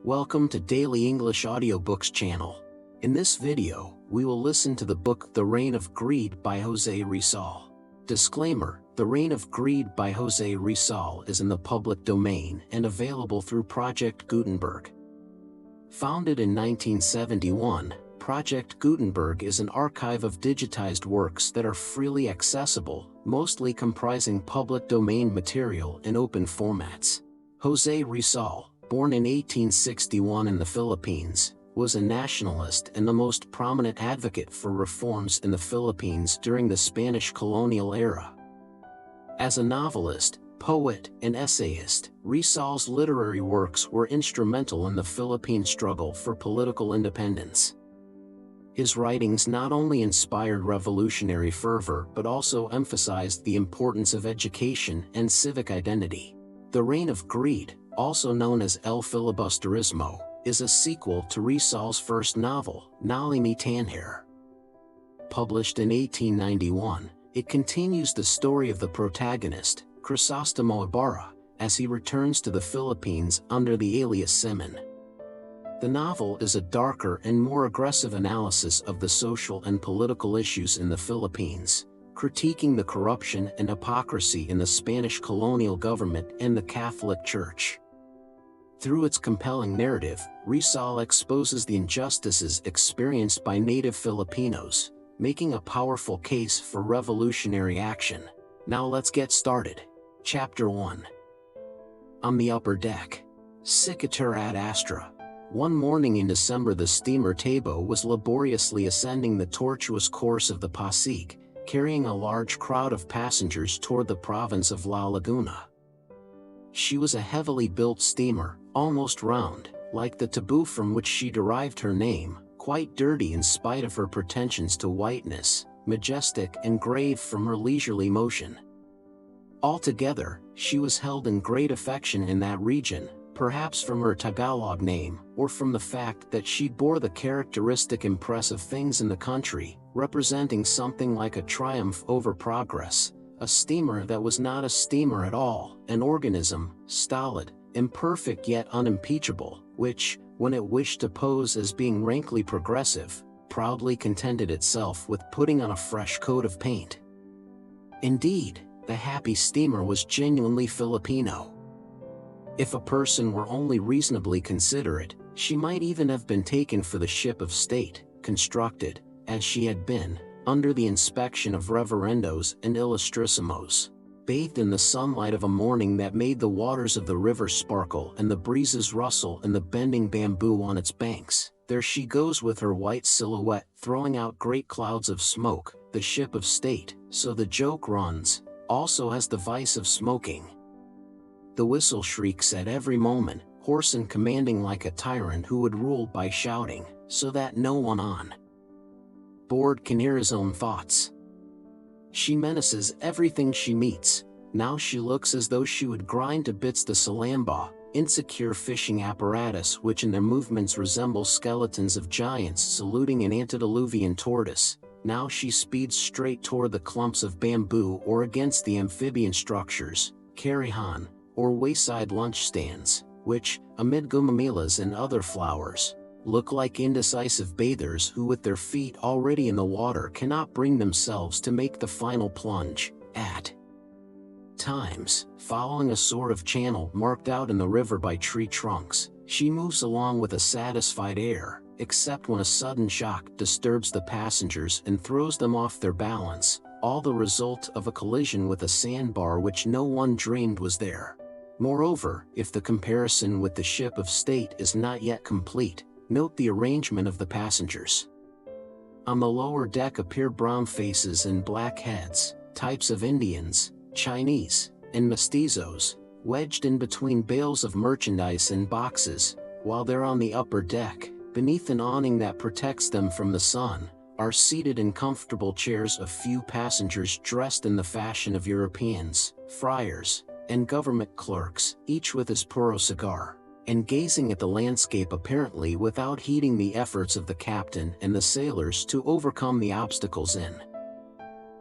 Welcome to Daily English Audiobooks channel. In this video, we will listen to the book The Reign of Greed by José Rizal. Disclaimer: The Reign of Greed by José Rizal is in the public domain and available through Project Gutenberg. Founded in 1971, Project Gutenberg is an archive of digitized works that are freely accessible, mostly comprising public domain material in open formats. José Rizal, born in 1861 in the Philippines, was a nationalist and the most prominent advocate for reforms in the Philippines during the Spanish colonial era. As a novelist, poet, and essayist, Rizal's literary works were instrumental in the Philippine struggle for political independence. His writings not only inspired revolutionary fervor but also emphasized the importance of education and civic identity. The Reign of Greed, also known as El Filibusterismo, is a sequel to Rizal's first novel, Noli Me Tangere. Published in 1891, it continues the story of the protagonist, Crisostomo Ibarra, as he returns to the Philippines under the alias Simoun. The novel is a darker and more aggressive analysis of the social and political issues in the Philippines, critiquing the corruption and hypocrisy in the Spanish colonial government and the Catholic Church. Through its compelling narrative, Rizal exposes the injustices experienced by native Filipinos, making a powerful case for revolutionary action. Now let's get started. Chapter 1. On the upper deck. Sicatur ad astra. One morning in December, the steamer Tabo was laboriously ascending the tortuous course of the Pasig, carrying a large crowd of passengers toward the province of La Laguna. She was a heavily built steamer, almost round, like the Taboo from which she derived her name, quite dirty in spite of her pretensions to whiteness, majestic and grave from her leisurely motion. Altogether, she was held in great affection in that region, perhaps from her Tagalog name, or from the fact that she bore the characteristic impress of things in the country, representing something like a triumph over progress, a steamer that was not a steamer at all, an organism, stolid, imperfect yet unimpeachable, which, when it wished to pose as being rankly progressive, proudly contented itself with putting on a fresh coat of paint. Indeed, the happy steamer was genuinely Filipino. If a person were only reasonably considerate, she might even have been taken for the ship of state, constructed, as she had been, under the inspection of reverendos and illustrissimos. Bathed in the sunlight of a morning that made the waters of the river sparkle and the breezes rustle in the bending bamboo on its banks, there she goes with her white silhouette throwing out great clouds of smoke. The ship of state, so the joke runs, also has the vice of smoking. The whistle shrieks at every moment, hoarse and commanding like a tyrant who would rule by shouting, so that no one on board can hear his own thoughts. She menaces everything she meets. Now she looks as though she would grind to bits the salamba, insecure fishing apparatus which in their movements resemble skeletons of giants saluting an antediluvian tortoise. Now she speeds straight toward the clumps of bamboo or against the amphibian structures, carihan, or wayside lunch stands, which, amid gumamilas and other flowers, look like indecisive bathers who with their feet already in the water cannot bring themselves to make the final plunge. At times, following a sort of channel marked out in the river by tree trunks, she moves along with a satisfied air, except when a sudden shock disturbs the passengers and throws them off their balance, all the result of a collision with a sandbar which no one dreamed was there. Moreover, if the comparison with the ship of state is not yet complete, note the arrangement of the passengers. On the lower deck appear brown faces and black heads, types of Indians, Chinese, and mestizos, wedged in between bales of merchandise and boxes, while they're on the upper deck, beneath an awning that protects them from the sun, are seated in comfortable chairs a few passengers dressed in the fashion of Europeans, friars, and government clerks, each with his puro cigar, and gazing at the landscape apparently without heeding the efforts of the captain and the sailors to overcome the obstacles in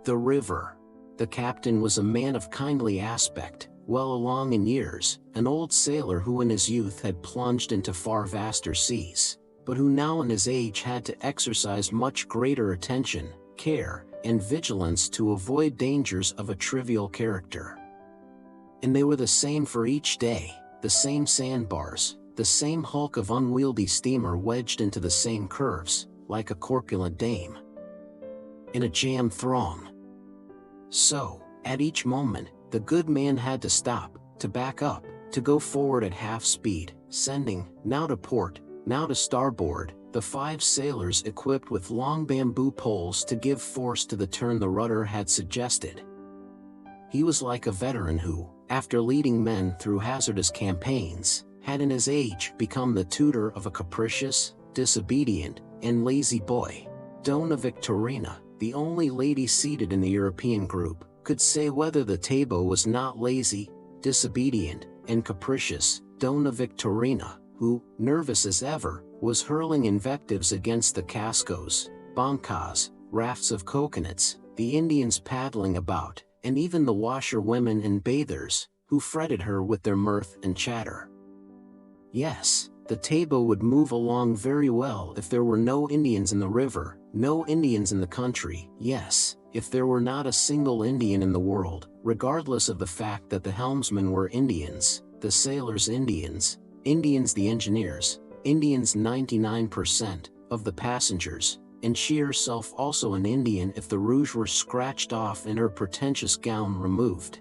the river. The captain was a man of kindly aspect, well along in years, an old sailor who in his youth had plunged into far vaster seas, but who now in his age had to exercise much greater attention, care, and vigilance to avoid dangers of a trivial character. And they were the same for each day, the same sandbars, the same hulk of unwieldy steamer wedged into the same curves, like a corpulent dame in a jammed throng. So, at each moment, the good man had to stop, to back up, to go forward at half speed, sending, now to port, now to starboard, the 5 sailors equipped with long bamboo poles to give force to the turn the rudder had suggested. He was like a veteran who, after leading men through hazardous campaigns, had in his age become the tutor of a capricious, disobedient, and lazy boy. Dona Victorina, the only lady seated in the European group, could say whether the table was not lazy, disobedient, and capricious. Dona Victorina, who, nervous as ever, was hurling invectives against the cascos, bancas, rafts of coconuts, the Indians paddling about, and even the washerwomen and bathers, who fretted her with their mirth and chatter. Yes, the table would move along very well if there were no Indians in the river, no Indians in the country. Yes, if there were not a single Indian in the world, regardless of the fact that the helmsmen were Indians, the sailors Indians, Indians the engineers, Indians 99% of the passengers, and she herself also an Indian if the rouge were scratched off and her pretentious gown removed.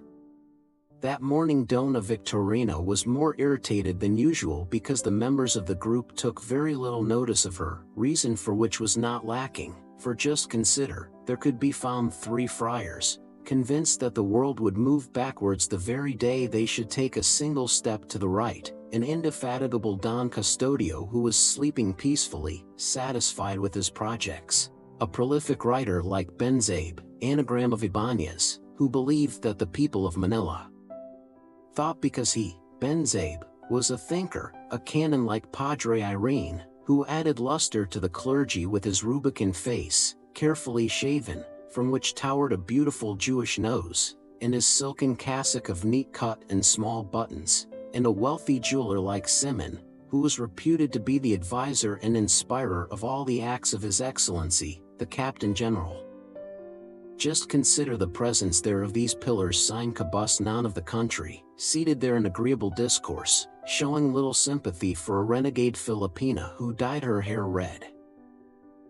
That morning Dona Victorina was more irritated than usual because the members of the group took very little notice of her, reason for which was not lacking, for just consider, there could be found 3 friars, convinced that the world would move backwards the very day they should take a single step to the right, an indefatigable Don Custodio who was sleeping peacefully, satisfied with his projects, a prolific writer like Benzabe, anagram of Ibanez, who believed that the people of Manila thought because he, Benzabe, was a thinker, a canon like Padre Irene, who added luster to the clergy with his Rubicon face, carefully shaven, from which towered a beautiful Jewish nose, and his silken cassock of neat cut and small buttons, and a wealthy jeweler like Simoun, who was reputed to be the advisor and inspirer of all the acts of His Excellency, the Captain General. Just consider the presence there of these pillars sine cabus non of the country, seated there in agreeable discourse, showing little sympathy for a renegade Filipina who dyed her hair red.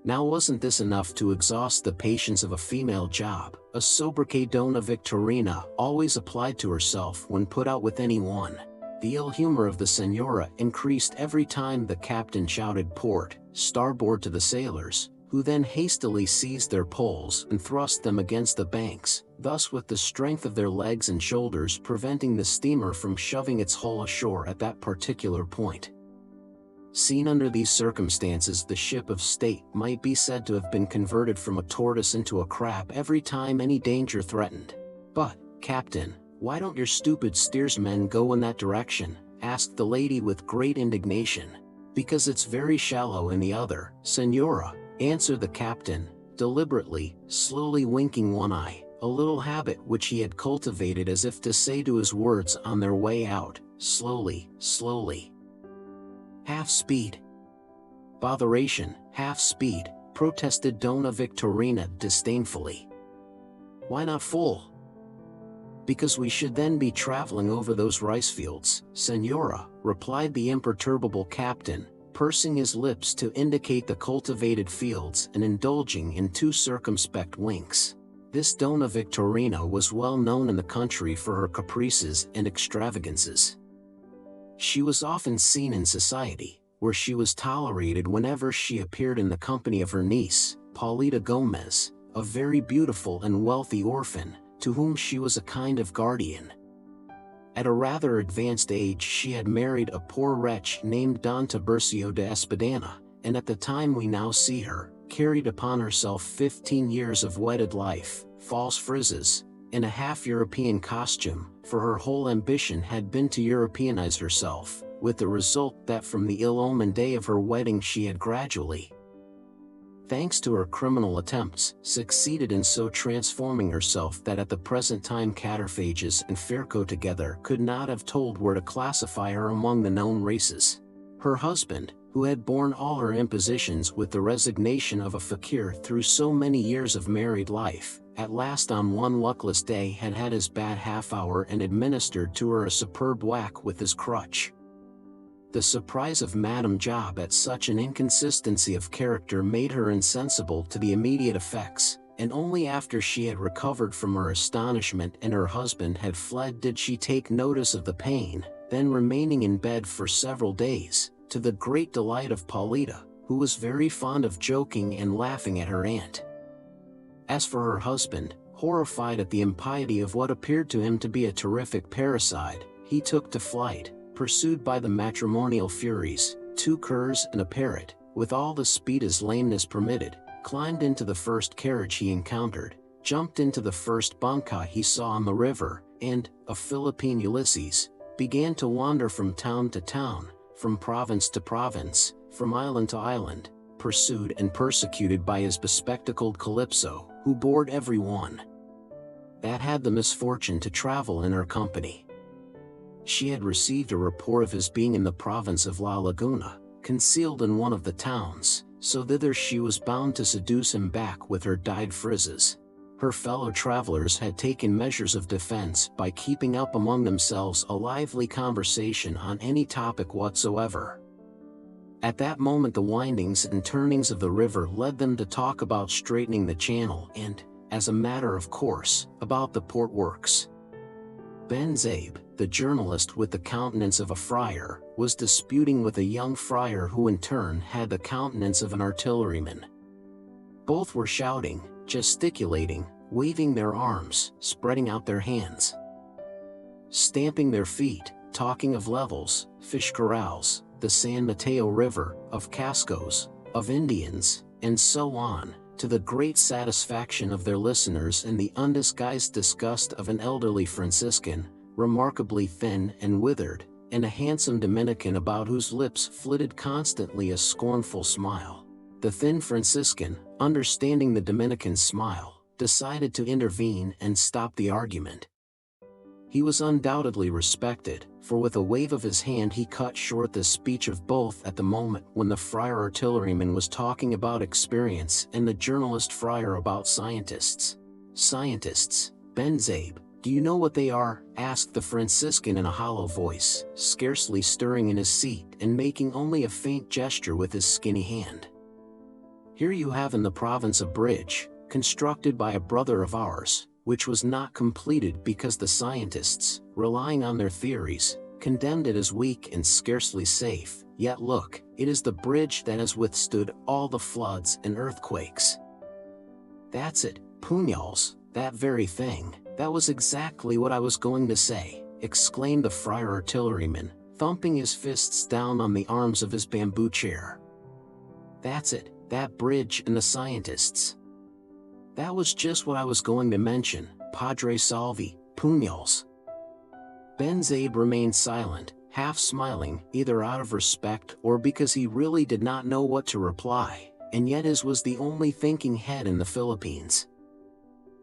Now wasn't this enough to exhaust the patience of a female job, a sobriquet Dona Victorina always applied to herself when put out with anyone? The ill humor of the senora increased every time the captain shouted port, starboard to the sailors, who then hastily seized their poles and thrust them against the banks, thus with the strength of their legs and shoulders preventing the steamer from shoving its hull ashore at that particular point. Seen under these circumstances, the ship of state might be said to have been converted from a tortoise into a crab every time any danger threatened. "But, Captain, why don't your stupid steersmen go in that direction?" asked the lady with great indignation. "Because it's very shallow in the other, Senora," answered the captain, deliberately, slowly winking one eye, a little habit which he had cultivated as if to say to his words on their way out, "Slowly, slowly. Half speed." "Botheration, half speed," protested Dona Victorina disdainfully. "Why not full?" "Because we should then be traveling over those rice fields, Senora," replied the imperturbable captain, pursing his lips to indicate the cultivated fields and indulging in 2 circumspect winks. This Dona Victorina was well known in the country for her caprices and extravagances. She was often seen in society, where she was tolerated whenever she appeared in the company of her niece, Paulita Gomez, a very beautiful and wealthy orphan, to whom she was a kind of guardian. At a rather advanced age she had married a poor wretch named Don Tiburcio de Espadana, and at the time we now see her, carried upon herself 15 years of wedded life, false frizzes, in a half-European costume, for her whole ambition had been to Europeanize herself, with the result that from the ill-omened day of her wedding she had gradually thanks to her criminal attempts, succeeded in so transforming herself that at the present time Cataphages and Firco together could not have told where to classify her among the known races. Her husband, who had borne all her impositions with the resignation of a fakir through so many years of married life, at last on one luckless day had had his bad half-hour and administered to her a superb whack with his crutch. The surprise of Madame Job at such an inconsistency of character made her insensible to the immediate effects, and only after she had recovered from her astonishment and her husband had fled did she take notice of the pain, then remaining in bed for several days, to the great delight of Paulita, who was very fond of joking and laughing at her aunt. As for her husband, horrified at the impiety of what appeared to him to be a terrific parricide, he took to flight, pursued by the matrimonial furies, 2 curs and a parrot, with all the speed his lameness permitted, climbed into the first carriage he encountered, jumped into the first banca he saw on the river, and, a Philippine Ulysses, began to wander from town to town, from province to province, from island to island, pursued and persecuted by his bespectacled Calypso, who bored every one that had the misfortune to travel in her company. She had received a report of his being in the province of La Laguna, concealed in one of the towns, so thither she was bound to seduce him back with her dyed frizzes. Her fellow travelers had taken measures of defense by keeping up among themselves a lively conversation on any topic whatsoever. At that moment the windings and turnings of the river led them to talk about straightening the channel and, as a matter of course, about the port works. Ben Zabe, the journalist with the countenance of a friar, was disputing with a young friar who in turn had the countenance of an artilleryman. Both were shouting, gesticulating, waving their arms, spreading out their hands, stamping their feet, talking of levels, fish corrals, the San Mateo River, of Cascos, of Indians, and so on, to the great satisfaction of their listeners and the undisguised disgust of an elderly Franciscan, remarkably thin and withered, and a handsome Dominican about whose lips flitted constantly a scornful smile. The thin Franciscan, understanding the Dominican's smile, decided to intervene and stop the argument. He was undoubtedly respected, for with a wave of his hand he cut short the speech of both at the moment when the friar artilleryman was talking about experience and the journalist friar about scientists. Scientists, Ben Zabe, do you know what they are? Asked the Franciscan in a hollow voice, scarcely stirring in his seat and making only a faint gesture with his skinny hand. Here you have in the province a bridge, constructed by a brother of ours, which was not completed because the scientists, relying on their theories, condemned it as weak and scarcely safe, yet look, it is the bridge that has withstood all the floods and earthquakes. That's it, puñals, that very thing, that was exactly what I was going to say, exclaimed the friar artilleryman, thumping his fists down on the arms of his bamboo chair. That's it, that bridge and the scientists. That was just what I was going to mention, Padre Salvi, puñals. Ben Zabe remained silent, half smiling, either out of respect or because he really did not know what to reply, and yet his was the only thinking head in the Philippines.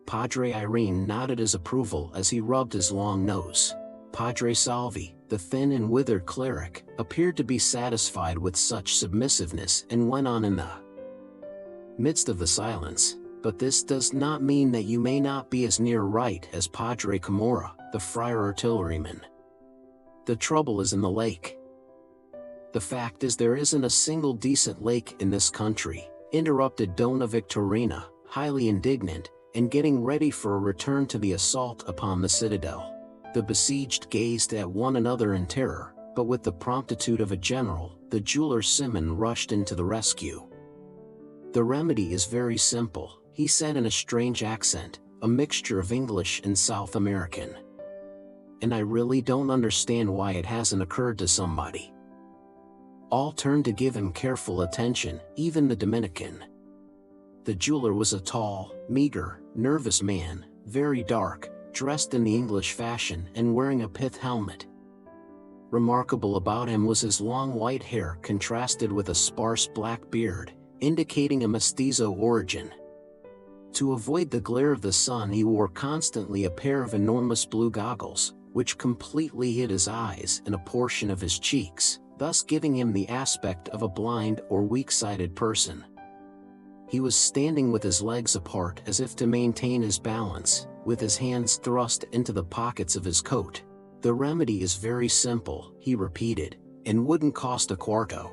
Padre Irene nodded his approval as he rubbed his long nose. Padre Salvi, the thin and withered cleric, appeared to be satisfied with such submissiveness and went on in the midst of the silence. But this does not mean that you may not be as near right as Padre Camorra, the friar artilleryman. The trouble is in the lake. The fact is there isn't a single decent lake in this country, interrupted Dona Victorina, highly indignant, and getting ready for a return to the assault upon the citadel. The besieged gazed at one another in terror, but with the promptitude of a general, the jeweler Simoun rushed into the rescue. The remedy is very simple, he said in a strange accent, a mixture of English and South American. And I really don't understand why it hasn't occurred to somebody. All turned to give him careful attention, even the Dominican. The jeweler was a tall, meager, nervous man, very dark, dressed in the English fashion and wearing a pith helmet. Remarkable about him was his long white hair contrasted with a sparse black beard, indicating a mestizo origin. To avoid the glare of the sun, he wore constantly a pair of enormous blue goggles, which completely hid his eyes and a portion of his cheeks, thus giving him the aspect of a blind or weak-sighted person. He was standing with his legs apart as if to maintain his balance, with his hands thrust into the pockets of his coat. "The remedy is very simple," he repeated, "and wouldn't cost a cuarto."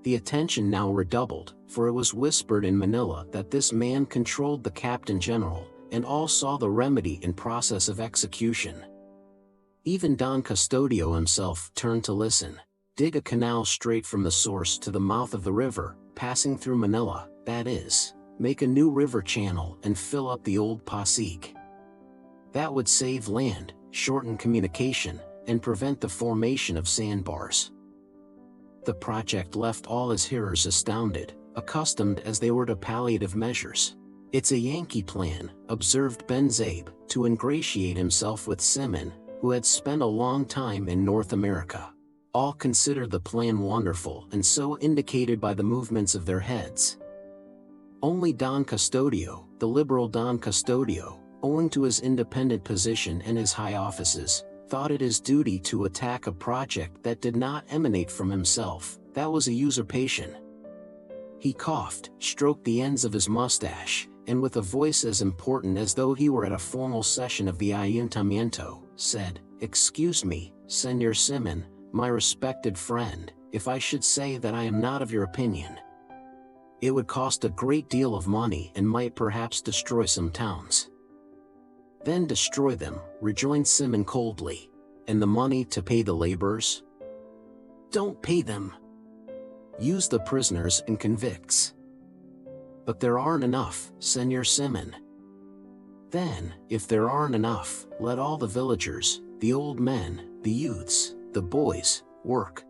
The attention now redoubled, for it was whispered in Manila that this man controlled the Captain General, and all saw the remedy in process of execution. Even Don Custodio himself turned to listen. "Dig a canal straight from the source to the mouth of the river, passing through Manila, that is, make a new river channel and fill up the old Pasig. That would save land, shorten communication, and prevent the formation of sandbars." The project left all his hearers astounded, accustomed as they were to palliative measures. "It's a Yankee plan," observed Ben Zabe, to ingratiate himself with Simoun, who had spent a long time in North America. All considered the plan wonderful, and so indicated by the movements of their heads. Only Don Custodio, the liberal Don Custodio, owing to his independent position and his high offices, thought it his duty to attack a project that did not emanate from himself. That was a usurpation. He coughed, stroked the ends of his mustache, and with a voice as important as though he were at a formal session of the Ayuntamiento, said, "Excuse me, Señor Simoun, my respected friend, if I should say that I am not of your opinion. It would cost a great deal of money and might perhaps destroy some towns." "Then destroy them," rejoined Simoun coldly. "And the money to pay the laborers?" "Don't pay them. Use the prisoners and convicts." "But there aren't enough, Señor Simoun." "Then, if there aren't enough, let all the villagers, the old men, the youths, the boys, work.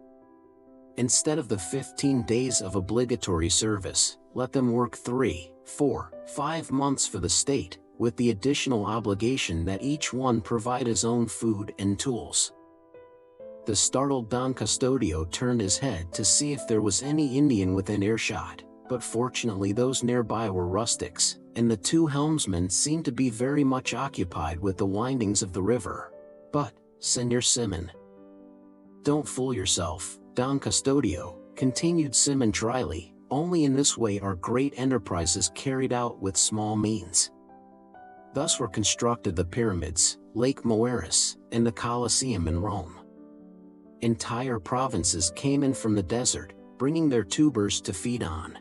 Instead of the 15 days of obligatory service, let them work 3, 4, 5 months for the state, with the additional obligation that each one provide his own food and tools." The startled Don Custodio turned his head to see if there was any Indian within earshot, but fortunately those nearby were rustics, and the two helmsmen seemed to be very much occupied with the windings of the river. "But, Señor Simoun, don't fool yourself, Don Custodio," continued Simoun dryly, "only in this way are great enterprises carried out with small means. Thus were constructed the pyramids, Lake Moeris, and the Colosseum in Rome. Entire provinces came in from the desert, bringing their tubers to feed on.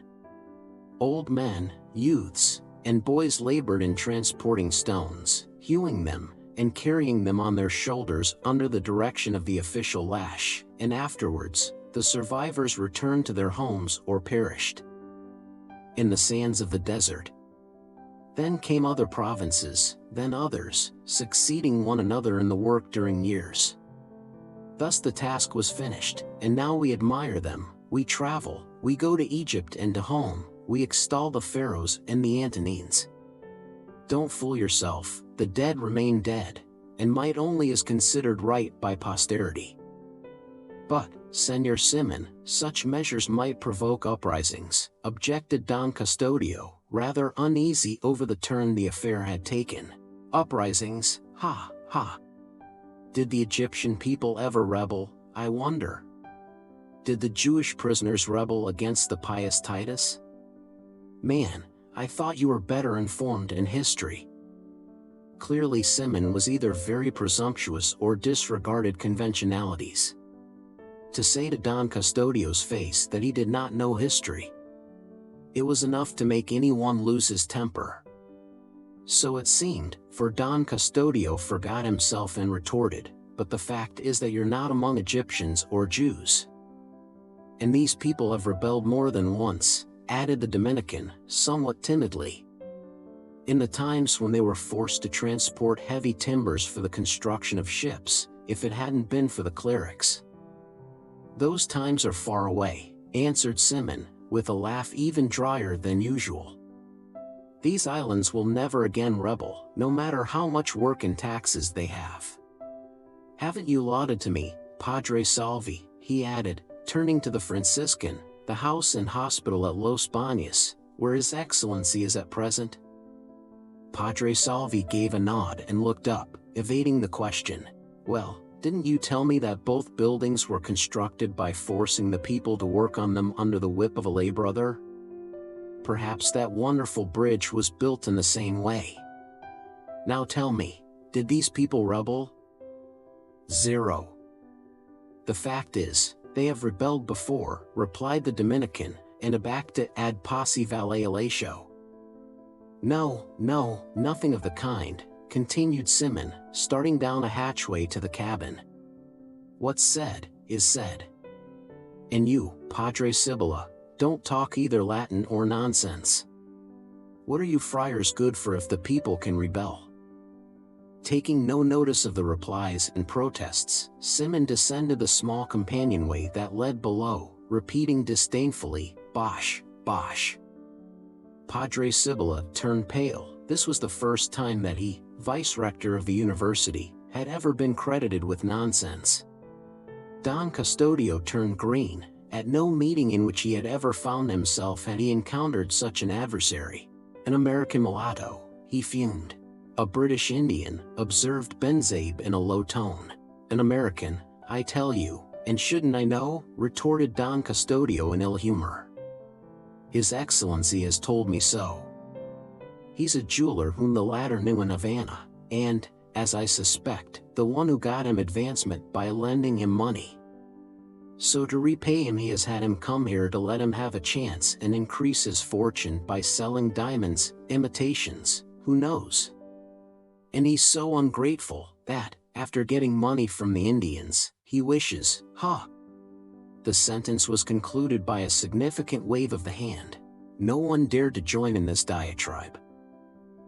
Old men, youths, and boys labored in transporting stones, hewing them, and carrying them on their shoulders under the direction of the official lash, and afterwards, the survivors returned to their homes or perished in the sands of the desert. Then came other provinces, then others, succeeding one another in the work during years. Thus the task was finished, and now we admire them, we travel, we go to Egypt and to home, we extol the pharaohs and the Antonines. Don't fool yourself, the dead remain dead, and might only is considered right by posterity. But, Señor Simoun, such measures might provoke uprisings," objected Don Custodio, rather uneasy over the turn the affair had taken. "Uprisings, ha, ha. Did the Egyptian people ever rebel, I wonder? Did the Jewish prisoners rebel against the pious Titus? Man, I thought you were better informed in history." Clearly Simoun was either very presumptuous or disregarded conventionalities. To say to Don Custodio's face that he did not know history, it was enough to make anyone lose his temper. So it seemed, for Don Custodio forgot himself and retorted, "But the fact is that you're not among Egyptians or Jews. And these people have rebelled more than once," added the Dominican, somewhat timidly. "In the times when they were forced to transport heavy timbers for the construction of ships, if it hadn't been for the clerics." "Those times are far away," answered Simoun, with a laugh even drier than usual. "These islands will never again rebel, no matter how much work and taxes they have. Haven't you lauded to me, Padre Salvi," he added, turning to the Franciscan, The house and hospital at Los Baños, where His Excellency is at present? Padre Salvi gave a nod and looked up, evading the question. Well, didn't you tell me that both buildings were constructed by forcing the people to work on them under the whip of a lay brother? Perhaps that wonderful bridge was built in the same way. Now tell me, did these people rebel? Zero. The fact is, they have rebelled before, replied the Dominican, and abacta ad posse valle elatio. No, nothing of the kind, continued Simoun, starting down a hatchway to the cabin. What's said, is said. And you, Padre Sibylla, don't talk either Latin or nonsense. What are you friars good for if the people can rebel? Taking no notice of the replies and protests, Simoun descended the small companionway that led below, repeating disdainfully, "Bosh, bosh." Padre Sibylla turned pale. This was the first time that he, vice-rector of the university, had ever been credited with nonsense. Don Custodio turned green. At no meeting in which he had ever found himself had he encountered such an adversary. An American mulatto, he fumed. A British Indian, observed Benzabe in a low tone. An American, I tell you, and shouldn't I know, retorted Don Custodio in ill humor. His Excellency has told me so. He's a jeweler whom the latter knew in Havana, and, as I suspect, the one who got him advancement by lending him money. So to repay him he has had him come here to let him have a chance and increase his fortune by selling diamonds, imitations, who knows? And he's so ungrateful, that, after getting money from the Indians, he wishes, The sentence was concluded by a significant wave of the hand. No one dared to join in this diatribe.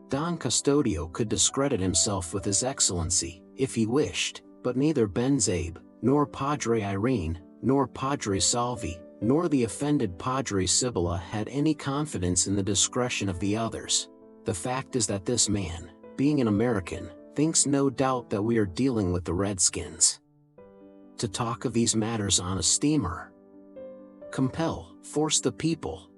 Don Custodio could discredit himself with His Excellency, if he wished, but neither Benzabe, nor Padre Irene, nor Padre Salvi, nor the offended Padre Sibylla had any confidence in the discretion of the others. The fact is that this man, being an American, thinks no doubt that we are dealing with the Redskins. To talk of these matters on a steamer. Force the people.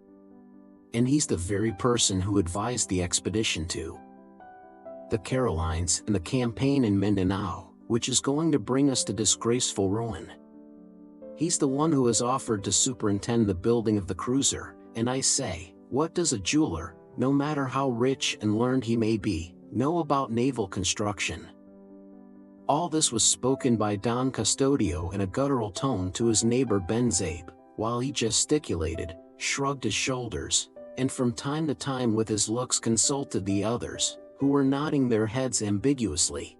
And he's the very person who advised the expedition to the Carolines and the campaign in Mindanao, which is going to bring us to disgraceful ruin. He's the one who has offered to superintend the building of the cruiser, and I say, what does a jeweler, no matter how rich and learned he may be, know about naval construction? All this was spoken by Don Custodio in a guttural tone to his neighbor Benzabe, while he gesticulated, shrugged his shoulders, and from time to time with his looks consulted the others, who were nodding their heads ambiguously.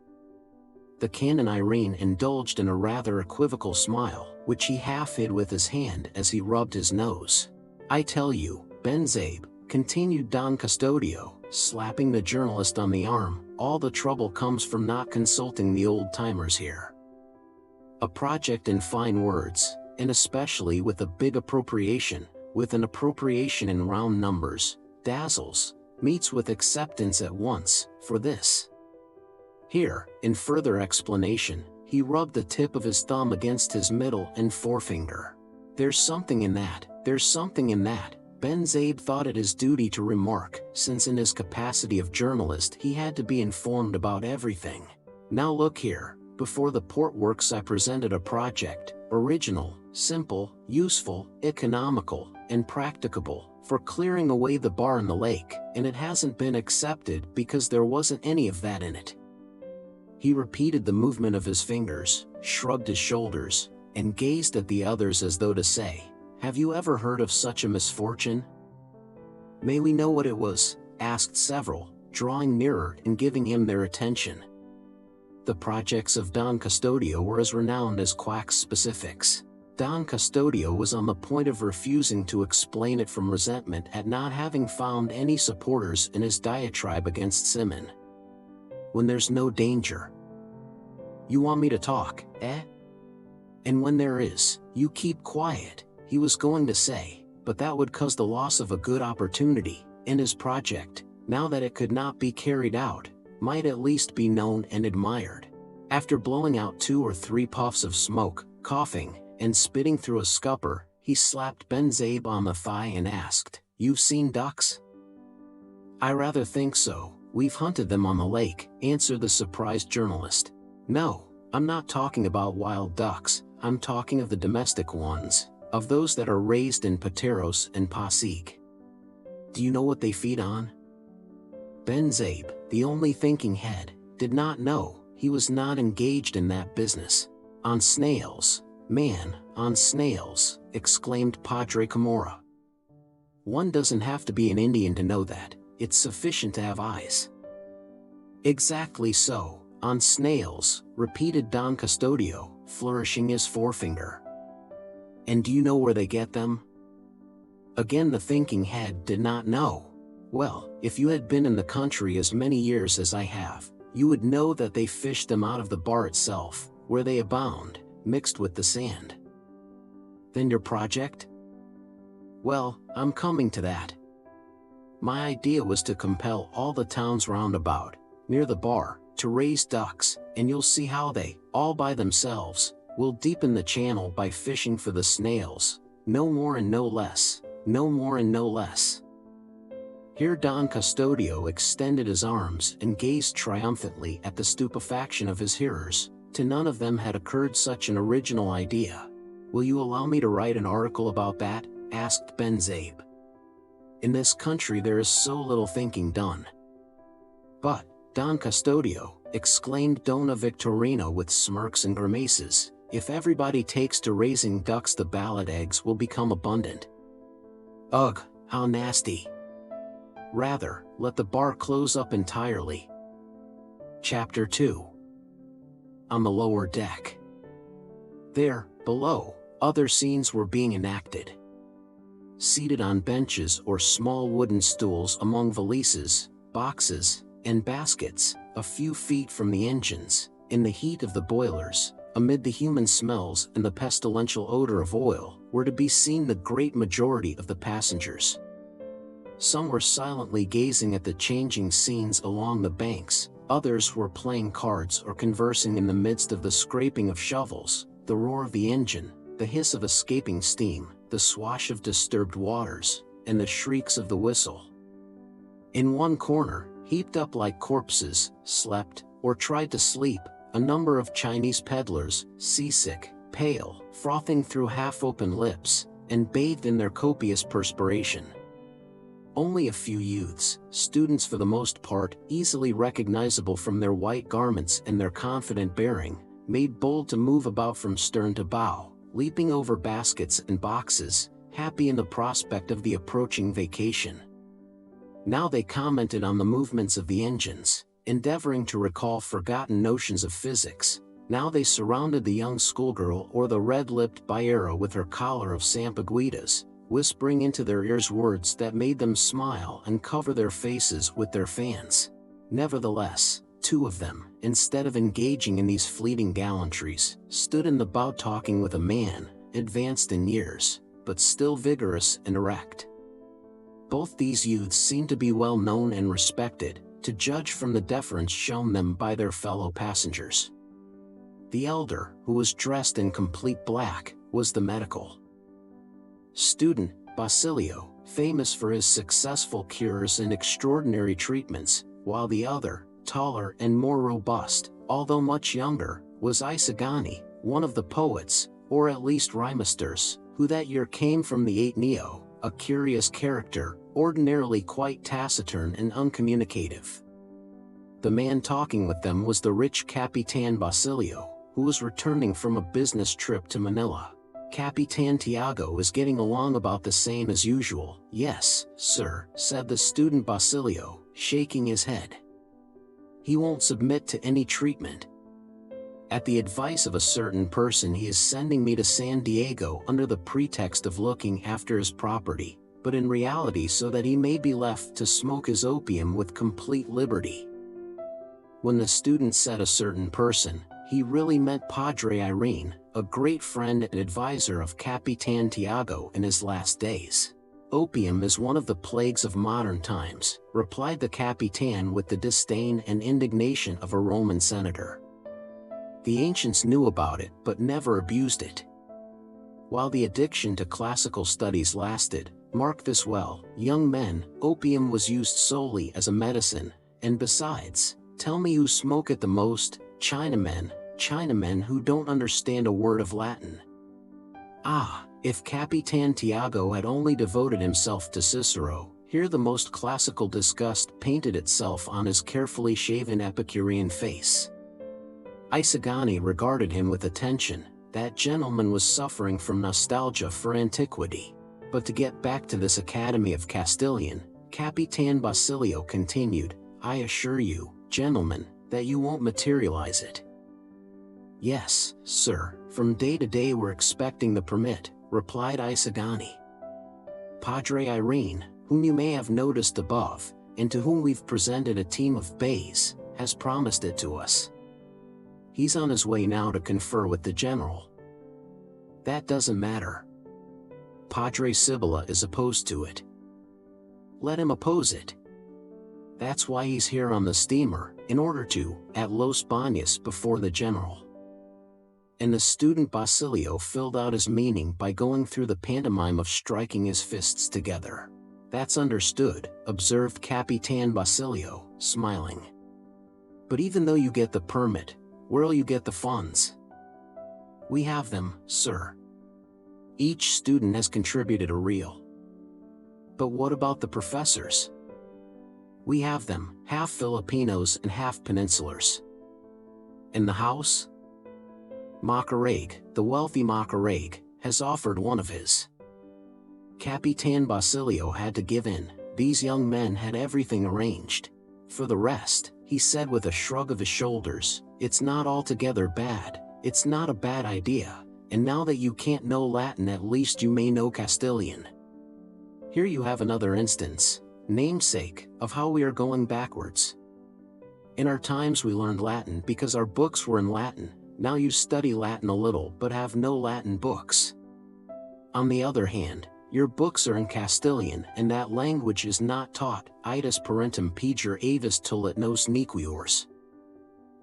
The Canon Irene indulged in a rather equivocal smile, which he half hid with his hand as he rubbed his nose. I tell you, Benzabe, continued Don Custodio, slapping the journalist on the arm, all the trouble comes from not consulting the old-timers here. A project in fine words, and especially with a big appropriation, with an appropriation in round numbers, dazzles, meets with acceptance at once, for this. Here, in further explanation, he rubbed the tip of his thumb against his middle and forefinger. There's something in that, Benzabe thought it his duty to remark, since in his capacity of journalist he had to be informed about everything. Now look here, before the port works I presented a project, original, simple, useful, economical, and practicable, for clearing away the bar in the lake, and it hasn't been accepted because there wasn't any of that in it. He repeated the movement of his fingers, shrugged his shoulders, and gazed at the others as though to say, have you ever heard of such a misfortune? May we know what it was? Asked several, drawing nearer and giving him their attention. The projects of Don Custodio were as renowned as quack's specifics. Don Custodio was on the point of refusing to explain it from resentment at not having found any supporters in his diatribe against Simoun. When there's no danger. You want me to talk, eh? And when there is, you keep quiet, he was going to say, but that would cause the loss of a good opportunity, and his project, now that it could not be carried out, might at least be known and admired. After blowing out 2 or 3 puffs of smoke, coughing, and spitting through a scupper, He slapped Ben Zabe on the thigh and asked, "You've seen ducks?" "I rather think so, we've hunted them on the lake," answered the surprised journalist. "No, I'm not talking about wild ducks, I'm talking of the domestic ones, of those that are raised in Pateros and Pasig. Do you know what they feed on?" Ben Zabe, the only thinking head, did not know. He was not engaged in that business. "On snails, man, on snails," exclaimed Padre Camorra. "One doesn't have to be an Indian to know that, it's sufficient to have eyes." "Exactly so, on snails," repeated Don Custodio, flourishing his forefinger. "And do you know where they get them?" Again the thinking head did not know. "Well, if you had been in the country as many years as I have, you would know that they fish them out of the bar itself, where they abound, mixed with the sand." "Then your project?" "Well, I'm coming to that. My idea was to compel all the towns round about, near the bar, to raise ducks, and you'll see how they, all by themselves, will deepen the channel by fishing for the snails, no more and no less, no more and no less." Here Don Custodio extended his arms and gazed triumphantly at the stupefaction of his hearers. To none of them had occurred such an original idea. "Will you allow me to write an article about that?" asked Ben Zabe. "In this country there is so little thinking done." "But, Don Custodio," exclaimed Dona Victorina with smirks and grimaces, "if everybody takes to raising ducks the ballot eggs will become abundant." "Ugh, how nasty! Rather, let the bar close up entirely." Chapter 2. On the lower deck. There, below, other scenes were being enacted. Seated on benches or small wooden stools among valises, boxes, and baskets, a few feet from the engines, in the heat of the boilers, amid the human smells and the pestilential odor of oil, were to be seen the great majority of the passengers. Some were silently gazing at the changing scenes along the banks, others were playing cards or conversing in the midst of the scraping of shovels, the roar of the engine, the hiss of escaping steam, the swash of disturbed waters, and the shrieks of the whistle. In one corner, heaped up like corpses, slept, or tried to sleep, a number of Chinese peddlers, seasick, pale, frothing through half-open lips, and bathed in their copious perspiration. Only a few youths, students for the most part, easily recognizable from their white garments and their confident bearing, made bold to move about from stern to bow, leaping over baskets and boxes, happy in the prospect of the approaching vacation. Now they commented on the movements of the engines, endeavoring to recall forgotten notions of physics. Now they surrounded the young schoolgirl or the red-lipped boyero with her collar of sampaguitas, whispering into their ears words that made them smile and cover their faces with their fans. Nevertheless, two of them, instead of engaging in these fleeting gallantries, stood in the bow talking with a man, advanced in years, but still vigorous and erect. Both these youths seemed to be well known and respected, to judge from the deference shown them by their fellow passengers. The elder, who was dressed in complete black, was the medical student, Basilio, famous for his successful cures and extraordinary treatments, while the other, taller and more robust, although much younger, was Isagani, one of the poets, or at least rhymesters, who that year came from the Ateneo, a curious character, ordinarily quite taciturn and uncommunicative. The man talking with them was the rich Capitan Basilio, who was returning from a business trip to Manila. Capitan Tiago is getting along about the same as usual. "Yes, sir," said the student Basilio, shaking his head. "He won't submit to any treatment. At the advice of a certain person he is sending me to San Diego under the pretext of looking after his property, but in reality so that he may be left to smoke his opium with complete liberty." When the student said a certain person, he really meant Padre Irene, a great friend and advisor of Capitan Tiago in his last days. "Opium is one of the plagues of modern times," replied the Capitan with the disdain and indignation of a Roman senator. "The ancients knew about it but never abused it. While the addiction to classical studies lasted, mark this well, young men, opium was used solely as a medicine, and besides, tell me who smoke it the most? Chinamen who don't understand a word of Latin. Ah, if Capitan Tiago had only devoted himself to Cicero, here the most classical disgust painted itself on his carefully shaven Epicurean face. Isagani regarded him with attention. That gentleman was suffering from nostalgia for antiquity. But to get back to this Academy of Castilian, Capitan Basilio continued, I assure you, gentlemen, that you won't materialize it. Yes, sir, from day to day we're expecting the permit, replied Isagani. Padre Irene, whom you may have noticed above, and to whom we've presented a team of bays, has promised it to us. He's on his way now to confer with the general. That doesn't matter. Padre Sibylla is opposed to it. Let him oppose it. That's why he's here on the steamer, in order to, at Los Baños before the general. And the student Basilio filled out his meaning by going through the pantomime of striking his fists together. That's understood, observed Capitan Basilio, smiling. But even though you get the permit, where'll you get the funds? We have them, sir. Each student has contributed a real. But what about the professors? We have them, half Filipinos and half peninsulars. In the house? Macareg, the wealthy Macareg, has offered one of his. Capitan Basilio had to give in. These young men had everything arranged. For the rest, he said with a shrug of his shoulders, it's not altogether bad, it's not a bad idea, and now that you can't know Latin at least you may know Castilian. Here you have another instance, namesake, of how we are going backwards. In our times we learned Latin because our books were in Latin, now you study Latin a little but have no Latin books. On the other hand, your books are in Castilian and that language is not taught, itus parentum peger avis tullit nos nequiors.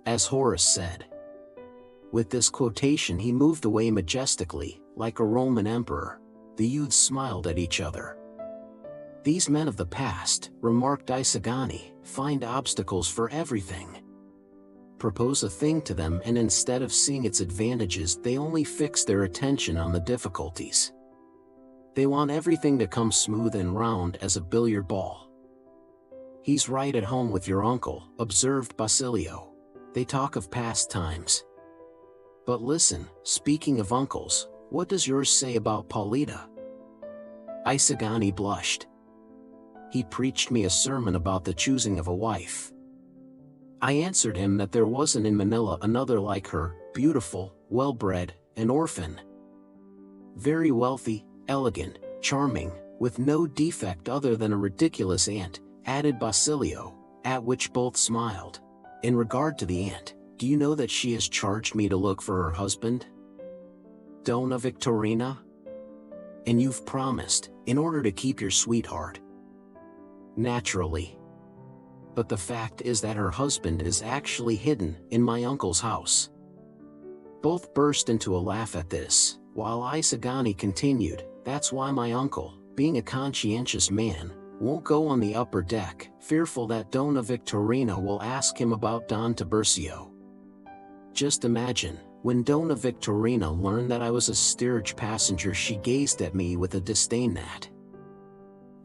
As Horace said. With this quotation he moved away majestically, like a Roman emperor. The youths smiled at each other. These men of the past, remarked Isagani, find obstacles for everything. Propose a thing to them and instead of seeing its advantages they only fix their attention on the difficulties. They want everything to come smooth and round as a billiard ball. He's right at home with your uncle, observed Basilio. They talk of past times. But listen, speaking of uncles, what does yours say about Paulita? Isagani blushed. He preached me a sermon about the choosing of a wife. I answered him that there wasn't in Manila another like her, beautiful, well-bred, an orphan. Very wealthy, elegant, charming, with no defect other than a ridiculous aunt, added Basilio, at which both smiled. In regard to the aunt, do you know that she has charged me to look for her husband? Dona Victorina? And you've promised, in order to keep your sweetheart. Naturally. But the fact is that her husband is actually hidden in my uncle's house. Both burst into a laugh at this, while Isagani continued, that's why my uncle, being a conscientious man, won't go on the upper deck, fearful that Dona Victorina will ask him about Don Tiburcio. Just imagine, when Dona Victorina learned that I was a steerage passenger she gazed at me with a disdain that.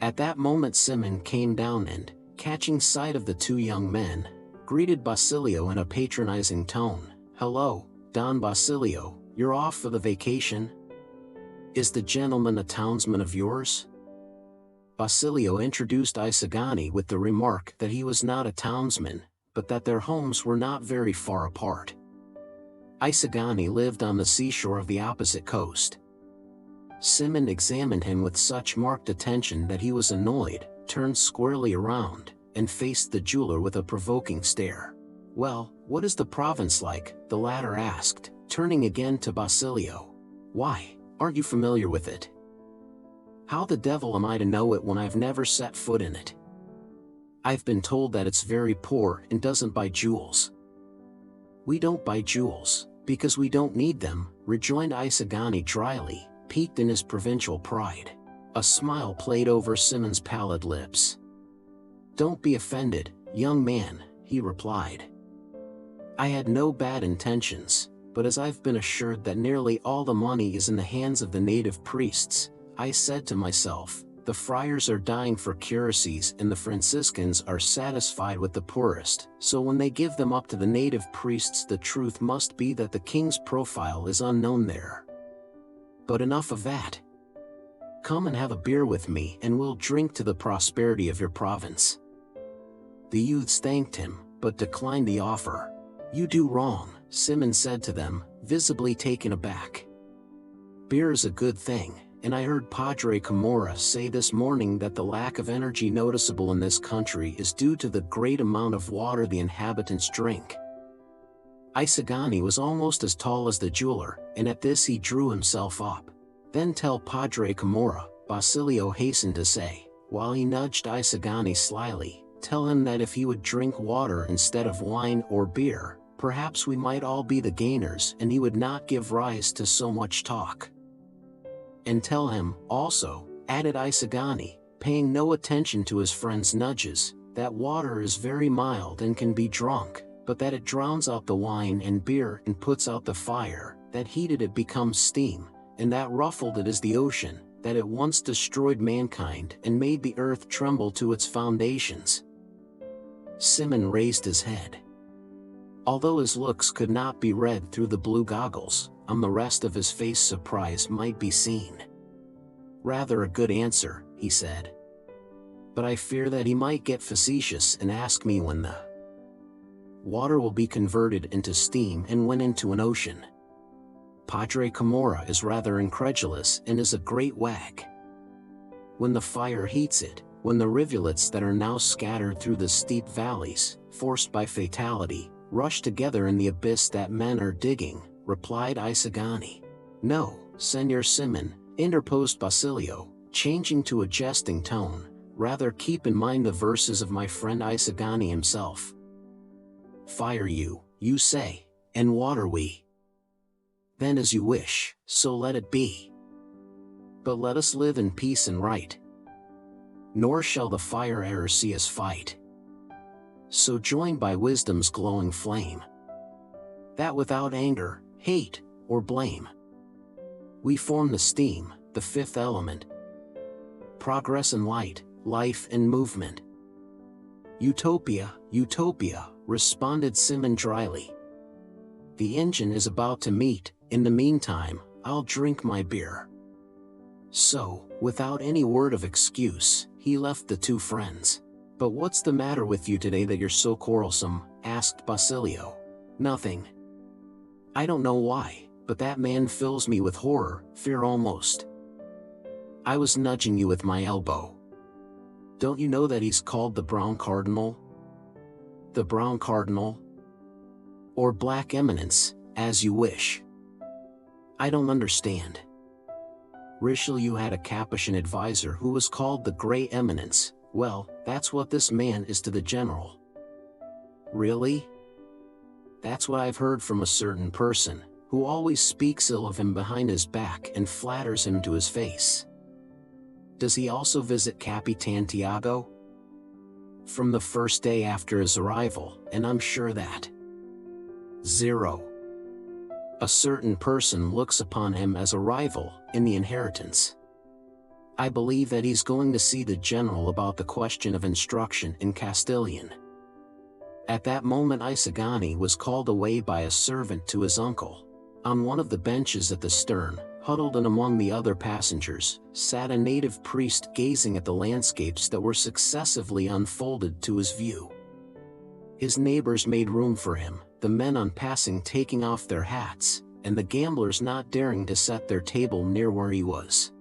At that moment Simoun came down and, catching sight of the two young men, greeted Basilio in a patronizing tone. Hello, Don Basilio, you're off for the vacation? Is the gentleman a townsman of yours? Basilio introduced Isagani with the remark that he was not a townsman, but that their homes were not very far apart. Isagani lived on the seashore of the opposite coast. Simoun examined him with such marked attention that he was annoyed, turned squarely around, and faced the jeweler with a provoking stare. Well, what is the province like? The latter asked, turning again to Basilio. Why, aren't you familiar with it? How the devil am I to know it when I've never set foot in it? I've been told that it's very poor and doesn't buy jewels. We don't buy jewels, because we don't need them, rejoined Isagani dryly, piqued in his provincial pride. A smile played over Simoun's pallid lips. "Don't be offended, young man," he replied. "I had no bad intentions, but as I've been assured that nearly all the money is in the hands of the native priests, I said to myself, the friars are dying for curacies and the Franciscans are satisfied with the poorest, so when they give them up to the native priests the truth must be that the king's profile is unknown there. But enough of that. Come and have a beer with me and we'll drink to the prosperity of your province." The youths thanked him, but declined the offer. "You do wrong," Simoun said to them, visibly taken aback. "Beer is a good thing, and I heard Padre Camorra say this morning that the lack of energy noticeable in this country is due to the great amount of water the inhabitants drink." Isagani was almost as tall as the jeweler, and at this he drew himself up. "Then tell Padre Camorra," Basilio hastened to say, while he nudged Isagani slyly, "tell him that if he would drink water instead of wine or beer, perhaps we might all be the gainers and he would not give rise to so much talk. And tell him, also," added Isagani, paying no attention to his friend's nudges, "that water is very mild and can be drunk, but that it drowns out the wine and beer and puts out the fire, that heated it becomes steam, and that ruffled it is the ocean, that it once destroyed mankind and made the earth tremble to its foundations." Simoun raised his head. Although his looks could not be read through the blue goggles, on the rest of his face surprise might be seen. "Rather a good answer," he said. "But I fear that he might get facetious and ask me when the water will be converted into steam and when into an ocean. Padre Camorra is rather incredulous and is a great wag. When the fire heats it, when the rivulets that are now scattered through the steep valleys, forced by fatality, rush together in the abyss that men are digging," replied Isagani. "No, Senor Simoun," interposed Basilio, changing to a jesting tone, "rather keep in mind the verses of my friend Isagani himself. Fire you say, and water we. Then as you wish, so let it be. But let us live in peace and right. Nor shall the fire e'er see us fight. So joined by wisdom's glowing flame, that without anger, hate, or blame, we form the steam, the fifth element. Progress and light, life and movement. Utopia, utopia," responded Simoun dryly. "The engine is about to meet, in the meantime, I'll drink my beer." So, without any word of excuse, he left the two friends. "But what's the matter with you today that you're so quarrelsome?" asked Basilio. "Nothing. I don't know why, but that man fills me with horror, fear almost. I was nudging you with my elbow. Don't you know that he's called the Brown Cardinal? The Brown Cardinal? Or Black Eminence, as you wish. I don't understand. Richelieu had a Capuchin advisor who was called the Grey Eminence. Well, that's what this man is to the general." "Really?" "That's what I've heard from a certain person, who always speaks ill of him behind his back and flatters him to his face." "Does he also visit Capitan Tiago?" "From the first day after his arrival, and I'm sure that 0. A certain person looks upon him as a rival in the inheritance. I believe that he's going to see the general about the question of instruction in Castilian." At that moment Isagani was called away by a servant to his uncle. On one of the benches at the stern, huddled in among the other passengers, sat a native priest gazing at the landscapes that were successively unfolded to his view. His neighbors made room for him, the men on passing taking off their hats, and the gamblers not daring to set their table near where he was.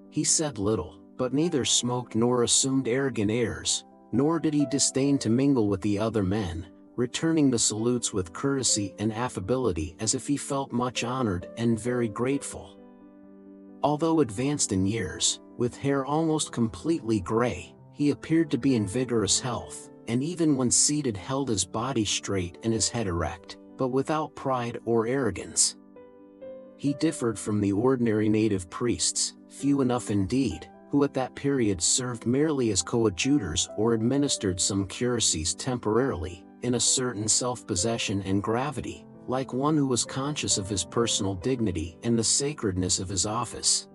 He said little, but neither smoked nor assumed arrogant airs, nor did he disdain to mingle with the other men, returning the salutes with courtesy and affability as if he felt much honored and very grateful. Although advanced in years, with hair almost completely gray, he appeared to be in vigorous health, and even when seated held his body straight and his head erect, but without pride or arrogance. He differed from the ordinary native priests, few enough indeed, who at that period served merely as coadjutors or administered some curacies temporarily, in a certain self-possession and gravity, like one who was conscious of his personal dignity and the sacredness of his office.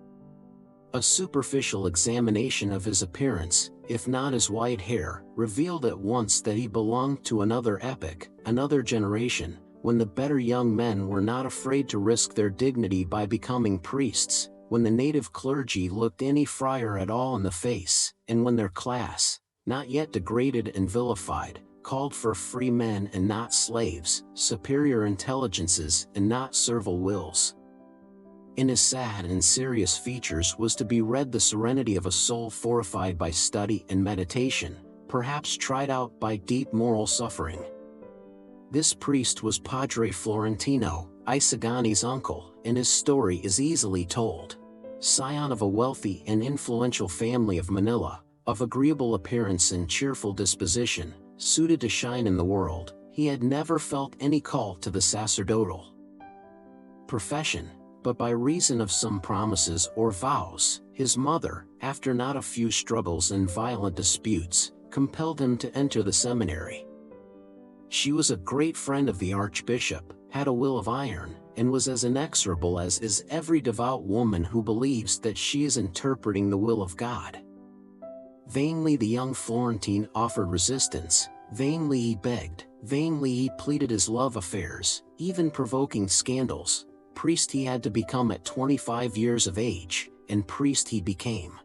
A superficial examination of his appearance, if not his white hair, revealed at once that he belonged to another epoch, another generation, when the better young men were not afraid to risk their dignity by becoming priests, when the native clergy looked any friar at all in the face, and when their class, not yet degraded and vilified, called for free men and not slaves, superior intelligences and not servile wills. In his sad and serious features was to be read the serenity of a soul fortified by study and meditation, perhaps tried out by deep moral suffering. This priest was Padre Florentino, Isagani's uncle, and his story is easily told. Scion of a wealthy and influential family of Manila, of agreeable appearance and cheerful disposition, suited to shine in the world, he had never felt any call to the sacerdotal profession, but by reason of some promises or vows, his mother, after not a few struggles and violent disputes, compelled him to enter the seminary. She was a great friend of the archbishop, had a will of iron, and was as inexorable as is every devout woman who believes that she is interpreting the will of God. Vainly the young Florentine offered resistance, vainly he begged, vainly he pleaded his love affairs, even provoking scandals. Priest he had to become at 25 years of age, and priest he became.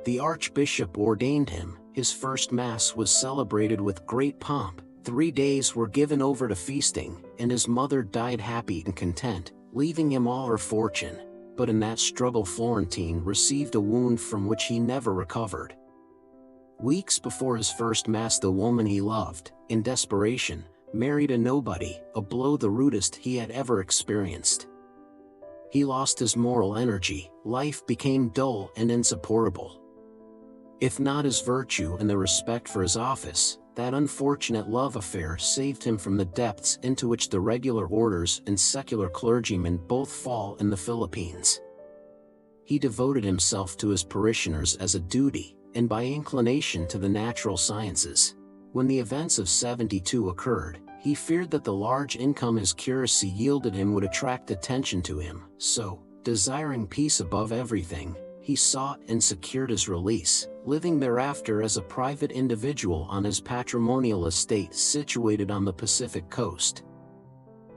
The archbishop ordained him, his first mass was celebrated with great pomp, 3 days were given over to feasting, and his mother died happy and content, leaving him all her fortune, but in that struggle Florentine received a wound from which he never recovered. Weeks before his first mass the woman he loved, in desperation, married a nobody, a blow the rudest he had ever experienced. He lost his moral energy, life became dull and insupportable. If not his virtue and the respect for his office, that unfortunate love affair saved him from the depths into which the regular orders and secular clergymen both fall in the Philippines. He devoted himself to his parishioners as a duty, and by inclination to the natural sciences. When the events of '72 occurred, he feared that the large income his curacy yielded him would attract attention to him, so, desiring peace above everything, he sought and secured his release, living thereafter as a private individual on his patrimonial estate situated on the Pacific coast.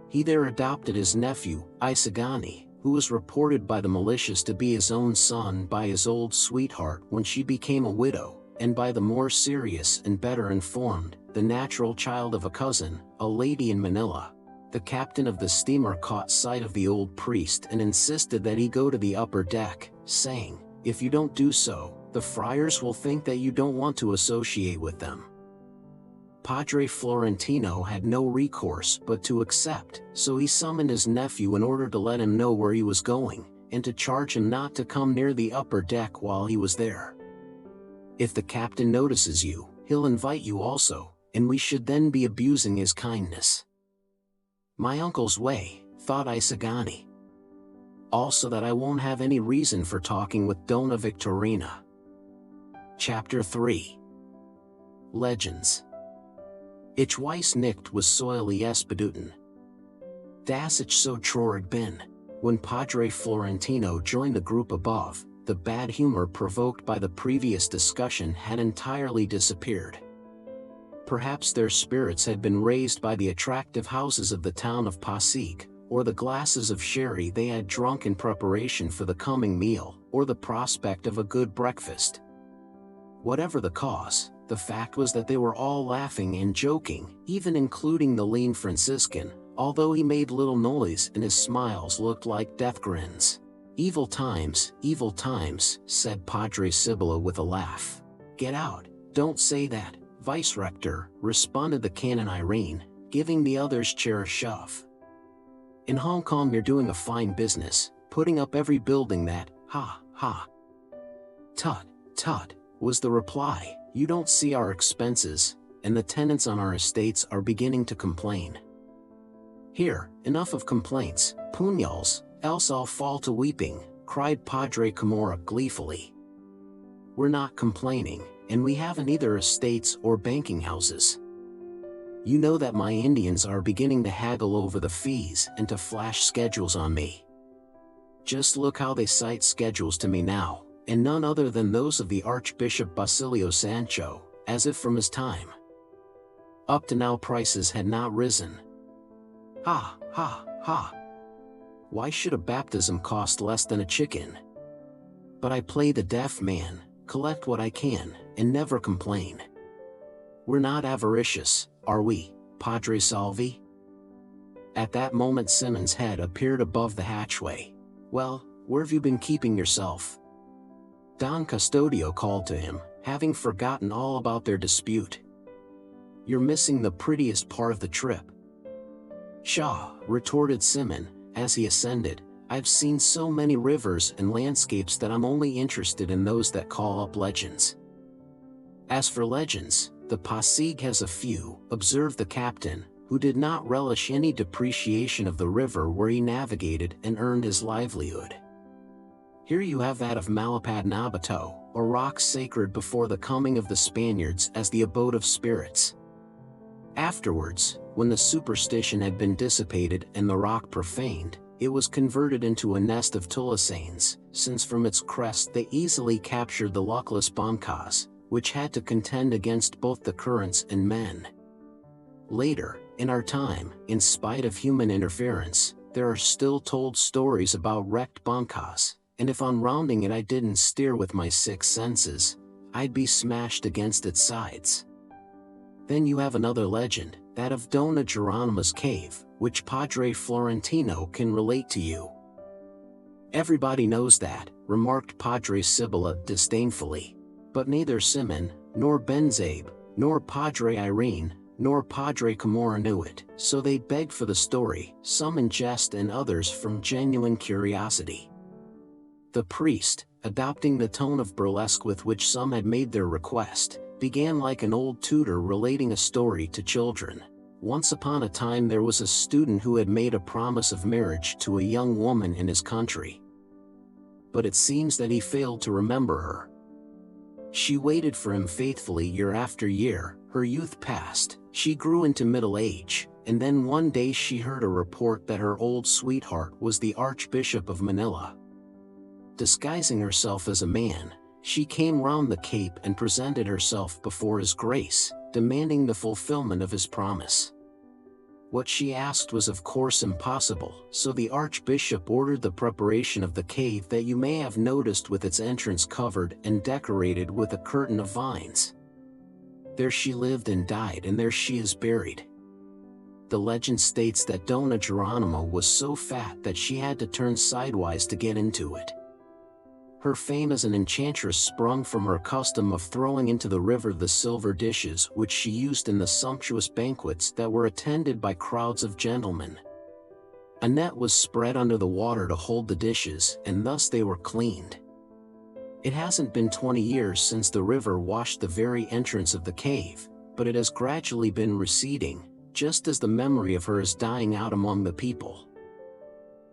He there adopted his nephew, Isagani, who was reported by the malicious to be his own son by his old sweetheart when she became a widow, and by the more serious and better informed, the natural child of a cousin, a lady in Manila. The captain of the steamer caught sight of the old priest and insisted that he go to the upper deck, saying, "If you don't do so, the friars will think that you don't want to associate with them." Padre Florentino had no recourse but to accept, so he summoned his nephew in order to let him know where he was going, and to charge him not to come near the upper deck while he was there. "If the captain notices you, he'll invite you also, and we should then be abusing his kindness." My uncle's way, thought Isagani. Also that I won't have any reason for talking with Dona Victorina. Chapter 3. Legends. Ich weiß nicht was soll es bedeuten. Das ich so traurig bin. When Padre Florentino joined the group above, the bad humor provoked by the previous discussion had entirely disappeared. Perhaps their spirits had been raised by the attractive houses of the town of Pasig, or the glasses of sherry they had drunk in preparation for the coming meal, or the prospect of a good breakfast. Whatever the cause, the fact was that they were all laughing and joking, even including the lean Franciscan, although he made little noise and his smiles looked like death grins. evil times," said Padre Sibylla with a laugh. "Get out, don't say that, Vice-Rector," responded the Canon Irene, giving the other's chair a shove. "In Hong Kong you're doing a fine business, putting up every building that, ha, ha." "Tut, tut," was the reply, "you don't see our expenses, and the tenants on our estates are beginning to complain." "Here, enough of complaints, puñals," else I'll fall to weeping," cried Padre Camorra gleefully. "We're not complaining, and we haven't either estates or banking houses. You know that my Indians are beginning to haggle over the fees and to flash schedules on me. Just look how they cite schedules to me now, and none other than those of the Archbishop Basilio Sancho, as if from his time. Up to now prices had not risen. Ha, ha, ha. Why should a baptism cost less than a chicken? But I play the deaf man, collect what I can, and never complain. We're not avaricious, are we, Padre Salvi?" At that moment Simon's head appeared above the hatchway. "Well, where have you been keeping yourself?" Don Custodio called to him, having forgotten all about their dispute. "You're missing the prettiest part of the trip." "Pshaw," retorted Simon, as he ascended, "I've seen so many rivers and landscapes that I'm only interested in those that call up legends." "As for legends, the Pasig has a few," observed the captain, who did not relish any depreciation of the river where he navigated and earned his livelihood. "Here you have that of Malapad Nabato, a rock sacred before the coming of the Spaniards as the abode of spirits. Afterwards, when the superstition had been dissipated and the rock profaned, it was converted into a nest of tulasanes, since from its crest they easily captured the luckless bancas, which had to contend against both the currents and men. Later, in our time, in spite of human interference, there are still told stories about wrecked bancas, and if on rounding it I didn't steer with my six senses, I'd be smashed against its sides. Then you have another legend, that of Dona Geronima's cave, which Padre Florentino can relate to you." "Everybody knows that," remarked Padre Sibylla disdainfully. But neither Simon, nor Benzabe, nor Padre Irene, nor Padre Camorra knew it, so they begged for the story, some in jest and others from genuine curiosity. The priest, adopting the tone of burlesque with which some had made their request, began like an old tutor relating a story to children. Once upon a time there was a student who had made a promise of marriage to a young woman in his country. But it seems that he failed to remember her. She waited for him faithfully year after year, her youth passed, she grew into middle age, and then one day she heard a report that her old sweetheart was the Archbishop of Manila. Disguising herself as a man, she came round the Cape and presented herself before His Grace, demanding the fulfillment of his promise. What she asked was of course impossible, so the Archbishop ordered the preparation of the cave that you may have noticed, with its entrance covered and decorated with a curtain of vines. There she lived and died, and there she is buried. The legend states that Dona Geronima was so fat that she had to turn sidewise to get into it. Her fame as an enchantress sprung from her custom of throwing into the river the silver dishes which she used in the sumptuous banquets that were attended by crowds of gentlemen. A net was spread under the water to hold the dishes, and thus they were cleaned. It hasn't been 20 years since the river washed the very entrance of the cave, but it has gradually been receding, just as the memory of her is dying out among the people.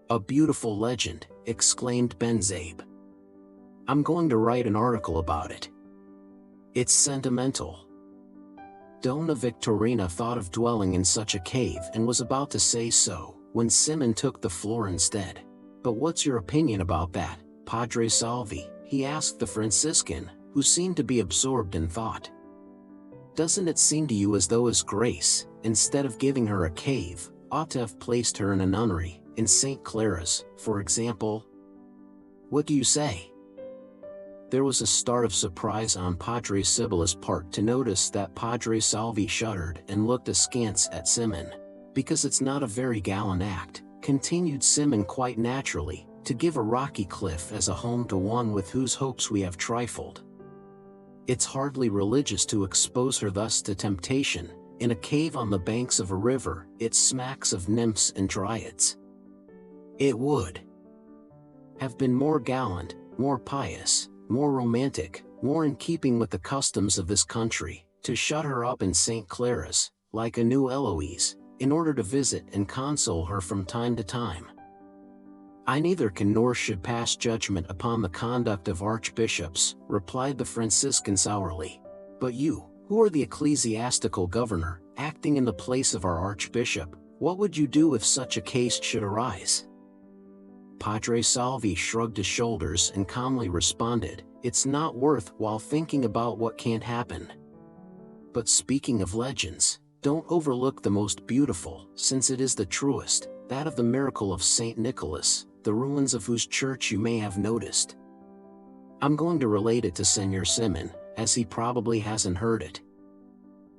"A beautiful legend," exclaimed Benzabe. "I'm going to write an article about it. It's sentimental." Dona Victorina thought of dwelling in such a cave and was about to say so, when Simon took the floor instead. "But what's your opinion about that, Padre Salvi?" he asked the Franciscan, who seemed to be absorbed in thought. "Doesn't it seem to you as though His Grace, instead of giving her a cave, ought to have placed her in a nunnery, in St. Clara's, for example? What do you say?" There was a start of surprise on Padre Sibylla's part to notice that Padre Salvi shuddered and looked askance at Simon. "Because it's not a very gallant act," continued Simon quite naturally, "to give a rocky cliff as a home to one with whose hopes we have trifled. It's hardly religious to expose her thus to temptation. In a cave on the banks of a river, it smacks of nymphs and dryads. It would have been more gallant, more pious, more romantic, more in keeping with the customs of this country, to shut her up in St. Clara's, like a new Eloise, in order to visit and console her from time to time." "I neither can nor should pass judgment upon the conduct of archbishops," replied the Franciscan sourly. "But you, who are the ecclesiastical governor, acting in the place of our archbishop, what would you do if such a case should arise?" Padre Salvi shrugged his shoulders and calmly responded, "It's not worth while thinking about what can't happen. But speaking of legends, don't overlook the most beautiful, since it is the truest, that of the miracle of St. Nicholas, the ruins of whose church you may have noticed. I'm going to relate it to Senor Simon, as he probably hasn't heard it.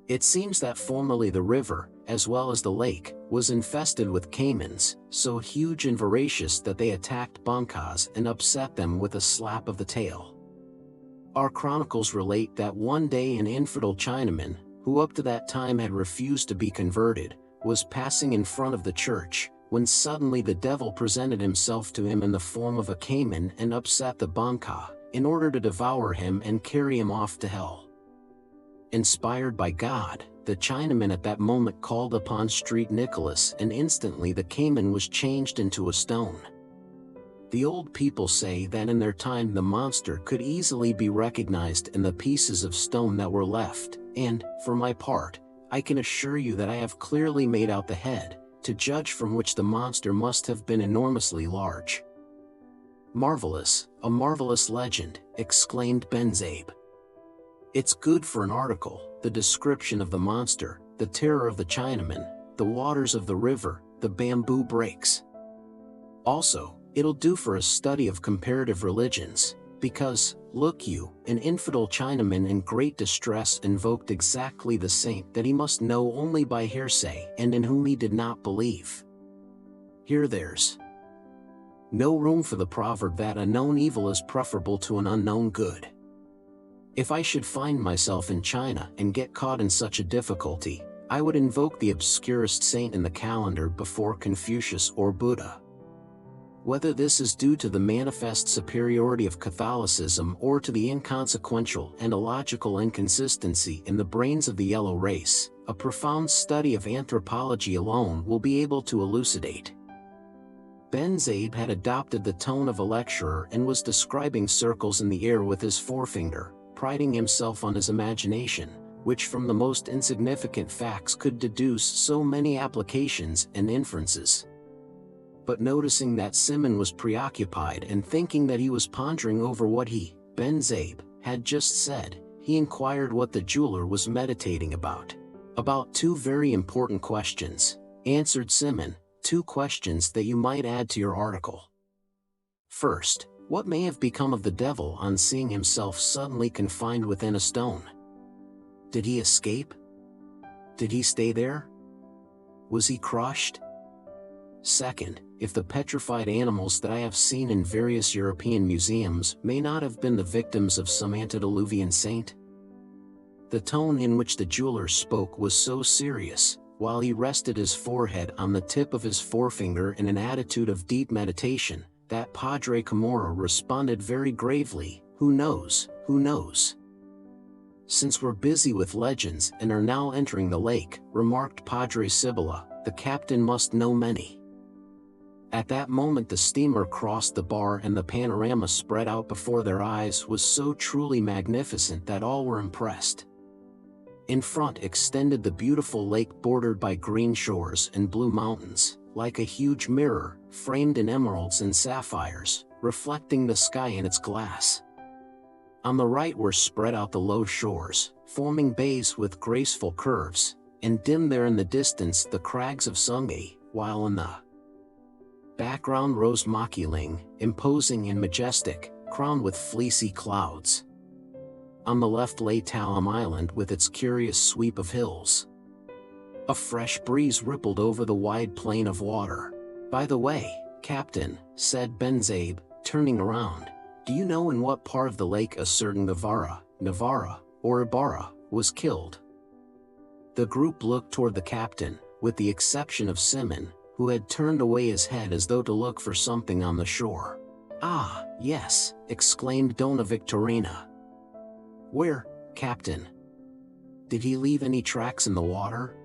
It seems that formerly the river, as well as the lake, was infested with caimans, so huge and voracious that they attacked bancas and upset them with a slap of the tail. Our chronicles relate that one day an infidel Chinaman, who up to that time had refused to be converted, was passing in front of the church, when suddenly the devil presented himself to him in the form of a caiman and upset the banca, in order to devour him and carry him off to hell. Inspired by God, the Chinaman at that moment called upon Street Nicholas, and instantly the caiman was changed into a stone. The old people say that in their time the monster could easily be recognized in the pieces of stone that were left, and, for my part, I can assure you that I have clearly made out the head, to judge from which the monster must have been enormously large." "Marvelous, a marvelous legend," exclaimed Benzabe. "It's good for an article, the description of the monster, the terror of the Chinaman, the waters of the river, the bamboo breaks. Also, it'll do for a study of comparative religions, because, look you, an infidel Chinaman in great distress invoked exactly the saint that he must know only by hearsay and in whom he did not believe. Here there's no room for the proverb that a known evil is preferable to an unknown good. If I should find myself in China and get caught in such a difficulty, I would invoke the obscurest saint in the calendar before Confucius or Buddha. Whether this is due to the manifest superiority of Catholicism or to the inconsequential and illogical inconsistency in the brains of the yellow race, a profound study of anthropology alone will be able to elucidate." Benzabe had adopted the tone of a lecturer and was describing circles in the air with his forefinger, priding himself on his imagination, which from the most insignificant facts could deduce so many applications and inferences. But noticing that Simon was preoccupied and thinking that he was pondering over what he, Benzabe, had just said, he inquired what the jeweler was meditating about. "About two very important questions," answered Simon, "two questions that you might add to your article. First, what may have become of the devil on seeing himself suddenly confined within a stone? Did he escape? Did he stay there? Was he crushed? Second, if the petrified animals that I have seen in various European museums may not have been the victims of some antediluvian saint?" The tone in which the jeweler spoke was so serious, while he rested his forehead on the tip of his forefinger in an attitude of deep meditation, that Padre Camorra responded very gravely, "Who knows, who knows?" "Since we're busy with legends and are now entering the lake," remarked Padre Sibylla, "the captain must know many." At that moment the steamer crossed the bar and the panorama spread out before their eyes was so truly magnificent that all were impressed. In front extended the beautiful lake bordered by green shores and blue mountains, like a huge mirror, framed in emeralds and sapphires, reflecting the sky in its glass. On the right were spread out the low shores, forming bays with graceful curves, and dim there in the distance the crags of Sungay, while in the background rose Makiling, imposing and majestic, crowned with fleecy clouds. On the left lay Talam Island with its curious sweep of hills. A fresh breeze rippled over the wide plain of water. "By the way, Captain," said Benzabe, turning around, "do you know in what part of the lake a certain Navarra, or Ibarra, was killed?" The group looked toward the captain, with the exception of Simon, who had turned away his head as though to look for something on the shore. "Ah, yes," exclaimed Dona Victorina. "Where, Captain? Did he leave any tracks in the water?"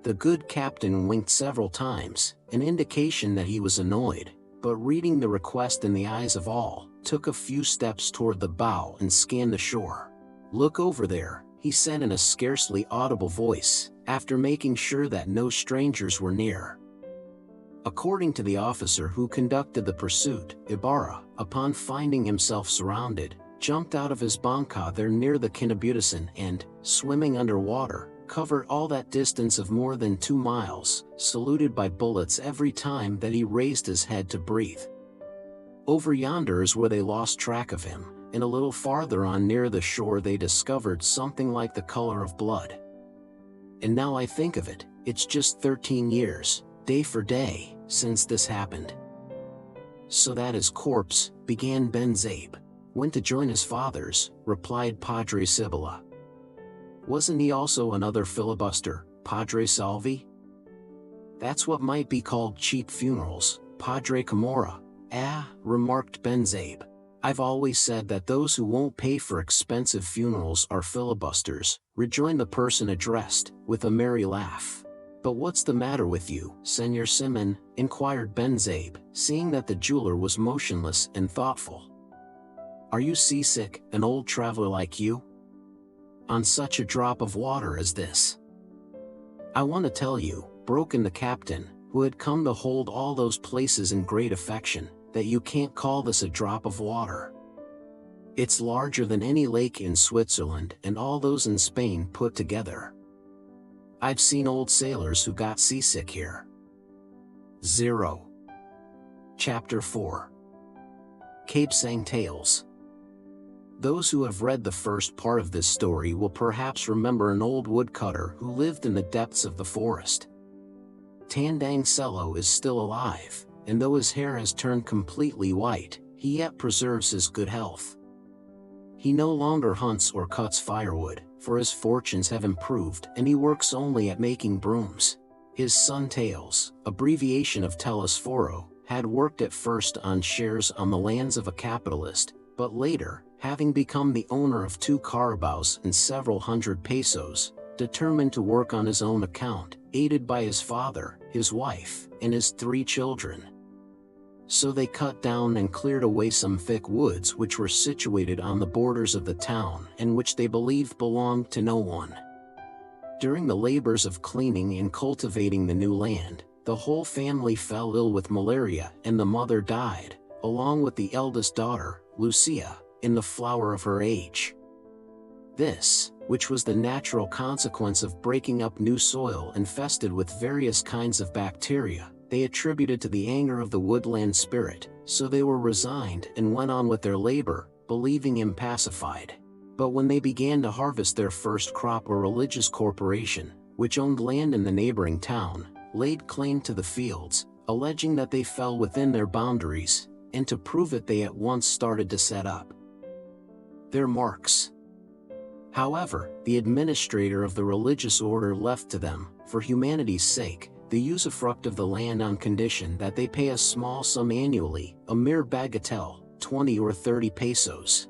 The good captain winked several times, an indication that he was annoyed, but reading the request in the eyes of all, took a few steps toward the bow and scanned the shore. "Look over there," he said in a scarcely audible voice, after making sure that no strangers were near. According to the officer who conducted the pursuit, Ibarra, upon finding himself surrounded, jumped out of his banca there near the Kinabutusan and, swimming underwater, covered all that distance of more than 2 miles, saluted by bullets every time that he raised his head to breathe. Over yonder is where they lost track of him, and a little farther on near the shore they discovered something like the color of blood. And now I think of it, it's just 13 years, day for day, since this happened. So that his corpse, began Ben Zabe. Went to join his fathers, replied Padre Cibola. Wasn't he also another filibuster, Padre Salvi? That's what might be called cheap funerals, Padre Camorra. Remarked Ben Zabe. I've always said that those who won't pay for expensive funerals are filibusters, rejoined the person addressed, with a merry laugh. But what's the matter with you, Senor Simon? Inquired Ben Zabe, seeing that the jeweler was motionless and thoughtful. Are you seasick, an old traveler like you? On such a drop of water as this? I want to tell you, broke in the captain, who had come to hold all those places in great affection, that you can't call this a drop of water. It's larger than any lake in Switzerland and all those in Spain put together. I've seen old sailors who got seasick here. 0. Chapter 4. Cape Sang Tales. Those who have read the first part of this story will perhaps remember an old woodcutter who lived in the depths of the forest. Tandang Selo is still alive, and though his hair has turned completely white, he yet preserves his good health. He no longer hunts or cuts firewood, for his fortunes have improved and he works only at making brooms. His son Tails, abbreviation of Telesforo, had worked at first on shares on the lands of a capitalist, but later, having become the owner of 2 carabaos and several hundred pesos, determined to work on his own account, aided by his father, his wife, and his 3 children. So they cut down and cleared away some thick woods which were situated on the borders of the town and which they believed belonged to no one. During the labors of cleaning and cultivating the new land, the whole family fell ill with malaria and the mother died, along with the eldest daughter, Lucia, in the flower of her age. This, which was the natural consequence of breaking up new soil infested with various kinds of bacteria, they attributed to the anger of the woodland spirit, so they were resigned and went on with their labor, believing him pacified. But when they began to harvest their first crop, a religious corporation, which owned land in the neighboring town, laid claim to the fields, alleging that they fell within their boundaries, and to prove it they at once started to set up their marks. However, the administrator of the religious order left to them, for humanity's sake, the usufruct of the land on condition that they pay a small sum annually, a mere bagatelle, 20 or 30 pesos.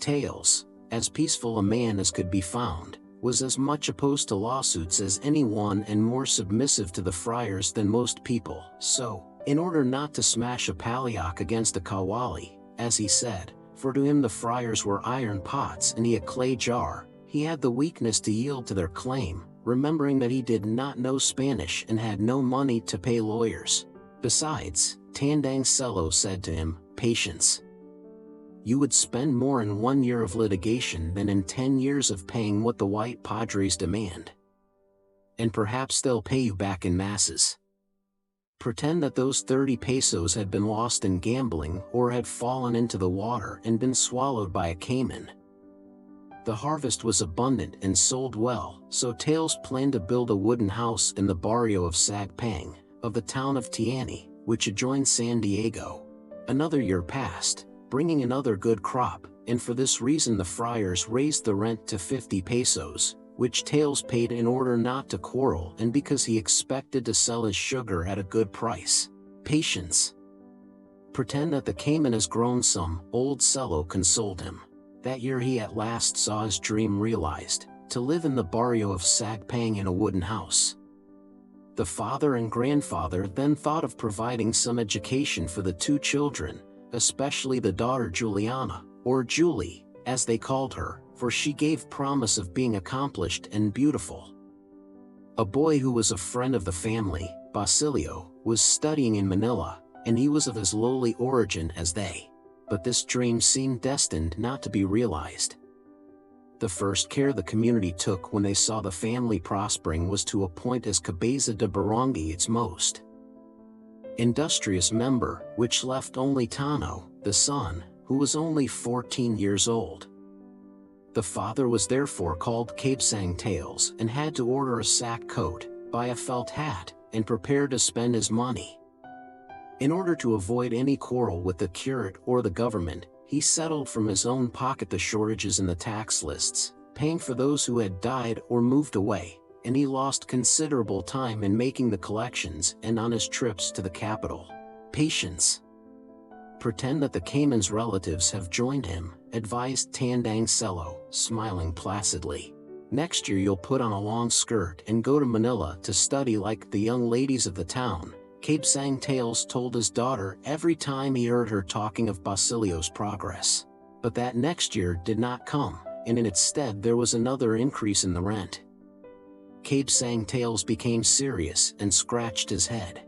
Tails, as peaceful a man as could be found, was as much opposed to lawsuits as anyone and more submissive to the friars than most people, so, in order not to smash a palliac against a kawali, as he said, for to him the friars were iron pots and he a clay jar, he had the weakness to yield to their claim, remembering that he did not know Spanish and had no money to pay lawyers. Besides, Tandang Selo said to him, "Patience. You would spend more in 1 year of litigation than in 10 years of paying what the white padres demand. And perhaps they'll pay you back in masses. Pretend that those 30 pesos had been lost in gambling or had fallen into the water and been swallowed by a caiman." The harvest was abundant and sold well, so Tails planned to build a wooden house in the barrio of Sagpang, of the town of Tiani, which adjoins San Diego. Another year passed, bringing another good crop, and for this reason the friars raised the rent to 50 pesos, which Tails paid in order not to quarrel and because he expected to sell his sugar at a good price. Patience. Pretend that the caiman has grown some, old Selo consoled him. That year he at last saw his dream realized, to live in the barrio of Sagpang in a wooden house. The father and grandfather then thought of providing some education for the two children, especially the daughter Juliana, or Julie, as they called her, for she gave promise of being accomplished and beautiful. A boy who was a friend of the family, Basilio, was studying in Manila, and he was of as lowly origin as they. But this dream seemed destined not to be realized. The first care the community took when they saw the family prospering was to appoint as cabeza de barangay its most industrious member, which left only Tano, the son, who was only 14 years old. The father was therefore called Cabesang Tails and had to order a sack coat, buy a felt hat, and prepare to spend his money. In order to avoid any quarrel with the curate or the government, he settled from his own pocket the shortages in the tax lists, paying for those who had died or moved away, and he lost considerable time in making the collections and on his trips to the capital. Patience. Pretend that the Cayman's relatives have joined him, advised Tandang Selo, smiling placidly. Next year you'll put on a long skirt and go to Manila to study like the young ladies of the town, Cabesang Tails told his daughter every time he heard her talking of Basilio's progress. But that next year did not come, and in its stead there was another increase in the rent. Cabesang Tails became serious and scratched his head.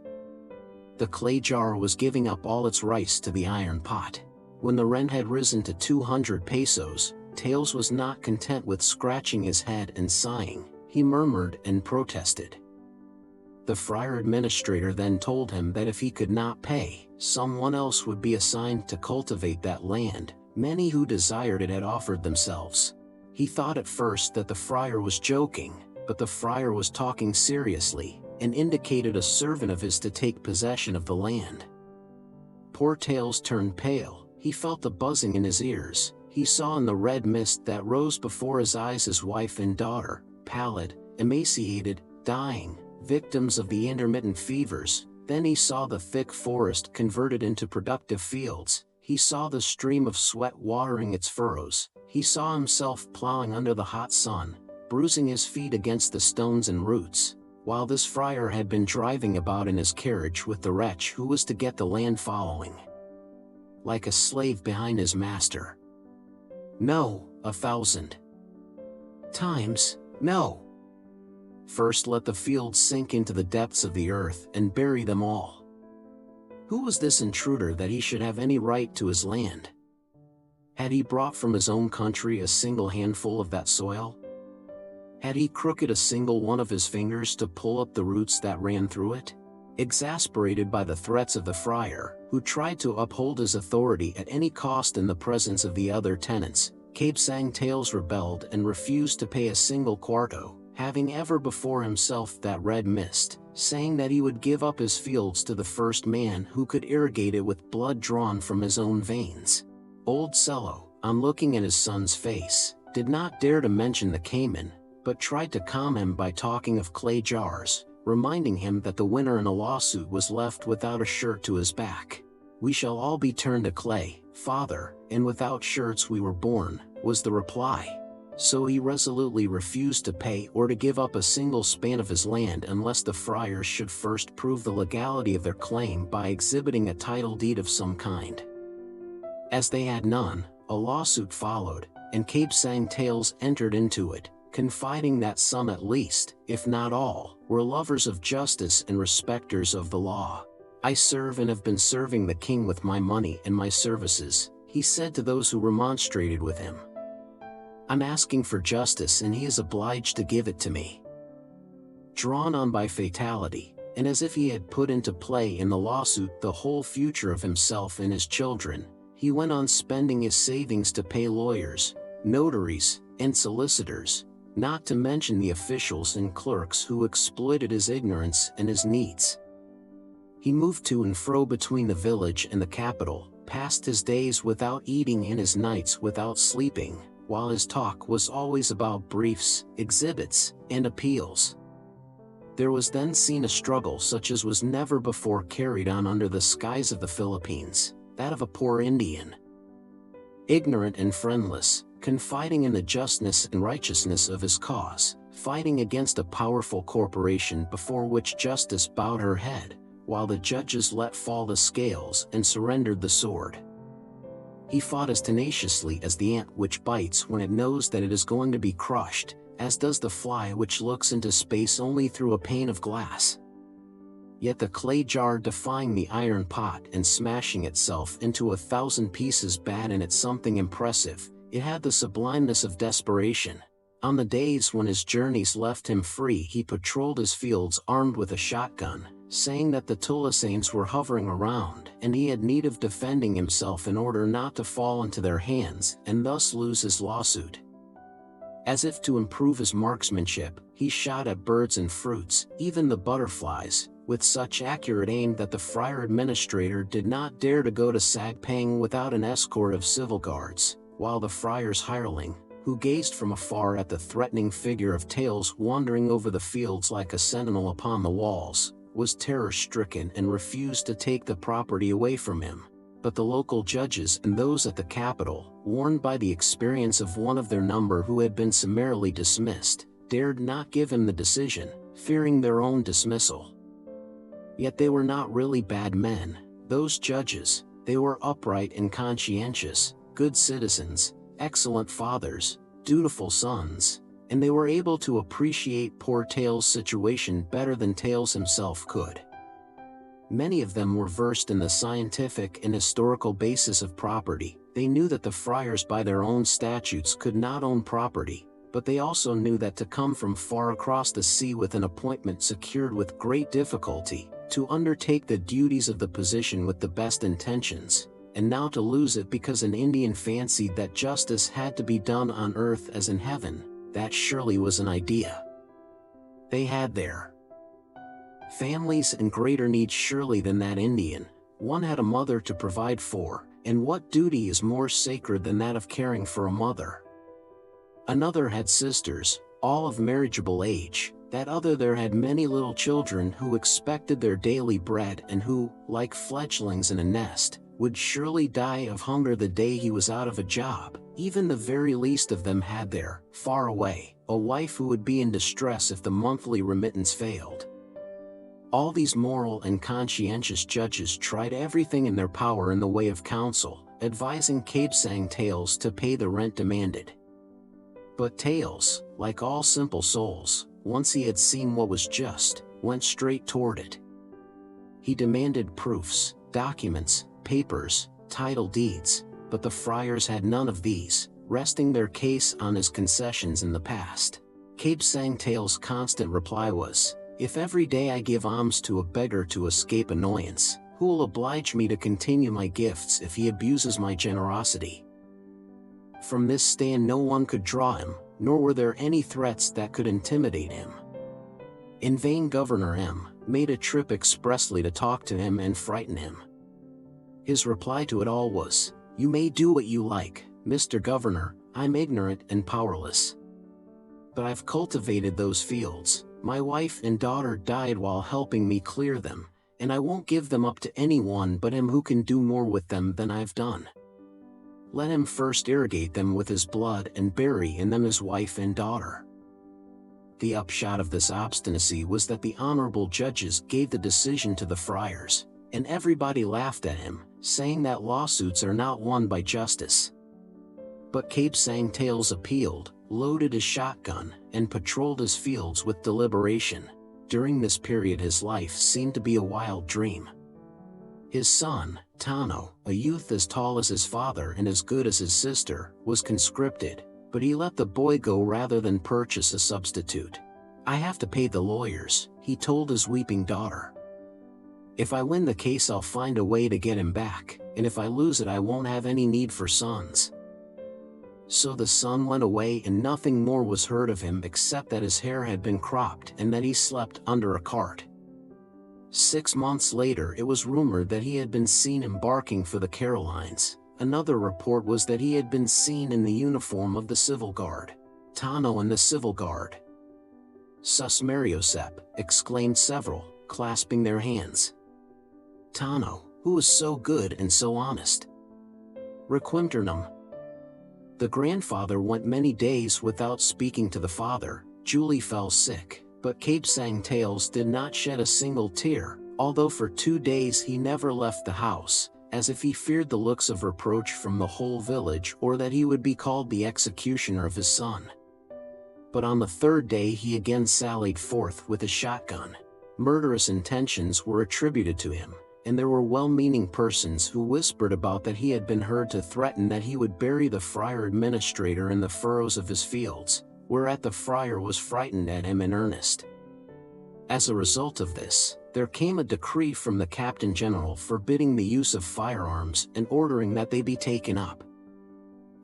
The clay jar was giving up all its rice to the iron pot. When the rent had risen to 200 pesos, Tails was not content with scratching his head and sighing. He murmured and protested. The friar administrator then told him that if he could not pay, someone else would be assigned to cultivate that land. Many who desired it had offered themselves. He thought at first that the friar was joking, but the friar was talking seriously, and indicated a servant of his to take possession of the land. Poor Tails turned pale. He felt the buzzing in his ears. He saw in the red mist that rose before his eyes his wife and daughter, pallid, emaciated, dying, victims of the intermittent fevers. Then he saw the thick forest converted into productive fields. He saw the stream of sweat watering its furrows. He saw himself plowing under the hot sun, bruising his feet against the stones and roots, while this friar had been driving about in his carriage with the wretch who was to get the land, following like a slave behind his master. No, 1,000 times, no. First let the fields sink into the depths of the earth and bury them all. Who was this intruder that he should have any right to his land? Had he brought from his own country a single handful of that soil? Had he crooked a single one of his fingers to pull up the roots that ran through it? Exasperated by the threats of the friar, who tried to uphold his authority at any cost in the presence of the other tenants, Cabesang Tails rebelled and refused to pay a single cuarto, having ever before himself that red mist, saying that he would give up his fields to the first man who could irrigate it with blood drawn from his own veins. Old Cello, on looking at his son's face, did not dare to mention the Cayman, but tried to calm him by talking of clay jars, reminding him that the winner in a lawsuit was left without a shirt to his back. "We shall all be turned to clay, father, and without shirts we were born," was the reply. So he resolutely refused to pay or to give up a single span of his land unless the friars should first prove the legality of their claim by exhibiting a title deed of some kind. As they had none, a lawsuit followed, and Cabesang Tails entered into it, confiding that some at least, if not all, were lovers of justice and respecters of the law. "I serve and have been serving the king with my money and my services," he said to those who remonstrated with him. "I'm asking for justice and he is obliged to give it to me." Drawn on by fatality, and as if he had put into play in the lawsuit the whole future of himself and his children, he went on spending his savings to pay lawyers, notaries, and solicitors, not to mention the officials and clerks who exploited his ignorance and his needs. He moved to and fro between the village and the capital, passed his days without eating and his nights without sleeping, while his talk was always about briefs, exhibits, and appeals. There was then seen a struggle such as was never before carried on under the skies of the Philippines, that of a poor Indian, ignorant and friendless, confiding in the justness and righteousness of his cause, fighting against a powerful corporation before which justice bowed her head, while the judges let fall the scales and surrendered the sword. He fought as tenaciously as the ant which bites when it knows that it is going to be crushed, as does the fly which looks into space only through a pane of glass. Yet the clay jar defying the iron pot and smashing itself into 1,000 pieces bad in it something impressive, it had the sublimeness of desperation. On the days when his journeys left him free, he patrolled his fields armed with a shotgun, saying that the Tulasanes were hovering around and he had need of defending himself in order not to fall into their hands and thus lose his lawsuit. As if to improve his marksmanship, he shot at birds and fruits, even the butterflies, with such accurate aim that the friar administrator did not dare to go to Sagpang without an escort of civil guards, while the friar's hireling, who gazed from afar at the threatening figure of Tails wandering over the fields like a sentinel upon the walls, was terror-stricken and refused to take the property away from him. But the local judges and those at the capital, warned by the experience of one of their number who had been summarily dismissed, dared not give him the decision, fearing their own dismissal. Yet they were not really bad men, those judges. They were upright and conscientious, good citizens, excellent fathers, dutiful sons, and they were able to appreciate poor Tails' situation better than Tails himself could. Many of them were versed in the scientific and historical basis of property. They knew that the friars by their own statutes could not own property, but they also knew that to come from far across the sea with an appointment secured with great difficulty, to undertake the duties of the position with the best intentions, and now to lose it because an Indian fancied that justice had to be done on earth as in heaven, that surely was an idea. They had their families in greater need surely than that Indian. One had a mother to provide for, and what duty is more sacred than that of caring for a mother? Another had sisters, all of marriageable age. That other there had many little children who expected their daily bread and who, like fledglings in a nest, would surely die of hunger the day he was out of a job. Even the very least of them had there, far away, a wife who would be in distress if the monthly remittance failed. All these moral and conscientious judges tried everything in their power in the way of counsel, advising Kabsang Tails to pay the rent demanded. But Tails, like all simple souls, once he had seen what was just, went straight toward it. He demanded proofs, documents, papers, title deeds, but the friars had none of these, resting their case on his concessions in the past. Kabsang Tails' constant reply was, "If every day I give alms to a beggar to escape annoyance, who will oblige me to continue my gifts if he abuses my generosity?" From this stand no one could draw him, nor were there any threats that could intimidate him. In vain Governor M. made a trip expressly to talk to him and frighten him. His reply to it all was, "You may do what you like, Mr. Governor, I'm ignorant and powerless. But I've cultivated those fields, my wife and daughter died while helping me clear them, and I won't give them up to anyone but him who can do more with them than I've done. Let him first irrigate them with his blood and bury in them his wife and daughter." The upshot of this obstinacy was that the honorable judges gave the decision to the friars, and everybody laughed at him, saying that lawsuits are not won by justice. But Kabsang Tails appealed, loaded his shotgun, and patrolled his fields with deliberation. During this period his life seemed to be a wild dream. His son, Tano, a youth as tall as his father and as good as his sister, was conscripted, but he let the boy go rather than purchase a substitute. "I have to pay the lawyers," he told his weeping daughter. "If I win the case I'll find a way to get him back, and if I lose it I won't have any need for sons." So the son went away and nothing more was heard of him except that his hair had been cropped and that he slept under a cart. 6 months later it was rumored that he had been seen embarking for the Carolines. Another report was that he had been seen in the uniform of the Civil Guard. "Tano and the Civil Guard! Sus Mariosep!" exclaimed several, clasping their hands. "Tano, who was so good and so honest! Requinternum!" The grandfather went many days without speaking to the father, Julie fell sick, but Cape Sang Tales did not shed a single tear, although for 2 days he never left the house, as if he feared the looks of reproach from the whole village or that he would be called the executioner of his son. But on the 3rd day he again sallied forth with a shotgun. Murderous intentions were attributed to him, and there were well-meaning persons who whispered about that he had been heard to threaten that he would bury the friar administrator in the furrows of his fields, whereat the friar was frightened at him in earnest. As a result of this, there came a decree from the Captain General forbidding the use of firearms and ordering that they be taken up.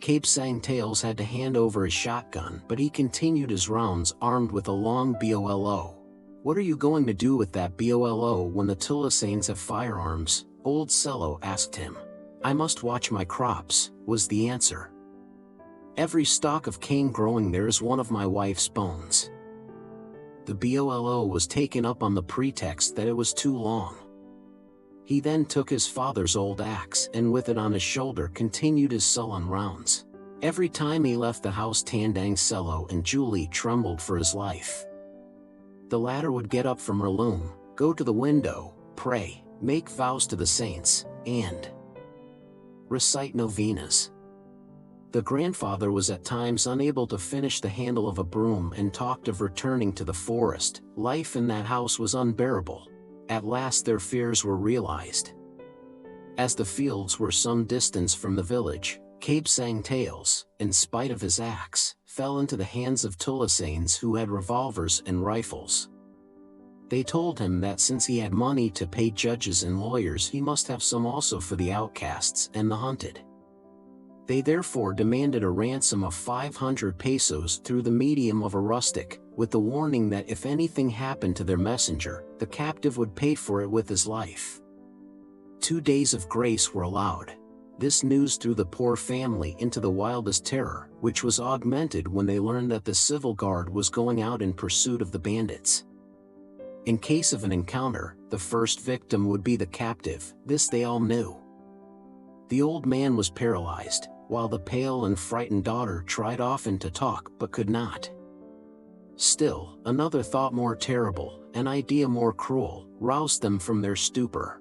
Cape Sang Tales had to hand over his shotgun, but he continued his rounds armed with a long BOLO. "What are you going to do with that BOLO when the Tulisanes have firearms?" Old Cello asked him. "I must watch my crops," was the answer. "Every stalk of cane growing there is one of my wife's bones." The BOLO was taken up on the pretext that it was too long. He then took his father's old axe and with it on his shoulder continued his sullen rounds. Every time he left the house Tandang Cello and Julie trembled for his life. The latter would get up from her loom, go to the window, pray, make vows to the saints, and recite novenas. The grandfather was at times unable to finish the handle of a broom and talked of returning to the forest. Life in that house was unbearable. At last their fears were realized. As the fields were some distance from the village, Cape Sang Tales, in spite of his axe, fell into the hands of Tulisanes who had revolvers and rifles. They told him that since he had money to pay judges and lawyers he must have some also for the outcasts and the hunted. They therefore demanded a ransom of 500 pesos through the medium of a rustic, with the warning that if anything happened to their messenger, the captive would pay for it with his life. 2 days of grace were allowed. This news threw the poor family into the wildest terror, which was augmented when they learned that the civil guard was going out in pursuit of the bandits. In case of an encounter, the first victim would be the captive. This they all knew. The old man was paralyzed, while the pale and frightened daughter tried often to talk but could not. Still, another thought more terrible, an idea more cruel, roused them from their stupor.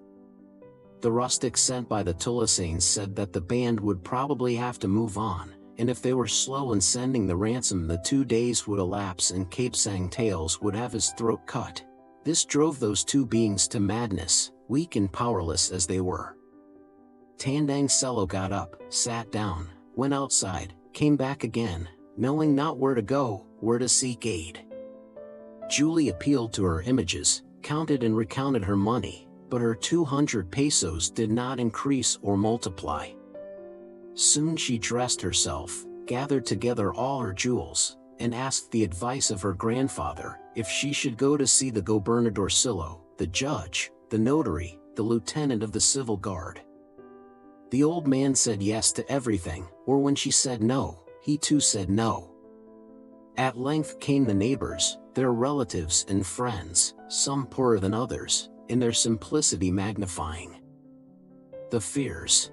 The rustics sent by the Tulisanes said that the band would probably have to move on, and if they were slow in sending the ransom the 2 days would elapse and Cape Sang Tales would have his throat cut. This drove those two beings to madness, weak and powerless as they were. Tandang Cello got up, sat down, went outside, came back again, knowing not where to go, where to seek aid. Julie appealed to her images, counted and recounted her money, but her 200 pesos did not increase or multiply. Soon she dressed herself, gathered together all her jewels, and asked the advice of her grandfather if she should go to see the gobernadorcillo, the judge, the notary, the lieutenant of the civil guard. The old man said yes to everything, or when she said no, he too said no. At length came the neighbors, their relatives and friends, some poorer than others, in their simplicity magnifying the fears.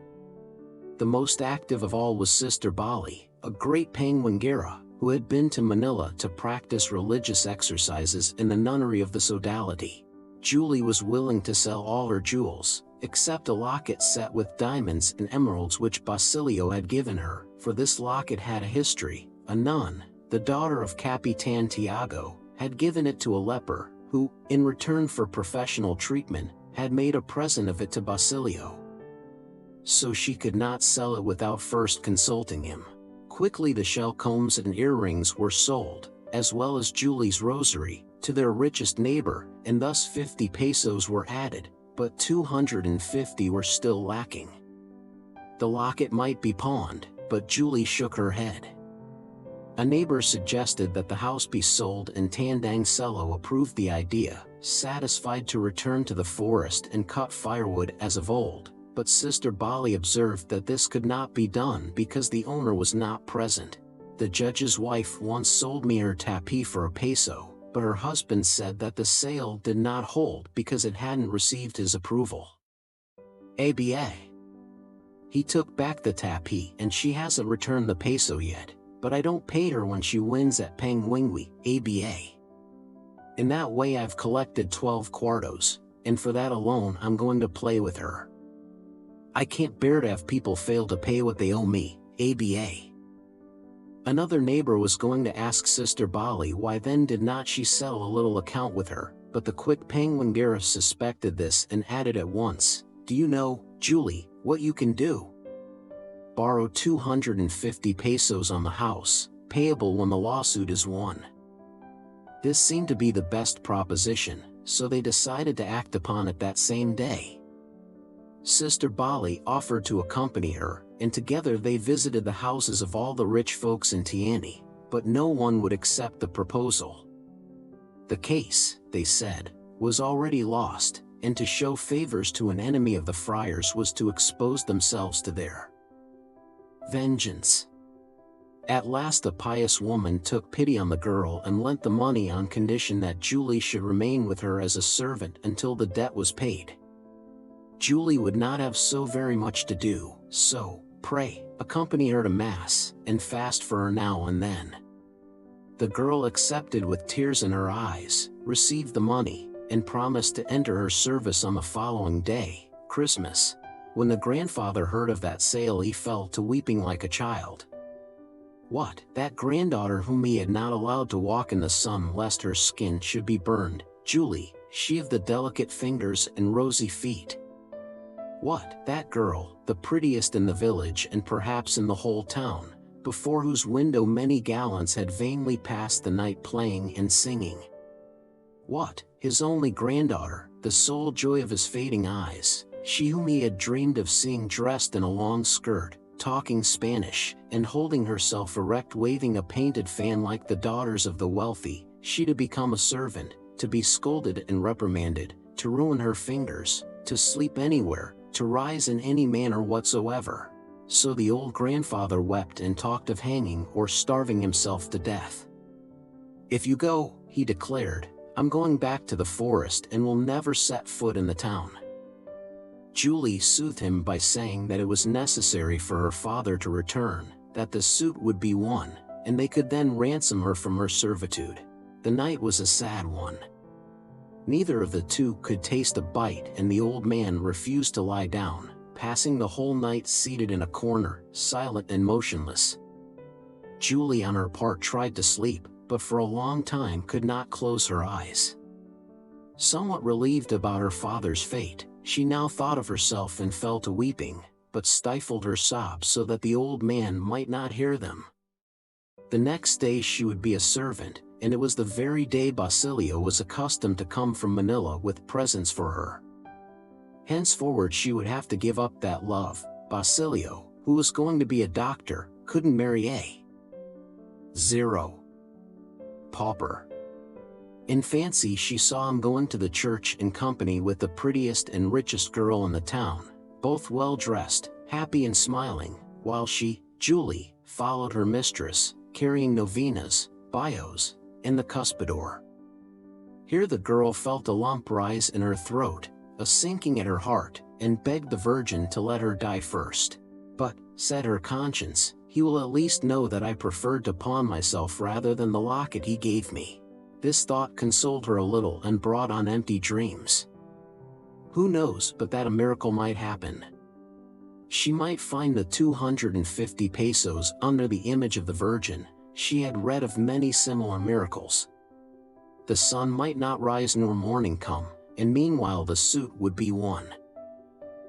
The most active of all was Sister Bali, a great Panguangera, who had been to Manila to practice religious exercises in the nunnery of the sodality. Julie was willing to sell all her jewels, except a locket set with diamonds and emeralds which Basilio had given her, for this locket had a history. A nun, the daughter of Capitan Tiago, had given it to a leper, who, in return for professional treatment, had made a present of it to Basilio. So she could not sell it without first consulting him. Quickly the shell combs and earrings were sold, as well as Julie's rosary, to their richest neighbor, and thus 50 pesos were added, but 250 were still lacking. The locket might be pawned, but Julie shook her head. A neighbor suggested that the house be sold and Tandang Cello approved the idea, satisfied to return to the forest and cut firewood as of old. But Sister Bali observed that this could not be done because the owner was not present. The judge's wife once sold me her tapis for a peso, but her husband said that the sale did not hold because it hadn't received his approval. ABA. He took back the tapis and she hasn't returned the peso yet, but I don't pay her when she wins at Pangwingwi, ABA. In that way I've collected 12 quartos, and for that alone I'm going to play with her. I can't bear to have people fail to pay what they owe me, ABA. Another neighbor was going to ask Sister Bali why then did not she settle a little account with her, but the quick Penguingera suspected this and added at once, "Do you know, Julie, what you can do? Borrow 250 pesos on the house, payable when the lawsuit is won." This seemed to be the best proposition, so they decided to act upon it that same day. Sister Bali offered to accompany her, and together they visited the houses of all the rich folks in Tiani, but no one would accept the proposal. The case, they said, was already lost, and to show favors to an enemy of the friars was to expose themselves to their vengeance. At last a pious woman took pity on the girl and lent the money on condition that Julie should remain with her as a servant until the debt was paid. Julie would not have so very much to do, so, pray, accompany her to Mass, and fast for her now and then. The girl accepted with tears in her eyes, received the money, and promised to enter her service on the following day, Christmas. When the grandfather heard of that sale he fell to weeping like a child. What, that granddaughter whom he had not allowed to walk in the sun lest her skin should be burned, Julie, she of the delicate fingers and rosy feet. What, that girl, the prettiest in the village and perhaps in the whole town, before whose window many gallants had vainly passed the night playing and singing. What, his only granddaughter, the sole joy of his fading eyes, she whom he had dreamed of seeing dressed in a long skirt, talking Spanish, and holding herself erect waving a painted fan like the daughters of the wealthy, she to become a servant, to be scolded and reprimanded, to ruin her fingers, to sleep anywhere, to rise in any manner whatsoever. So the old grandfather wept and talked of hanging or starving himself to death. "If you go," he declared, "I'm going back to the forest and will never set foot in the town." Julie soothed him by saying that it was necessary for her father to return, that the suit would be won, and they could then ransom her from her servitude. The night was a sad one. Neither of the two could taste a bite and the old man refused to lie down, passing the whole night seated in a corner, silent and motionless. Julie on her part tried to sleep, but for a long time could not close her eyes. Somewhat relieved about her father's fate, she now thought of herself and fell to weeping, but stifled her sobs so that the old man might not hear them. The next day she would be a servant, and it was the very day Basilio was accustomed to come from Manila with presents for her. Henceforward she would have to give up that love. Basilio, who was going to be a doctor, couldn't marry a pauper. In fancy she saw him going to the church in company with the prettiest and richest girl in the town, both well dressed, happy and smiling, while she, Julie, followed her mistress, carrying novenas, bios, and the cuspidor. Here the girl felt a lump rise in her throat, a sinking at her heart, and begged the Virgin to let her die first. "But," said her conscience, "he will at least know that I preferred to pawn myself rather than the locket he gave me." This thought consoled her a little and brought on empty dreams. Who knows but that a miracle might happen? She might find the 250 pesos under the image of the Virgin. She had read of many similar miracles. The sun might not rise nor morning come, and meanwhile the suit would be won.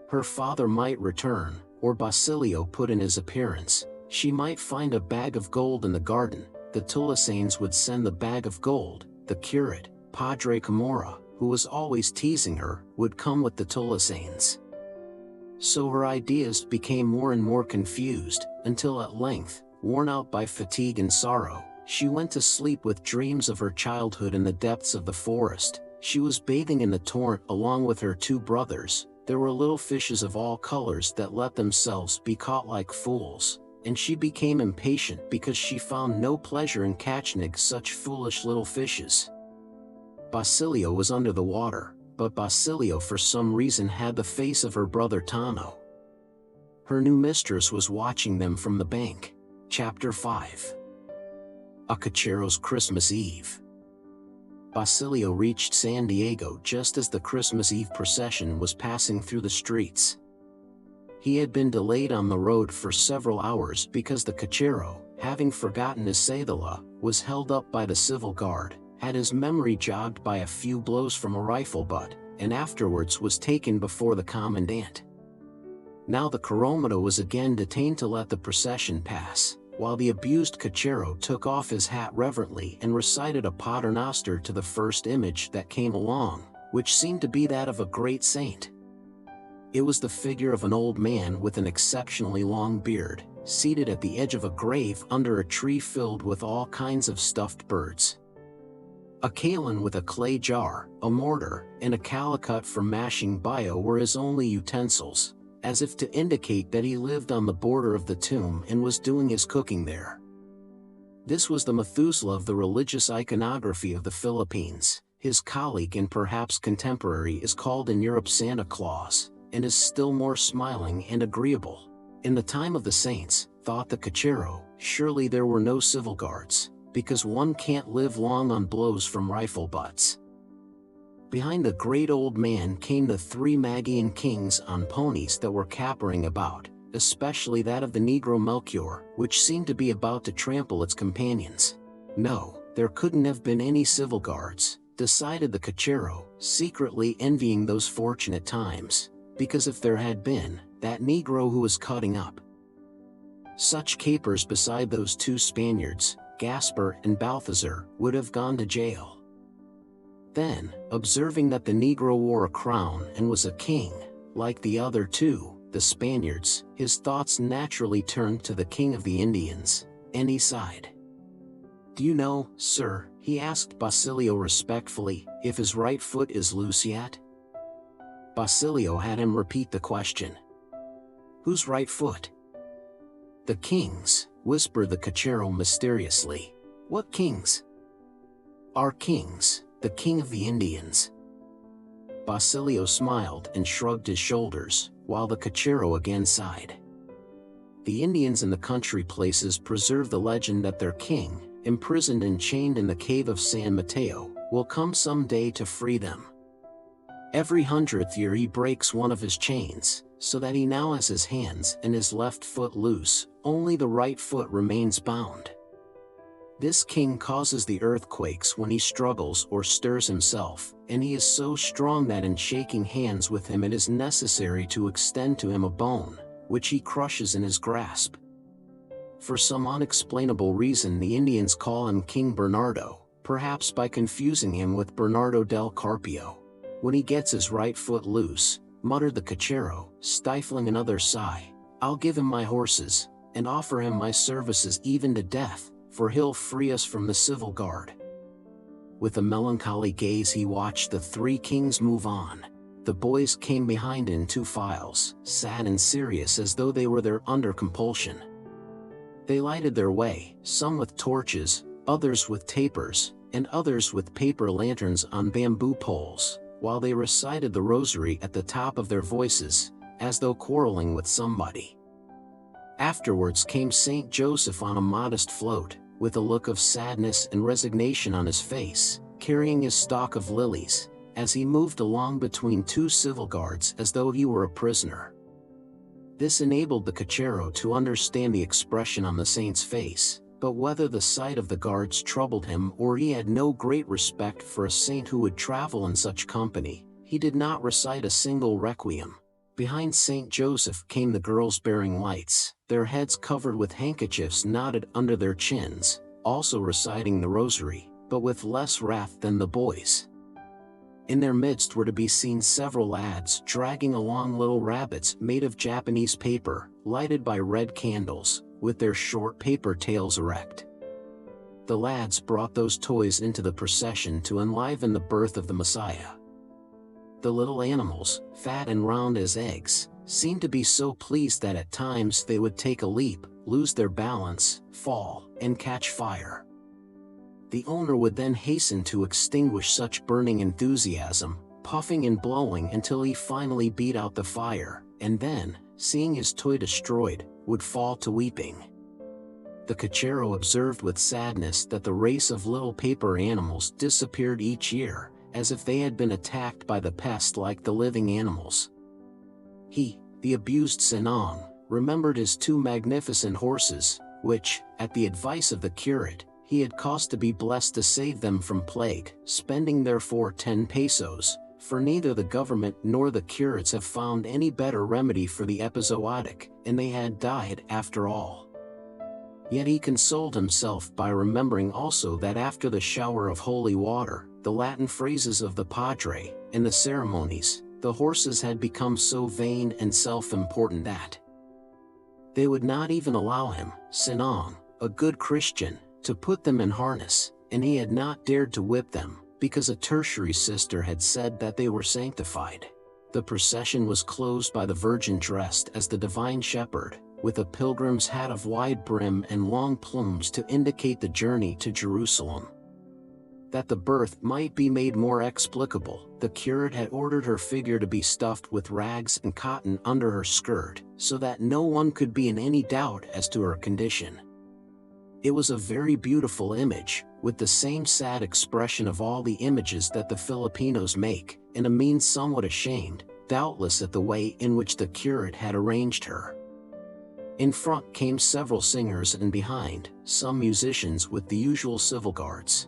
Her father might return, or Basilio put in his appearance. She might find a bag of gold in the garden. The Tulasanes would send the bag of gold. The curate, Padre Camora, who was always teasing her, would come with the Tulasanes. So her ideas became more and more confused, until at length, worn out by fatigue and sorrow, she went to sleep with dreams of her childhood in the depths of the forest. She was bathing in the torrent along with her two brothers. There were little fishes of all colors that let themselves be caught like fools, and she became impatient because she found no pleasure in catching such foolish little fishes. Basilio was under the water, but Basilio for some reason had the face of her brother Tano. Her new mistress was watching them from the bank. Chapter 5. A Cachero's Christmas Eve. Basilio reached San Diego just as the Christmas Eve procession was passing through the streets. He had been delayed on the road for several hours because the Cachero, having forgotten his cedula, was held up by the civil guard, had his memory jogged by a few blows from a rifle butt, and afterwards was taken before the commandant. Now the Coromito was again detained to let the procession pass, while the abused Cachero took off his hat reverently and recited a paternoster to the first image that came along, which seemed to be that of a great saint. It was the figure of an old man with an exceptionally long beard, seated at the edge of a grave under a tree filled with all kinds of stuffed birds. A kaolin with a clay jar, a mortar, and a calicut for mashing bio were his only utensils, as if to indicate that he lived on the border of the tomb and was doing his cooking there. This was the Methuselah of the religious iconography of the Philippines. His colleague and perhaps contemporary is called in Europe Santa Claus, and is still more smiling and agreeable. In the time of the saints, thought the Cachero, surely there were no civil guards, because one can't live long on blows from rifle butts. Behind the great old man came the three Magian kings on ponies that were capering about, especially that of the Negro Melchior, which seemed to be about to trample its companions. No, there couldn't have been any civil guards, decided the Cachero, secretly envying those fortunate times, because if there had been, that Negro who was cutting up such capers beside those two Spaniards, Gaspar and Balthazar, would have gone to jail. Then, observing that the Negro wore a crown and was a king, like the other two, the Spaniards, his thoughts naturally turned to the king of the Indians, and he sighed. "Do you know, sir," he asked Basilio respectfully, "if his right foot is loose yet?" Basilio had him repeat the question. "Whose right foot?" "The king's," whispered the Cachero mysteriously. "What kings?" "Our kings, the king of the Indians." Basilio smiled and shrugged his shoulders, while the Cachero again sighed. The Indians in the country places preserve the legend that their king, imprisoned and chained in the cave of San Mateo, will come some day to free them. Every 100th year he breaks one of his chains, so that he now has his hands and his left foot loose, only the right foot remains bound. This king causes the earthquakes when he struggles or stirs himself, and he is so strong that in shaking hands with him it is necessary to extend to him a bone, which he crushes in his grasp. For some unexplainable reason the Indians call him King Bernardo, perhaps by confusing him with Bernardo del Carpio. "When he gets his right foot loose," muttered the Cachero, stifling another sigh, "I'll give him my horses, and offer him my services even to death, for he'll free us from the civil guard." With a melancholy gaze he watched the three kings move on. The boys came behind in two files, sad and serious as though they were there under compulsion. They lighted their way, some with torches, others with tapers, and others with paper lanterns on bamboo poles, while they recited the rosary at the top of their voices, as though quarreling with somebody. Afterwards came Saint Joseph on a modest float, with a look of sadness and resignation on his face, carrying his stalk of lilies, as he moved along between two civil guards as though he were a prisoner. This enabled the Cachero to understand the expression on the saint's face, but whether the sight of the guards troubled him or he had no great respect for a saint who would travel in such company, he did not recite a single requiem. Behind Saint Joseph came the girls bearing lights, their heads covered with handkerchiefs knotted under their chins, also reciting the rosary, but with less wrath than the boys. In their midst were to be seen several lads dragging along little rabbits made of Japanese paper, lighted by red candles, with their short paper tails erect. The lads brought those toys into the procession to enliven the birth of the Messiah. The little animals, fat and round as eggs, seemed to be so pleased that at times they would take a leap, lose their balance, fall, and catch fire. The owner would then hasten to extinguish such burning enthusiasm, puffing and blowing until he finally beat out the fire, and then, seeing his toy destroyed, would fall to weeping. The cochero observed with sadness that the race of little paper animals disappeared each year, as if they had been attacked by the pest like the living animals. He, the abused Simoun, remembered his 2 magnificent horses, which, at the advice of the curate, he had caused to be blessed to save them from plague, spending therefore 10 pesos, for neither the government nor the curates have found any better remedy for the epizootic, and they had died after all. Yet he consoled himself by remembering also that after the shower of holy water, the Latin phrases of the padre, and the ceremonies, the horses had become so vain and self-important that they would not even allow him, Simoun, a good Christian, to put them in harness, and he had not dared to whip them, because a tertiary sister had said that they were sanctified. The procession was closed by the Virgin dressed as the Divine Shepherd, with a pilgrim's hat of wide brim and long plumes to indicate the journey to Jerusalem. That the birth might be made more explicable, the curate had ordered her figure to be stuffed with rags and cotton under her skirt, so that no one could be in any doubt as to her condition. It was a very beautiful image, with the same sad expression of all the images that the Filipinos make, and a mien somewhat ashamed, doubtless at the way in which the curate had arranged her. In front came several singers and behind, some musicians with the usual civil guards.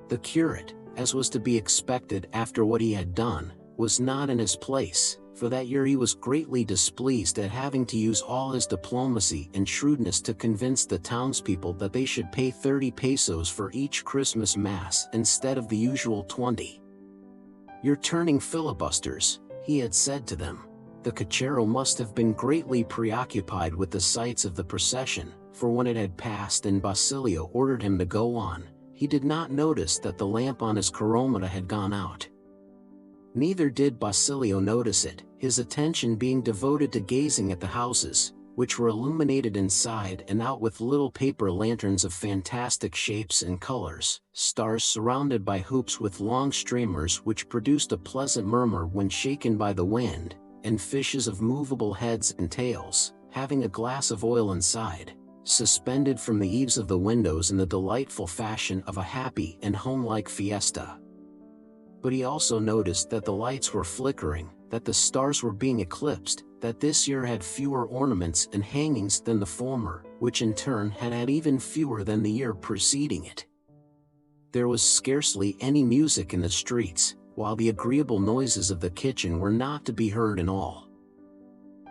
The curate, as was to be expected after what he had done, was not in his place, for that year he was greatly displeased at having to use all his diplomacy and shrewdness to convince the townspeople that they should pay 30 pesos for each Christmas Mass instead of the usual 20. "You're turning filibusters," he had said to them. The cochero must have been greatly preoccupied with the sights of the procession, for when it had passed and Basilio ordered him to go on, he did not notice that the lamp on his caromata had gone out. Neither did Basilio notice it, his attention being devoted to gazing at the houses, which were illuminated inside and out with little paper lanterns of fantastic shapes and colors, stars surrounded by hoops with long streamers which produced a pleasant murmur when shaken by the wind, and fishes of movable heads and tails, having a glass of oil inside, suspended from the eaves of the windows in the delightful fashion of a happy and homelike fiesta. But he also noticed that the lights were flickering, that the stars were being eclipsed, that this year had fewer ornaments and hangings than the former, which in turn had had even fewer than the year preceding it. There was scarcely any music in the streets, while the agreeable noises of the kitchen were not to be heard in all.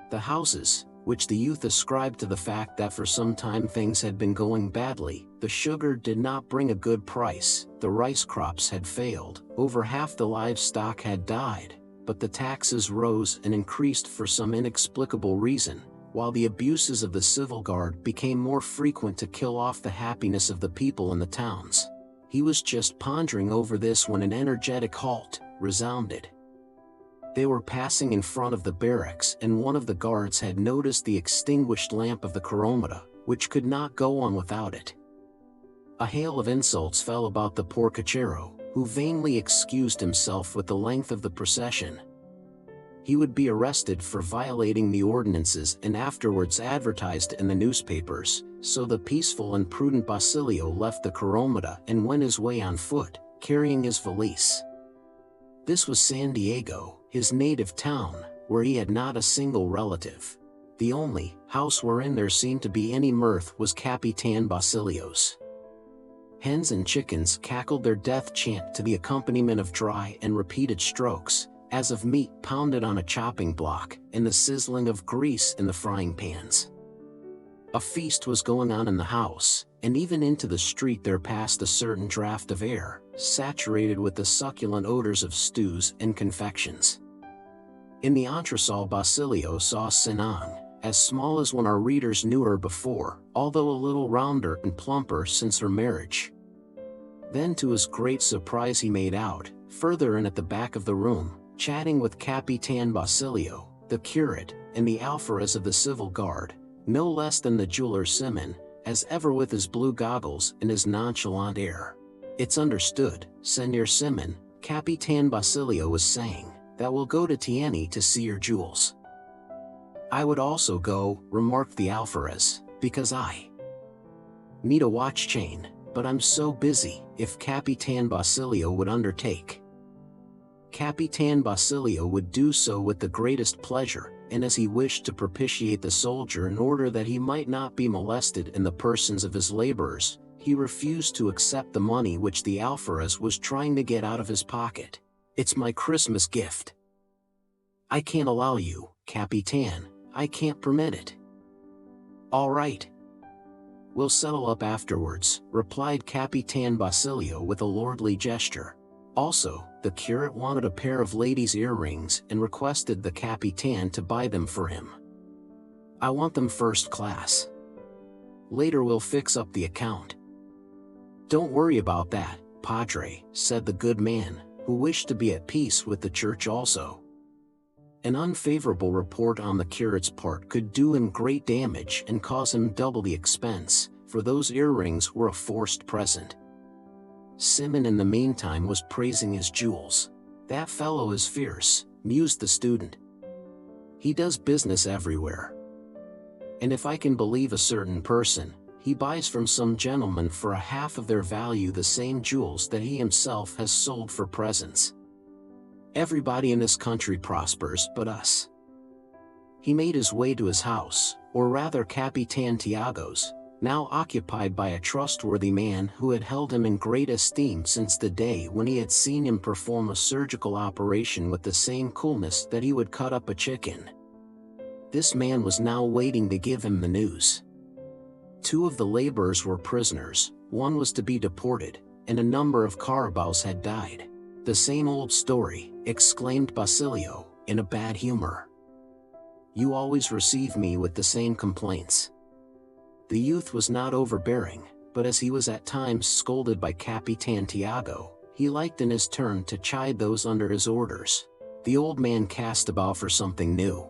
The houses, which the youth ascribed to the fact that for some time things had been going badly, the sugar did not bring a good price, the rice crops had failed, over half the livestock had died, but the taxes rose and increased for some inexplicable reason, while the abuses of the civil guard became more frequent to kill off the happiness of the people in the towns. He was just pondering over this when an energetic halt resounded. They were passing in front of the barracks and one of the guards had noticed the extinguished lamp of the caromata, which could not go on without it. A hail of insults fell about the poor cochero, who vainly excused himself with the length of the procession. He would be arrested for violating the ordinances and afterwards advertised in the newspapers, so the peaceful and prudent Basilio left the caromata and went his way on foot, carrying his valise. This was San Diego, his native town, where he had not a single relative. The only house wherein there seemed to be any mirth was Capitan Basilio's. Hens and chickens cackled their death chant to the accompaniment of dry and repeated strokes, as of meat pounded on a chopping block, and the sizzling of grease in the frying pans. A feast was going on in the house, and even into the street there passed a certain draught of air, saturated with the succulent odors of stews and confections. In the entresol Basilio saw Simoun, as small as when our readers knew her before, although a little rounder and plumper since her marriage. Then to his great surprise he made out, further in at the back of the room, chatting with Capitan Basilio, the curate, and the alferez of the civil guard, no less than the jeweler Simoun, as ever with his blue goggles and his nonchalant air. "It's understood, Senor Simoun," Capitan Basilio was saying, "that we'll go to Tieni to see your jewels." "I would also go," remarked the alferez, "because I Need a watch chain, but I'm so busy, if Capitan Basilio would undertake. Capitan Basilio would do so with the greatest pleasure, and as he wished to propitiate the soldier in order that he might not be molested in the persons of his laborers, he refused to accept the money which the alferez was trying to get out of his pocket. "It's my Christmas gift." "I can't allow you, Capitan, I can't permit it." "All right. We'll settle up afterwards," replied Capitan Basilio with a lordly gesture. Also, the curate wanted a pair of ladies' earrings and requested the Capitan to buy them for him. "I want them first class. Later we'll fix up the account." "Don't worry about that, Padre," said the good man, who wished to be at peace with the church also. An unfavorable report on the curate's part could do him great damage and cause him double the expense, for those earrings were a forced present. Simoun in the meantime was praising his jewels. "That fellow is fierce," mused the student. "He does business everywhere. And if I can believe a certain person, he buys from some gentleman for a half of their value the same jewels that he himself has sold for presents. Everybody in this country prospers but us." He made his way to his house, or rather Capitan Tiago's, now occupied by a trustworthy man who had held him in great esteem since the day when he had seen him perform a surgical operation with the same coolness that he would cut up a chicken. This man was now waiting to give him the news. 2 of the laborers were prisoners, 1 was to be deported, and a number of carabaos had died. "The same old story," exclaimed Basilio, in a bad humor. "You always receive me with the same complaints." The youth was not overbearing, but as he was at times scolded by Capitan Tiago, he liked in his turn to chide those under his orders. The old man cast about for something new.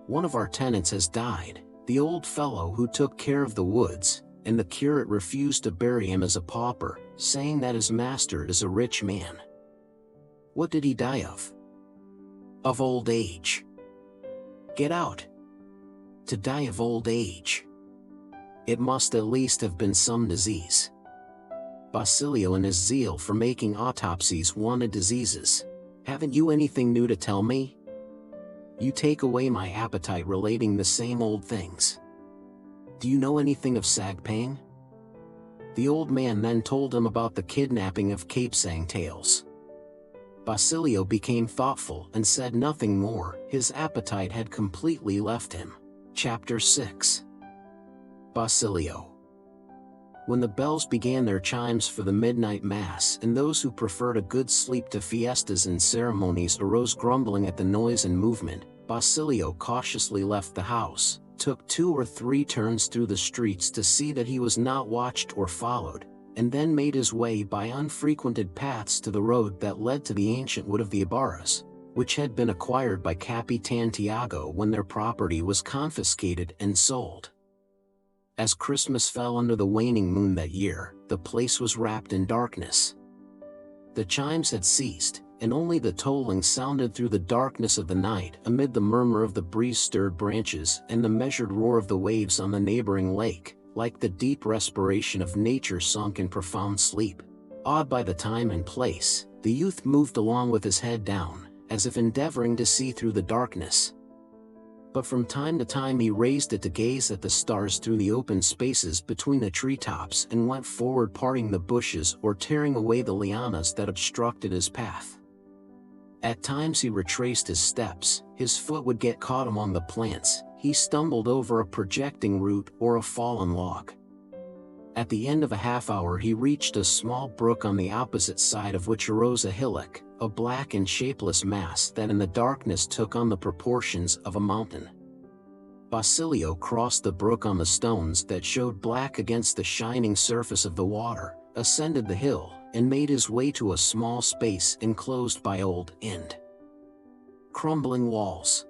"One of our tenants has died, the old fellow who took care of the woods, and the curate refused to bury him as a pauper, saying that his master is a rich man." "What did he die of?" "Of old age." "Get out. To die of old age. It must at least have been some disease." Basilio in his zeal for making autopsies wanted diseases. "Haven't you anything new to tell me? You take away my appetite relating the same old things. Do you know anything of Sagpang?" The old man then told him about the kidnapping of Cape Sang tales. Basilio became thoughtful and said nothing more. His appetite had completely left him. Chapter 6. Basilio. When the bells began their chimes for the midnight mass and those who preferred a good sleep to fiestas and ceremonies arose grumbling at the noise and movement, Basilio cautiously left the house, took 2 or 3 turns through the streets to see that he was not watched or followed, and then made his way by unfrequented paths to the road that led to the ancient wood of the Ibarras, which had been acquired by Capitan Tiago when their property was confiscated and sold. As Christmas fell under the waning moon that year, the place was wrapped in darkness. The chimes had ceased, and only the tolling sounded through the darkness of the night amid the murmur of the breeze-stirred branches and the measured roar of the waves on the neighboring lake, like the deep respiration of nature sunk in profound sleep. Awed by the time and place, the youth moved along with his head down, as if endeavoring to see through the darkness. But from time to time he raised it to gaze at the stars through the open spaces between the treetops and went forward parting the bushes or tearing away the lianas that obstructed his path. At times he retraced his steps, his foot would get caught among the plants, he stumbled over a projecting root or a fallen log. At the end of a half hour he reached a small brook on the opposite side of which arose a hillock, a black and shapeless mass that in the darkness took on the proportions of a mountain. Basilio crossed the brook on the stones that showed black against the shining surface of the water, ascended the hill, and made his way to a small space enclosed by old and crumbling walls.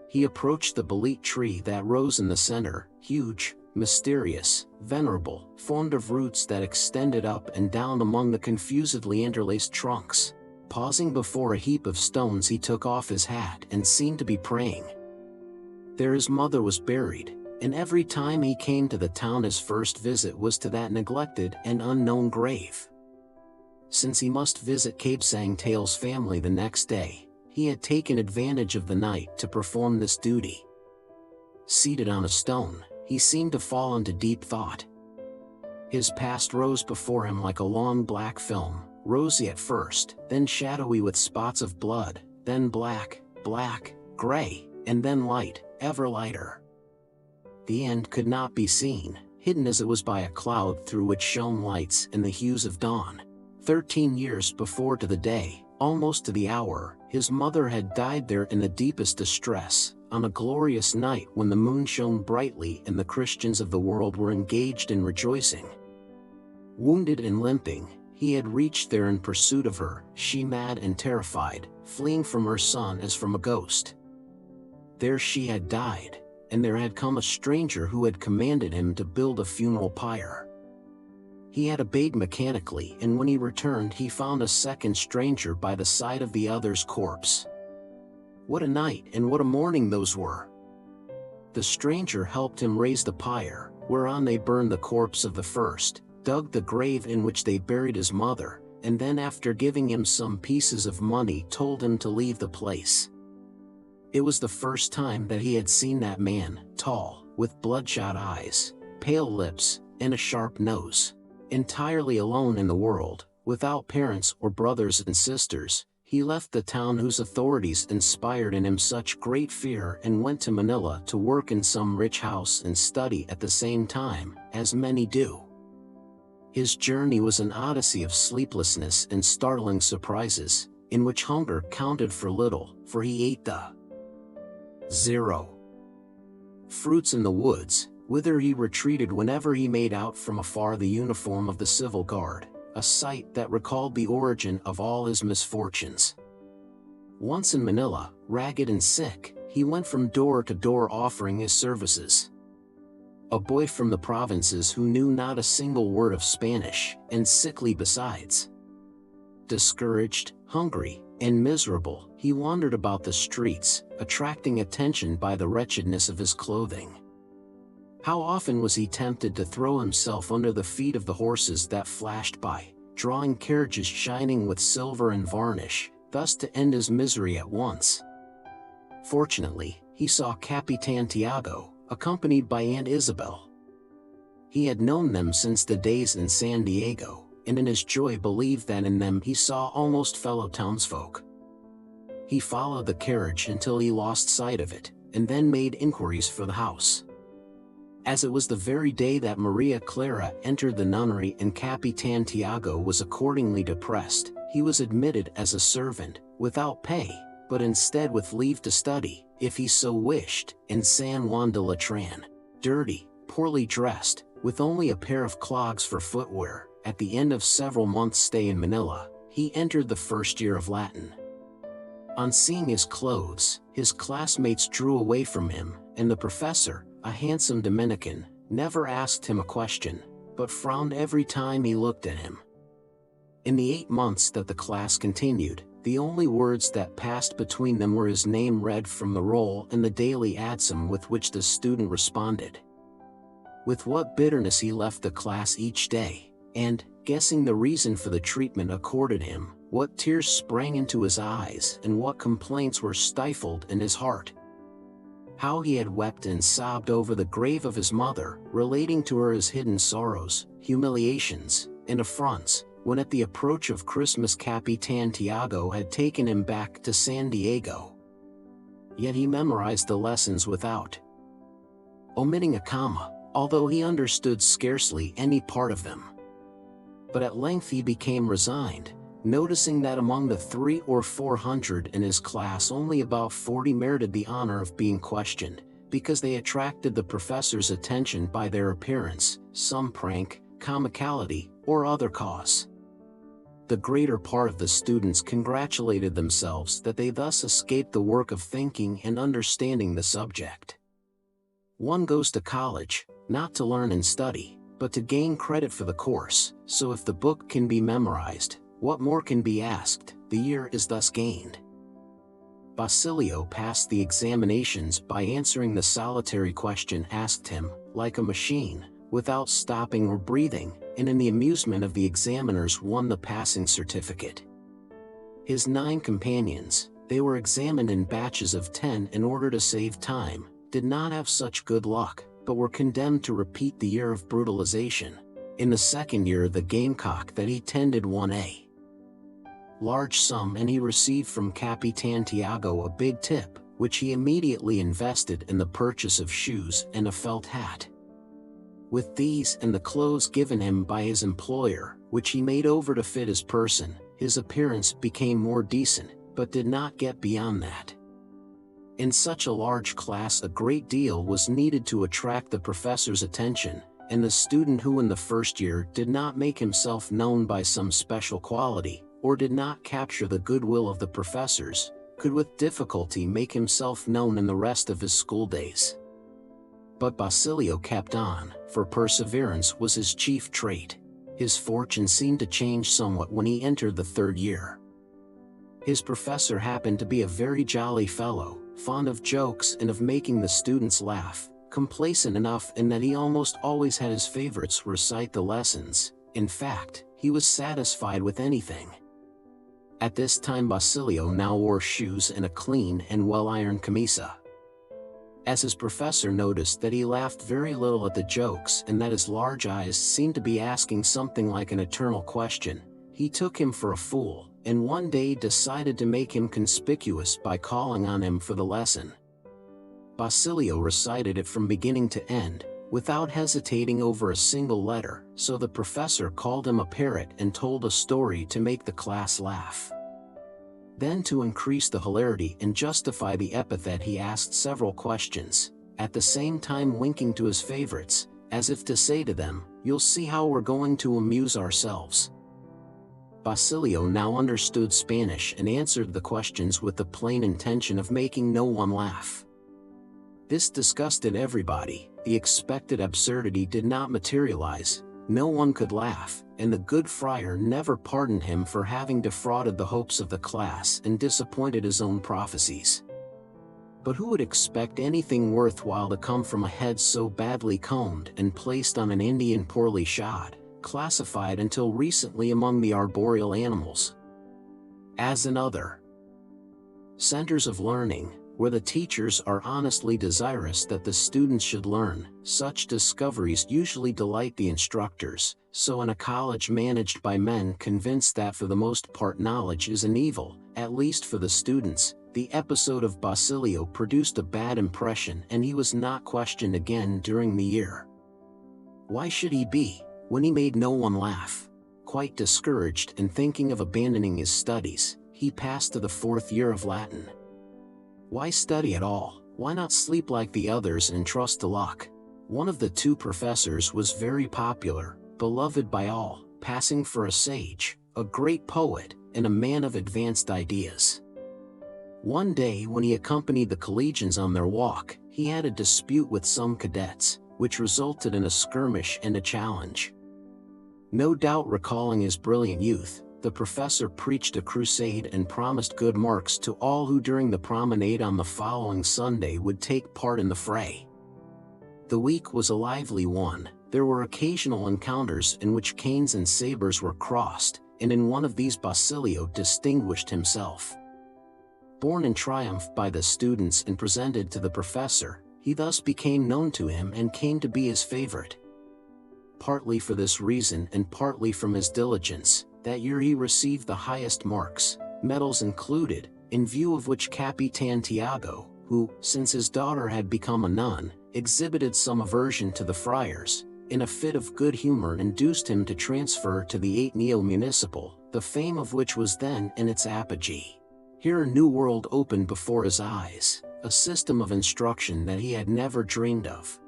He approached the bolete tree that rose in the center, huge, mysterious, venerable, formed of roots that extended up and down among the confusedly interlaced trunks. Pausing before a heap of stones he took off his hat and seemed to be praying. There his mother was buried, and every time he came to the town his first visit was to that neglected and unknown grave. Since he must visit Kabsang Tail's family the next day, he had taken advantage of the night to perform this duty. Seated on a stone, he seemed to fall into deep thought. His past rose before him like a long black film, rosy at first, then shadowy with spots of blood, then black, gray, and then light, ever lighter. The end could not be seen, hidden as it was by a cloud through which shone lights and the hues of dawn. 13 years before to the day, almost to the hour, his mother had died there in the deepest distress, on a glorious night when the moon shone brightly and the Christians of the world were engaged in rejoicing. Wounded and limping, he had reached there in pursuit of her, she mad and terrified, fleeing from her son as from a ghost. There she had died, and there had come a stranger who had commanded him to build a funeral pyre. He had obeyed mechanically, and when he returned he found a second stranger by the side of the other's corpse. What a night and what a morning those were! The stranger helped him raise the pyre, whereon they burned the corpse of the first, dug the grave in which they buried his mother, and then after giving him some pieces of money told him to leave the place. It was the first time that he had seen that man, tall, with bloodshot eyes, pale lips, and a sharp nose. Entirely alone in the world, without parents or brothers and sisters, he left the town whose authorities inspired in him such great fear and went to Manila to work in some rich house and study at the same time, as many do. His journey was an odyssey of sleeplessness and startling surprises, in which hunger counted for little, for he ate the 0 fruits in the woods, whither he retreated whenever he made out from afar the uniform of the civil guard, a sight that recalled the origin of all his misfortunes. Once in Manila, ragged and sick, he went from door to door offering his services. A boy from the provinces who knew not a single word of Spanish, and sickly besides. Discouraged, hungry, and miserable, he wandered about the streets, attracting attention by the wretchedness of his clothing. How often was he tempted to throw himself under the feet of the horses that flashed by, drawing carriages shining with silver and varnish, thus to end his misery at once. Fortunately, he saw Capitan Tiago, accompanied by Aunt Isabel. He had known them since the days in San Diego, and in his joy believed that in them he saw almost fellow townsfolk. He followed the carriage until he lost sight of it, and then made inquiries for the house. As it was the very day that Maria Clara entered the nunnery and Capitan Tiago was accordingly depressed, he was admitted as a servant, without pay, but instead with leave to study, if he so wished, in San Juan de Latran. Dirty, poorly dressed, with only a pair of clogs for footwear, at the end of several months' stay in Manila, he entered the first year of Latin. On seeing his clothes, his classmates drew away from him, and the professor, a handsome Dominican, never asked him a question, but frowned every time he looked at him. In the 8 months that the class continued, the only words that passed between them were his name read from the roll and the daily adsum with which the student responded. With what bitterness he left the class each day, and, guessing the reason for the treatment accorded him, what tears sprang into his eyes and what complaints were stifled in his heart. How he had wept and sobbed over the grave of his mother, relating to her his hidden sorrows, humiliations, and affronts, when at the approach of Christmas Capitan Tiago had taken him back to San Diego. Yet he memorized the lessons without omitting a comma, although he understood scarcely any part of them. But at length he became resigned, noticing that among the 300 or 400 in his class only about 40 merited the honor of being questioned, because they attracted the professor's attention by their appearance, some prank, comicality, or other cause. The greater part of the students congratulated themselves that they thus escaped the work of thinking and understanding the subject. One goes to college, not to learn and study, but to gain credit for the course, so if the book can be memorized, what more can be asked? The year is thus gained. Basilio passed the examinations by answering the solitary question asked him, like a machine, without stopping or breathing, and in the amusement of the examiners won the passing certificate. His 9 companions, they were examined in batches of 10 in order to save time, did not have such good luck, but were condemned to repeat the year of brutalization. In the second year the gamecock that he tended won a large sum, and he received from Capitan Tiago a big tip, which he immediately invested in the purchase of shoes and a felt hat. With these and the clothes given him by his employer, which he made over to fit his person, his appearance became more decent, but did not get beyond that. In such a large class a great deal was needed to attract the professor's attention, and the student who in the first year did not make himself known by some special quality, or did not capture the goodwill of the professors, could with difficulty make himself known in the rest of his school days. But Basilio kept on, for perseverance was his chief trait. His fortune seemed to change somewhat when he entered the third year. His professor happened to be a very jolly fellow, fond of jokes and of making the students laugh, complacent enough in that he almost always had his favorites recite the lessons. In fact, he was satisfied with anything. At this time Basilio now wore shoes and a clean and well-ironed camisa. As his professor noticed that he laughed very little at the jokes and that his large eyes seemed to be asking something like an eternal question, he took him for a fool, and one day decided to make him conspicuous by calling on him for the lesson. Basilio recited it from beginning to end, without hesitating over a single letter, so the professor called him a parrot and told a story to make the class laugh. Then, to increase the hilarity and justify the epithet, he asked several questions, at the same time winking to his favorites, as if to say to them, "You'll see how we're going to amuse ourselves." Basilio now understood Spanish and answered the questions with the plain intention of making no one laugh. This disgusted everybody. The expected absurdity did not materialize, no one could laugh, and the good friar never pardoned him for having defrauded the hopes of the class and disappointed his own prophecies. But who would expect anything worthwhile to come from a head so badly combed and placed on an Indian poorly shod, classified until recently among the arboreal animals? As in other centers of learning, where the teachers are honestly desirous that the students should learn, such discoveries usually delight the instructors, so in a college managed by men convinced that for the most part knowledge is an evil, at least for the students, the episode of Basilio produced a bad impression and he was not questioned again during the year. Why should he be, when he made no one laugh? Quite discouraged and thinking of abandoning his studies, he passed to the 4th year of Latin. Why study at all? Why not sleep like the others and trust to luck? One of the 2 professors was very popular, beloved by all, passing for a sage, a great poet, and a man of advanced ideas. One day when he accompanied the collegians on their walk, he had a dispute with some cadets, which resulted in a skirmish and a challenge. No doubt recalling his brilliant youth, the professor preached a crusade and promised good marks to all who during the promenade on the following Sunday would take part in the fray. The week was a lively one. There were occasional encounters in which canes and sabers were crossed, and in one of these Basilio distinguished himself. Borne in triumph by the students and presented to the professor, he thus became known to him and came to be his favorite. Partly for this reason and partly from his diligence, that year he received the highest marks, medals included, in view of which Capitan Tiago, who, since his daughter had become a nun, exhibited some aversion to the friars, in a fit of good humor induced him to transfer to the Ateneo Municipal, the fame of which was then in its apogee. Here a new world opened before his eyes, a system of instruction that he had never dreamed of.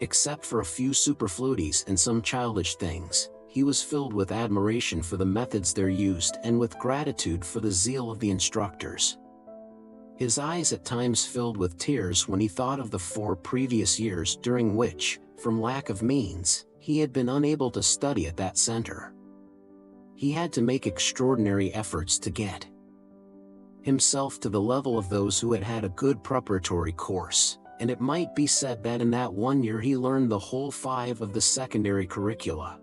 Except for a few superfluities and some childish things, he was filled with admiration for the methods there used and with gratitude for the zeal of the instructors. His eyes at times filled with tears when he thought of the 4 previous years during which, from lack of means, he had been unable to study at that center. He had to make extraordinary efforts to get himself to the level of those who had had a good preparatory course, and it might be said that in that 1 year he learned the whole 5 of the secondary curricula.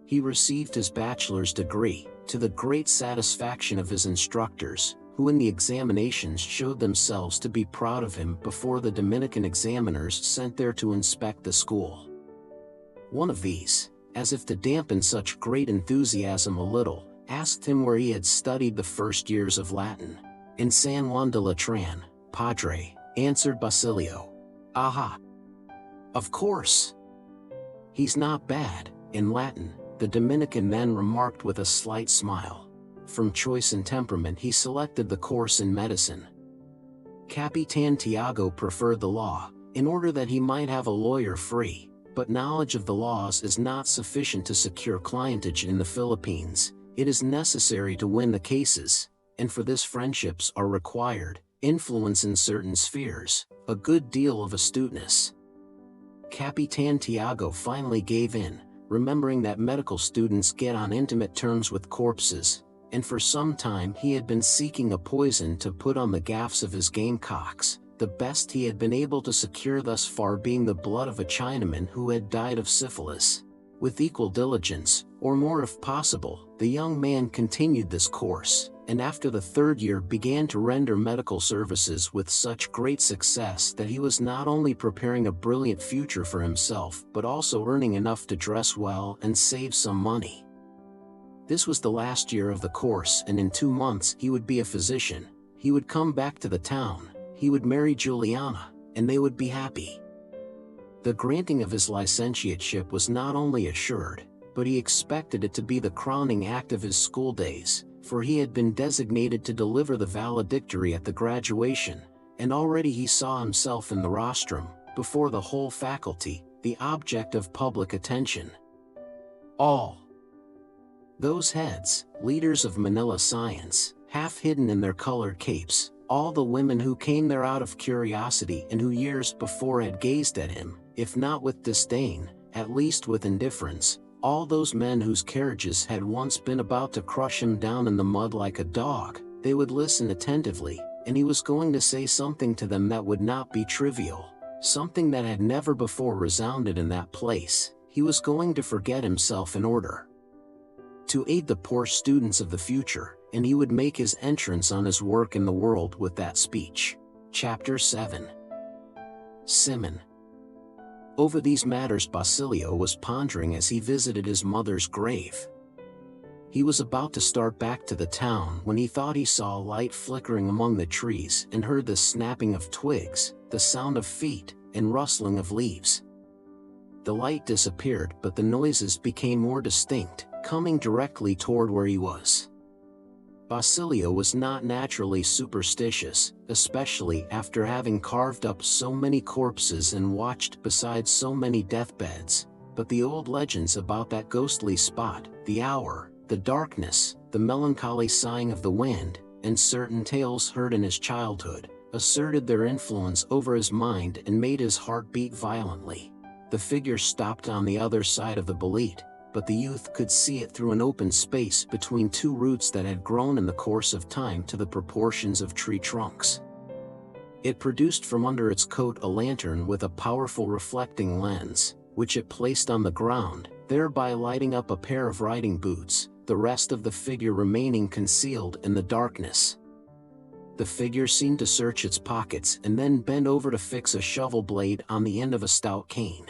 He received his bachelor's degree, to the great satisfaction of his instructors, who in the examinations showed themselves to be proud of him before the Dominican examiners sent there to inspect the school. One of these, as if to dampen such great enthusiasm a little, asked him where he had studied the first years of Latin. "In San Juan de Latran, Padre," answered Basilio. "Aha! Of course! He's not bad in Latin," the Dominican then remarked with a slight smile. From choice and temperament he selected the course in medicine. Capitan Tiago preferred the law, in order that he might have a lawyer free, but knowledge of the laws is not sufficient to secure clientage in the Philippines. It is necessary to win the cases, and for this friendships are required, influence in certain spheres, a good deal of astuteness. Capitan Tiago finally gave in, remembering that medical students get on intimate terms with corpses, and for some time he had been seeking a poison to put on the gaffs of his gamecocks, the best he had been able to secure thus far being the blood of a Chinaman who had died of syphilis. With equal diligence, or more if possible, the young man continued this course, and after the 3rd year began to render medical services with such great success that he was not only preparing a brilliant future for himself but also earning enough to dress well and save some money. This was the last year of the course, and in 2 months he would be a physician. He would come back to the town, he would marry Juliana, and they would be happy. The granting of his licentiateship was not only assured, but he expected it to be the crowning act of his school days, for he had been designated to deliver the valedictory at the graduation, and already he saw himself in the rostrum, before the whole faculty, the object of public attention. All those heads, leaders of Manila science, half hidden in their colored capes, all the women who came there out of curiosity and who years before had gazed at him, if not with disdain, at least with indifference, all those men whose carriages had once been about to crush him down in the mud like a dog, they would listen attentively, and he was going to say something to them that would not be trivial, something that had never before resounded in that place. He was going to forget himself in order to aid the poor students of the future, and he would make his entrance on his work in the world with that speech. Chapter 7. Simoun. Over these matters Basilio was pondering as he visited his mother's grave. He was about to start back to the town when he thought he saw a light flickering among the trees and heard the snapping of twigs, the sound of feet, and rustling of leaves. The light disappeared, but the noises became more distinct, coming directly toward where he was. Basilio was not naturally superstitious, especially after having carved up so many corpses and watched beside so many deathbeds, but the old legends about that ghostly spot, the hour, the darkness, the melancholy sighing of the wind, and certain tales heard in his childhood, asserted their influence over his mind and made his heart beat violently. The figure stopped on the other side of the bolete, but the youth could see it through an open space between 2 roots that had grown in the course of time to the proportions of tree trunks. It produced from under its coat a lantern with a powerful reflecting lens, which it placed on the ground, thereby lighting up a pair of riding boots, the rest of the figure remaining concealed in the darkness. The figure seemed to search its pockets and then bend over to fix a shovel blade on the end of a stout cane.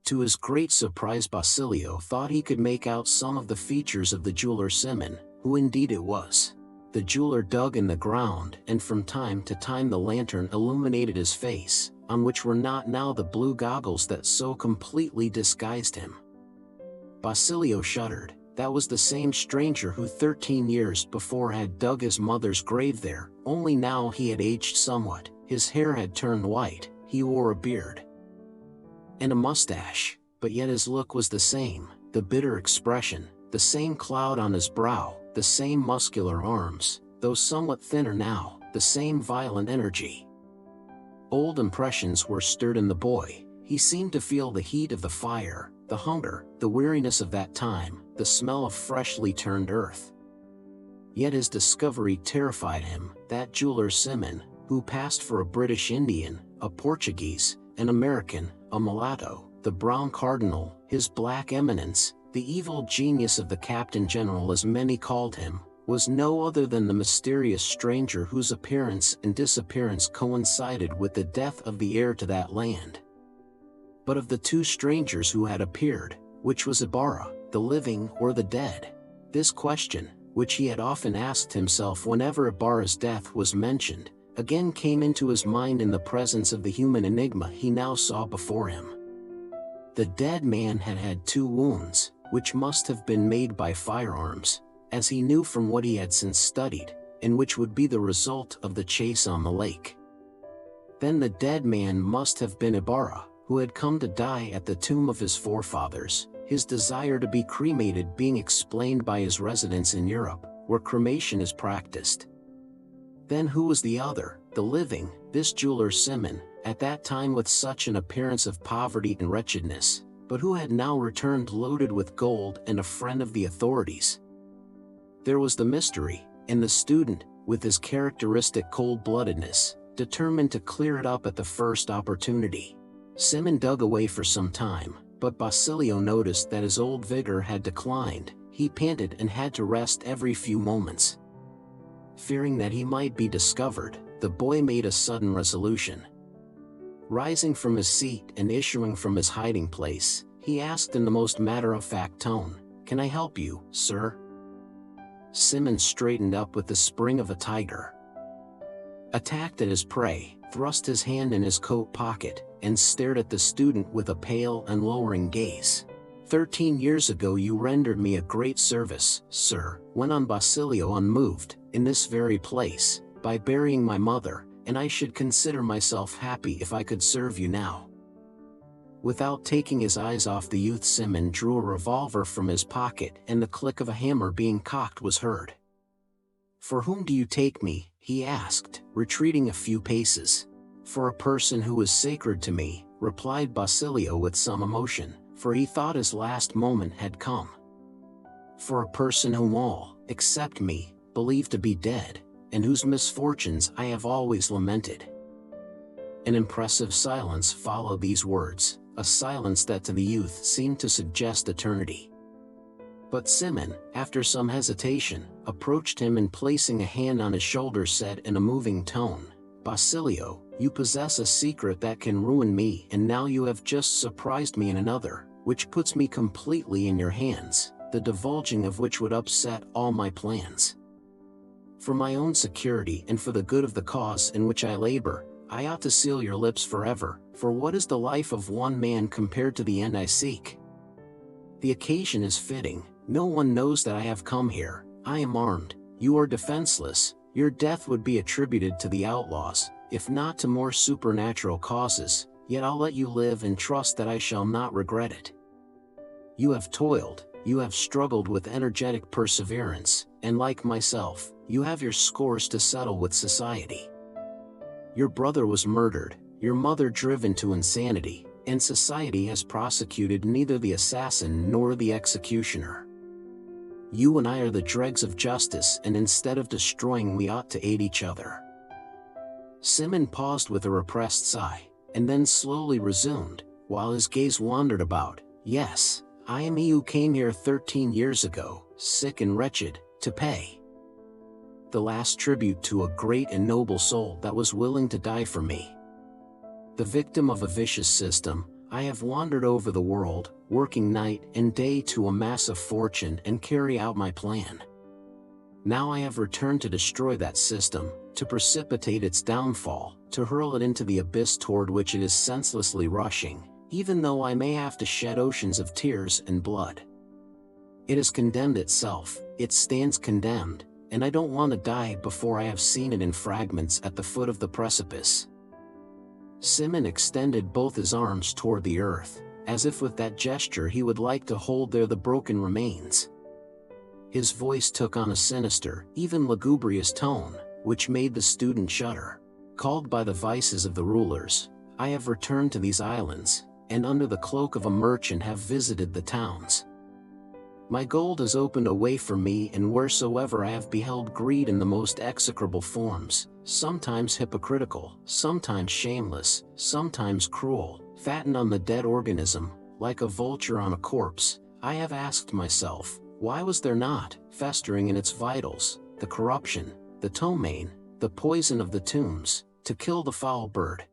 To his great surprise Basilio thought he could make out some of the features of the jeweler Simoun, who indeed it was. The jeweler dug in the ground, and from time to time the lantern illuminated his face, on which were not now the blue goggles that so completely disguised him. Basilio shuddered. That was the same stranger who 13 years before had dug his mother's grave there, only now he had aged somewhat, his hair had turned white, he wore a beard and a mustache, but yet his look was the same, the bitter expression, the same cloud on his brow, the same muscular arms, though somewhat thinner now, the same violent energy. Old impressions were stirred in the boy. He seemed to feel the heat of the fire, the hunger, the weariness of that time, the smell of freshly turned earth. Yet his discovery terrified him. That jeweler Simoun, who passed for a British Indian, a Portuguese, an American, a mulatto, the brown cardinal, his black eminence, the evil genius of the Captain General as many called him, was no other than the mysterious stranger whose appearance and disappearance coincided with the death of the heir to that land. But of the two strangers who had appeared, which was Ibarra, the living or the dead? This question, which he had often asked himself whenever Ibarra's death was mentioned, again came into his mind in the presence of the human enigma he now saw before him. The dead man had had 2 wounds, which must have been made by firearms, as he knew from what he had since studied, and which would be the result of the chase on the lake. Then the dead man must have been Ibarra, who had come to die at the tomb of his forefathers, his desire to be cremated being explained by his residence in Europe, where cremation is practiced. Then who was the other, the living, this jeweler Simoun, at that time with such an appearance of poverty and wretchedness, but who had now returned loaded with gold and a friend of the authorities? There was the mystery, and the student, with his characteristic cold-bloodedness, determined to clear it up at the first opportunity. Simoun dug away for some time, but Basilio noticed that his old vigor had declined. He panted and had to rest every few moments. Fearing that he might be discovered, the boy made a sudden resolution. Rising from his seat and issuing from his hiding place, he asked in the most matter-of-fact tone, "Can I help you, sir?" Simoun straightened up with the spring of a tiger. Attacked at his prey, thrust his hand in his coat pocket, and stared at the student with a pale and lowering gaze. 13 years ago you rendered me a great service, sir, went on Basilio unmoved, in this very place, by burying my mother, and I should consider myself happy if I could serve you now. Without taking his eyes off the youth, Simoun drew a revolver from his pocket, and the click of a hammer being cocked was heard. "For whom do you take me?" he asked, retreating a few paces. "For a person who is sacred to me," replied Basilio with some emotion, for he thought his last moment had come. "For a person whom all, except me, believe to be dead, and whose misfortunes I have always lamented." An impressive silence followed these words, a silence that to the youth seemed to suggest eternity. But Simoun, after some hesitation, approached him and placing a hand on his shoulder said in a moving tone, "Basilio, you possess a secret that can ruin me, and now you have just surprised me in another, which puts me completely in your hands, the divulging of which would upset all my plans. For my own security and for the good of the cause in which I labor, I ought to seal your lips forever, for what is the life of one man compared to the end I seek? The occasion is fitting, no one knows that I have come here, I am armed, you are defenseless, your death would be attributed to the outlaws, if not to more supernatural causes, yet I'll let you live and trust that I shall not regret it. You have toiled, you have struggled with energetic perseverance, and like myself, you have your scores to settle with society. Your brother was murdered, your mother driven to insanity, and society has prosecuted neither the assassin nor the executioner. You and I are the dregs of justice, and instead of destroying we ought to aid each other." Simoun paused with a repressed sigh, and then slowly resumed, while his gaze wandered about, "Yes, I am he who came here 13 years ago, sick and wretched, to pay the last tribute to a great and noble soul that was willing to die for me. The victim of a vicious system, I have wandered over the world, working night and day to amass a fortune and carry out my plan. Now I have returned to destroy that system, to precipitate its downfall, to hurl it into the abyss toward which it is senselessly rushing, even though I may have to shed oceans of tears and blood. It has condemned itself, it stands condemned, and I don't want to die before I have seen it in fragments at the foot of the precipice." Simoun extended both his arms toward the earth, as if with that gesture he would like to hold there the broken remains. His voice took on a sinister, even lugubrious tone, which made the student shudder. "Called by the vices of the rulers, I have returned to these islands, and under the cloak of a merchant have visited the towns. My gold has opened a way for me, and wheresoever I have beheld greed in the most execrable forms, sometimes hypocritical, sometimes shameless, sometimes cruel, fattened on the dead organism, like a vulture on a corpse, I have asked myself, why was there not, festering in its vitals, the corruption, the ptomaine, the poison of the tombs, to kill the foul bird?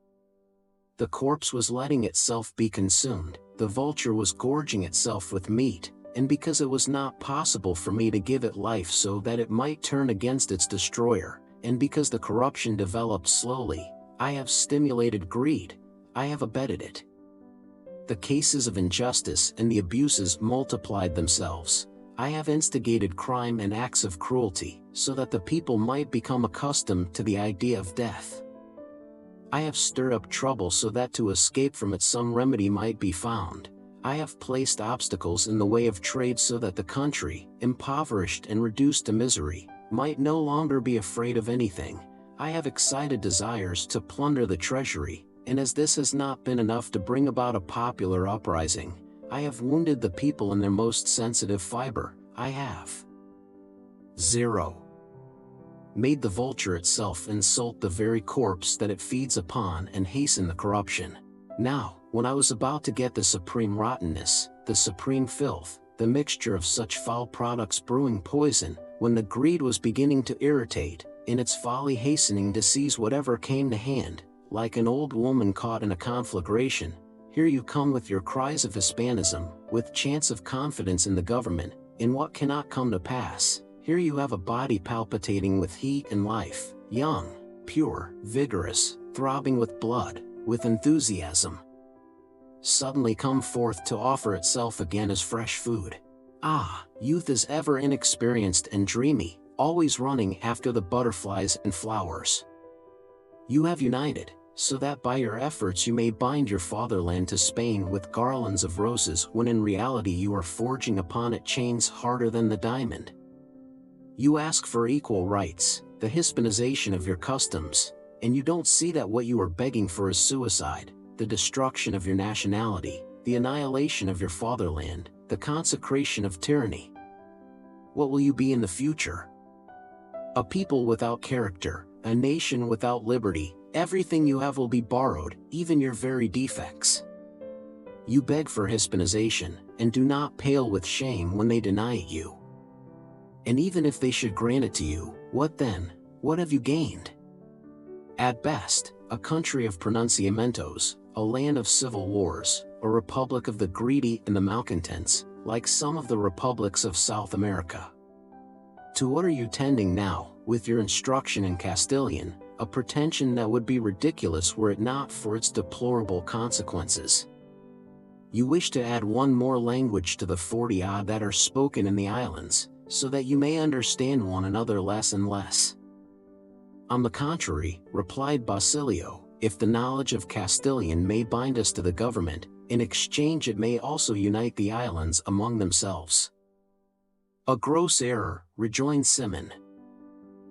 The corpse was letting itself be consumed, the vulture was gorging itself with meat, and because it was not possible for me to give it life so that it might turn against its destroyer, and because the corruption developed slowly, I have stimulated greed, I have abetted it. The cases of injustice and the abuses multiplied themselves. I have instigated crime and acts of cruelty, so that the people might become accustomed to the idea of death. I have stirred up trouble so that to escape from it some remedy might be found. I have placed obstacles in the way of trade so that the country, impoverished and reduced to misery, might no longer be afraid of anything. I have excited desires to plunder the treasury, and as this has not been enough to bring about a popular uprising, I have wounded the people in their most sensitive fiber. I have 0. Made the vulture itself insult the very corpse that it feeds upon and hasten the corruption. Now, when I was about to get the supreme rottenness, the supreme filth, the mixture of such foul products brewing poison, when the greed was beginning to irritate, in its folly hastening to seize whatever came to hand, like an old woman caught in a conflagration, here you come with your cries of Hispanism, with chants of confidence in the government, in what cannot come to pass. Here you have a body palpitating with heat and life, young, pure, vigorous, throbbing with blood, with enthusiasm, suddenly come forth to offer itself again as fresh food. Ah, youth is ever inexperienced and dreamy, always running after the butterflies and flowers. You have united, so that by your efforts you may bind your fatherland to Spain with garlands of roses, when in reality you are forging upon it chains harder than the diamond. You ask for equal rights, the Hispanization of your customs, and you don't see that what you are begging for is suicide, the destruction of your nationality, the annihilation of your fatherland, the consecration of tyranny. What will you be in the future? A people without character, a nation without liberty. Everything you have will be borrowed, even your very defects. You beg for Hispanization, and do not pale with shame when they deny it you. And even if they should grant it to you, what then? What have you gained? At best, a country of pronunciamentos, a land of civil wars, a republic of the greedy and the malcontents, like some of the republics of South America. To what are you tending now, with your instruction in Castilian, a pretension that would be ridiculous were it not for its deplorable consequences? You wish to add one more language to the 40-odd that are spoken in the islands, so that you may understand one another less and less. On the contrary, replied Basilio, if the knowledge of Castilian may bind us to the government, in exchange it may also unite the islands among themselves. A gross error, rejoined Simoun.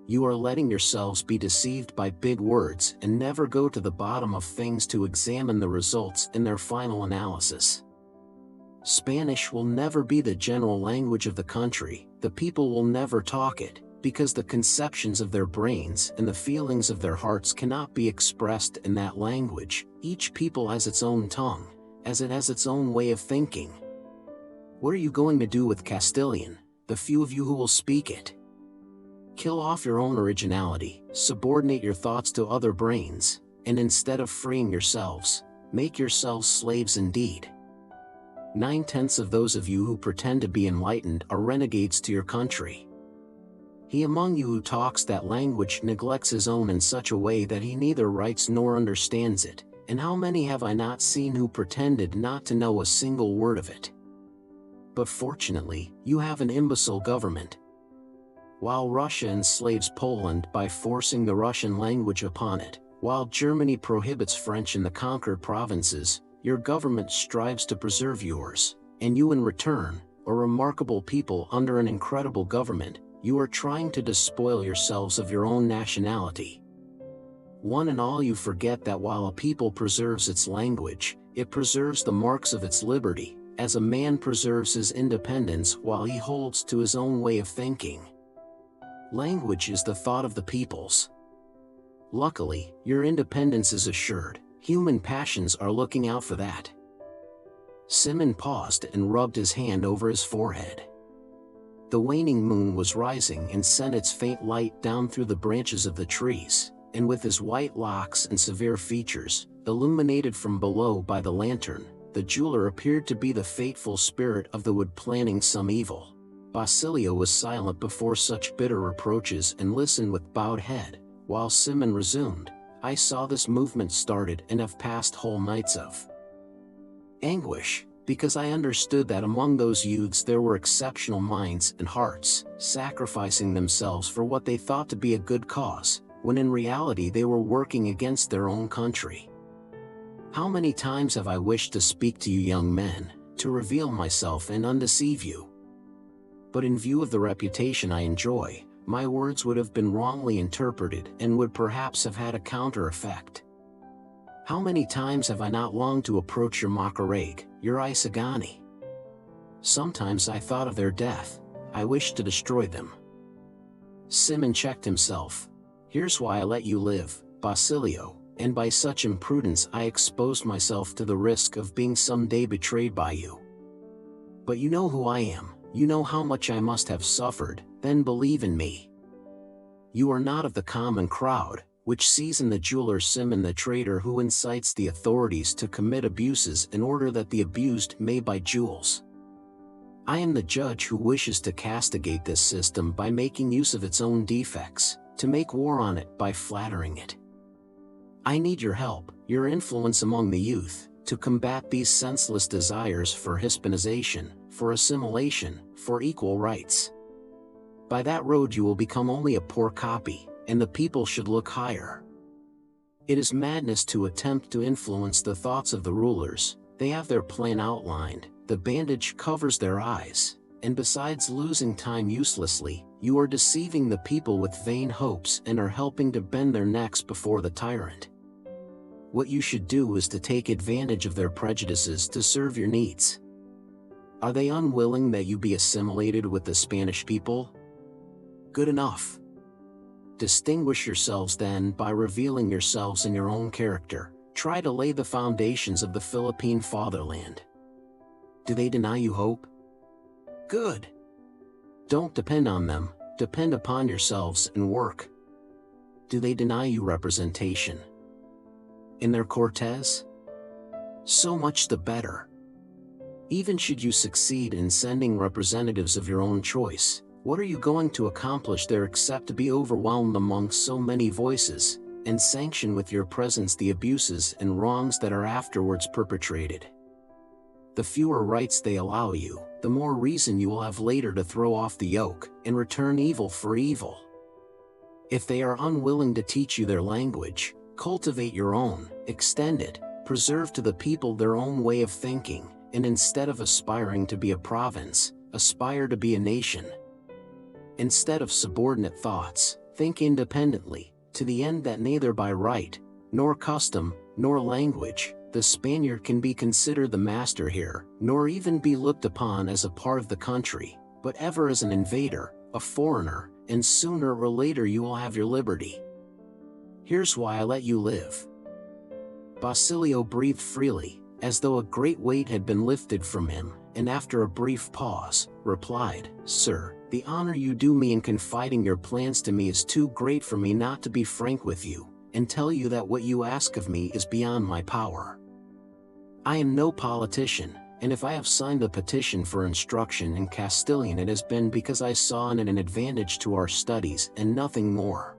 You are letting yourselves be deceived by big words and never go to the bottom of things to examine the results in their final analysis. Spanish will never be the general language of the country, the people will never talk it, because the conceptions of their brains and the feelings of their hearts cannot be expressed in that language. Each people has its own tongue, as it has its own way of thinking. What are you going to do with Castilian, the few of you who will speak it? Kill off your own originality, subordinate your thoughts to other brains, and instead of freeing yourselves, make yourselves slaves indeed. 9/10 of those of you who pretend to be enlightened are renegades to your country. He among you who talks that language neglects his own in such a way that he neither writes nor understands it, and how many have I not seen who pretended not to know a single word of it? But fortunately, you have an imbecile government. While Russia enslaves Poland by forcing the Russian language upon it, while Germany prohibits French in the conquered provinces, your government strives to preserve yours, and you in return, a remarkable people under an incredible government, you are trying to despoil yourselves of your own nationality. One and all you forget that while a people preserves its language, it preserves the marks of its liberty, as a man preserves his independence while he holds to his own way of thinking. Language is the thought of the peoples. Luckily, your independence is assured. Human passions are looking out for that. Simoun paused and rubbed his hand over his forehead. The waning moon was rising and sent its faint light down through the branches of the trees, and with his white locks and severe features, illuminated from below by the lantern, the jeweler appeared to be the fateful spirit of the wood planning some evil. Basilio was silent before such bitter reproaches and listened with bowed head, while Simoun resumed, "I saw this movement started and have passed whole nights of anguish, because I understood that among those youths there were exceptional minds and hearts, sacrificing themselves for what they thought to be a good cause, when in reality they were working against their own country. How many times have I wished to speak to you young men, to reveal myself and undeceive you? But in view of the reputation I enjoy, my words would have been wrongly interpreted and would perhaps have had a counter effect. How many times have I not longed to approach your Macareg, your Isagani? Sometimes I thought of their death. I wished to destroy them." Simoun checked himself. "Here's why I let you live, Basilio, and by such imprudence I exposed myself to the risk of being someday betrayed by you. But you know who I am, you know how much I must have suffered, then believe in me. You are not of the common crowd, which sees in the jeweler Simoun the traitor who incites the authorities to commit abuses in order that the abused may buy jewels. I am the judge who wishes to castigate this system by making use of its own defects, to make war on it by flattering it. I need your help, your influence among the youth, to combat these senseless desires for Hispanization, for assimilation, for equal rights. By that road you will become only a poor copy, and the people should look higher. It is madness to attempt to influence the thoughts of the rulers. They have their plan outlined, the bandage covers their eyes, and besides losing time uselessly, you are deceiving the people with vain hopes and are helping to bend their necks before the tyrant. What you should do is to take advantage of their prejudices to serve your needs. Are they unwilling that you be assimilated with the Spanish people? Good enough. Distinguish yourselves then by revealing yourselves in your own character. Try to lay the foundations of the Philippine fatherland. Do they deny you hope? Good. Don't depend on them, depend upon yourselves and work. Do they deny you representation in their Cortes? So much the better. Even should you succeed in sending representatives of your own choice, what are you going to accomplish there except to be overwhelmed among so many voices, and sanction with your presence the abuses and wrongs that are afterwards perpetrated? The fewer rights they allow you, the more reason you will have later to throw off the yoke, and return evil for evil. If they are unwilling to teach you their language, cultivate your own, extend it, preserve to the people their own way of thinking, and instead of aspiring to be a province, aspire to be a nation. Instead of subordinate thoughts, think independently, to the end that neither by right, nor custom, nor language, the Spaniard can be considered the master here, nor even be looked upon as a part of the country, but ever as an invader, a foreigner, and sooner or later you will have your liberty. Here's why I let you live." Basilio breathed freely, as though a great weight had been lifted from him, and after a brief pause, replied, "Sir, the honor you do me in confiding your plans to me is too great for me not to be frank with you, and tell you that what you ask of me is beyond my power. I am no politician, and if I have signed a petition for instruction in Castilian it has been because I saw in it an advantage to our studies and nothing more.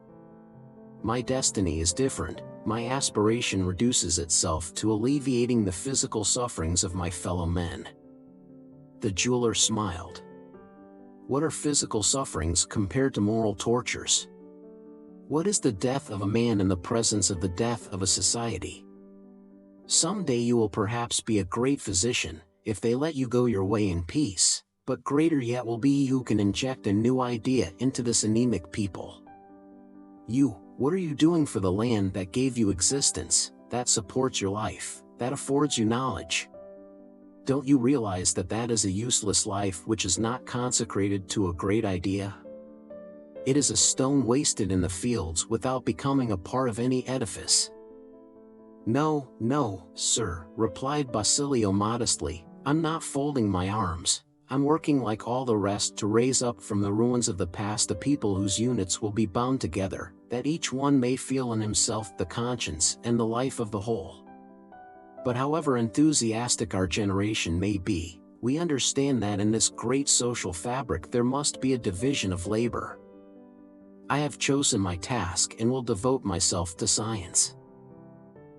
My destiny is different. My aspiration reduces itself to alleviating the physical sufferings of my fellow men." The jeweler smiled. "What are physical sufferings compared to moral tortures? What is the death of a man in the presence of the death of a society? Someday you will perhaps be a great physician, if they let you go your way in peace, but greater yet will be he who can inject a new idea into this anemic people. You, what are you doing for the land that gave you existence, that supports your life, that affords you knowledge? Don't you realize that that is a useless life which is not consecrated to a great idea? It is a stone wasted in the fields without becoming a part of any edifice. No, no, sir, replied Basilio modestly, I'm not folding my arms. I'm working like all the rest to raise up from the ruins of the past a people whose units will be bound together, that each one may feel in himself the conscience and the life of the whole. But however enthusiastic our generation may be, we understand that in this great social fabric there must be a division of labor. I have chosen my task and will devote myself to science.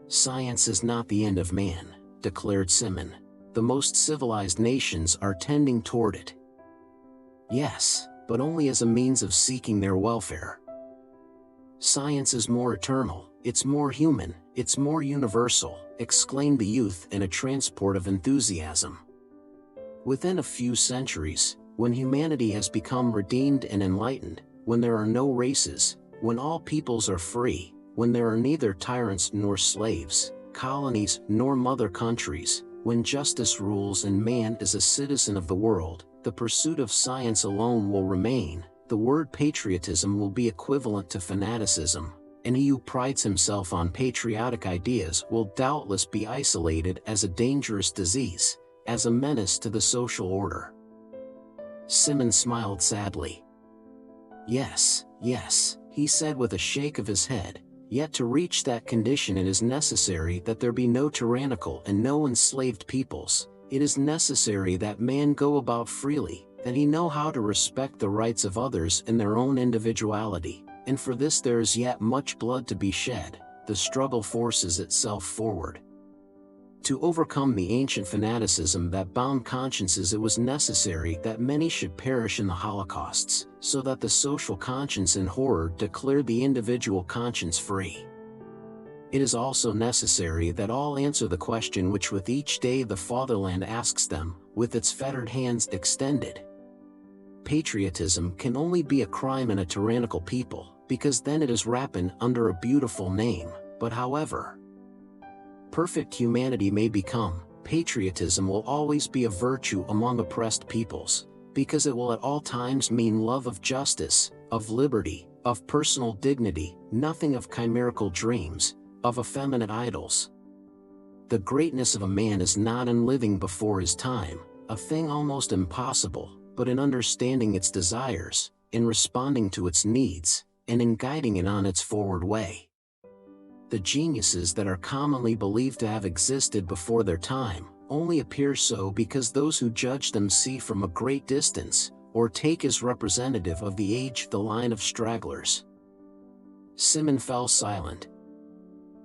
Science is not the end of man, declared Simoun. The most civilized nations are tending toward it. Yes, but only as a means of seeking their welfare. Science is more eternal, it's more human, it's more universal, exclaimed the youth in a transport of enthusiasm. Within a few centuries, when humanity has become redeemed and enlightened, when there are no races, when all peoples are free, when there are neither tyrants nor slaves, colonies nor mother countries, when justice rules and man is a citizen of the world, the pursuit of science alone will remain. The word patriotism will be equivalent to fanaticism, and he who prides himself on patriotic ideas will doubtless be isolated as a dangerous disease, as a menace to the social order. Simoun smiled sadly. Yes, yes, he said with a shake of his head, yet to reach that condition it is necessary that there be no tyrannical and no enslaved peoples. It is necessary that man go about freely, that he know how to respect the rights of others in their own individuality, and for this there is yet much blood to be shed. The struggle forces itself forward. To overcome the ancient fanaticism that bound consciences, it was necessary that many should perish in the holocausts, so that the social conscience in horror declared the individual conscience free. It is also necessary that all answer the question which with each day the fatherland asks them, with its fettered hands extended. Patriotism can only be a crime in a tyrannical people, because then it is wrapped under a beautiful name, but however perfect humanity may become, patriotism will always be a virtue among oppressed peoples, because it will at all times mean love of justice, of liberty, of personal dignity, nothing of chimerical dreams, of effeminate idols. The greatness of a man is not in living before his time, a thing almost impossible, but in understanding its desires, in responding to its needs, and in guiding it on its forward way. The geniuses that are commonly believed to have existed before their time only appear so because those who judge them see from a great distance, or take as representative of the age the line of stragglers. Simoun fell silent.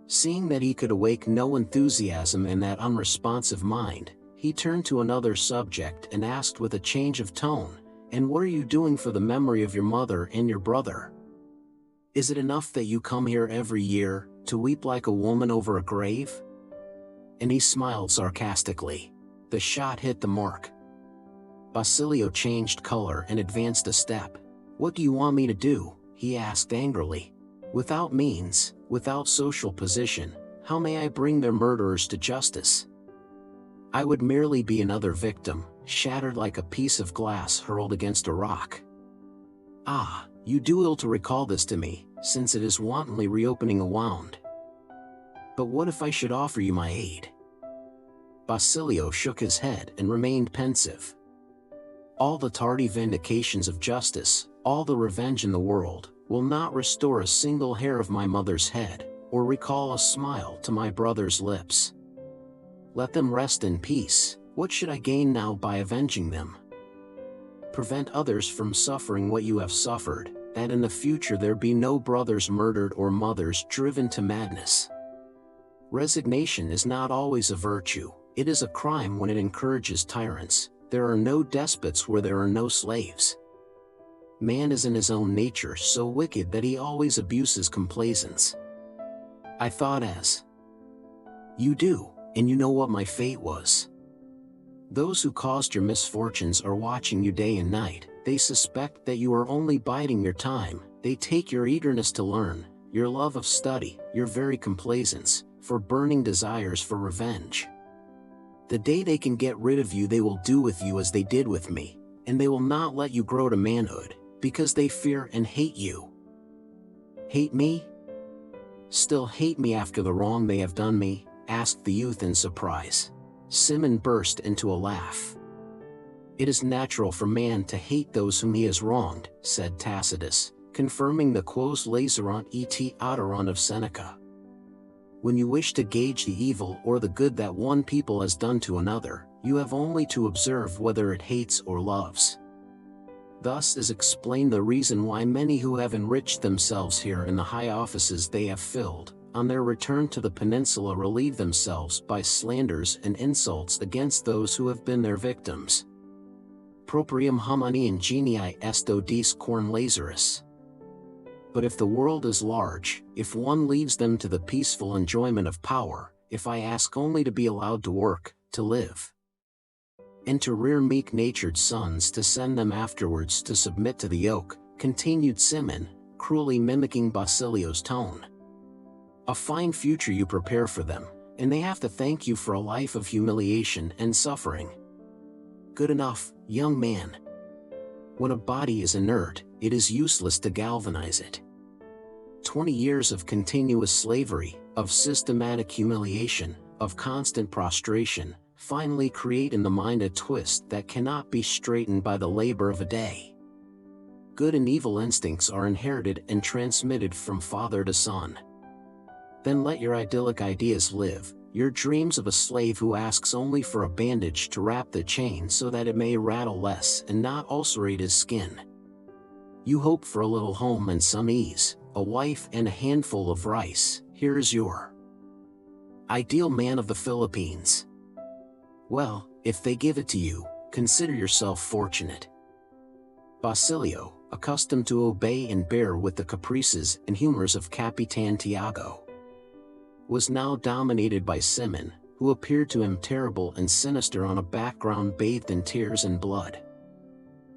Seeing that he could awake no enthusiasm in that unresponsive mind, he turned to another subject and asked with a change of tone, "And what are you doing for the memory of your mother and your brother? Is it enough that you come here every year, to weep like a woman over a grave?" And he smiled sarcastically. The shot hit the mark. Basilio changed color and advanced a step. "What do you want me to do?" he asked angrily. "Without means, without social position, how may I bring their murderers to justice? I would merely be another victim, shattered like a piece of glass hurled against a rock." "Ah, you do ill to recall this to me, since it is wantonly reopening a wound. But what if I should offer you my aid?" Basilio shook his head and remained pensive. "All the tardy vindications of justice, all the revenge in the world, will not restore a single hair of my mother's head, or recall a smile to my brother's lips. Let them rest in peace. What should I gain now by avenging them? Prevent others from suffering what you have suffered, that in the future there be no brothers murdered or mothers driven to madness. Resignation is not always a virtue, it is a crime when it encourages tyrants. There are no despots where there are no slaves. Man is in his own nature so wicked that he always abuses complaisance. I thought as you do, and you know what my fate was. Those who caused your misfortunes are watching you day and night. They suspect that you are only biding your time. They take your eagerness to learn, your love of study, your very complaisance, for burning desires for revenge. The day they can get rid of you, they will do with you as they did with me, and they will not let you grow to manhood, because they fear and hate you. Hate me? Still hate me after the wrong they have done me? Asked the youth in surprise. Simoun burst into a laugh. It is natural for man to hate those whom he has wronged, said Tacitus, confirming the quos lacerant et adorunt of Seneca. When you wish to gauge the evil or the good that one people has done to another, you have only to observe whether it hates or loves. Thus is explained the reason why many who have enriched themselves here in the high offices they have filled, on their return to the peninsula relieve themselves by slanders and insults against those who have been their victims. Proprium humani ingenii est odis corn lacerus. But if the world is large, if one leaves them to the peaceful enjoyment of power, if I ask only to be allowed to work, to live, and to rear meek-natured sons to send them afterwards to submit to the yoke, continued Simoun, cruelly mimicking Basilio's tone. A fine future you prepare for them, and they have to thank you for a life of humiliation and suffering. Good enough, young man. When a body is inert, it is useless to galvanize it. 20 years of continuous slavery, of systematic humiliation, of constant prostration, finally create in the mind a twist that cannot be straightened by the labor of a day. Good and evil instincts are inherited and transmitted from father to son. Then let your idyllic ideas live, your dreams of a slave who asks only for a bandage to wrap the chain so that it may rattle less and not ulcerate his skin. You hope for a little home and some ease, a wife and a handful of rice. Here is your ideal man of the Philippines. Well, if they give it to you, consider yourself fortunate. Basilio, accustomed to obey and bear with the caprices and humors of Capitan Tiago, was now dominated by Simoun, who appeared to him terrible and sinister on a background bathed in tears and blood.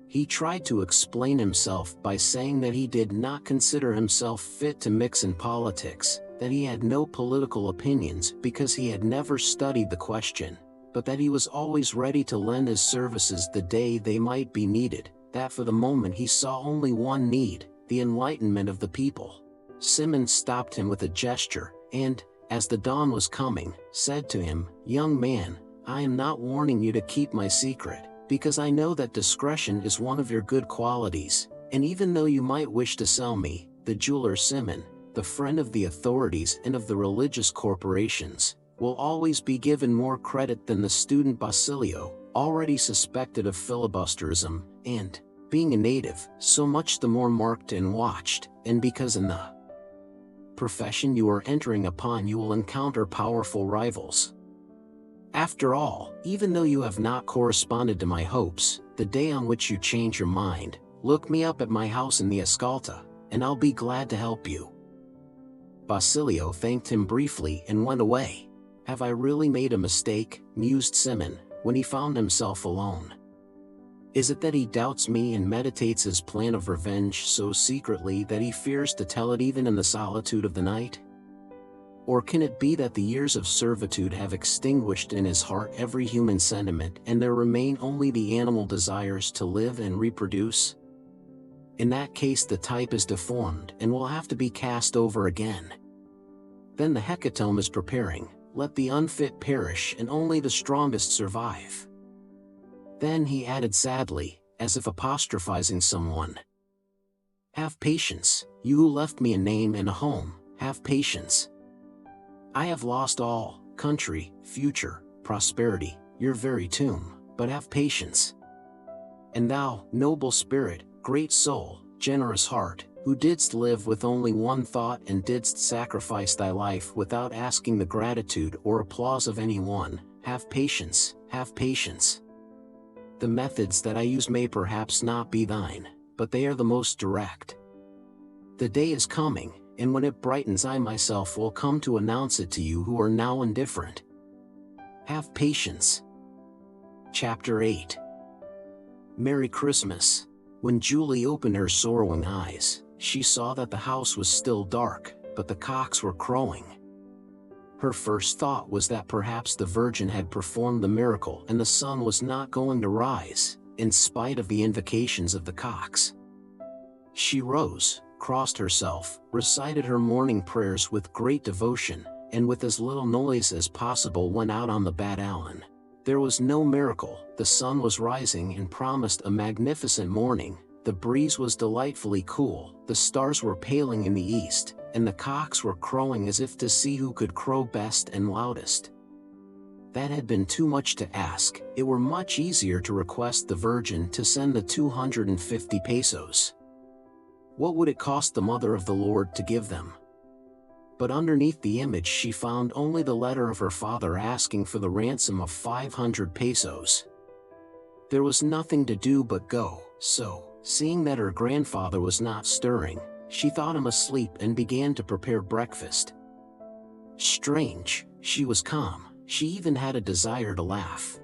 He tried to explain himself by saying that he did not consider himself fit to mix in politics, that he had no political opinions because he had never studied the question, but that he was always ready to lend his services the day they might be needed, that for the moment he saw only one need, the enlightenment of the people. Simoun stopped him with a gesture, and, as the dawn was coming, said to him, "Young man, I am not warning you to keep my secret, because I know that discretion is one of your good qualities, and even though you might wish to sell me, the jeweler Simoun, the friend of the authorities and of the religious corporations, will always be given more credit than the student Basilio, already suspected of filibusterism, and, being a native, so much the more marked and watched, and because in the profession you are entering upon you will encounter powerful rivals. After all, even though you have not corresponded to my hopes, the day on which you change your mind, look me up at my house in the Escalta, and I'll be glad to help you." Basilio thanked him briefly and went away. "Have I really made a mistake?" mused Simoun, when he found himself alone. "Is it that he doubts me and meditates his plan of revenge so secretly that he fears to tell it even in the solitude of the night? Or can it be that the years of servitude have extinguished in his heart every human sentiment and there remain only the animal desires to live and reproduce? In that case the type is deformed and will have to be cast over again. Then the hecatomb is preparing, let the unfit perish and only the strongest survive." Then he added sadly, as if apostrophizing someone, "Have patience, you who left me a name and a home, have patience. I have lost all, country, future, prosperity, your very tomb, but have patience. And thou, noble spirit, great soul, generous heart, who didst live with only one thought and didst sacrifice thy life without asking the gratitude or applause of anyone, have patience, have patience. The methods that I use may perhaps not be thine, but they are the most direct. The day is coming, and when it brightens I myself will come to announce it to you who are now indifferent. Have patience." Chapter 8. Merry Christmas. When Julie opened her sorrowing eyes, she saw that the house was still dark, but the cocks were crowing. Her first thought was that perhaps the Virgin had performed the miracle and the sun was not going to rise, in spite of the invocations of the cocks. She rose, crossed herself, recited her morning prayers with great devotion, and with as little noise as possible went out on the Bad Allen. There was no miracle, the sun was rising and promised a magnificent morning, the breeze was delightfully cool, the stars were paling in the east, and the cocks were crowing as if to see who could crow best and loudest. That had been too much to ask. It were much easier to request the Virgin to send the 250 pesos. What would it cost the Mother of the Lord to give them? But underneath the image she found only the letter of her father asking for the ransom of 500 pesos. There was nothing to do but go, so, seeing that her grandfather was not stirring, she thought him asleep and began to prepare breakfast. Strange, she was calm, she even had a desire to laugh.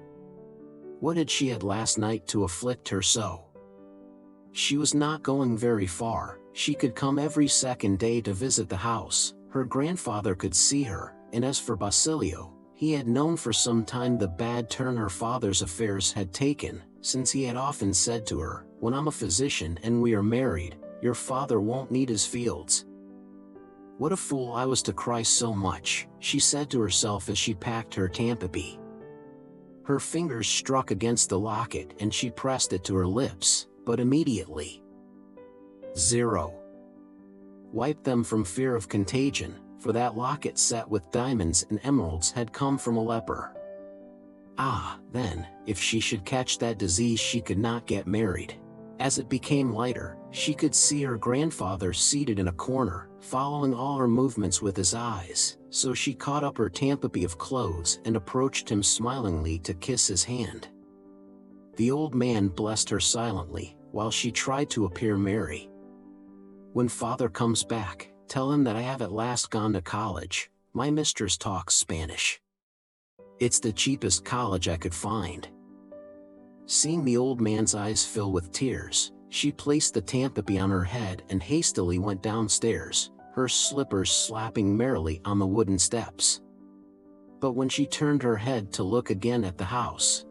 What had she had last night to afflict her so? She was not going very far, she could come every second day to visit the house, her grandfather could see her, and as for Basilio, he had known for some time the bad turn her father's affairs had taken, since he had often said to her, "When I'm a physician and we are married, your father won't need his fields." What a fool I was to cry so much, she said to herself as she packed her tampapi. Her fingers struck against the locket and she pressed it to her lips, but immediately 0. Wiped them from fear of contagion, for that locket set with diamonds and emeralds had come from a leper. Ah, then, if she should catch that disease she could not get married. As it became lighter, she could see her grandfather seated in a corner, following all her movements with his eyes, so she caught up her tampapi of clothes and approached him smilingly to kiss his hand. The old man blessed her silently, while she tried to appear merry. "When father comes back, tell him that I have at last gone to college. My mistress talks Spanish. It's the cheapest college I could find." Seeing the old man's eyes fill with tears, she placed the tampapi on her head and hastily went downstairs, her slippers slapping merrily on the wooden steps. But when she turned her head to look again at the house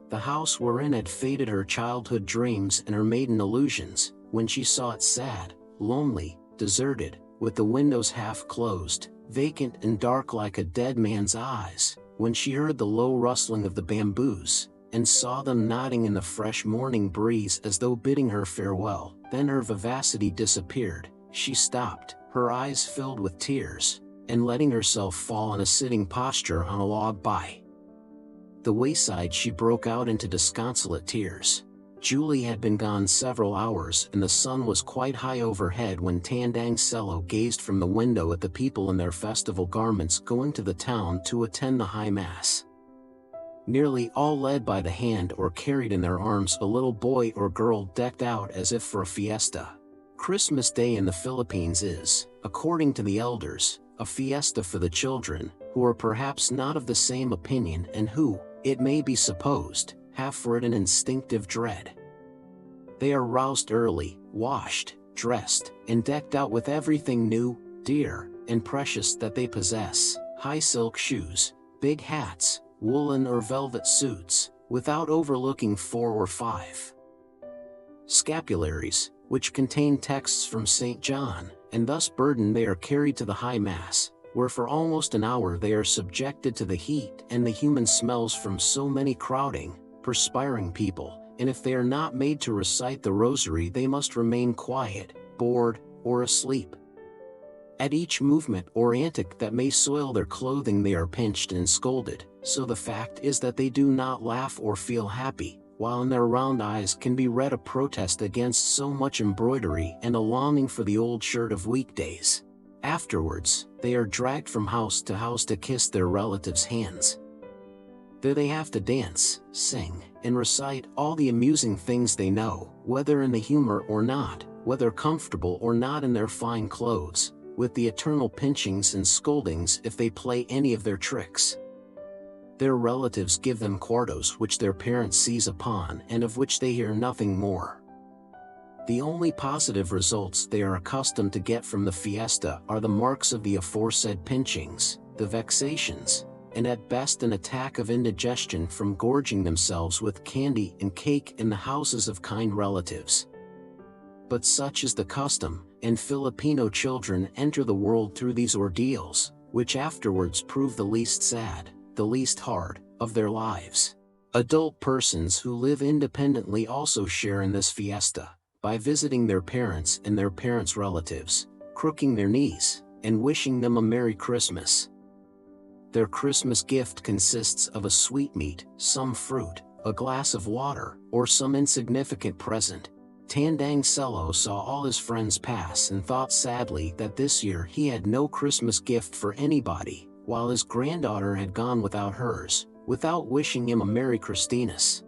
wherein had faded her childhood dreams and her maiden illusions, when she saw it sad, lonely, deserted, with the windows half closed, vacant and dark like a dead man's eyes, when she heard the low rustling of the bamboos, and saw them nodding in the fresh morning breeze as though bidding her farewell, then her vivacity disappeared, she stopped, her eyes filled with tears, and letting herself fall in a sitting posture on a log by the wayside she broke out into disconsolate tears. Julie had been gone several hours and the sun was quite high overhead when Tandang Selo gazed from the window at the people in their festival garments going to the town to attend the high mass. Nearly all led by the hand or carried in their arms a little boy or girl decked out as if for a fiesta. Christmas Day in the Philippines is, according to the elders, a fiesta for the children, who are perhaps not of the same opinion and who, it may be supposed, have for it an instinctive dread. They are roused early, washed, dressed, and decked out with everything new, dear, and precious that they possess, high silk shoes, big hats, woolen or velvet suits, without overlooking 4 or 5 scapularies, which contain texts from St. John, and thus burdened they are carried to the high mass, where for almost an hour they are subjected to the heat and the human smells from so many crowding, perspiring people, and if they are not made to recite the rosary they must remain quiet, bored, or asleep. At each movement or antic that may soil their clothing they are pinched and scolded, so the fact is that they do not laugh or feel happy, while in their round eyes can be read a protest against so much embroidery and a longing for the old shirt of weekdays. Afterwards, they are dragged from house to kiss their relatives' hands. There they have to dance, sing, and recite all the amusing things they know, whether in the humor or not, whether comfortable or not in their fine clothes, with the eternal pinchings and scoldings if they play any of their tricks. Their relatives give them quartos which their parents seize upon and of which they hear nothing more. The only positive results they are accustomed to get from the fiesta are the marks of the aforesaid pinchings, the vexations, and at best an attack of indigestion from gorging themselves with candy and cake in the houses of kind relatives. But such is the custom, and Filipino children enter the world through these ordeals, which afterwards prove the least sad, the least hard, of their lives. Adult persons who live independently also share in this fiesta, by visiting their parents and their parents' relatives, crooking their knees, and wishing them a Merry Christmas. Their Christmas gift consists of a sweetmeat, some fruit, a glass of water, or some insignificant present. Tandang Selo saw all his friends pass and thought sadly that this year he had no Christmas gift for anybody, while his granddaughter had gone without hers, without wishing him a Merry Christmas.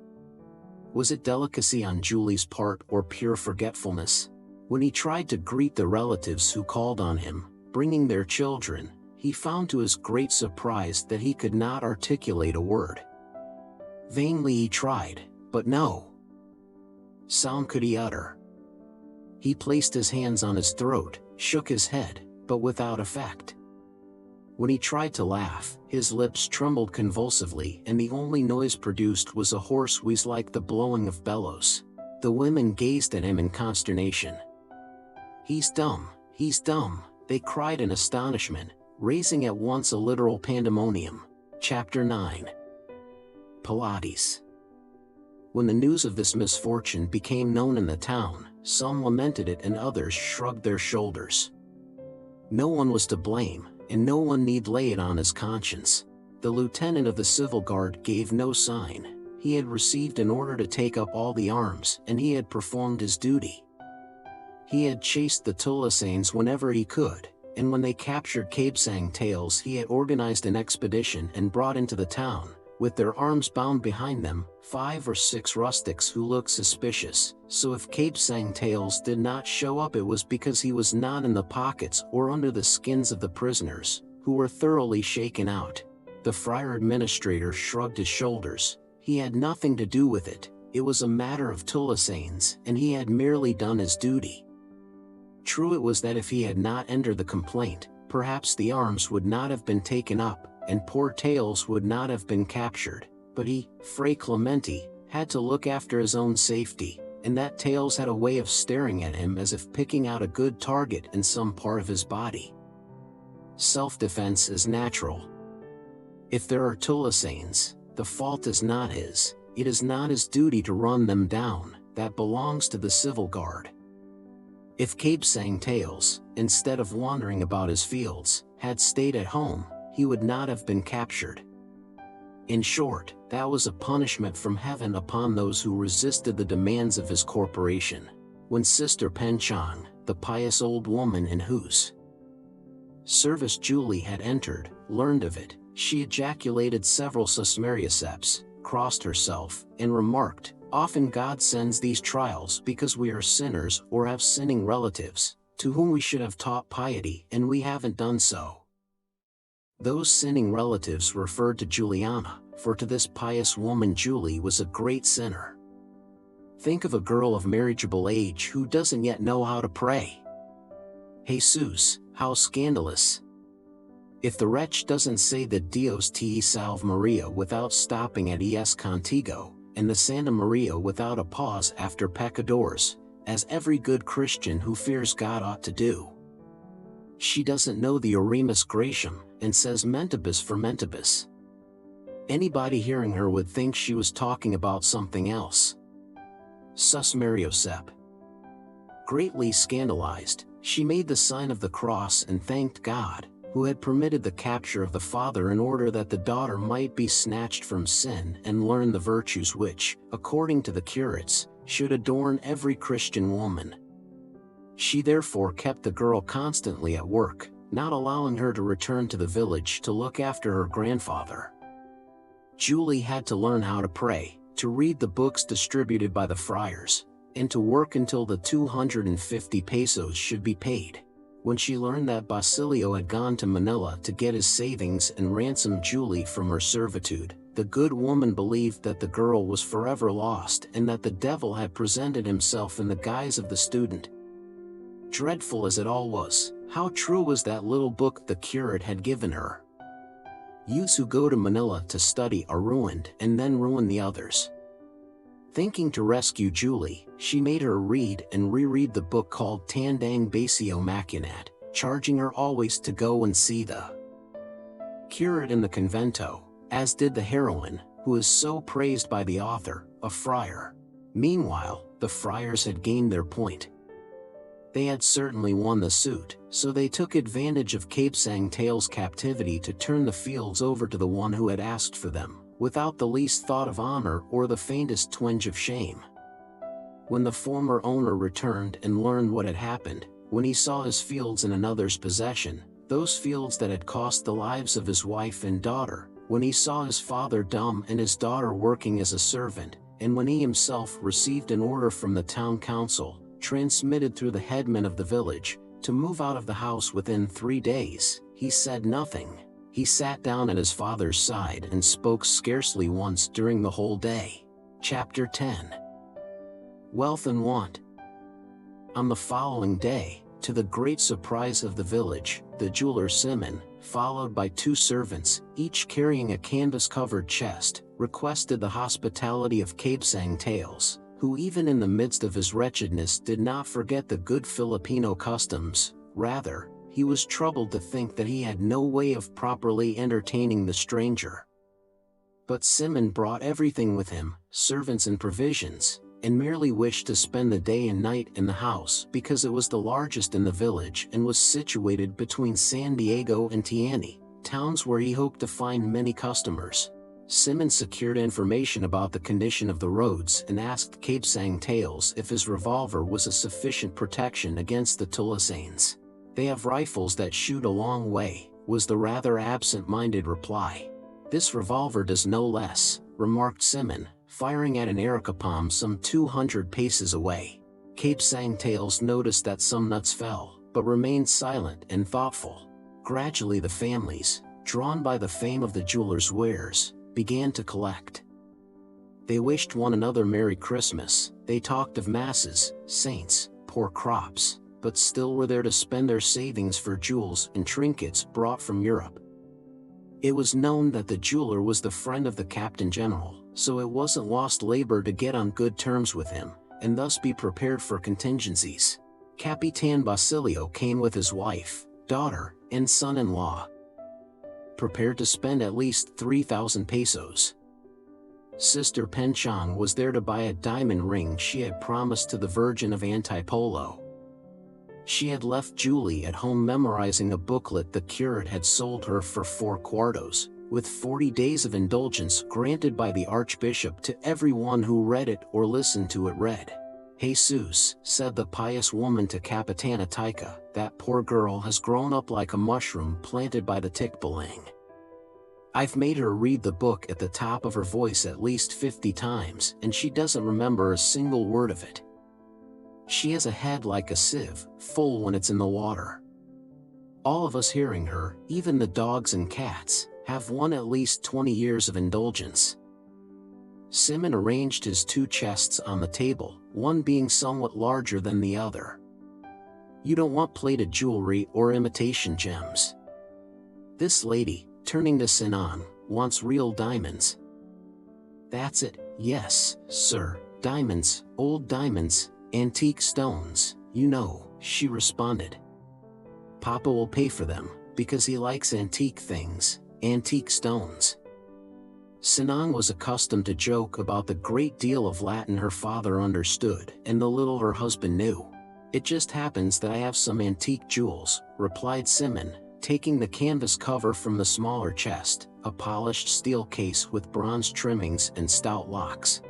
Was it delicacy on Julie's part or pure forgetfulness? When he tried to greet the relatives who called on him, bringing their children, he found to his great surprise that he could not articulate a word. Vainly he tried, but no sound could he utter. He placed his hands on his throat, shook his head, but without effect. When he tried to laugh, his lips trembled convulsively and the only noise produced was a hoarse wheeze like the blowing of bellows. The women gazed at him in consternation. "He's dumb, he's dumb," they cried in astonishment, raising at once a literal pandemonium. Chapter 9. Pilates. When the news of this misfortune became known in the town, some lamented it and others shrugged their shoulders. No one was to blame, and no one need lay it on his conscience. The lieutenant of the civil guard gave no sign. He had received an order to take up all the arms, and he had performed his duty. He had chased the Tulasanes whenever he could, and when they captured Cabesang Tales he had organized an expedition and brought into the town, with their arms bound behind them, 5 or 6 rustics who looked suspicious, so if Cabesang Tales did not show up it was because he was not in the pockets or under the skins of the prisoners, who were thoroughly shaken out. The friar administrator shrugged his shoulders. He had nothing to do with it, it was a matter of Tulasanes, and he had merely done his duty. True it was that if he had not entered the complaint, perhaps the arms would not have been taken up, and poor Tales would not have been captured, but he, Fray Clemente, had to look after his own safety, and that Tales had a way of staring at him as if picking out a good target in some part of his body. Self-defense is natural. If there are Tulasanes, the fault is not his, it is not his duty to run them down, that belongs to the civil guard. If Cabesang Tales, instead of wandering about his fields, had stayed at home, he would not have been captured. In short, that was a punishment from heaven upon those who resisted the demands of his corporation. When Sister Penchang, the pious old woman in whose service Julie had entered, learned of it, she ejaculated several susmeriaceps, crossed herself, and remarked, "Often God sends these trials because we are sinners or have sinning relatives, to whom we should have taught piety and we haven't done so." Those sinning relatives referred to Juliana, for to this pious woman Julie was a great sinner. Think of a girl of marriageable age who doesn't yet know how to pray. Jesus, how scandalous! If the wretch doesn't say the Dios te salve Maria without stopping at es contigo, and the Santa Maria without a pause after pecadores, as every good Christian who fears God ought to do. She doesn't know the Oremus Gratium, and says mentibus fermentibus. Anybody hearing her would think she was talking about something else. Sus Mariosep. Greatly scandalized, she made the sign of the cross and thanked God, who had permitted the capture of the father in order that the daughter might be snatched from sin and learn the virtues which, according to the curates, should adorn every Christian woman. She therefore kept the girl constantly at work, not allowing her to return to the village to look after her grandfather. Julie had to learn how to pray, to read the books distributed by the friars, and to work until the 250 pesos should be paid. When she learned that Basilio had gone to Manila to get his savings and ransom Julie from her servitude, the good woman believed that the girl was forever lost and that the devil had presented himself in the guise of the student. Dreadful as it all was, how true was that little book the curate had given her. Youths who go to Manila to study are ruined and then ruin the others. Thinking to rescue Julie, she made her read and reread the book called Tandang Basio Makinat, charging her always to go and see the curate in the convento, as did the heroine, who is so praised by the author, a friar. Meanwhile, the friars had gained their point. They had certainly won the suit, so they took advantage of Kabsang Tail's captivity to turn the fields over to the one who had asked for them, without the least thought of honor or the faintest twinge of shame. When the former owner returned and learned what had happened, when he saw his fields in another's possession, those fields that had cost the lives of his wife and daughter, when he saw his father dumb and his daughter working as a servant, and when he himself received an order from the town council, transmitted through the headman of the village, to move out of the house within 3 days, he said nothing. He sat down at his father's side and spoke scarcely once during the whole day. Chapter 10. Wealth and Want. On the following day, to the great surprise of the village, the jeweler Simoun, followed by 2 servants, each carrying a canvas-covered chest, requested the hospitality of Kabsang Tails, who even in the midst of his wretchedness did not forget the good Filipino customs. Rather, he was troubled to think that he had no way of properly entertaining the stranger. But Simoun brought everything with him, servants and provisions, and merely wished to spend the day and night in the house because it was the largest in the village and was situated between San Diego and Tiani, towns where he hoped to find many customers. Simoun secured information about the condition of the roads and asked Kabsang Tails if his revolver was a sufficient protection against the Tulasanes. "They have rifles that shoot a long way," was the rather absent-minded reply. "This revolver does no less," remarked Simoun, firing at an erica palm some 200 paces away. Kabsang Tails noticed that some nuts fell, but remained silent and thoughtful. Gradually the families, drawn by the fame of the jeweler's wares, began to collect. They wished one another Merry Christmas, they talked of masses, saints, poor crops, but still were there to spend their savings for jewels and trinkets brought from Europe. It was known that the jeweler was the friend of the Captain General, so it wasn't lost labor to get on good terms with him, and thus be prepared for contingencies. Capitan Basilio came with his wife, daughter, and son-in-law, prepared to spend at least 3,000 pesos. Sister Penchang was there to buy a diamond ring she had promised to the Virgin of Antipolo. She had left Julie at home memorizing a booklet the curate had sold her for 4 cuartos, with 40 days of indulgence granted by the Archbishop to everyone who read it or listened to it read. "Jesus," said the pious woman to Capitana Taika, "that poor girl has grown up like a mushroom planted by the tikbalang. I've made her read the book at the top of her voice at least 50 times, and she doesn't remember a single word of it. She has a head like a sieve, full when it's in the water." All of us hearing her, even the dogs and cats, have won at least 20 years of indulgence. Simoun arranged his 2 chests on the table, one being somewhat larger than the other. "You don't want plated jewelry or imitation gems. This lady," turning to Sinan, "wants real diamonds." "That's it, yes, sir, diamonds, old diamonds, antique stones, you know," she responded. "Papa will pay for them, because he likes antique things, antique stones." Sinan was accustomed to joke about the great deal of Latin her father understood and the little her husband knew. "It just happens that I have some antique jewels," replied Simoun, taking the canvas cover from the smaller chest, a polished steel case with bronze trimmings and stout locks.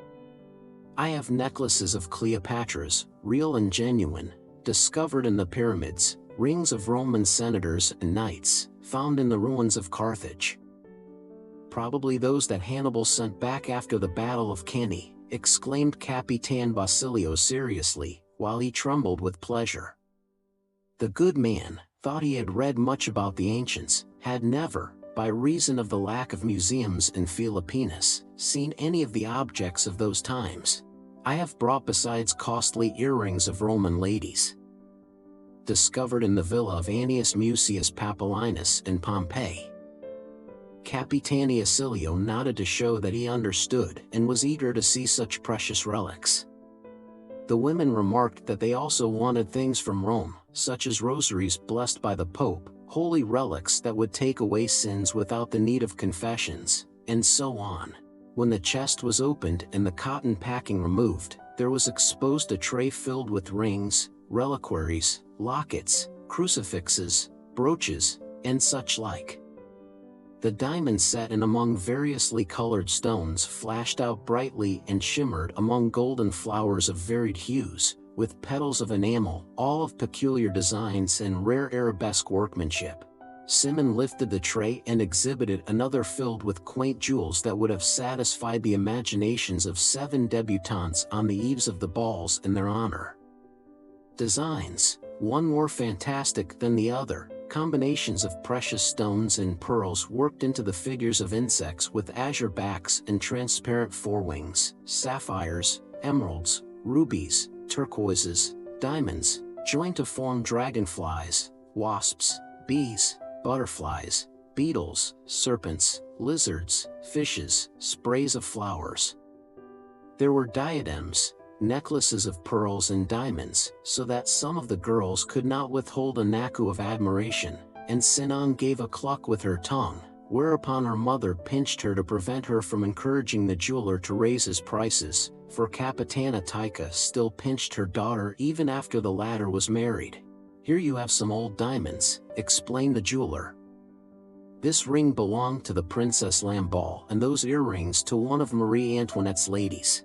"I have necklaces of Cleopatras, real and genuine, discovered in the pyramids, rings of Roman senators and knights, found in the ruins of Carthage. Probably those that Hannibal sent back after the Battle of Cannae," exclaimed Capitan Basilio seriously, while he trembled with pleasure. The good man thought he had read much about the ancients, had never, by reason of the lack of museums in Filipinos, seen any of the objects of those times. "I have brought besides costly earrings of Roman ladies, discovered in the villa of Annius Mucius Papalinus in Pompeii." Capitan Basilio nodded to show that he understood and was eager to see such precious relics. The women remarked that they also wanted things from Rome, such as rosaries blessed by the Pope, holy relics that would take away sins without the need of confessions, and so on. When the chest was opened and the cotton packing removed, there was exposed a tray filled with rings, reliquaries, lockets, crucifixes, brooches, and such like. The diamonds set in among variously colored stones flashed out brightly and shimmered among golden flowers of varied hues, with petals of enamel, all of peculiar designs and rare arabesque workmanship. Simoun lifted the tray and exhibited another filled with quaint jewels that would have satisfied the imaginations of 7 debutantes on the eves of the balls in their honor. Designs, one more fantastic than the other, combinations of precious stones and pearls worked into the figures of insects with azure backs and transparent forewings, sapphires, emeralds, rubies, turquoises, diamonds, joined to form dragonflies, wasps, bees, butterflies, beetles, serpents, lizards, fishes, sprays of flowers. There were diadems, necklaces of pearls and diamonds, so that some of the girls could not withhold a naku of admiration, and Simoun gave a cluck with her tongue, whereupon her mother pinched her to prevent her from encouraging the jeweler to raise his prices, for Capitana Taika still pinched her daughter even after the latter was married. "Here you have some old diamonds," explained the jeweler. "This ring belonged to the Princess Lamballe and those earrings to one of Marie Antoinette's ladies.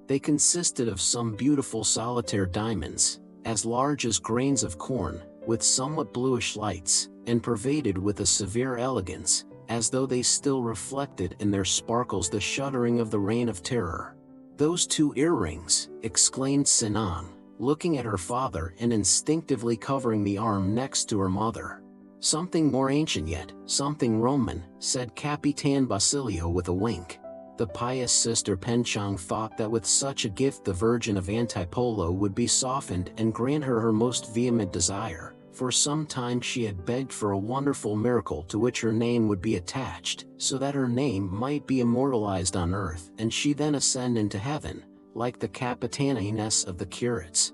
They consisted of some beautiful solitaire diamonds, as large as grains of corn, with somewhat bluish lights, and pervaded with a severe elegance, as though they still reflected in their sparkles the shuddering of the Reign of Terror." "Those 2 earrings," exclaimed Simoun, looking at her father and instinctively covering the arm next to her mother. "Something more ancient yet, something Roman," said Capitan Basilio with a wink. The pious Sister Penchang thought that with such a gift the Virgin of Antipolo would be softened and grant her her most vehement desire. For some time she had begged for a wonderful miracle to which her name would be attached, so that her name might be immortalized on earth and she then ascend into heaven, like the Capitana Ines of the curates.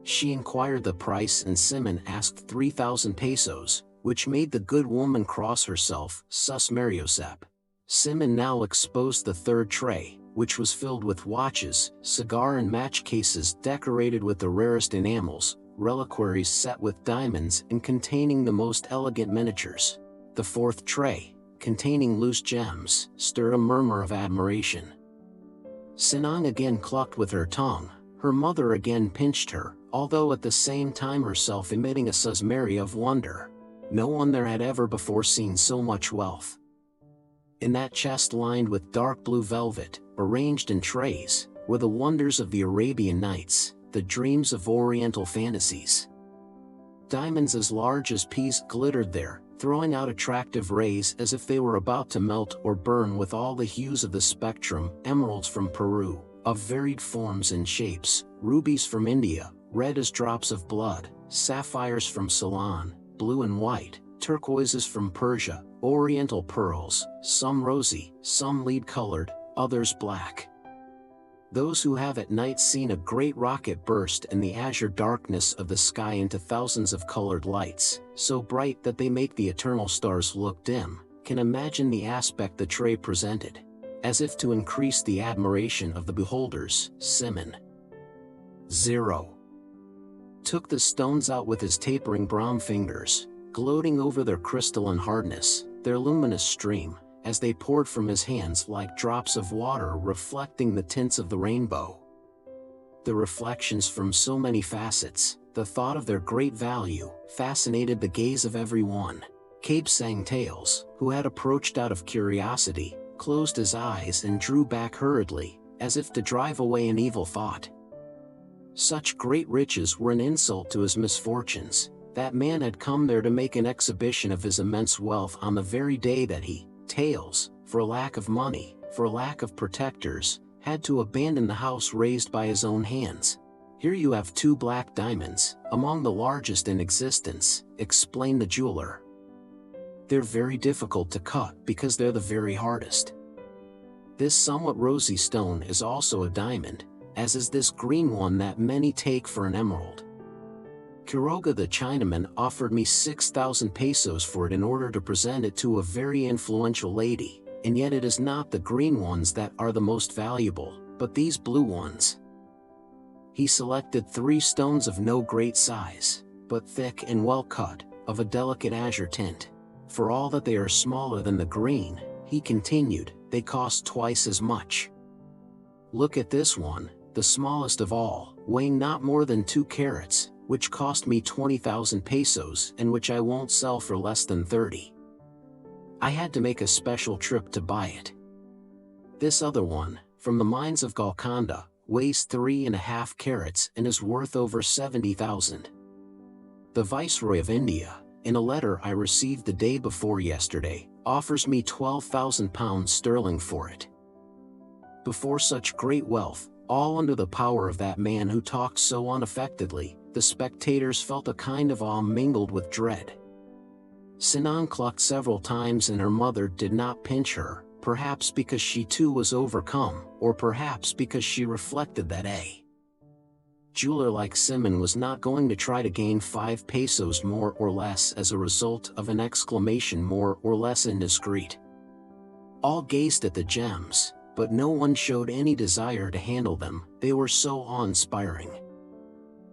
She inquired the price and Simoun asked 3,000 pesos, which made the good woman cross herself, sus Mariosep. Simoun now exposed the 3rd tray, which was filled with watches, cigar and match cases decorated with the rarest enamels, reliquaries set with diamonds and containing the most elegant miniatures. The 4th tray, containing loose gems, stirred a murmur of admiration. Simoun again clucked with her tongue, her mother again pinched her, although at the same time herself emitting a susmary of wonder. No one there had ever before seen so much wealth. In that chest lined with dark blue velvet, arranged in trays, were the wonders of the Arabian Nights, the dreams of Oriental fantasies. Diamonds as large as peas glittered there, throwing out attractive rays as if they were about to melt or burn with all the hues of the spectrum, emeralds from Peru, of varied forms and shapes, rubies from India, red as drops of blood, sapphires from Ceylon, blue and white, turquoises from Persia, oriental pearls, some rosy, some lead-colored, others black. Those who have at night seen a great rocket burst in the azure darkness of the sky into thousands of colored lights, so bright that they make the eternal stars look dim, can imagine the aspect the tray presented. As if to increase the admiration of the beholders, Simoun 0. took the stones out with his tapering brown fingers, gloating over their crystalline hardness, their luminous stream, as they poured from his hands like drops of water reflecting the tints of the rainbow. The reflections from so many facets, the thought of their great value, fascinated the gaze of every one. Cabe sang Tales, who had approached out of curiosity, closed his eyes and drew back hurriedly, as if to drive away an evil thought. Such great riches were an insult to his misfortunes. That man had come there to make an exhibition of his immense wealth on the very day that he, Tales, for lack of money, for lack of protectors, had to abandon the house raised by his own hands. "Here you have 2 black diamonds, among the largest in existence," explained the jeweler. They're very difficult to cut because they're the very hardest. This somewhat rosy stone is also a diamond, as is this green one that many take for an emerald. Quiroga the Chinaman offered me 6,000 pesos for it in order to present it to a very influential lady, and yet it is not the green ones that are the most valuable, but these blue ones. He selected 3 stones of no great size, but thick and well cut, of a delicate azure tint. For all that they are smaller than the green, he continued, they cost twice as much. Look at this one, the smallest of all, weighing not more than 2 carats, which cost me 20,000 pesos and which I won't sell for less than 30. I had to make a special trip to buy it. This other one, from the mines of Golconda, weighs 3.5 carats and is worth over 70,000. The Viceroy of India, in a letter I received the day before yesterday, offers me 12,000 pounds sterling for it. Before such great wealth, all under the power of that man who talked so unaffectedly, the spectators felt a kind of awe mingled with dread. Sinan clucked several times and her mother did not pinch her, perhaps because she too was overcome, or perhaps because she reflected that a jeweler like Simoun was not going to try to gain 5 pesos more or less as a result of an exclamation more or less indiscreet. All gazed at the gems, but no one showed any desire to handle them, they were so awe-inspiring.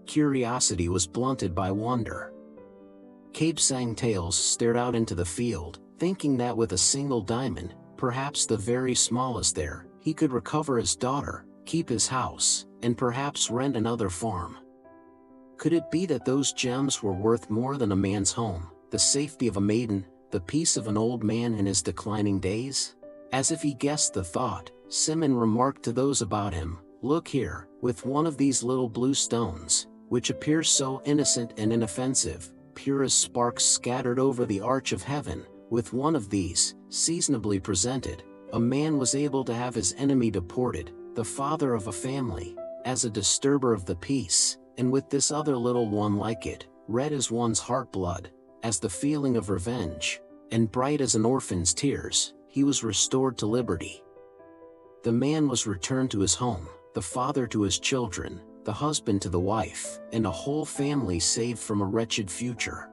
Curiosity was blunted by wonder. Cabe Sang Tails stared out into the field, thinking that with a single diamond, perhaps the very smallest there, he could recover his daughter, keep his house, and perhaps rent another farm. Could it be that those gems were worth more than a man's home, the safety of a maiden, the peace of an old man in his declining days? As if he guessed the thought, Simoun remarked to those about him, "Look here, with one of these little blue stones, which appears so innocent and inoffensive, pure as sparks scattered over the arch of heaven, with one of these, seasonably presented, a man was able to have his enemy deported, the father of a family, as a disturber of the peace, and with this other little one like it, red as one's heart blood, as the feeling of revenge, and bright as an orphan's tears, he was restored to liberty. The man was returned to his home, the father to his children, the husband to the wife, and a whole family saved from a wretched future."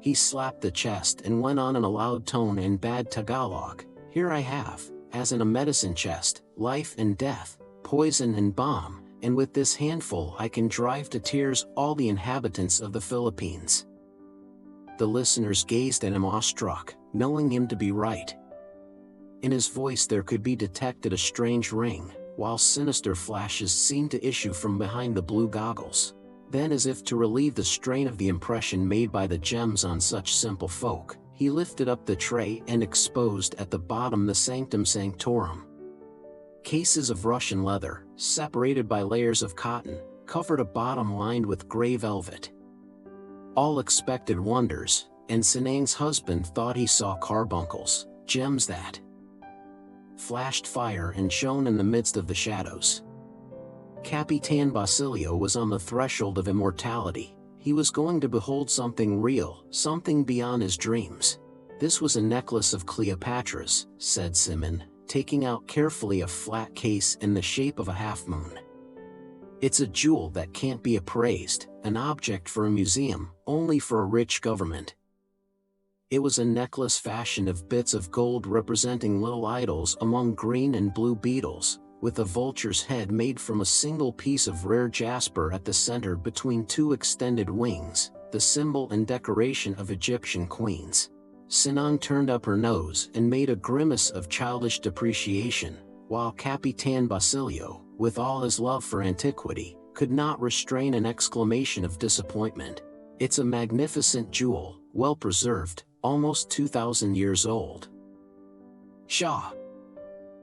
He slapped the chest and went on in a loud tone in bad Tagalog, "Here I have, as in a medicine chest, life and death, poison and balm, and with this handful I can drive to tears all the inhabitants of the Philippines." The listeners gazed at him awestruck, knowing him to be right. In his voice there could be detected a strange ring, while sinister flashes seemed to issue from behind the blue goggles. Then, as if to relieve the strain of the impression made by the gems on such simple folk, he lifted up the tray and exposed at the bottom the sanctum sanctorum. Cases of Russian leather, separated by layers of cotton, covered a bottom lined with gray velvet. All expected wonders, and Sinang's husband thought he saw carbuncles, gems that flashed fire and shone in the midst of the shadows. Capitan Basilio was on the threshold of immortality. He was going to behold something real, something beyond his dreams. "This was a necklace of Cleopatra's," said Simoun, taking out carefully a flat case in the shape of a half-moon. "It's a jewel that can't be appraised, an object for a museum, only for a rich government." It was a necklace fashioned of bits of gold representing little idols among green and blue beetles, with a vulture's head made from a single piece of rare jasper at the center between 2 extended wings, the symbol and decoration of Egyptian queens. Sinan turned up her nose and made a grimace of childish depreciation, while Capitan Basilio, with all his love for antiquity, could not restrain an exclamation of disappointment. "It's a magnificent jewel, well preserved, almost 2,000 years old." "Pshaw!"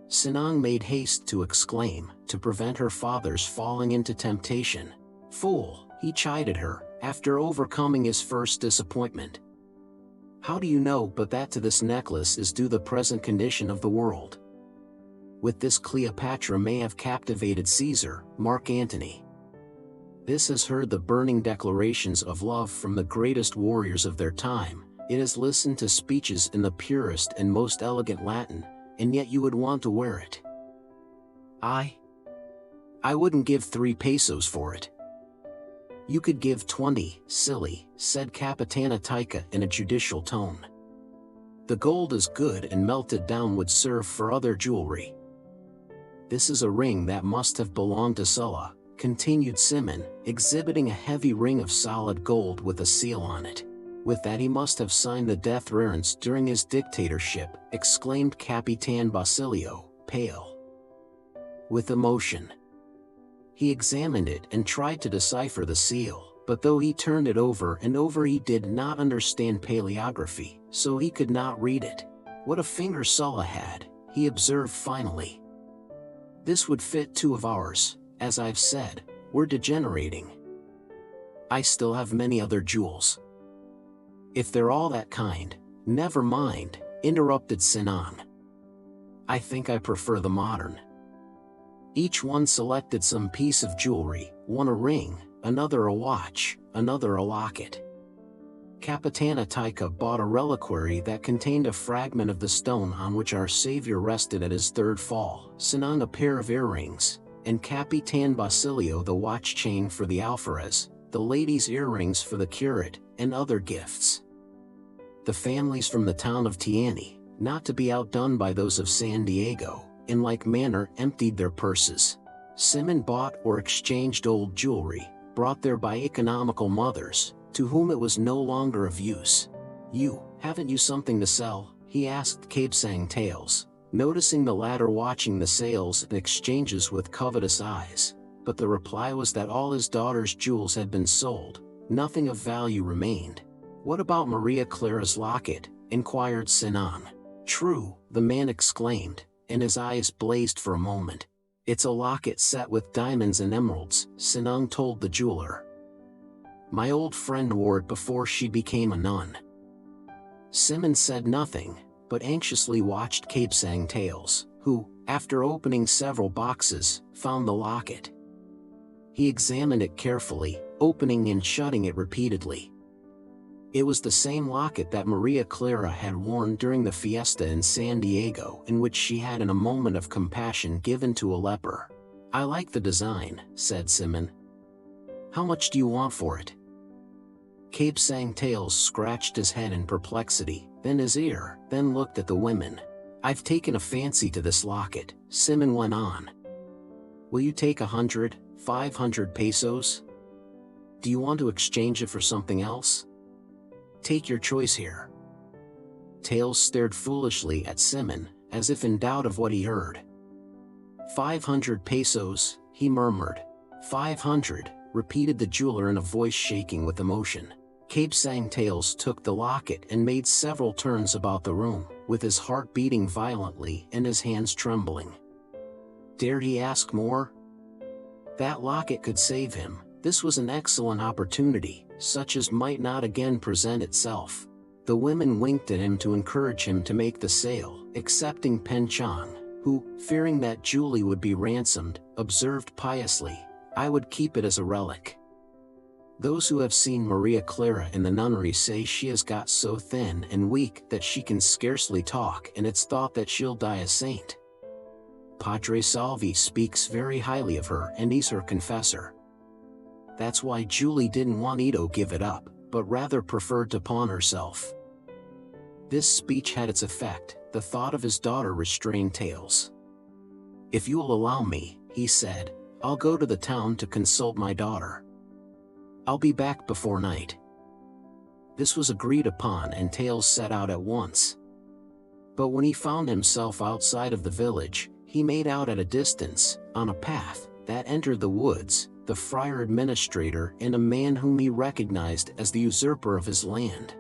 Sinan made haste to exclaim, to prevent her father's falling into temptation. "Fool," he chided her, after overcoming his first disappointment. "How do you know but that to this necklace is due the present condition of the world? With this Cleopatra may have captivated Caesar, Mark Antony. This has heard the burning declarations of love from the greatest warriors of their time, It has listened to speeches in the purest and most elegant Latin, and yet you would want to wear it. I wouldn't give 3 pesos for it. You could give 20, silly, said Capitana Taika in a judicial tone. The gold is good and melted down would serve for other jewelry. This is a ring that must have belonged to Sulla, continued Simoun, exhibiting a heavy ring of solid gold with a seal on it. With that he must have signed the death warrants during his dictatorship, exclaimed Capitan Basilio, pale with emotion. He examined it and tried to decipher the seal, but though he turned it over and over he did not understand paleography, so he could not read it. What a finger Sulla had, he observed finally. This would fit 2 of ours, as I've said, we're degenerating. I still have many other jewels. If they're all that kind, never mind, interrupted Simoun. I think I prefer the modern. Each one selected some piece of jewelry, one a ring, another a watch, another a locket. Capitana Taika bought a reliquary that contained a fragment of the stone on which our Savior rested at his 3rd fall, Simoun a pair of earrings, and Capitan Basilio the watch chain for the alferez, the ladies' earrings for the curate, and other gifts. The families from the town of Tiani, not to be outdone by those of San Diego, in like manner emptied their purses. Simoun bought or exchanged old jewelry, brought there by economical mothers, to whom it was no longer of use. Haven't you something to sell? He asked Cabesang Tales, noticing the latter watching the sales and exchanges with covetous eyes, but the reply was that all his daughter's jewels had been sold, nothing of value remained. What about Maria Clara's locket? Inquired Simoun. True, the man exclaimed, and his eyes blazed for a moment. It's a locket set with diamonds and emeralds, Simoun told the jeweler. My old friend wore it before she became a nun. Simoun said nothing, but anxiously watched Cabesang Tales, who, after opening several boxes, found the locket. He examined it carefully, opening and shutting it repeatedly. It was the same locket that Maria Clara had worn during the fiesta in San Diego, in which she had in a moment of compassion given to a leper. I like the design, said Simoun. How much do you want for it? Cabesang Tales scratched his head in perplexity, then his ear, then looked at the women. I've taken a fancy to this locket, Simoun went on. Will you take 100, 500 pesos? Do you want to exchange it for something else? Take your choice here. Tales stared foolishly at Simoun, as if in doubt of what he heard. 500 pesos, he murmured. 500, repeated the jeweler in a voice shaking with emotion. Cabesang Tales took the locket and made several turns about the room, with his heart beating violently and his hands trembling. Dared he ask more? That locket could save him. This was an excellent opportunity, such as might not again present itself. The women winked at him to encourage him to make the sale, excepting Pen Chang, who, fearing that Julie would be ransomed, observed piously, I would keep it as a relic. Those who have seen Maria Clara in the nunnery say she has got so thin and weak that she can scarcely talk, and it's thought that she'll die a saint. Padre Salvi speaks very highly of her and he's her confessor. That's why Julie didn't want Ito give it up, but rather preferred to pawn herself. This speech had its effect. The thought of his daughter restrained Tales. If you'll allow me, he said, I'll go to the town to consult my daughter. I'll be back before night. This was agreed upon and Tales set out at once. But when he found himself outside of the village, he made out at a distance, on a path that entered the woods, the friar administrator and a man whom he recognized as the usurper of his land.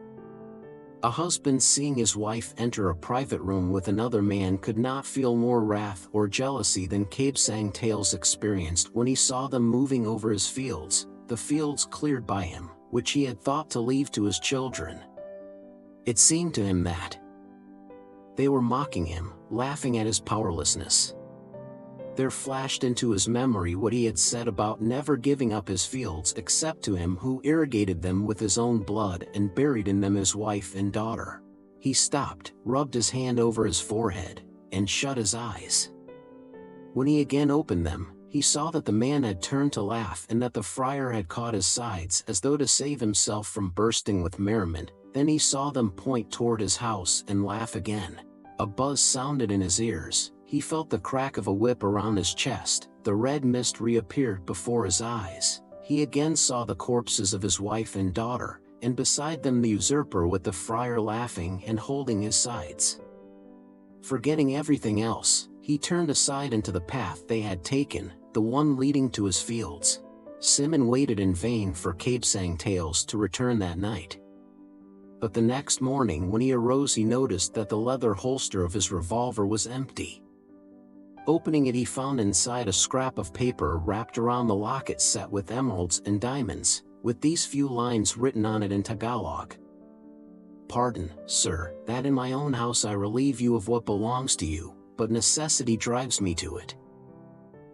A husband seeing his wife enter a private room with another man could not feel more wrath or jealousy than Cabesang Tales experienced when he saw them moving over his fields, the fields cleared by him, which he had thought to leave to his children. It seemed to him that they were mocking him, laughing at his powerlessness. There flashed into his memory what he had said about never giving up his fields except to him who irrigated them with his own blood and buried in them his wife and daughter. He stopped, rubbed his hand over his forehead, and shut his eyes. When he again opened them, he saw that the man had turned to laugh and that the friar had caught his sides as though to save himself from bursting with merriment. Then he saw them point toward his house and laugh again. A buzz sounded in his ears. He felt the crack of a whip around his chest. The red mist reappeared before his eyes. He again saw the corpses of his wife and daughter, and beside them the usurper with the friar laughing and holding his sides. Forgetting everything else, he turned aside into the path they had taken, the one leading to his fields. Simoun waited in vain for Kabsang Tales to return that night. But the next morning when he arose he noticed that the leather holster of his revolver was empty. Opening it he found inside a scrap of paper wrapped around the locket set with emeralds and diamonds, with these few lines written on it in Tagalog. "Pardon, sir, that in my own house I relieve you of what belongs to you, but necessity drives me to it.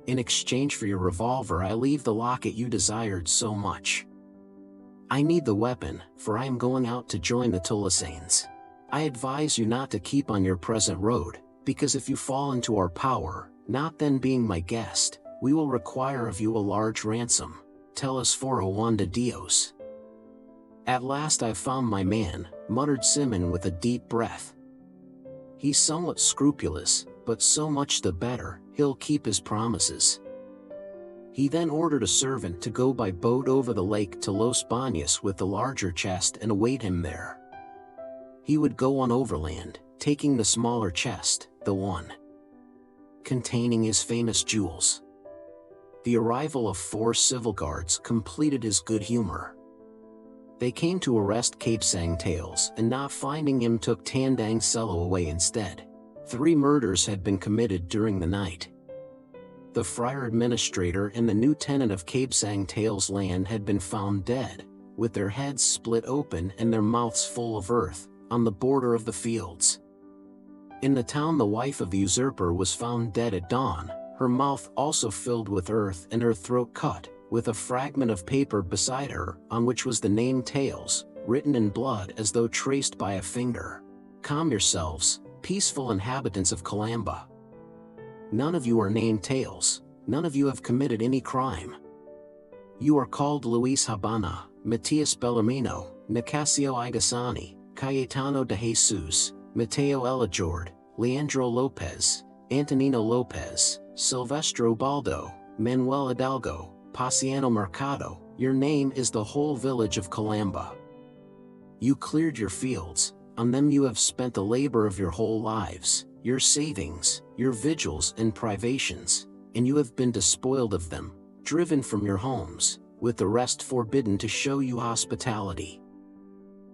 In exchange for your revolver I leave the locket you desired so much. I need the weapon, for I am going out to join the Tulasanes. I advise you not to keep on your present road, because if you fall into our power, not then being my guest, we will require of you a large ransom. Tell us 401 de Dios." "At last I've found my man," muttered Simoun with a deep breath. "He's somewhat scrupulous, but so much the better, he'll keep his promises." He then ordered a servant to go by boat over the lake to Los Baños with the larger chest and await him there. He would go on overland, taking the smaller chest, the one containing his famous jewels. The arrival of 4 civil guards completed his good humor. They came to arrest Kabsang Tales and not finding him took Tandang Selo away instead. 3 murders had been committed during the night. The friar administrator and the new tenant of Kabsang Tales land had been found dead, with their heads split open and their mouths full of earth, on the border of the fields. In the town the wife of the usurper was found dead at dawn, her mouth also filled with earth and her throat cut, with a fragment of paper beside her, on which was the name Tales, written in blood as though traced by a finger. "Calm yourselves, peaceful inhabitants of Calamba. None of you are named Tales, none of you have committed any crime. You are called Luis Habana, Matias Bellarmino, Nicasio Igasani, Cayetano de Jesus, Mateo Elajord, Leandro Lopez, Antonino Lopez, Silvestro Baldo, Manuel Hidalgo, Paciano Mercado. Your name is the whole village of Calamba. You cleared your fields, on them you have spent the labor of your whole lives, your savings, your vigils and privations, and you have been despoiled of them, driven from your homes, with the rest forbidden to show you hospitality.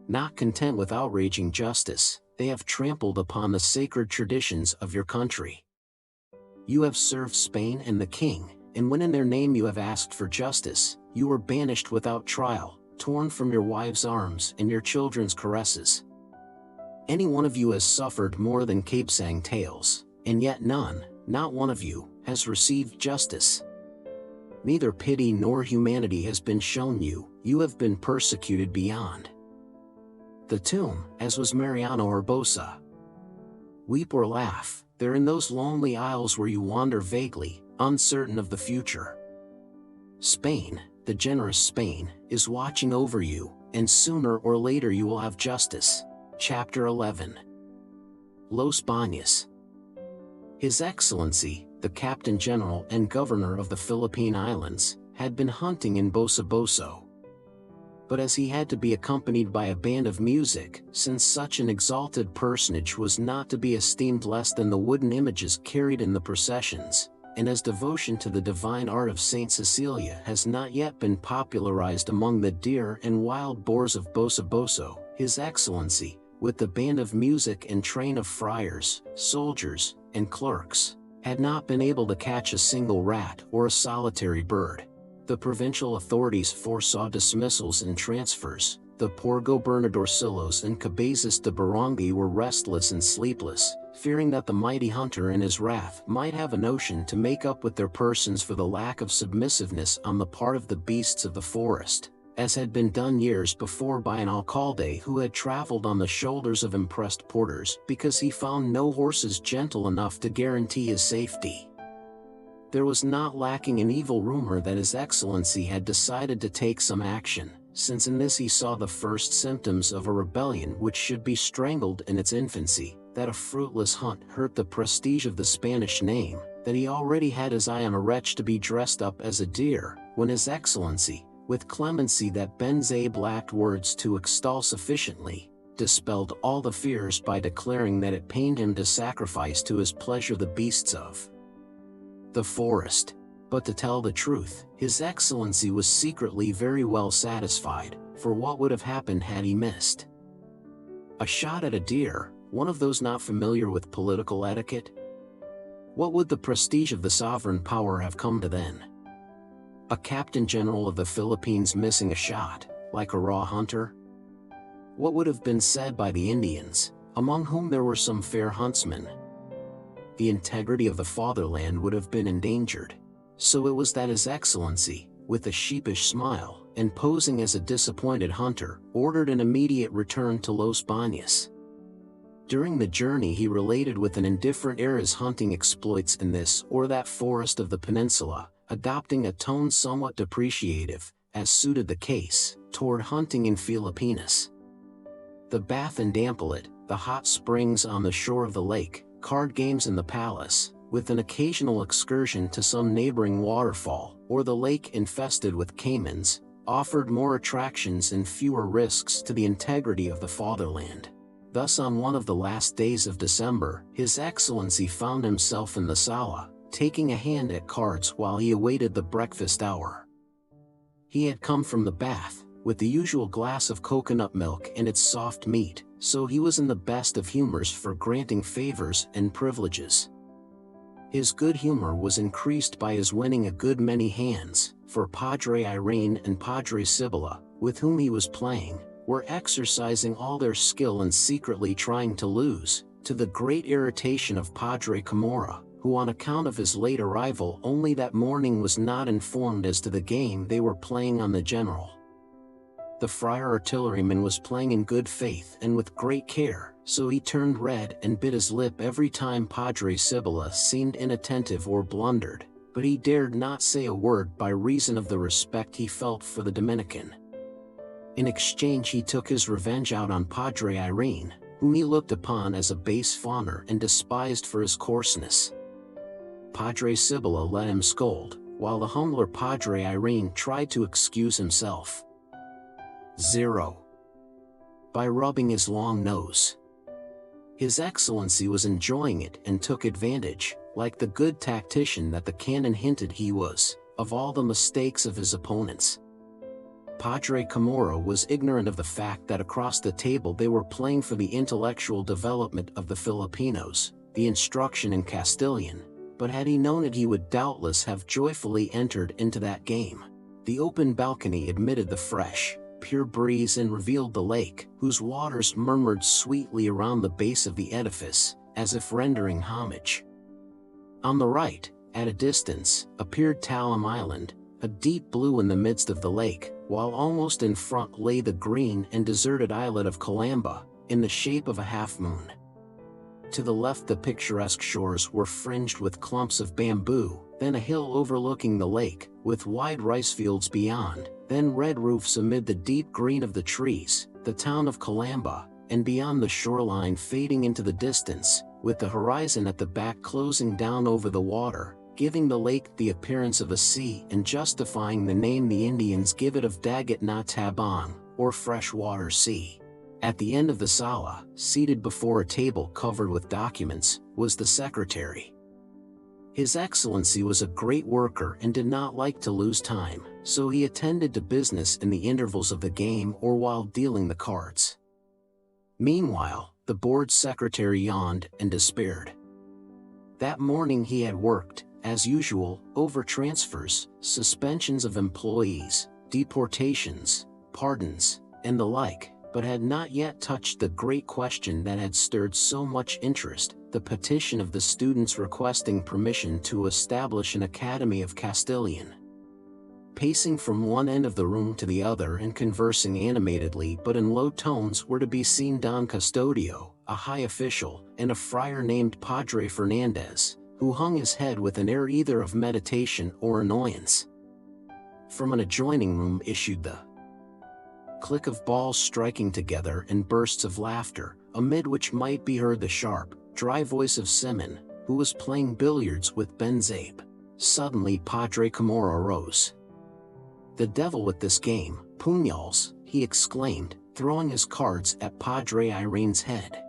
Not content with outraging justice, they have trampled upon the sacred traditions of your country. You have served Spain and the king, and when in their name you have asked for justice, you were banished without trial, torn from your wives' arms and your children's caresses. Any one of you has suffered more than Kabsang Tales, and yet none, not one of you, has received justice. Neither pity nor humanity has been shown you, you have been persecuted beyond the tomb, as was Mariano Urbosa. Weep or laugh, they're in those lonely isles where you wander vaguely, uncertain of the future. Spain, the generous Spain, is watching over you, and sooner or later you will have justice." Chapter 11. Los Baños. His Excellency, the Captain General and Governor of the Philippine Islands, had been hunting in Bosaboso. But as he had to be accompanied by a band of music, since such an exalted personage was not to be esteemed less than the wooden images carried in the processions, and as devotion to the divine art of Saint Cecilia has not yet been popularized among the deer and wild boars of Bosaboso, His Excellency, with the band of music and train of friars, soldiers, and clerks, had not been able to catch a single rat or a solitary bird. The provincial authorities foresaw dismissals and transfers, The poor gobernadorcillos and cabezas de barangay were restless and sleepless, fearing that the mighty hunter in his wrath might have a notion to make up with their persons for the lack of submissiveness on the part of the beasts of the forest, as had been done years before by an alcalde who had traveled on the shoulders of impressed porters because he found no horses gentle enough to guarantee his safety. There was not lacking an evil rumor that His Excellency had decided to take some action, since in this he saw the first symptoms of a rebellion which should be strangled in its infancy, that a fruitless hunt hurt the prestige of the Spanish name, that he already had his eye on a wretch to be dressed up as a deer, when His Excellency, with clemency that Benzabe lacked words to extol sufficiently, dispelled all the fears by declaring that it pained him to sacrifice to his pleasure the beasts of the forest. But to tell the truth, His Excellency was secretly very well satisfied, for what would have happened had he missed a shot at a deer, one of those not familiar with political etiquette? What would the prestige of the sovereign power have come to then? A captain general of the Philippines missing a shot, like a raw hunter? What would have been said by the Indians, among whom there were some fair huntsmen? The integrity of the fatherland would have been endangered. So it was that His Excellency, with a sheepish smile, and posing as a disappointed hunter, ordered an immediate return to Los Baños. During the journey he related with an indifferent air his hunting exploits in this or that forest of the peninsula, adopting a tone somewhat depreciative, as suited the case, toward hunting in Filipinos. The bath in Dampilit, the hot springs on the shore of the lake, card games in the palace, with an occasional excursion to some neighboring waterfall, or the lake infested with caimans, offered more attractions and fewer risks to the integrity of the fatherland. Thus on one of the last days of December, His Excellency found himself in the sala, taking a hand at cards while he awaited the breakfast hour. He had come from the bath, with the usual glass of coconut milk and its soft meat, so he was in the best of humors for granting favors and privileges. His good humor was increased by his winning a good many hands, for Padre Irene and Padre Sibylla, with whom he was playing, were exercising all their skill and secretly trying to lose, to the great irritation of Padre Camorra, who on account of his late arrival only that morning was not informed as to the game they were playing on the general. The friar artilleryman was playing in good faith and with great care, so he turned red and bit his lip every time Padre Sibylla seemed inattentive or blundered, but he dared not say a word by reason of the respect he felt for the Dominican. In exchange he took his revenge out on Padre Irene, whom he looked upon as a base fawner and despised for his coarseness. Padre Sibylla let him scold, while the humbler Padre Irene tried to excuse himself. 0. By rubbing his long nose. His Excellency was enjoying it and took advantage, like the good tactician that the canon hinted he was, of all the mistakes of his opponents. Padre Camorra was ignorant of the fact that across the table they were playing for the intellectual development of the Filipinos, the instruction in Castilian, but had he known it he would doubtless have joyfully entered into that game. The open balcony admitted the fresh, pure breeze and revealed the lake, whose waters murmured sweetly around the base of the edifice, as if rendering homage. On the right, at a distance, appeared Talim Island, a deep blue in the midst of the lake, while almost in front lay the green and deserted islet of Calamba, in the shape of a half-moon. To the left the picturesque shores were fringed with clumps of bamboo, then a hill overlooking the lake, with wide rice fields beyond, then red roofs amid the deep green of the trees, the town of Calamba, and beyond the shoreline fading into the distance, with the horizon at the back closing down over the water, giving the lake the appearance of a sea and justifying the name the Indians give it of Dagat na Tabang, or freshwater sea. At the end of the sala, seated before a table covered with documents, was the secretary. His Excellency was a great worker and did not like to lose time, so he attended to business in the intervals of the game or while dealing the cards. Meanwhile, the board secretary yawned and despaired. That morning he had worked, as usual, over transfers, suspensions of employees, deportations, pardons, and the like, but had not yet touched the great question that had stirred so much interest, the petition of the students requesting permission to establish an Academy of Castilian. Pacing from one end of the room to the other and conversing animatedly but in low tones were to be seen Don Custodio, a high official, and a friar named Padre Fernandez, who hung his head with an air either of meditation or annoyance. From an adjoining room issued the click of balls striking together and bursts of laughter, amid which might be heard the sharp, dry voice of Simoun, who was playing billiards with Ben Zabe. Suddenly Padre Camorra rose. "The devil with this game, puñals," he exclaimed, throwing his cards at Padre Irene's head.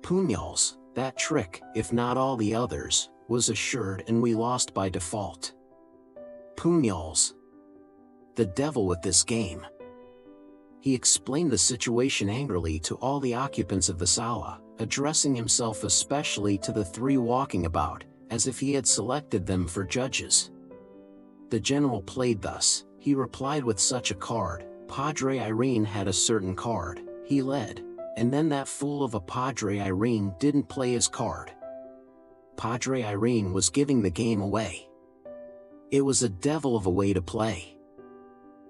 "Puñals, that trick, if not all the others, was assured and we lost by default. Puñals. The devil with this game." He explained the situation angrily to all the occupants of the sala, addressing himself especially to the three walking about, as if he had selected them for judges. The general played thus, he replied with such a card, Padre Irene had a certain card, he led, and then that fool of a Padre Irene didn't play his card. Padre Irene was giving the game away. It was a devil of a way to play.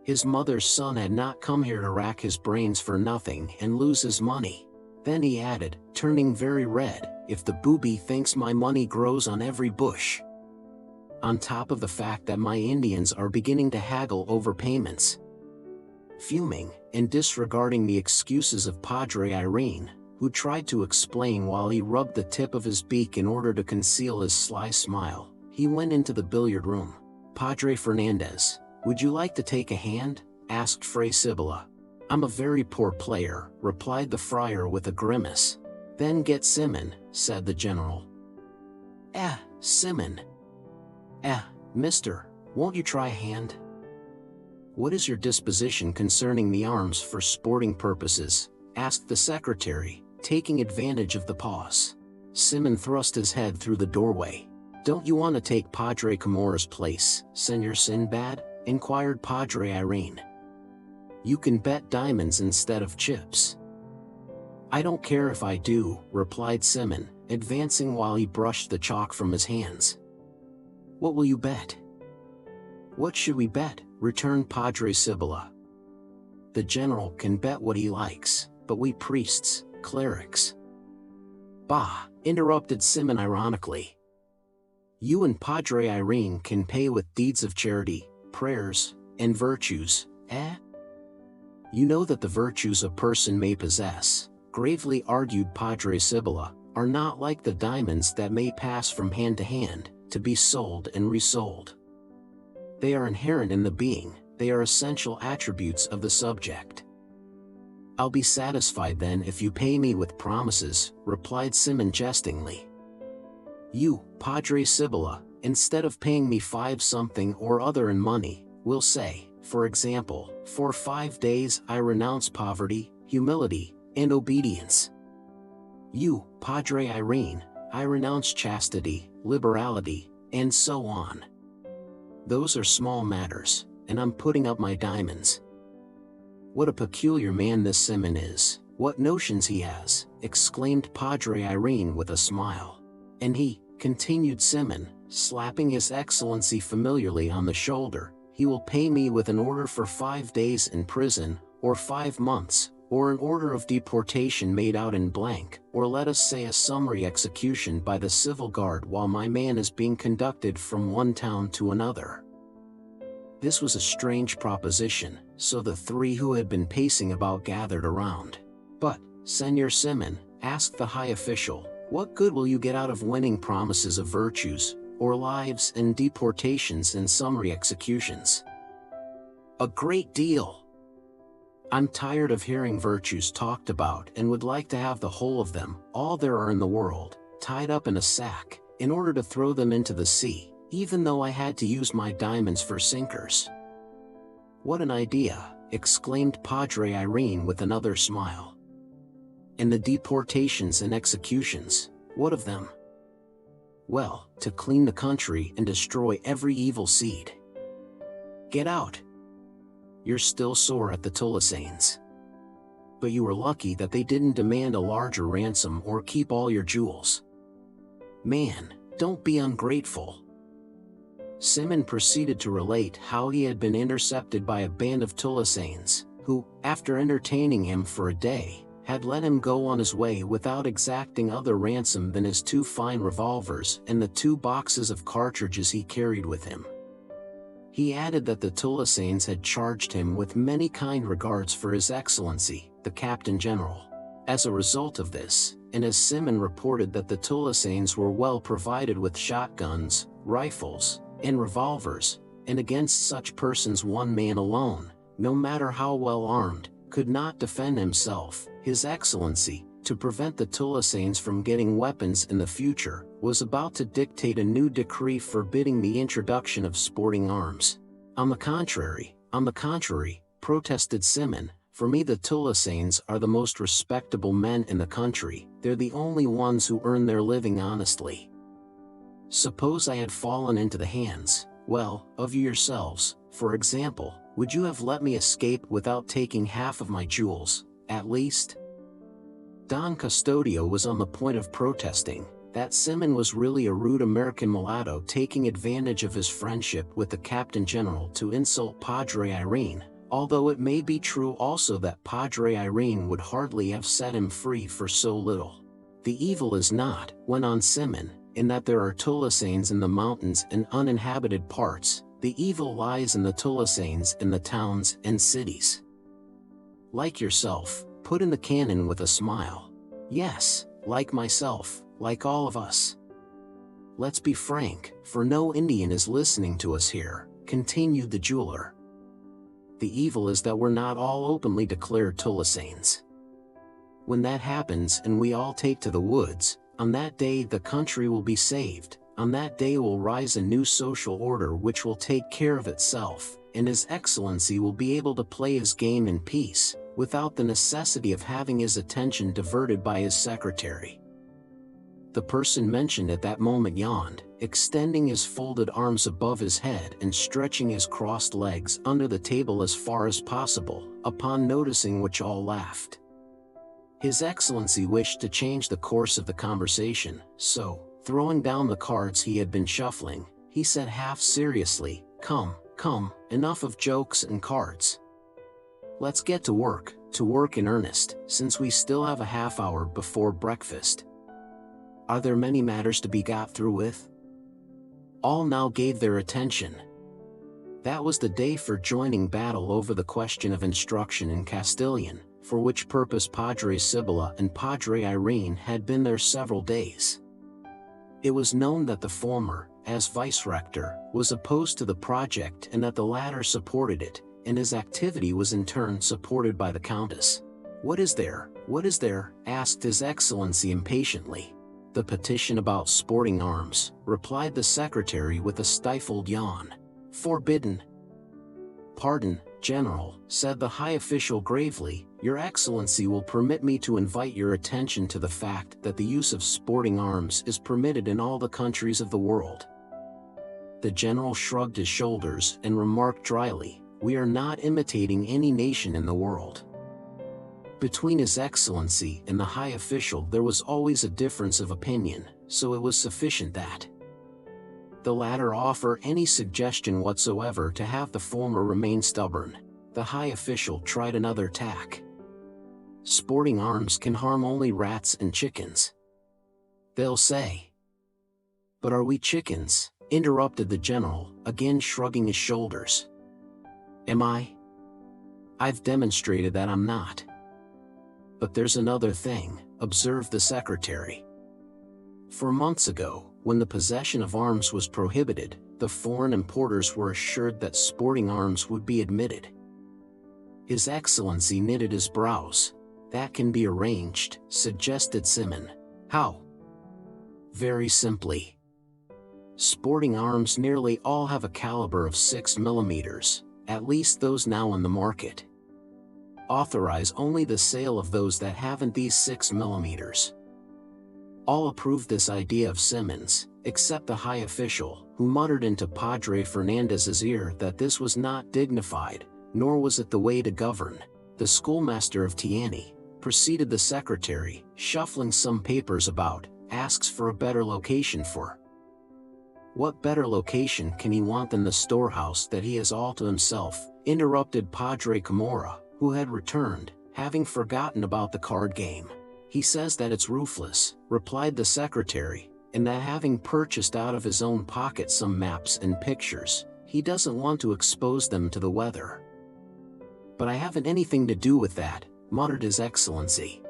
His mother's son had not come here to rack his brains for nothing and lose his money. Then he added, turning very red, "If the booby thinks my money grows on every bush. On top of the fact that my Indians are beginning to haggle over payments." Fuming, and disregarding the excuses of Padre Irene, who tried to explain while he rubbed the tip of his beak in order to conceal his sly smile, he went into the billiard room. "Padre Fernandez, would you like to take a hand?" asked Fray Sibylla. "I'm a very poor player," replied the friar with a grimace. "Then get Simoun," said the general. Simoun. Mister, won't you try a hand?" "What is your disposition concerning the arms for sporting purposes?" asked the secretary, taking advantage of the pause. Simoun thrust his head through the doorway. "Don't you want to take Padre Camorra's place, Senor Sinbad?" inquired Padre Irene. "You can bet diamonds instead of chips." "I don't care if I do," replied Simoun, advancing while he brushed the chalk from his hands. "What will you bet?" "What should we bet?" returned Padre Sibylla. "The general can bet what he likes, but we priests, clerics—" "Bah!" interrupted Simoun ironically. "You and Padre Irene can pay with deeds of charity, prayers, and virtues, eh?" "You know that the virtues a person may possess," gravely argued Padre Sibylla, "are not like the diamonds that may pass from hand to hand, to be sold and resold. They are inherent in the being, they are essential attributes of the subject." "I'll be satisfied then if you pay me with promises," replied Simoun jestingly. "You, Padre Sibylla, instead of paying me 5 something or other in money, will say, for example, for 5 days I renounce poverty, humility, and obedience. You, Padre Irene, I renounce chastity, liberality, and so on. Those are small matters, and I'm putting up my diamonds." "What a peculiar man this Simoun is, what notions he has," exclaimed Padre Irene with a smile. "And he," continued Simoun, slapping His Excellency familiarly on the shoulder, "he will pay me with an order for 5 days in prison, or 5 months, or an order of deportation made out in blank, or let us say a summary execution by the civil guard while my man is being conducted from one town to another." This was a strange proposition, so the three who had been pacing about gathered around. "But, Senor Simoun," asked the high official, "what good will you get out of winning promises of virtues, or lives and deportations and summary executions?" "A great deal. I'm tired of hearing virtues talked about and would like to have the whole of them, all there are in the world, tied up in a sack, in order to throw them into the sea, even though I had to use my diamonds for sinkers." "What an idea!" exclaimed Padre Irene with another smile. "And the deportations and executions, what of them?" "Well, to clean the country and destroy every evil seed." "Get out." you're still sore at the Tulasanes. But you were lucky that they didn't demand a larger ransom or keep all your jewels. Man, don't be ungrateful. Simoun proceeded to relate how he had been intercepted by a band of Tulasanes, who, after entertaining him for a day, had let him go on his way without exacting other ransom than his 2 fine revolvers and the 2 boxes of cartridges he carried with him. He added that the Tulasanes had charged him with many kind regards for His Excellency, the Captain General. As a result of this, and as Simoun reported that the Tulasanes were well provided with shotguns, rifles, and revolvers, and against such persons one man alone, no matter how well armed, could not defend himself, His Excellency, to prevent the Tulasanes from getting weapons in the future, was about to dictate a new decree forbidding the introduction of sporting arms. On the contrary, protested Simoun, for me the Tulasanes are the most respectable men in the country, they're the only ones who earn their living honestly. Suppose I had fallen into the hands, well, of you yourselves, for example, would you have let me escape without taking half of my jewels, at least? Don Custodio was on the point of protesting that Simoun was really a rude American mulatto taking advantage of his friendship with the Captain General to insult Padre Irene, although it may be true also that Padre Irene would hardly have set him free for so little. The evil is not, went on Simoun, in that there are Tulasanes in the mountains and uninhabited parts, the evil lies in the Tulasanes in the towns and cities. Like yourself, put in the canon with a smile. Yes, like myself, like all of us. Let's be frank, for no Indian is listening to us here, continued the jeweler. The evil is that we're not all openly declared Tulasanes. When that happens and we all take to the woods, on that day the country will be saved, on that day will rise a new social order which will take care of itself, and His Excellency will be able to play his game in peace, without the necessity of having his attention diverted by his secretary. The person mentioned at that moment yawned, extending his folded arms above his head and stretching his crossed legs under the table as far as possible, upon noticing which all laughed. His Excellency wished to change the course of the conversation, so, throwing down the cards he had been shuffling, he said half seriously, Come, enough of jokes and cards. Let's get to work in earnest, since we still have a half hour before breakfast. Are there many matters to be got through with? All now gave their attention. That was the day for joining battle over the question of instruction in Castilian, for which purpose Padre Sibylla and Padre Irene had been there several days. It was known that the former, as vice-rector, was opposed to the project and that the latter supported it, and his activity was in turn supported by the Countess. What is there, asked His Excellency impatiently. The petition about sporting arms, replied the secretary with a stifled yawn. Forbidden. Pardon, General, said the high official gravely, Your Excellency will permit me to invite your attention to the fact that the use of sporting arms is permitted in all the countries of the world. The general shrugged his shoulders and remarked dryly, We are not imitating any nation in the world. Between His Excellency and the high official there was always a difference of opinion, so it was sufficient that the latter offer any suggestion whatsoever to have the former remain stubborn. The high official tried another tack. Sporting arms can harm only rats and chickens, they'll say. But are we chickens? Interrupted the general, again shrugging his shoulders. Am I? I've demonstrated that I'm not. But there's another thing, observed the secretary. For months ago, when the possession of arms was prohibited, the foreign importers were assured that sporting arms would be admitted. His Excellency knitted his brows. That can be arranged, suggested Simoun. How? Very simply. Sporting arms nearly all have a caliber of 6 mm, at least those now in the market. Authorize only the sale of those that haven't these 6 mm. All approved this idea of Simoun's, except the high official, who muttered into Padre Fernandez's ear that this was not dignified, nor was it the way to govern. The schoolmaster of Tiani, proceeded the secretary, shuffling some papers about, asks for a better location for. What better location can he want than the storehouse that he has all to himself, interrupted Padre Camorra, who had returned, having forgotten about the card game. He says that it's roofless, replied the secretary, and that having purchased out of his own pocket some maps and pictures, he doesn't want to expose them to the weather. But I haven't anything to do with that, muttered His Excellency.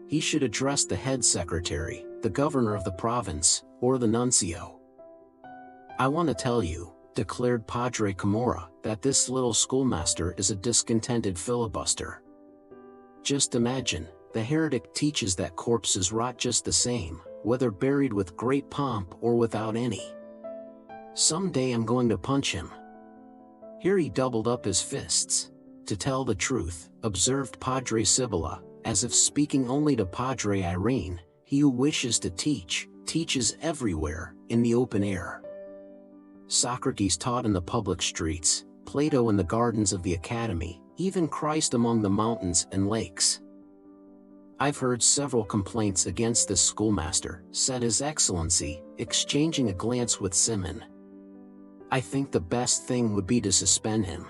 He should address the head secretary, the governor of the province, or the nuncio. I want to tell you, declared Padre Camorra, that this little schoolmaster is a discontented filibuster. Just imagine, the heretic teaches that corpses rot just the same, whether buried with great pomp or without any. Some day I'm going to punch him. Here he doubled up his fists. To tell the truth, observed Padre Sibylla, as if speaking only to Padre Irene, he who wishes to teach, teaches everywhere, in the open air. Socrates taught in the public streets, Plato in the gardens of the academy, even Christ among the mountains and lakes. I've heard several complaints against this schoolmaster, said His Excellency, exchanging a glance with Simoun. I think the best thing would be to suspend him.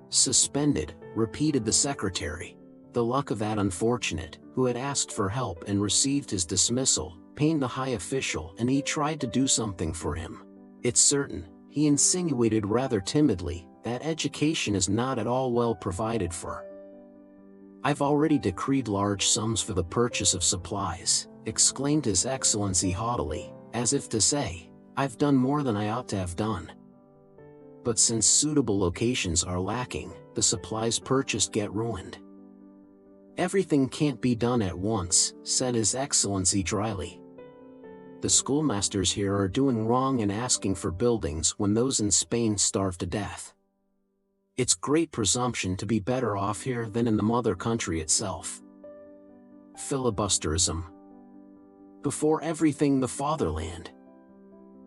Suspended, repeated the secretary. The luck of that unfortunate, who had asked for help and received his dismissal, pained the high official, and he tried to do something for him. It's certain, he insinuated rather timidly, that education is not at all well provided for. I've already decreed large sums for the purchase of supplies, exclaimed His Excellency haughtily, as if to say, I've done more than I ought to have done. But since suitable locations are lacking, the supplies purchased get ruined. Everything can't be done at once, said His Excellency dryly. The schoolmasters here are doing wrong in asking for buildings when those in Spain starve to death. It's great presumption to be better off here than in the mother country itself. Filibusterism. Before everything the fatherland.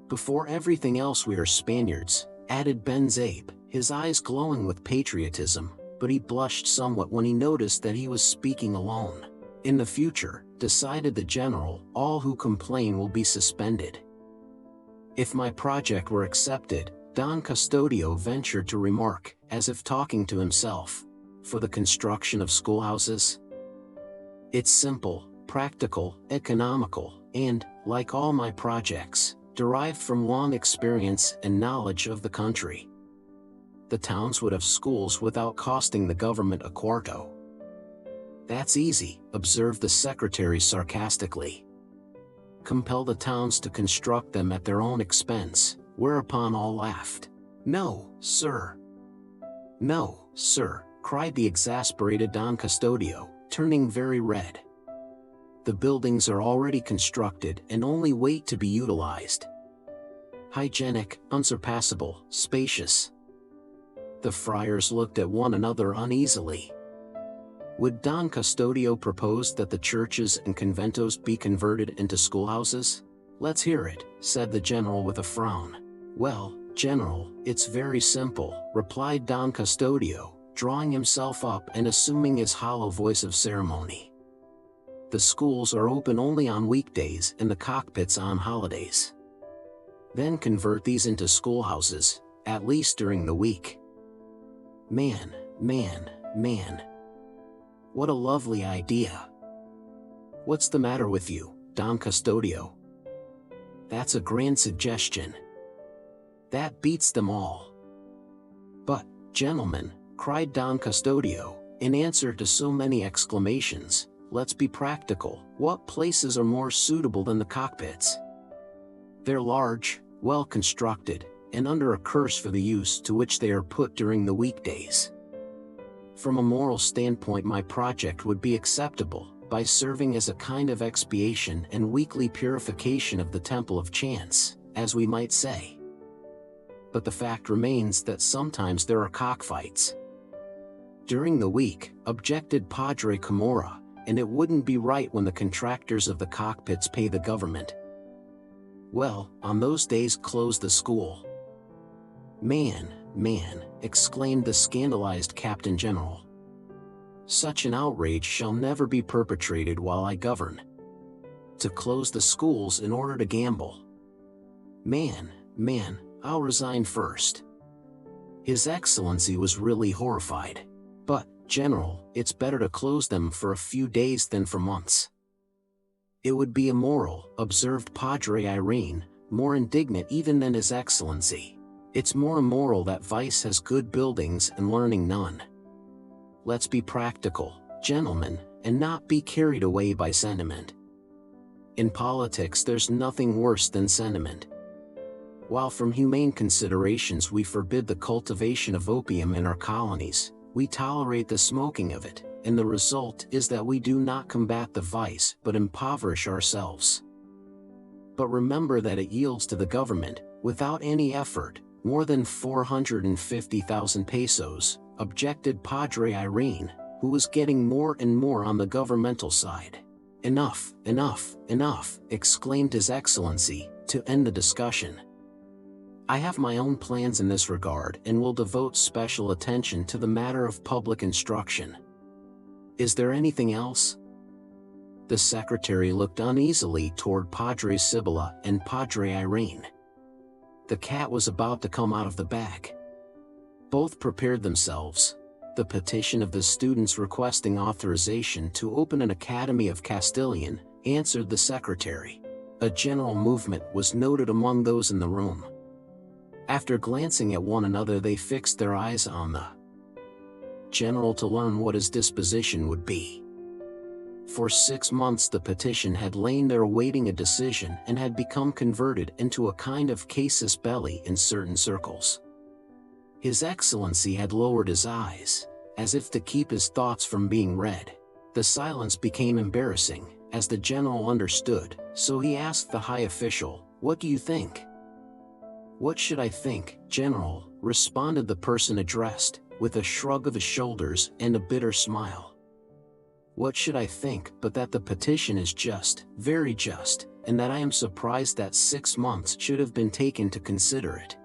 Before everything else we are Spaniards, added Ben Zape, his eyes glowing with patriotism, but he blushed somewhat when he noticed that he was speaking alone. In the future, decided the general, all who complain will be suspended. If my project were accepted, Don Custodio ventured to remark, as if talking to himself, for the construction of schoolhouses. It's simple, practical, economical, and, like all my projects, derived from long experience and knowledge of the country. The towns would have schools without costing the government a quarto. That's easy, observed the secretary sarcastically. Compel the towns to construct them at their own expense, whereupon all laughed. No, sir. No, sir, cried the exasperated Don Custodio, turning very red. The buildings are already constructed and only wait to be utilized. Hygienic, unsurpassable, spacious. The friars looked at one another uneasily. Would Don Custodio propose that the churches and conventos be converted into schoolhouses? Let's hear it, said the general with a frown. Well, General, it's very simple, replied Don Custodio, drawing himself up and assuming his hollow voice of ceremony. The schools are open only on weekdays and the cockpits on holidays. Then convert these into schoolhouses, at least during the week. Man. What a lovely idea. What's the matter with you, Don Custodio? That's a grand suggestion. That beats them all. But, gentlemen, cried Don Custodio, in answer to so many exclamations, let's be practical. What places are more suitable than the cockpits? They're large, well constructed, and under a curse for the use to which they are put during the weekdays. From a moral standpoint, my project would be acceptable, by serving as a kind of expiation and weekly purification of the temple of chance, as we might say. But the fact remains that sometimes there are cockfights. During the week, objected Padre Camorra, and it wouldn't be right when the contractors of the cockpits pay the government. Well, on those days close the school. Man, man," exclaimed the scandalized Captain General. "Such an outrage shall never be perpetrated while I govern. To close the schools in order to gamble. Man, I'll resign first." His Excellency was really horrified. "But, General, it's better to close them for a few days than for months." "It would be immoral," observed Padre Irene, more indignant even than His Excellency. "It's more immoral that vice has good buildings and learning none. Let's be practical, gentlemen, and not be carried away by sentiment. In politics there's nothing worse than sentiment. While from humane considerations we forbid the cultivation of opium in our colonies, we tolerate the smoking of it, and the result is that we do not combat the vice but impoverish ourselves. But remember that it yields to the government, without any effort, more than 450,000 pesos, objected Padre Irene, who was getting more and more on the governmental side. Enough, exclaimed His Excellency, to end the discussion. I have my own plans in this regard and will devote special attention to the matter of public instruction. Is there anything else? The secretary looked uneasily toward Padre Sibylla and Padre Irene. The cat was about to come out of the bag. Both prepared themselves. The petition of the students requesting authorization to open an Academy of Castilian, answered the secretary. A general movement was noted among those in the room. After glancing at one another, they fixed their eyes on the general to learn what his disposition would be. For 6 months the petition had lain there awaiting a decision and had become converted into a kind of casus belli in certain circles. His Excellency had lowered his eyes, as if to keep his thoughts from being read. The silence became embarrassing, as the general understood, so he asked the high official, "What do you think?" "What should I think, General?" responded the person addressed, with a shrug of his shoulders and a bitter smile. "What should I think but that the petition is just, very just, and that I am surprised that 6 months should have been taken to consider it.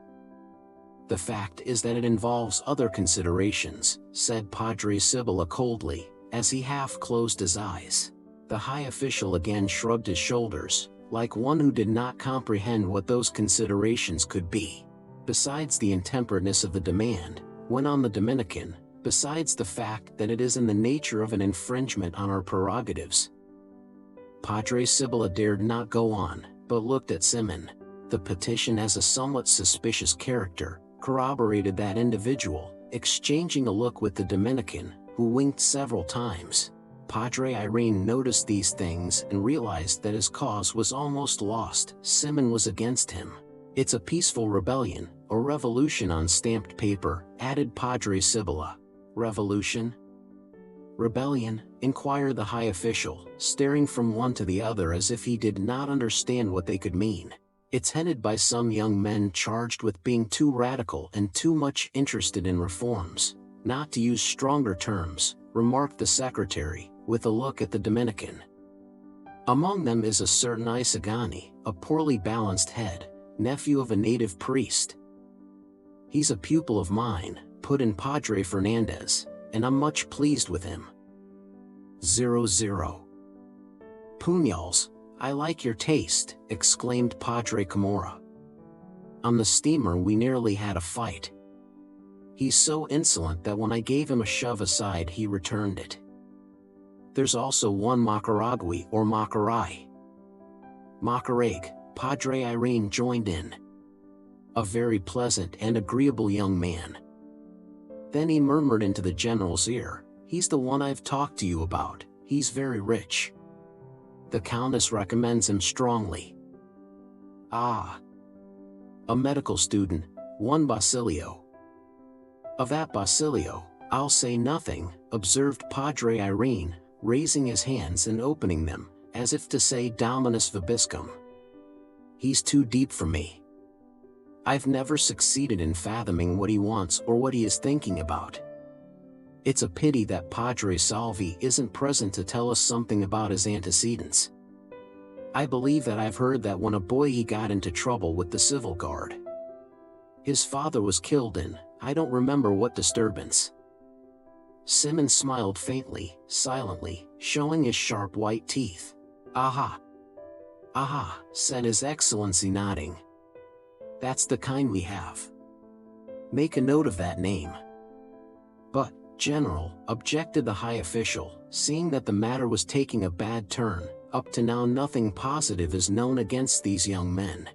The fact is that it involves other considerations," said Padre Sibylla coldly, as he half closed his eyes. The high official again shrugged his shoulders, like one who did not comprehend what those considerations could be. "Besides the intemperateness of the demand," went on the Dominican, "besides the fact that it is in the nature of an infringement on our prerogatives." Padre Sibylla dared not go on, but looked at Simoun. "The petition has a somewhat suspicious character," corroborated that individual, exchanging a look with the Dominican, who winked several times. Padre Irene noticed these things and realized that his cause was almost lost. Simoun was against him. "It's a peaceful rebellion, a revolution on stamped paper," added Padre Sibylla. "Revolution? Rebellion?" inquired the high official, staring from one to the other as if he did not understand what they could mean. "It's headed by some young men charged with being too radical and too much interested in reforms, not to use stronger terms," remarked the secretary, with a look at the Dominican. "Among them is a certain Isagani, a poorly balanced head, nephew of a native priest." "He's a pupil of mine," put in Padre Fernandez, "and I'm much pleased with him." 00. "Puñals, I like your taste," exclaimed Padre Camorra. "On the steamer we nearly had a fight. He's so insolent that when I gave him a shove aside he returned it." "There's also one Macaragui or Macaray." "Macarag," Padre Irene joined in. "A very pleasant and agreeable young man." Then he murmured into the general's ear, "He's the one I've talked to you about. He's very rich. The Countess recommends him strongly." "Ah. A medical student, one Basilio." "Of that Basilio, I'll say nothing," observed Padre Irene, raising his hands and opening them, as if to say Dominus Vobiscum. "He's too deep for me. I've never succeeded in fathoming what he wants or what he is thinking about. It's a pity that Padre Salvi isn't present to tell us something about his antecedents. I believe that I've heard that when a boy he got into trouble with the civil guard. His father was killed in, I don't remember what disturbance. Simoun smiled faintly, silently, showing his sharp white teeth. Aha! Aha, said His Excellency nodding. That's the kind we have. Make a note of that name. But, General, objected the high official, seeing that the matter was taking a bad turn. Up to now nothing positive is known against these young men.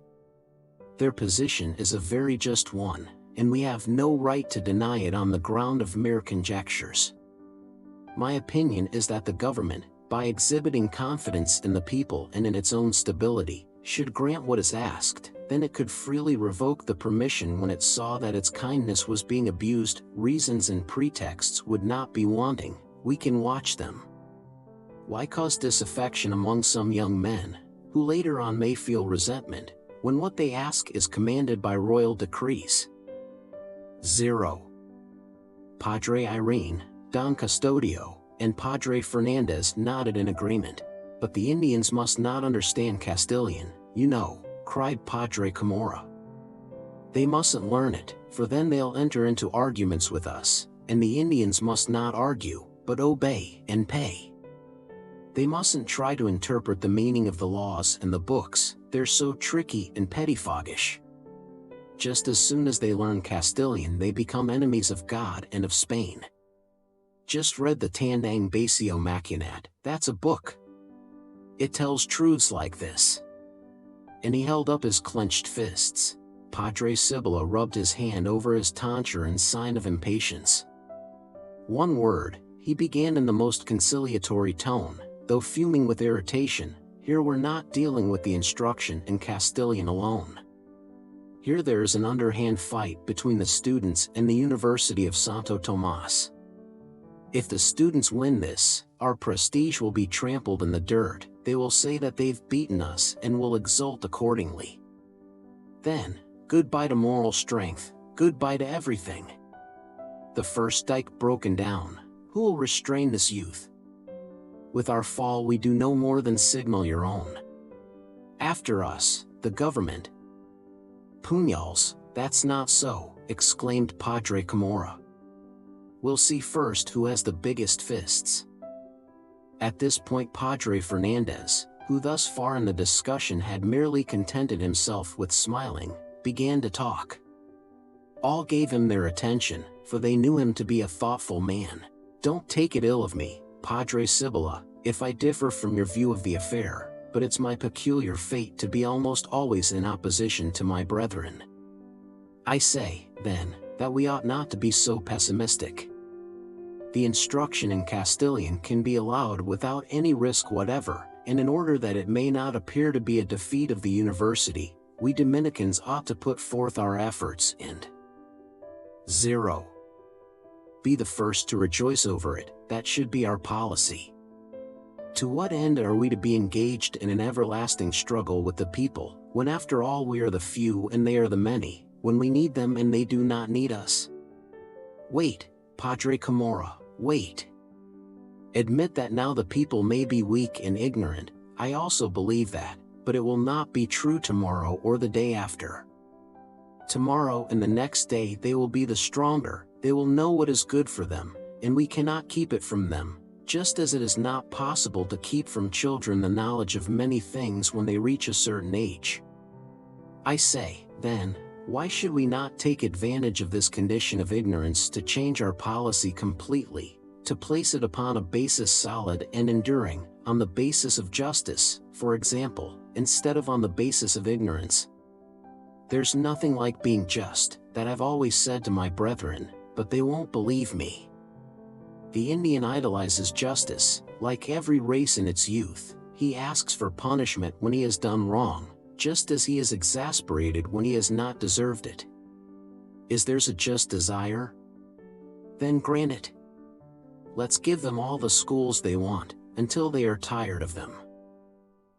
Their position is a very just one, and we have no right to deny it on the ground of mere conjectures. My opinion is that the government, by exhibiting confidence in the people and in its own stability, should grant what is asked. Then it could freely revoke the permission when it saw that its kindness was being abused. Reasons and pretexts would not be wanting. We can watch them. Why cause disaffection among some young men, who later on may feel resentment, when what they ask is commanded by royal decrees? 0. Padre Irene, Don Custodio, and Padre Fernandez nodded in agreement. But the Indians must not understand Castilian, you know, cried Padre Camorra. They mustn't learn it, for then they'll enter into arguments with us, and the Indians must not argue, but obey and pay. They mustn't try to interpret the meaning of the laws and the books, they're so tricky and pettifoggish. Just as soon as they learn Castilian they become enemies of God and of Spain. Just read the Tandang Basio Macinat, that's a book. It tells truths like this. And he held up his clenched fists. Padre Cibola rubbed his hand over his tonsure in sign of impatience. One word, he began in the most conciliatory tone, though fuming with irritation. Here we're not dealing with the instruction in Castilian alone. Here there is an underhand fight between the students and the University of Santo Tomas. If the students win this, our prestige will be trampled in the dirt. They will say that they've beaten us and will exult accordingly. Then, goodbye to moral strength, goodbye to everything. The first dike broken down, who will restrain this youth? With our fall we do no more than signal your own. After us, the government. Puñals, that's not so, exclaimed Padre Camorra. We'll see first who has the biggest fists. At this point Padre Fernandez, who thus far in the discussion had merely contented himself with smiling, began to talk. All gave him their attention, for they knew him to be a thoughtful man. Don't take it ill of me, Padre Cibola, if I differ from your view of the affair, but it's my peculiar fate to be almost always in opposition to my brethren. I say, then, that we ought not to be so pessimistic. The instruction in Castilian can be allowed without any risk whatever, and in order that it may not appear to be a defeat of the university, we Dominicans ought to put forth our efforts and 0. Be the first to rejoice over it. That should be our policy. To what end are we to be engaged in an everlasting struggle with the people, when after all we are the few and they are the many, when we need them and they do not need us? Wait, Padre Camorra, wait. Admit that now the people may be weak and ignorant. I also believe that, but it will not be true tomorrow or the day after. Tomorrow and the next day they will be the stronger, they will know what is good for them, and we cannot keep it from them, just as it is not possible to keep from children the knowledge of many things when they reach a certain age. I say, then, why should we not take advantage of this condition of ignorance to change our policy completely, to place it upon a basis solid and enduring, on the basis of justice, for example, instead of on the basis of ignorance? There's nothing like being just, that I've always said to my brethren, but they won't believe me. The Indian idolizes justice, like every race in its youth. He asks for punishment when he has done wrong, just as he is exasperated when he has not deserved it. Is theirs a just desire? Then grant it. Let's give them all the schools they want, until they are tired of them.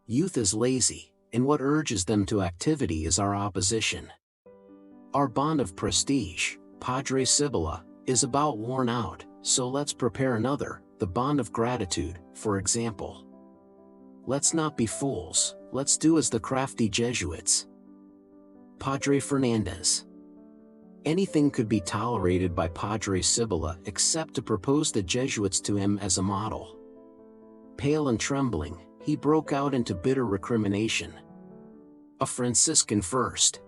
Youth is lazy, and what urges them to activity is our opposition. Our bond of prestige, Padre Cibola, is about worn out, so let's prepare another, the bond of gratitude, for example. Let's not be fools, let's do as the crafty Jesuits. Padre Fernandez. Anything could be tolerated by Padre Sibylla except to propose the Jesuits to him as a model. Pale and trembling, he broke out into bitter recrimination. A Franciscan first.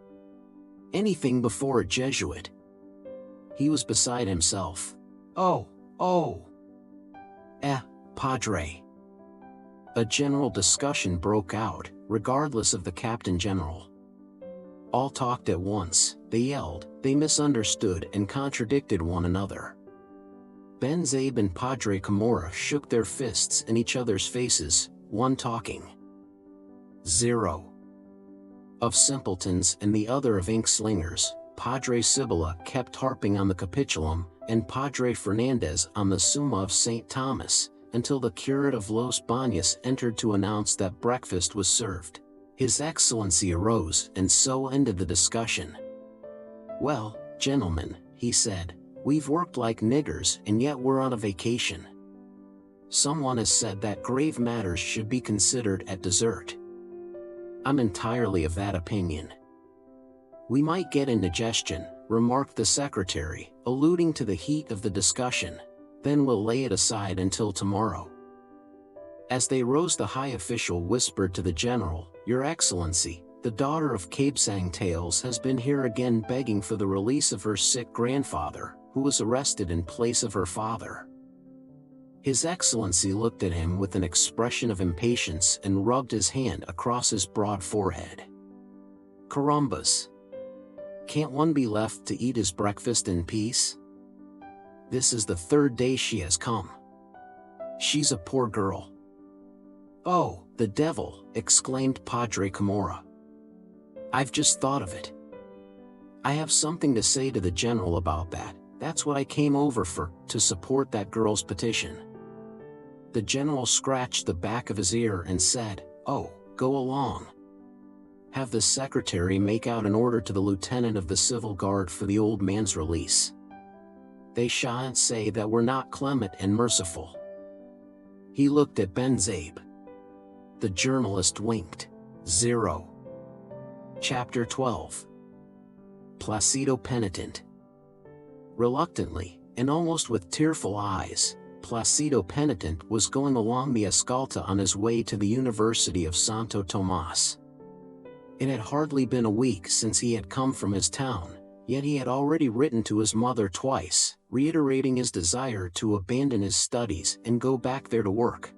Anything before a Jesuit. He was beside himself. Oh, Padre. A general discussion broke out, regardless of the Captain General. All talked at once, they yelled, they misunderstood and contradicted one another. Ben Zabe and Padre Camorra shook their fists in each other's faces, one talking 0 of simpletons and the other of ink slingers. Padre Sibylla kept harping on the capitulum, and Padre Fernandez on the Summa of St. Thomas, until the curate of Los Baños entered to announce that breakfast was served. His Excellency arose, and so ended the discussion. "Well, gentlemen," he said, "we've worked like niggers and yet we're on a vacation. Someone has said that grave matters should be considered at dessert. I'm entirely of that opinion." "We might get indigestion," remarked the secretary, alluding to the heat of the discussion. "Then we'll lay it aside until tomorrow." As they rose, the high official whispered to the general, "Your Excellency, the daughter of Cabsang Tales has been here again begging for the release of her sick grandfather, who was arrested in place of her father." His Excellency looked at him with an expression of impatience and rubbed his hand across his broad forehead. "Carambas! Can't one be left to eat his breakfast in peace? This is the third day she has come. She's a poor girl." "Oh, the devil!" exclaimed Padre Camorra. "I've just thought of it. I have something to say to the general about that. That's what I came over for, to support that girl's petition." The general scratched the back of his ear and said, "Oh, go along. Have the secretary make out an order to the lieutenant of the civil guard for the old man's release. They shan't say that we're not clement and merciful." He looked at Ben Zabe. The journalist winked. 0. Chapter 12. Placido Penitent. Reluctantly, and almost with tearful eyes, Placido Penitent was going along the Escalta on his way to the University of Santo Tomas. It had hardly been a week since he had come from his town, yet he had already written to his mother twice, reiterating his desire to abandon his studies and go back there to work.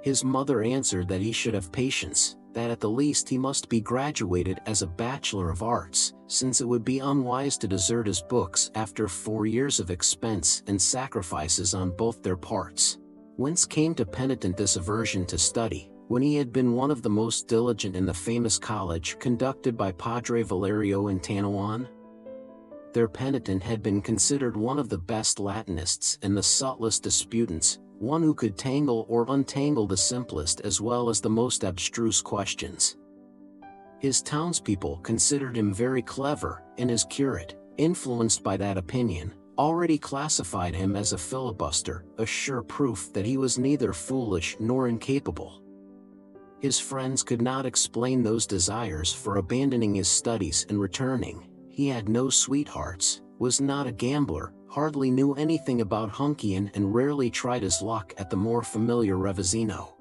His mother answered that he should have patience, that at the least he must be graduated as a Bachelor of Arts, since it would be unwise to desert his books after 4 years of expense and sacrifices on both their parts. Whence came to Penitent this aversion to study, when he had been one of the most diligent in the famous college conducted by Padre Valerio in Tanawan? Their Penitent had been considered one of the best Latinists and the subtlest disputants, one who could tangle or untangle the simplest as well as the most abstruse questions. His townspeople considered him very clever, and his curate, influenced by that opinion, already classified him as a filibuster, a sure proof that he was neither foolish nor incapable. His friends could not explain those desires for abandoning his studies and returning. He had no sweethearts, was not a gambler, hardly knew anything about Hunkian and rarely tried his luck at the more familiar Revisino.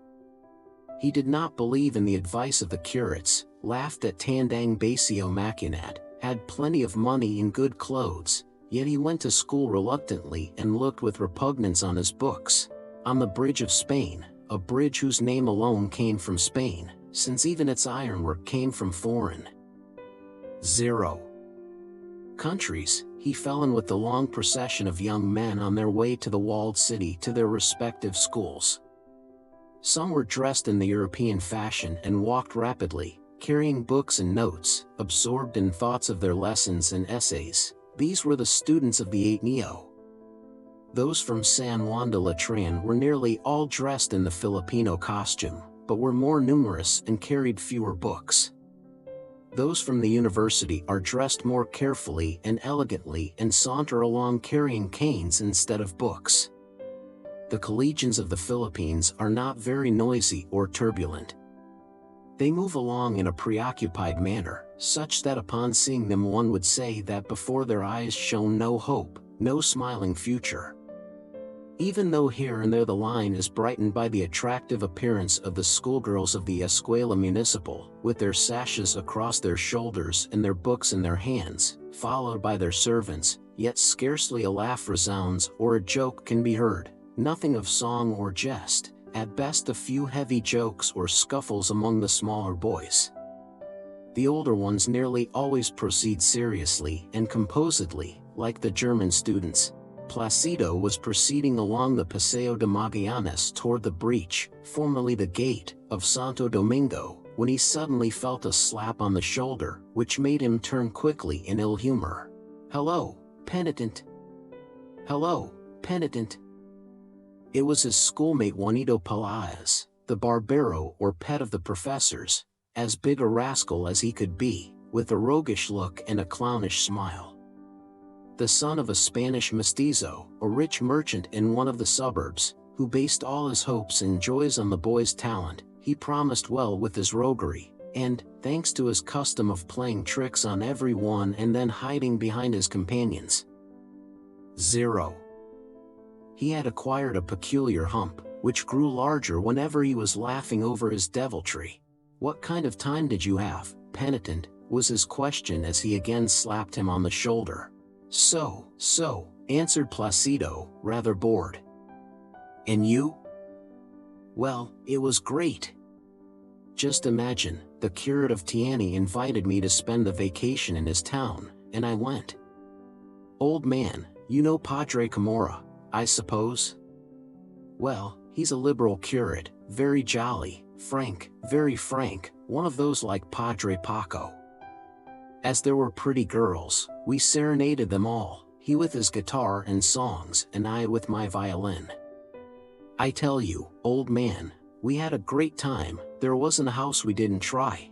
He did not believe in the advice of the curates, laughed at Tandang Basio Macinat, had plenty of money and good clothes, yet he went to school reluctantly and looked with repugnance on his books. On the Bridge of Spain, a bridge whose name alone came from Spain, since even its ironwork came from foreign 0 countries, he fell in with the long procession of young men on their way to the walled city to their respective schools. Some were dressed in the European fashion and walked rapidly, carrying books and notes, absorbed in thoughts of their lessons and essays. These were the students of the Ateneo. Those from San Juan de Latran were nearly all dressed in the Filipino costume, but were more numerous and carried fewer books. Those from the university are dressed more carefully and elegantly and saunter along carrying canes instead of books. The collegians of the Philippines are not very noisy or turbulent. They move along in a preoccupied manner, such that upon seeing them one would say that before their eyes shone no hope, no smiling future. Even though here and there the line is brightened by the attractive appearance of the schoolgirls of the Escuela Municipal, with their sashes across their shoulders and their books in their hands, followed by their servants, yet scarcely a laugh resounds or a joke can be heard, nothing of song or jest, at best a few heavy jokes or scuffles among the smaller boys. The older ones nearly always proceed seriously and composedly, like the German students. Placido was proceeding along the Paseo de Magallanes toward the breach, formerly the gate, of Santo Domingo, when he suddenly felt a slap on the shoulder, which made him turn quickly in ill humor. "Hello, penitent! Hello, penitent!" It was his schoolmate Juanito Pelaez, the barbero or pet of the professors, as big a rascal as he could be, with a roguish look and a clownish smile. The son of a Spanish mestizo, a rich merchant in one of the suburbs, who based all his hopes and joys on the boy's talent, he promised well with his roguery, and, thanks to his custom of playing tricks on every one and then hiding behind his companions. 0. He had acquired a peculiar hump, which grew larger whenever he was laughing over his deviltry. "What kind of time did you have, penitent?" was his question as he again slapped him on the shoulder. So, answered Placido, rather bored. "And you?" "Well, it was great. Just imagine, the curate of Tiani invited me to spend the vacation in his town, and I went. Old man, you know Padre Camorra, I suppose? Well, he's a liberal curate, very jolly, frank, very frank, one of those like Padre Paco. As there were pretty girls, we serenaded them all, he with his guitar and songs and I with my violin. I tell you, old man, we had a great time, there wasn't a house we didn't try."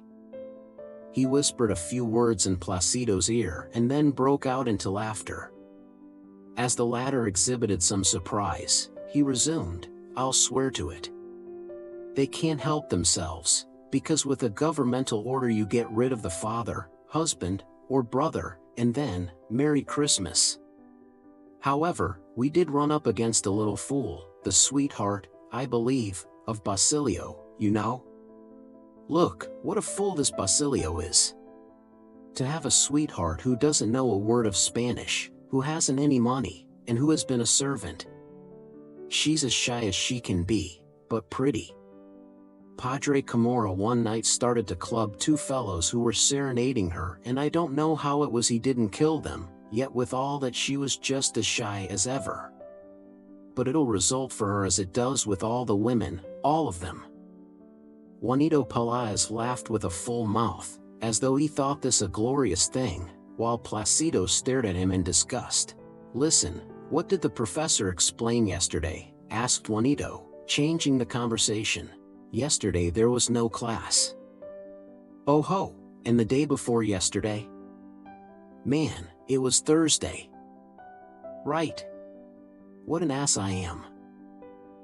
He whispered a few words in Placido's ear and then broke out into laughter. As the latter exhibited some surprise, he resumed, "I'll swear to it. They can't help themselves, because with a governmental order you get rid of the father, husband, or brother, and then, Merry Christmas. However, we did run up against a little fool, the sweetheart, I believe, of Basilio, you know? Look, what a fool this Basilio is. To have a sweetheart who doesn't know a word of Spanish, who hasn't any money, and who has been a servant. She's as shy as she can be, but pretty. Padre Camorra one night started to club two fellows who were serenading her, and I don't know how it was he didn't kill them, yet with all that she was just as shy as ever. But it'll result for her as it does with all the women, all of them." Juanito Pelaez laughed with a full mouth, as though he thought this a glorious thing, while Placido stared at him in disgust. "Listen, what did the professor explain yesterday?" asked Juanito, changing the conversation. "Yesterday there was no class." "Oh ho, and the day before yesterday?" "Man, it was Thursday." "Right. What an ass I am.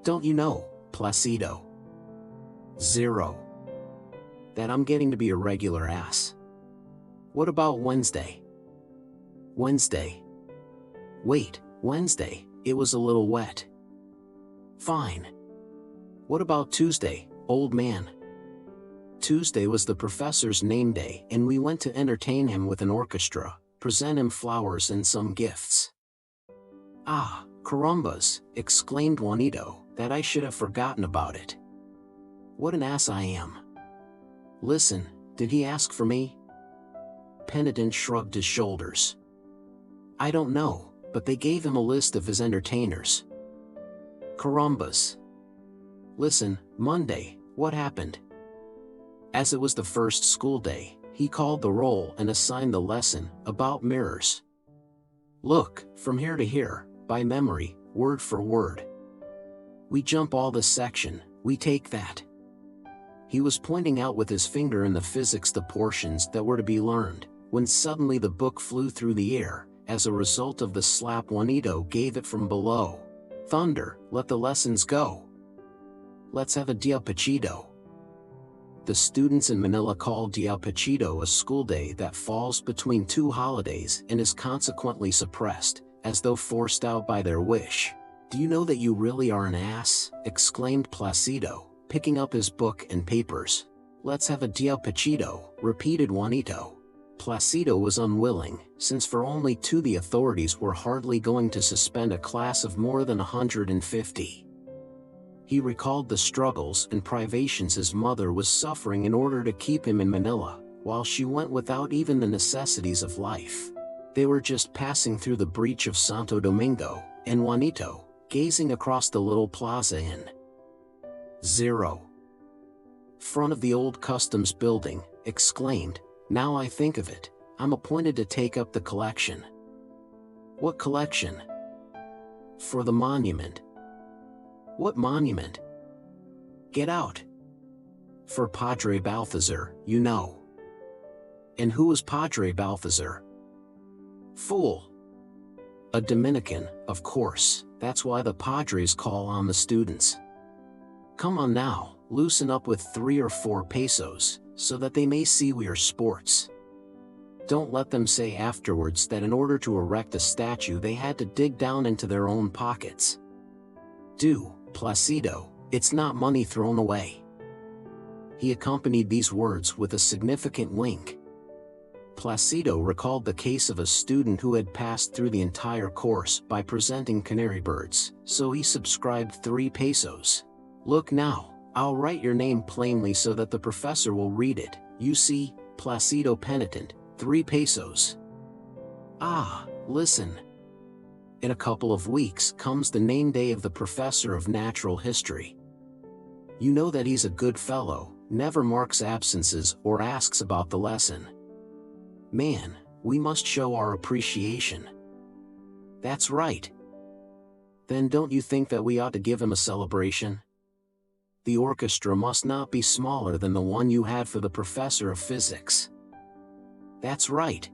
Don't you know, Placido?" 0. That I'm getting to be a regular ass. "What about Wednesday?" "Wednesday? Wait, Wednesday, it was a little wet." "Fine. What about Tuesday, old man?" "Tuesday was the professor's name day and we went to entertain him with an orchestra, present him flowers and some gifts." "Ah, carambas," exclaimed Juanito, "that I should have forgotten about it. What an ass I am. Listen, did he ask for me?" Penitent shrugged his shoulders. "I don't know, but they gave him a list of his entertainers." "Carambas. Listen, Monday, what happened?" As it was the first school day, he called the roll and assigned the lesson, about mirrors. "Look, from here to here, by memory, word for word. We jump all this section, we take that." He was pointing out with his finger in the physics the portions that were to be learned, when suddenly the book flew through the air, as a result of the slap Juanito gave it from below. "Thunder, let the lessons go. Let's have a dia pachito." the students in Manila call Dia Pachito a school day that falls between two holidays and is consequently suppressed, as though forced out by their wish. "Do you know that you really are an ass?" exclaimed Placido, picking up his book and papers. "Let's have a Dia Pachito," repeated Juanito. Placido was unwilling, since for only two the authorities were hardly going to suspend a class of more than 150. He recalled the struggles and privations his mother was suffering in order to keep him in Manila, while she went without even the necessities of life. They were just passing through the breach of Santo Domingo, and Juanito, gazing across the little plaza in 0. front of the old customs building, exclaimed, "Now I think of it, I'm appointed to take up the collection." "What collection?" "For the monument." "What monument?" "Get out." "For Padre Balthazar, you know." "And who was Padre Balthazar?" "Fool. A Dominican, of course, that's why the Padres call on the students." "Come on now, loosen up with 3 or 4 pesos, so that they may see we are sports. Don't let them say afterwards that in order to erect a statue they had to dig down into their own pockets. Do, Placido, it's not money thrown away." He accompanied these words with a significant wink. Placido recalled the case of a student who had passed through the entire course by presenting canary birds, so he subscribed 3 pesos. "Look now, I'll write your name plainly so that the professor will read it. You see, Placido Penitent, 3 pesos. Ah, listen. In a couple of weeks comes the name day of the professor of natural history. You know that he's a good fellow, never marks absences or asks about the lesson. Man, we must show our appreciation." "That's right." "Then don't you think that we ought to give him a celebration? The orchestra must not be smaller than the one you had for the professor of physics." "That's right."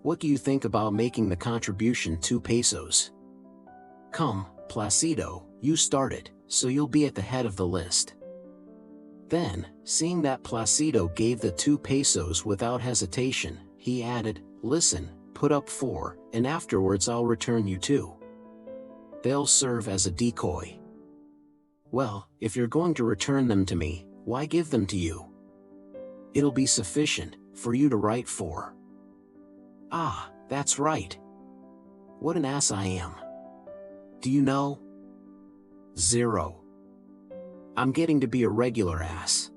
"What do you think about making the contribution 2 pesos? Come, Placido, you start it, so you'll be at the head of the list." Then, seeing that Placido gave the 2 pesos without hesitation, he added, "Listen, put up 4, and afterwards I'll return you 2. They'll serve as a decoy." "Well, if you're going to return them to me, why give them to you? It'll be sufficient for you to write 4. "Ah, that's right. What an ass I am. Do you know? 0. I'm getting to be a regular ass.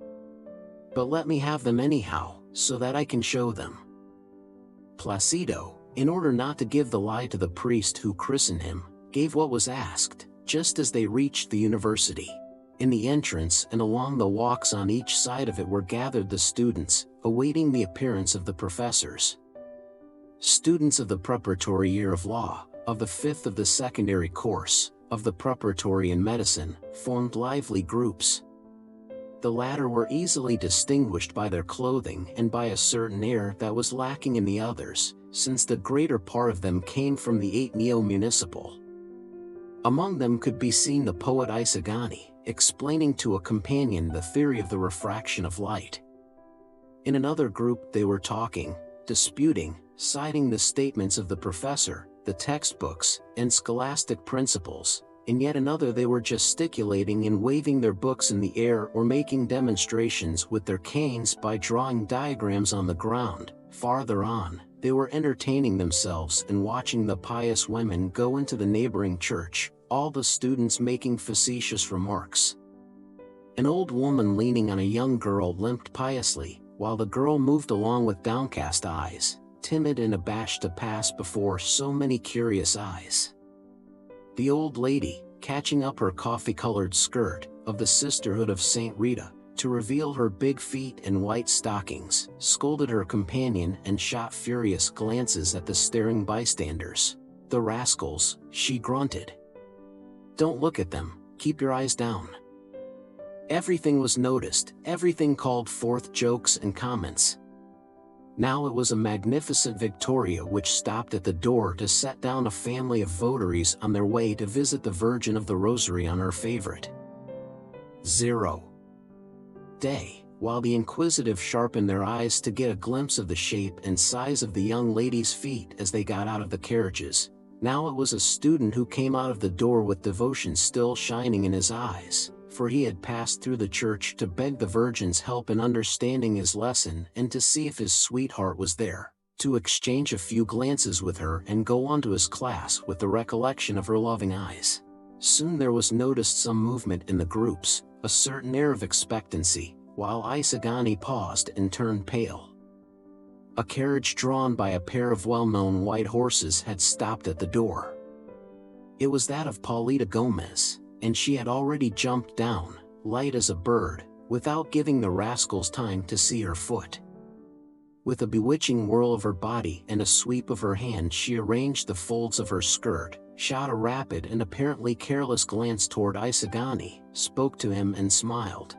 But let me have them anyhow, so that I can show them." Placido, in order not to give the lie to the priest who christened him, gave what was asked, just as they reached the university. In the entrance and along the walks on each side of it were gathered the students, awaiting the appearance of the professors. Students of the preparatory year of law, of the 5th of the secondary course, of the preparatory in medicine, formed lively groups. The latter were easily distinguished by their clothing and by a certain air that was lacking in the others, since the greater part of them came from the Ateneo Municipal. Among them could be seen the poet Isagani, explaining to a companion the theory of the refraction of light. In another group they were talking, disputing, citing the statements of the professor, the textbooks, and scholastic principles. In yet another they were gesticulating and waving their books in the air or making demonstrations with their canes by drawing diagrams on the ground. Farther on, they were entertaining themselves and watching the pious women go into the neighboring church, all the students making facetious remarks. An old woman leaning on a young girl limped piously, while the girl moved along with downcast eyes, timid and abashed to pass before so many curious eyes. The old lady, catching up her coffee-colored skirt, of the Sisterhood of St. Rita, to reveal her big feet and white stockings, scolded her companion and shot furious glances at the staring bystanders. "The rascals," she grunted. "Don't look at them, keep your eyes down." Everything was noticed, everything called forth jokes and comments. Now it was a magnificent Victoria which stopped at the door to set down a family of votaries on their way to visit the Virgin of the Rosary on her favorite 0. day, while the inquisitive sharpened their eyes to get a glimpse of the shape and size of the young ladies' feet as they got out of the carriages. Now it was a student who came out of the door with devotion still shining in his eyes, for he had passed through the church to beg the Virgin's help in understanding his lesson and to see if his sweetheart was there, to exchange a few glances with her and go on to his class with the recollection of her loving eyes. Soon there was noticed some movement in the groups, a certain air of expectancy, while Isagani paused and turned pale. A carriage drawn by a pair of well-known white horses had stopped at the door. It was that of Paulita Gomez, and she had already jumped down, light as a bird, without giving the rascals time to see her foot. With a bewitching whirl of her body and a sweep of her hand, she arranged the folds of her skirt, shot a rapid and apparently careless glance toward Isagani, spoke to him and smiled.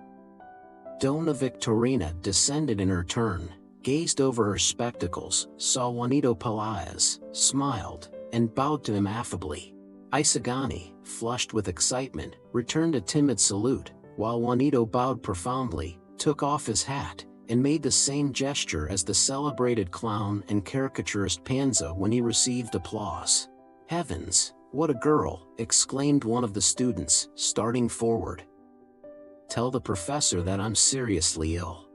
Dona Victorina descended in her turn, gazed over her spectacles, saw Juanito Pelaez, smiled, and bowed to him affably. Isagani, flushed with excitement, returned a timid salute, while Juanito bowed profoundly, took off his hat, and made the same gesture as the celebrated clown and caricaturist Panza when he received applause. "Heavens, what a girl!" exclaimed one of the students, starting forward. "Tell the professor that I'm seriously ill."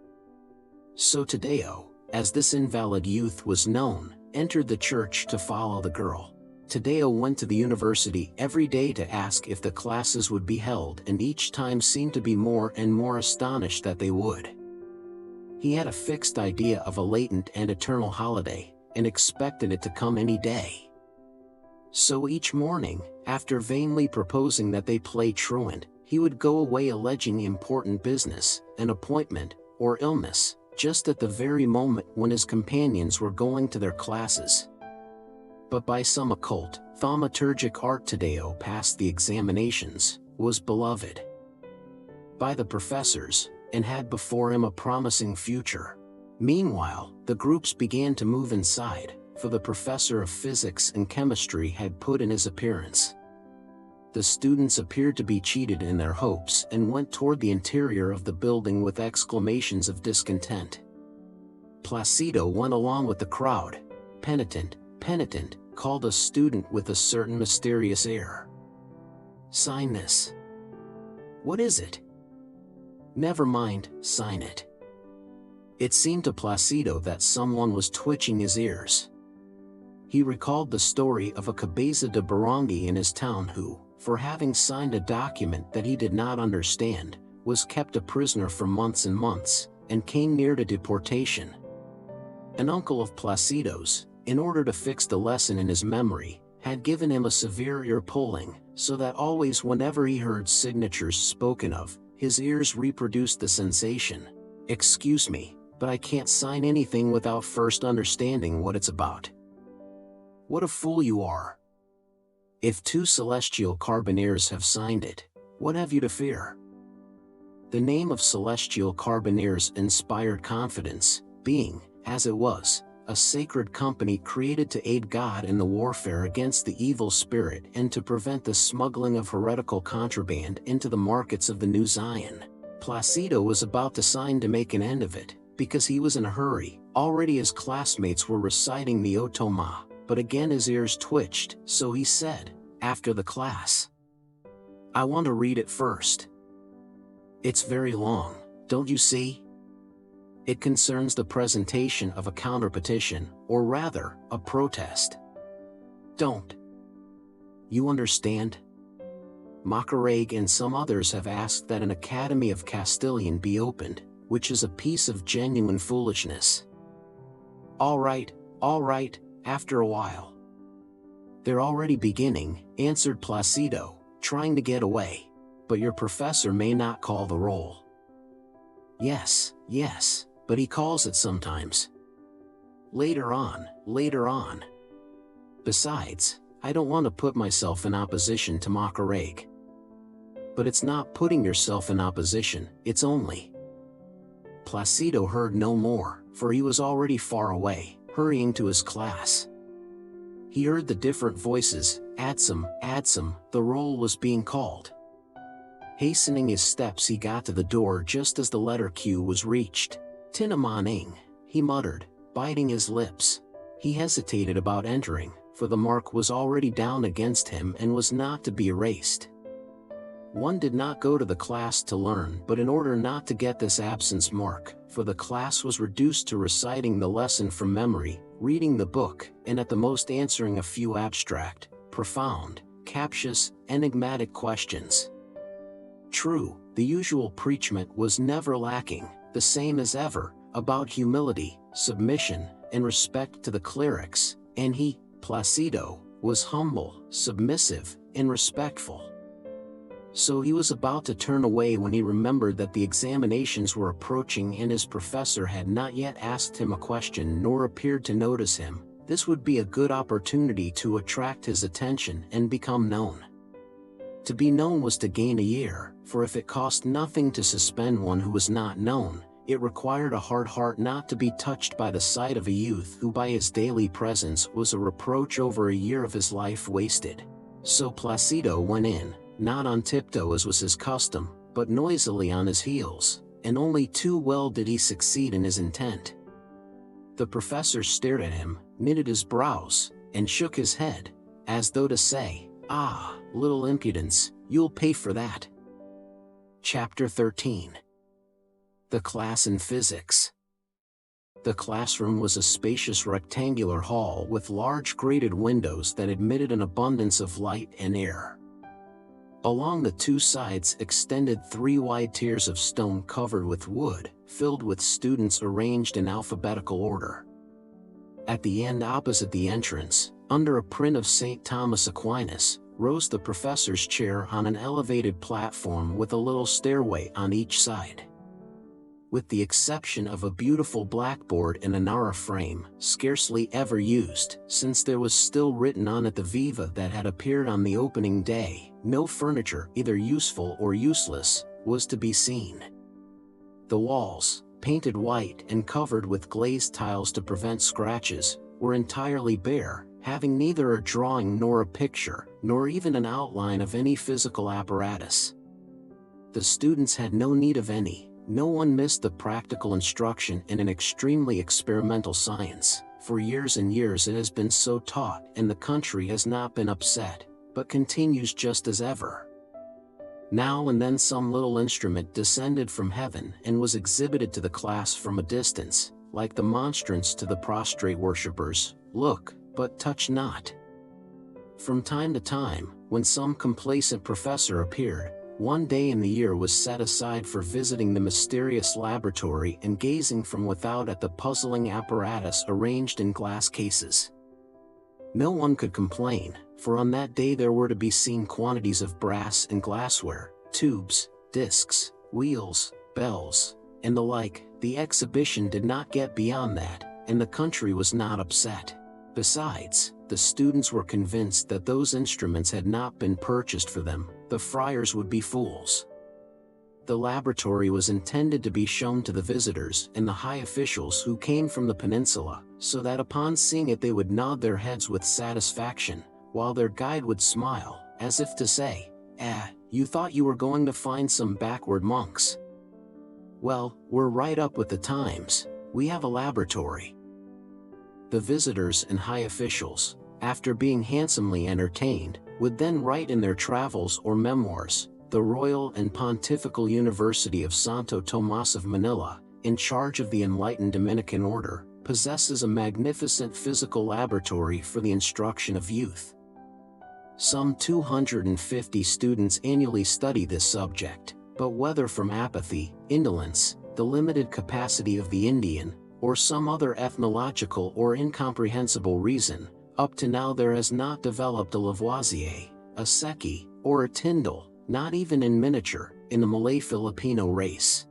So Tadeo, as this invalid youth was known, entered the church to follow the girl. Tadeo went to the university every day to ask if the classes would be held, and each time seemed to be more and more astonished that they would. He had a fixed idea of a latent and eternal holiday, and expected it to come any day. So each morning, after vainly proposing that they play truant, he would go away alleging important business, an appointment, or illness, just at the very moment when his companions were going to their classes. But by some occult, thaumaturgic art Tadeo passed the examinations, was beloved by the professors, and had before him a promising future. Meanwhile, the groups began to move inside, for the professor of physics and chemistry had put in his appearance. The students appeared to be cheated in their hopes and went toward the interior of the building with exclamations of discontent. Placido went along with the crowd. "Penitent, penitent," called a student with a certain mysterious air. "Sign this." "What is it?" "Never mind, sign it." It seemed to Placido that someone was twitching his ears. He recalled the story of a cabeza de barangay in his town who, for having signed a document that he did not understand, was kept a prisoner for months and months, and came near to deportation. An uncle of Placido's, in order to fix the lesson in his memory, had given him a severe ear pulling, so that always whenever he heard signatures spoken of, his ears reproduced the sensation. "Excuse me, but I can't sign anything without first understanding what it's about." "What a fool you are! If two celestial carbineers have signed it, what have you to fear?" The name of celestial carbineers inspired confidence, being, as it was, a sacred company created to aid God in the warfare against the evil spirit and to prevent the smuggling of heretical contraband into the markets of the New Zion. Placido was about to sign to make an end of it, because he was in a hurry. Already his classmates were reciting the Otoma, but again his ears twitched, so he said, after the class, "I want to read it first. It's very long, don't you see? It concerns the presentation of a counterpetition, or rather, a protest. Don't you understand? Macareg and some others have asked that an Academy of Castilian be opened, which is a piece of genuine foolishness." All right, after a while." "They're already beginning," answered Placido, trying to get away. "But your professor may not call the roll." Yes, but he calls it sometimes. Later on. Besides, I don't want to put myself in opposition to Macareg." "But it's not putting yourself in opposition, it's only—" Placido heard no more, for he was already far away, hurrying to his class. He heard the different voices, adsum, the roll was being called. Hastening his steps, he got to the door just as the letter Q was reached. "Tinamaning," he muttered, biting his lips. He hesitated about entering, for the mark was already down against him and was not to be erased. One did not go to the class to learn, but in order not to get this absence mark, for the class was reduced to reciting the lesson from memory, reading the book, and at the most answering a few abstract, profound, captious, enigmatic questions. True, the usual preachment was never lacking, the same as ever, about humility, submission, and respect to the clerics, and he, Placido, was humble, submissive, and respectful. So he was about to turn away when he remembered that the examinations were approaching and his professor had not yet asked him a question nor appeared to notice him. This would be a good opportunity to attract his attention and become known. To be known was to gain a year, for if it cost nothing to suspend one who was not known, it required a hard heart not to be touched by the sight of a youth who by his daily presence was a reproach over a year of his life wasted. So Placido went in, not on tiptoe as was his custom, but noisily on his heels, and only too well did he succeed in his intent. The professor stared at him, knitted his brows, and shook his head, as though to say, "Ah, little impudence, you'll pay for that." Chapter 13. The class in physics. The classroom was a spacious rectangular hall with large grated windows that admitted an abundance of light and air. Along the two sides extended 3 wide tiers of stone covered with wood, filled with students arranged in alphabetical order. At the end opposite the entrance, under a print of St. Thomas Aquinas, rose the professor's chair on an elevated platform with a little stairway on each side. With the exception of a beautiful blackboard in a Nara frame, scarcely ever used, since there was still written on it the viva that had appeared on the opening day, no furniture, either useful or useless, was to be seen. The walls, painted white and covered with glazed tiles to prevent scratches, were entirely bare, having neither a drawing nor a picture, nor even an outline of any physical apparatus. The students had no need of any. No one missed the practical instruction in an extremely experimental science. For years and years it has been so taught, and the country has not been upset, but continues just as ever. Now and then some little instrument descended from heaven and was exhibited to the class from a distance, like the monstrance to the prostrate worshippers, "Look, but touch not." From time to time, when some complacent professor appeared, one day in the year was set aside for visiting the mysterious laboratory and gazing from without at the puzzling apparatus arranged in glass cases. No one could complain, for on that day there were to be seen quantities of brass and glassware, tubes, discs, wheels, bells, and the like. The exhibition did not get beyond that, and the country was not upset. Besides, the students were convinced that those instruments had not been purchased for them. The friars would be fools. The laboratory was intended to be shown to the visitors and the high officials who came from the peninsula, so that upon seeing it they would nod their heads with satisfaction, while their guide would smile, as if to say, "You thought you were going to find some backward monks? Well, we're right up with the times. We have a laboratory." The visitors and high officials, after being handsomely entertained, would then write in their travels or memoirs, "The Royal and Pontifical University of Santo Tomas of Manila, in charge of the enlightened Dominican order, possesses a magnificent physical laboratory for the instruction of youth." Some 250 students annually study this subject, but whether from apathy, indolence, the limited capacity of the Indian, or some other ethnological or incomprehensible reason, up to now there has not developed a Lavoisier, a Secchi, or a Tyndall, not even in miniature, in the Malay Filipino race.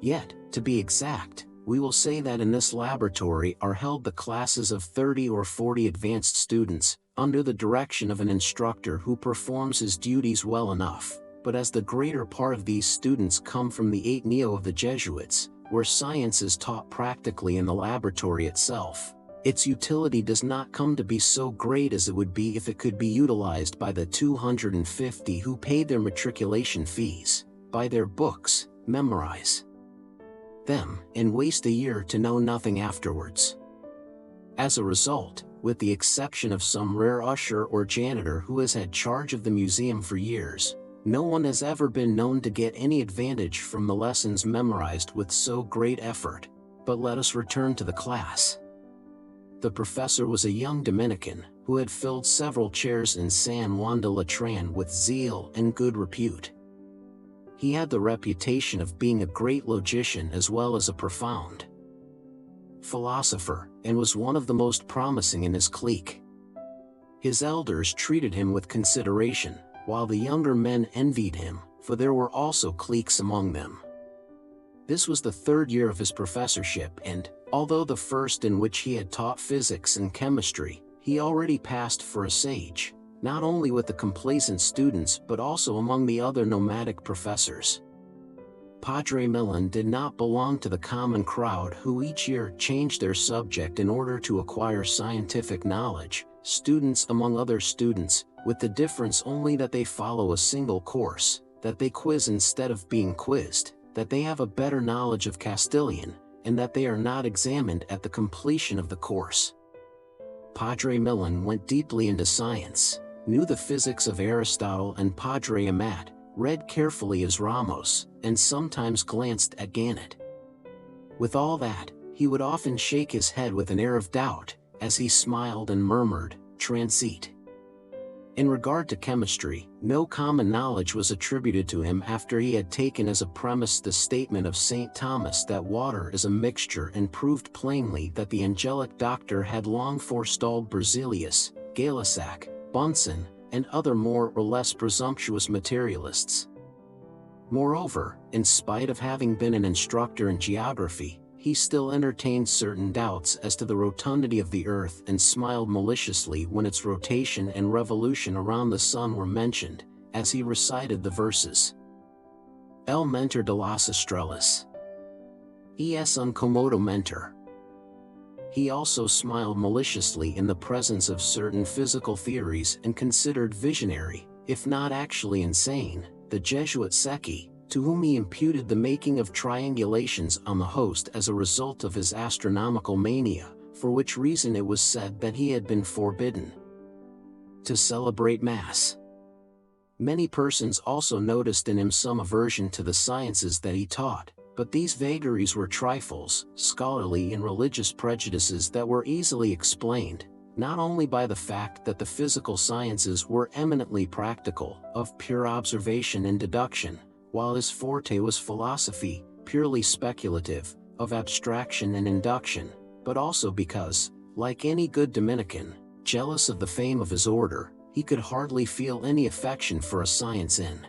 Yet, to be exact, we will say that in this laboratory are held the classes of 30 or 40 advanced students, under the direction of an instructor who performs his duties well enough, but as the greater part of these students come from the Ateneo of the Jesuits, where science is taught practically in the laboratory itself, Its utility does not come to be so great as it would be if it could be utilized by the 250 who paid their matriculation fees, buy their books, memorize them, and waste a year to know nothing afterwards. As a result, with the exception of some rare usher or janitor who has had charge of the museum for years, no one has ever been known to get any advantage from the lessons memorized with so great effort. But let us return to the class. The professor was a young Dominican who had filled several chairs in San Juan de Latran with zeal and good repute. He had the reputation of being a great logician as well as a profound philosopher, and was one of the most promising in his clique. His elders treated him with consideration, while the younger men envied him, for there were also cliques among them. This was the third year of his professorship, and, although the first in which he had taught physics and chemistry, he already passed for a sage, not only with the complacent students but also among the other nomadic professors. Padre Millan did not belong to the common crowd who each year changed their subject in order to acquire scientific knowledge, students among other students, with the difference only that they follow a single course, that they quiz instead of being quizzed, that they have a better knowledge of Castilian, and that they are not examined at the completion of the course. Padre Millan went deeply into science, knew the physics of Aristotle and Padre Amat, read carefully his Ramos, and sometimes glanced at Gannett. With all that, he would often shake his head with an air of doubt, as he smiled and murmured, "Transite." In regard to chemistry, no common knowledge was attributed to him after he had taken as a premise the statement of St. Thomas that water is a mixture and proved plainly that the angelic doctor had long forestalled Berzelius, Gay-Lussac, Bunsen, and other more or less presumptuous materialists. Moreover, in spite of having been an instructor in geography, he still entertained certain doubts as to the rotundity of the earth and smiled maliciously when its rotation and revolution around the sun were mentioned, as he recited the verses. El mentor de las estrellas. Es un comodo mentor. He also smiled maliciously in the presence of certain physical theories and considered visionary, if not actually insane, the Jesuit Secchi, to whom he imputed the making of triangulations on the host as a result of his astronomical mania, for which reason it was said that he had been forbidden to celebrate Mass. Many persons also noticed in him some aversion to the sciences that he taught, but these vagaries were trifles, scholarly and religious prejudices that were easily explained, not only by the fact that the physical sciences were eminently practical, of pure observation and deduction, while his forte was philosophy, purely speculative, of abstraction and induction, but also because, like any good Dominican, jealous of the fame of his order, he could hardly feel any affection for a science in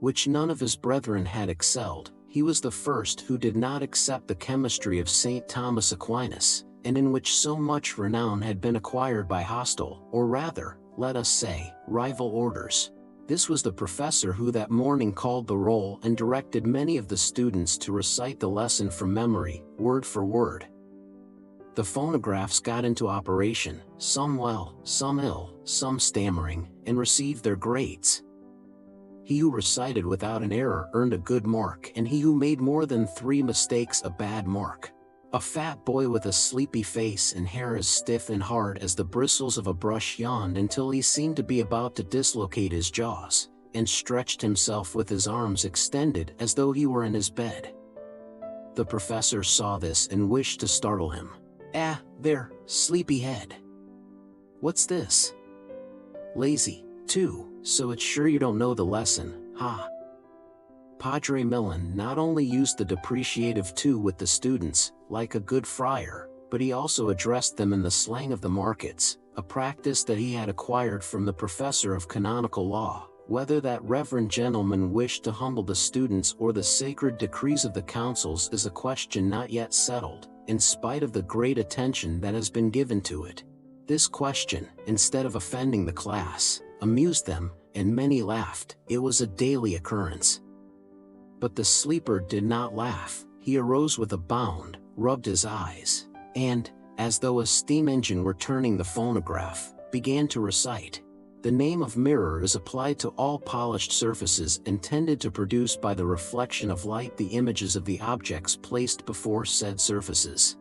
which none of his brethren had excelled. He was the first who did not accept the chemistry of St. Thomas Aquinas, and in which so much renown had been acquired by hostile, or rather, let us say, rival orders. This was the professor who that morning called the roll and directed many of the students to recite the lesson from memory, word for word. The phonographs got into operation, some well, some ill, some stammering, and received their grades. He who recited without an error earned a good mark, and he who made more than 3 mistakes a bad mark. A fat boy with a sleepy face and hair as stiff and hard as the bristles of a brush yawned until he seemed to be about to dislocate his jaws, and stretched himself with his arms extended as though he were in his bed. The professor saw this and wished to startle him. "Ah, there, sleepyhead. What's this? Lazy, too, so it's sure you don't know the lesson, ha?" Padre Millan not only used the depreciative too with the students, like a good friar, but he also addressed them in the slang of the markets, a practice that he had acquired from the professor of canonical law. Whether that reverend gentleman wished to humble the students or the sacred decrees of the councils is a question not yet settled, in spite of the great attention that has been given to it. This question, instead of offending the class, amused them, and many laughed. It was a daily occurrence. But the sleeper did not laugh. He arose with a bound, rubbed his eyes, and, as though a steam engine were turning the phonograph, began to recite. The name of mirror is applied to all polished surfaces intended to produce by the reflection of light the images of the objects placed before said surfaces.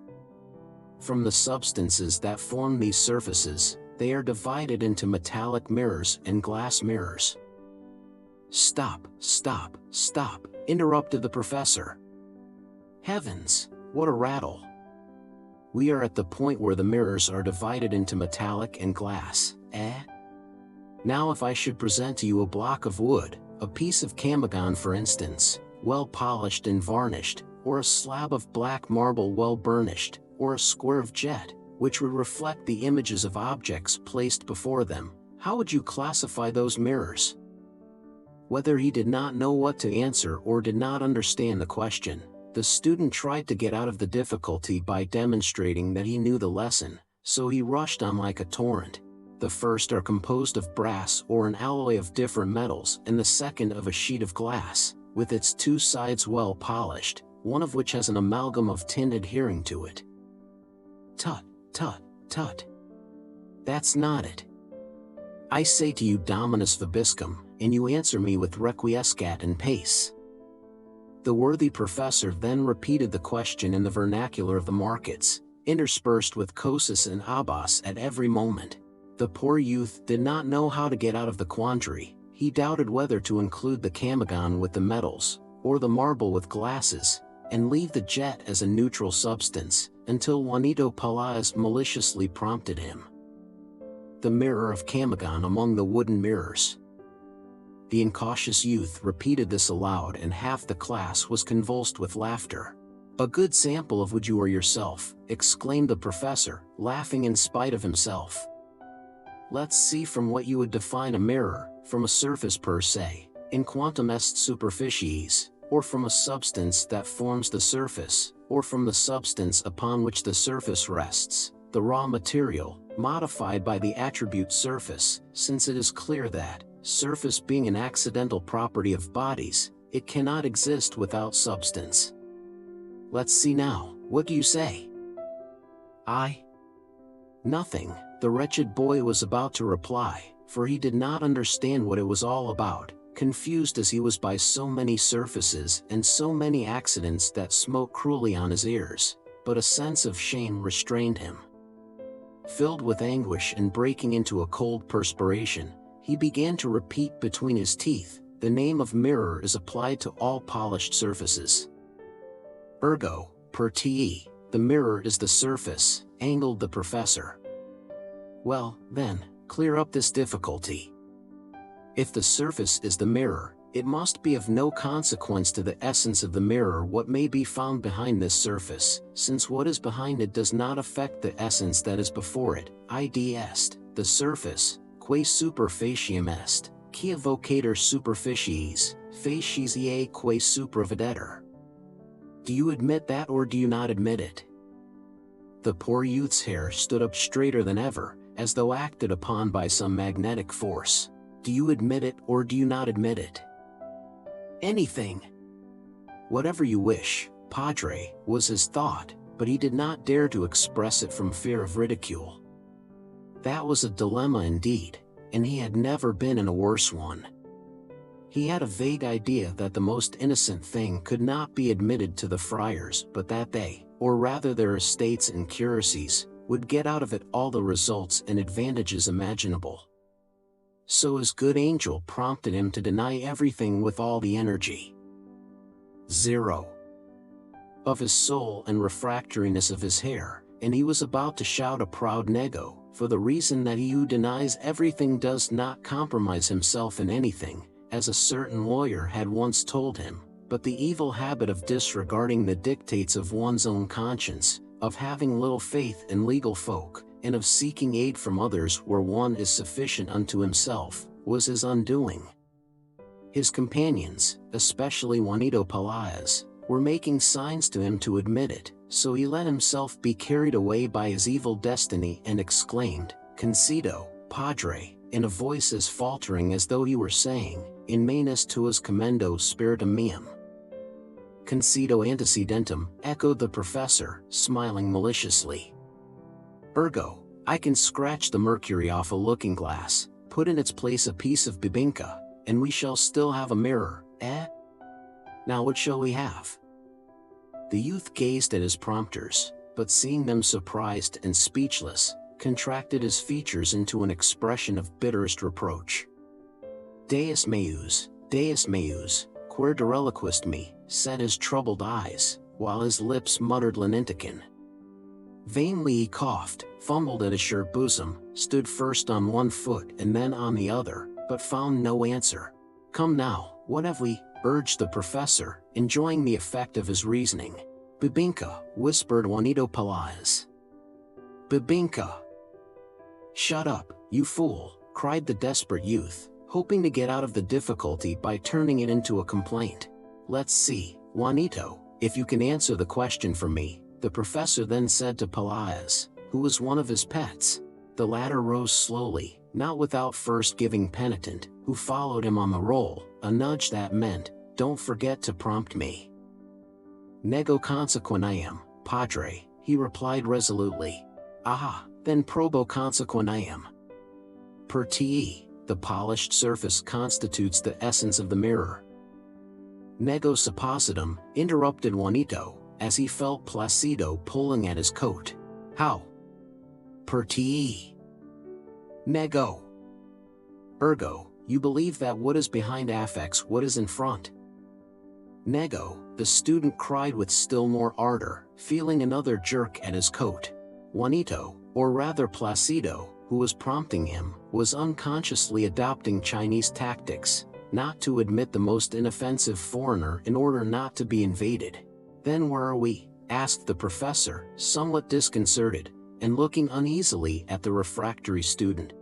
From the substances that form these surfaces, they are divided into metallic mirrors and glass mirrors. Stop, stop, stop, interrupted the professor. Heavens, what a rattle! We are at the point where the mirrors are divided into metallic and glass, eh? Now if I should present to you a block of wood, a piece of camagon for instance, well polished and varnished, or a slab of black marble well burnished, or a square of jet, which would reflect the images of objects placed before them, how would you classify those mirrors? Whether he did not know what to answer or did not understand the question, the student tried to get out of the difficulty by demonstrating that he knew the lesson, so he rushed on like a torrent. The first are composed of brass or an alloy of different metals, and the second of a sheet of glass, with its two sides well polished, one of which has an amalgam of tin adhering to it. Tut, tut, tut. That's not it. I say to you Dominus vobiscum, and you answer me with requiescat in pace. The worthy professor then repeated the question in the vernacular of the markets, interspersed with cosus and abbas at every moment. The poor youth did not know how to get out of the quandary. He doubted whether to include the camagon with the metals, or the marble with glasses, and leave the jet as a neutral substance, until Juanito Pelaez maliciously prompted him. The mirror of camagon among the wooden mirrors. The incautious youth repeated this aloud, and half the class was convulsed with laughter. A good sample of what you are yourself, exclaimed the professor, laughing in spite of himself. Let's see from what you would define a mirror, from a surface per se, in quantum est superficies, or from a substance that forms the surface, or from the substance upon which the surface rests, the raw material, modified by the attribute surface, since it is clear that, surface being an accidental property of bodies, it cannot exist without substance. Let's see now, what do you say? Nothing, the wretched boy was about to reply, for he did not understand what it was all about, confused as he was by so many surfaces and so many accidents that smote cruelly on his ears, but a sense of shame restrained him. Filled with anguish and breaking into a cold perspiration, he began to repeat between his teeth, the name of mirror is applied to all polished surfaces. Ergo, per te, the mirror is the surface, angled the professor. Well, then, clear up this difficulty. If the surface is the mirror, it must be of no consequence to the essence of the mirror what may be found behind this surface, since what is behind it does not affect the essence that is before it, id est, the surface, quae super facium est, quia vocator superficies, facesiae quae supra videtur. Do you admit that or do you not admit it? The poor youth's hair stood up straighter than ever, as though acted upon by some magnetic force. Do you admit it or do you not admit it? Anything. Whatever you wish, padre, was his thought, but he did not dare to express it from fear of ridicule. That was a dilemma indeed, and he had never been in a worse one. He had a vague idea that the most innocent thing could not be admitted to the friars, but that they, or rather their estates and curacies, would get out of it all the results and advantages imaginable. So his good angel prompted him to deny everything with all the energy. 0. Of his soul and refractoriness of his hair, and he was about to shout a proud nego, for the reason that he who denies everything does not compromise himself in anything, as a certain lawyer had once told him, but the evil habit of disregarding the dictates of one's own conscience, of having little faith in legal folk, and of seeking aid from others where one is sufficient unto himself, was his undoing. His companions, especially Juanito Pelaez, were making signs to him to admit it, so he let himself be carried away by his evil destiny and exclaimed, "Concedo, padre," in a voice as faltering as though he were saying, "In manus tuas commendo spiritum meum." "Concedo antecedentem," echoed the professor, smiling maliciously. Ergo, I can scratch the mercury off a looking glass, put in its place a piece of bibinka, and we shall still have a mirror, eh? Now what shall we have? The youth gazed at his prompters, but seeing them surprised and speechless, contracted his features into an expression of bitterest reproach. Deus meus, quer dereliquist me, said his troubled eyes, while his lips muttered Lenitican. Vainly he coughed, fumbled at his shirt bosom, stood first on one foot and then on the other, but found no answer. Come now, what have we? Urged the professor, enjoying the effect of his reasoning. Bibinka, whispered Juanito Pelaez. Bibinka. Shut up, you fool, cried the desperate youth, hoping to get out of the difficulty by turning it into a complaint. Let's see, Juanito, if you can answer the question for me, the professor then said to Pelaez, who was one of his pets. The latter rose slowly, not without first giving penitent, who followed him on the roll, a nudge that meant, don't forget to prompt me. Nego consequentiam, padre, he replied resolutely. Aha, then probo consequentiam. Per te, the polished surface constitutes the essence of the mirror. Nego suppositum, interrupted Juanito, as he felt Placido pulling at his coat. How? Per te. Nego. Ergo, you believe that what is behind affects what is in front. Nego, the student cried with still more ardor, feeling another jerk at his coat. Juanito, or rather Placido, who was prompting him, was unconsciously adopting Chinese tactics, not to admit the most inoffensive foreigner in order not to be invaded. Then where are we? Asked the professor, somewhat disconcerted, and looking uneasily at the refractory student.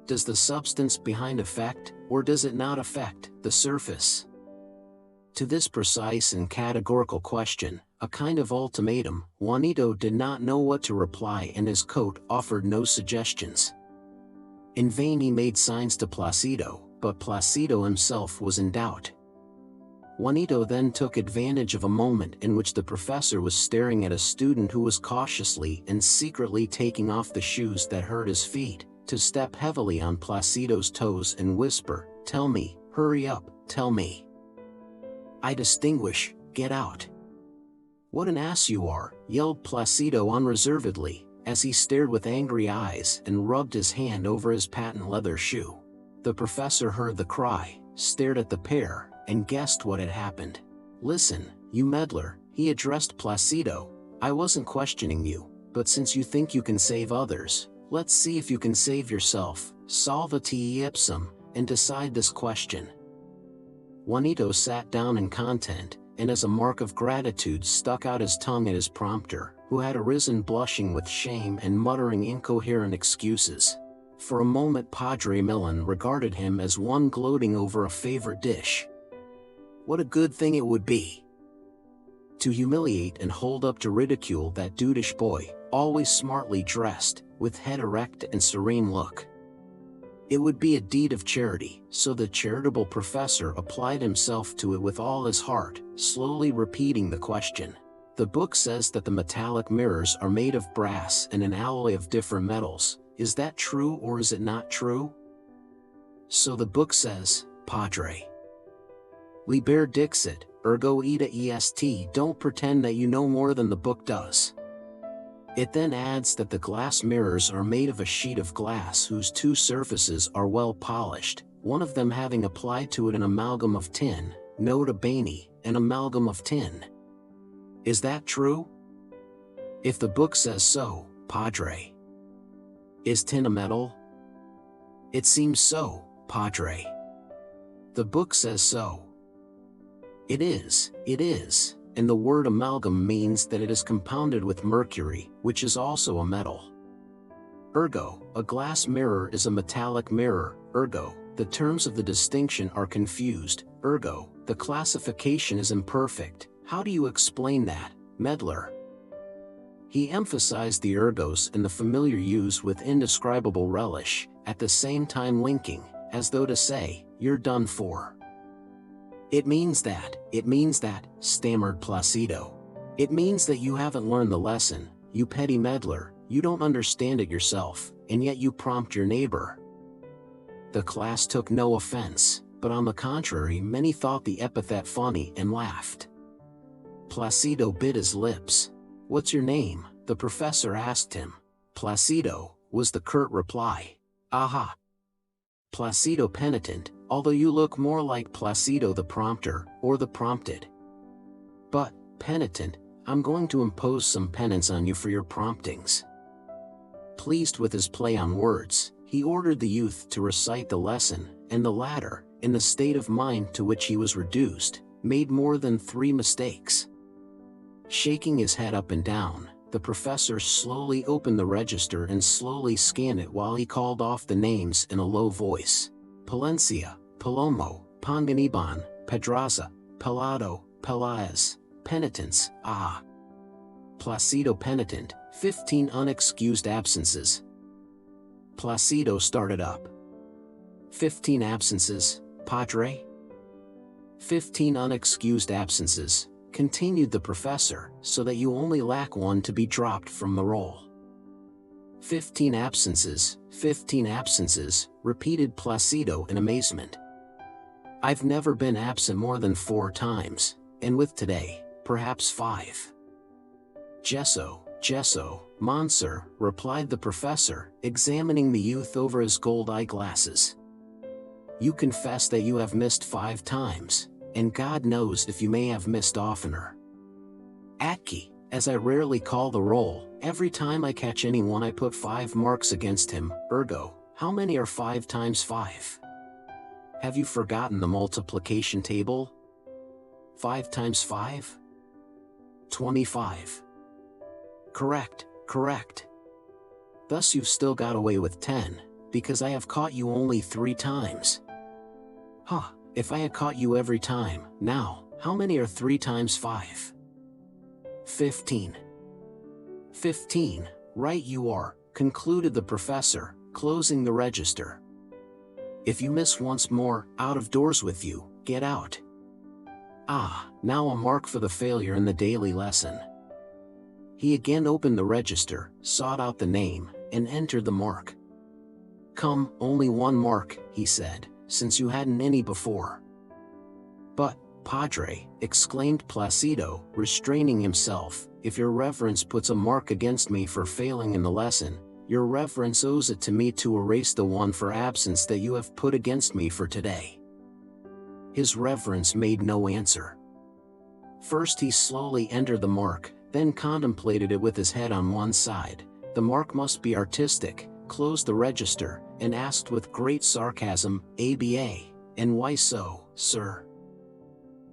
Does the substance behind affect, or does it not affect, the surface? To this precise and categorical question, a kind of ultimatum, Juanito did not know what to reply, and his coat offered no suggestions. In vain he made signs to Placido, but Placido himself was in doubt. Juanito then took advantage of a moment in which the professor was staring at a student who was cautiously and secretly taking off the shoes that hurt his feet, to step heavily on Placido's toes and whisper, "Tell me, hurry up, tell me. I distinguish, get out." "What an ass you are," yelled Placido unreservedly, as he stared with angry eyes and rubbed his hand over his patent leather shoe. The professor heard the cry, stared at the pair, and guessed what had happened. "Listen, you meddler," he addressed Placido, "I wasn't questioning you, but since you think you can save others, let's see if you can save yourself. Solve a te ipsum, and decide this question." Juanito sat down in content, and as a mark of gratitude stuck out his tongue at his prompter, who had arisen blushing with shame and muttering incoherent excuses. For a moment Padre Millan regarded him as one gloating over a favorite dish. What a good thing it would be to humiliate and hold up to ridicule that dudish boy, always smartly dressed, with head erect and serene look. It would be a deed of charity, so the charitable professor applied himself to it with all his heart, slowly repeating the question. The book says that the metallic mirrors are made of brass and an alloy of different metals. Is that true or is it not true? So the book says, Padre. Liberate dixit, ergo ita est, don't pretend that you know more than the book does. It then adds that the glass mirrors are made of a sheet of glass whose two surfaces are well polished, one of them having applied to it an amalgam of tin, nota bene, an amalgam of tin. Is that true? If the book says so, Padre. Is tin a metal? It seems so, Padre. The book says so. It is, and the word amalgam means that it is compounded with mercury, which is also a metal. Ergo, a glass mirror is a metallic mirror, ergo, the terms of the distinction are confused, ergo, the classification is imperfect. How do you explain that, meddler? He emphasized the ergos in the familiar use with indescribable relish, at the same time winking, as though to say, you're done for. It means that, stammered Placido. It means that you haven't learned the lesson, you petty meddler, You don't understand it yourself, and yet you prompt your neighbor." The class took no offense, but on the contrary many thought the epithet funny and laughed. Placido bit his lips. "What's your name?" the professor asked him. "Placido," was the curt reply. "Aha." "Placido penitent, although you look more like Placido the prompter, or the prompted." "But, penitent, I'm going to impose some penance on you for your promptings." Pleased with his play on words, he ordered the youth to recite the lesson, and the latter, in the state of mind to which he was reduced, made more than 3 mistakes. Shaking his head up and down, the professor slowly opened the register and slowly scanned it while he called off the names in a low voice. "Palencia, Palomo, Panganiban, Pedraza, Pelado, Pelaez, penitents, ah. Placido penitent, 15 unexcused absences." Placido started up. "15 absences, Padre?" "15 unexcused absences," continued the professor, "so that you only lack one to be dropped from the roll." 15 absences, 15 absences, repeated Placido in amazement. "I've never been absent more than 4 times, and with today, perhaps 5. "Gesso, gesso, Monsieur," replied the professor, examining the youth over his gold eyeglasses. "You confess that you have missed 5 times, and God knows if you may have missed oftener." "Atki, as I rarely call the roll, every time I catch anyone I put 5 marks against him, ergo, how many are 5 times 5? Have you forgotten the multiplication table? 5 times 5? 25. Correct, correct. Thus you've still got away with 10, because I have caught you only 3 times. Huh, if I had caught you every time, now, how many are 3 times 5? 15. 15, right you are, concluded the professor, closing the register. "If you miss once more, out of doors with you, get out." "Ah, now a mark for the failure in the daily lesson." He again opened the register, sought out the name, and entered the mark. "Come, only 1 mark," he said, "since you hadn't any before." "But, Padre," exclaimed Placido, restraining himself, "if your reverence puts a mark against me for failing in the lesson, your reverence owes it to me to erase the one for absence that you have put against me for today." His reverence made no answer. First he slowly entered the mark, then contemplated it with his head on one side. The mark must be artistic, closed the register, and asked with great sarcasm, "ABA, and why so, sir?"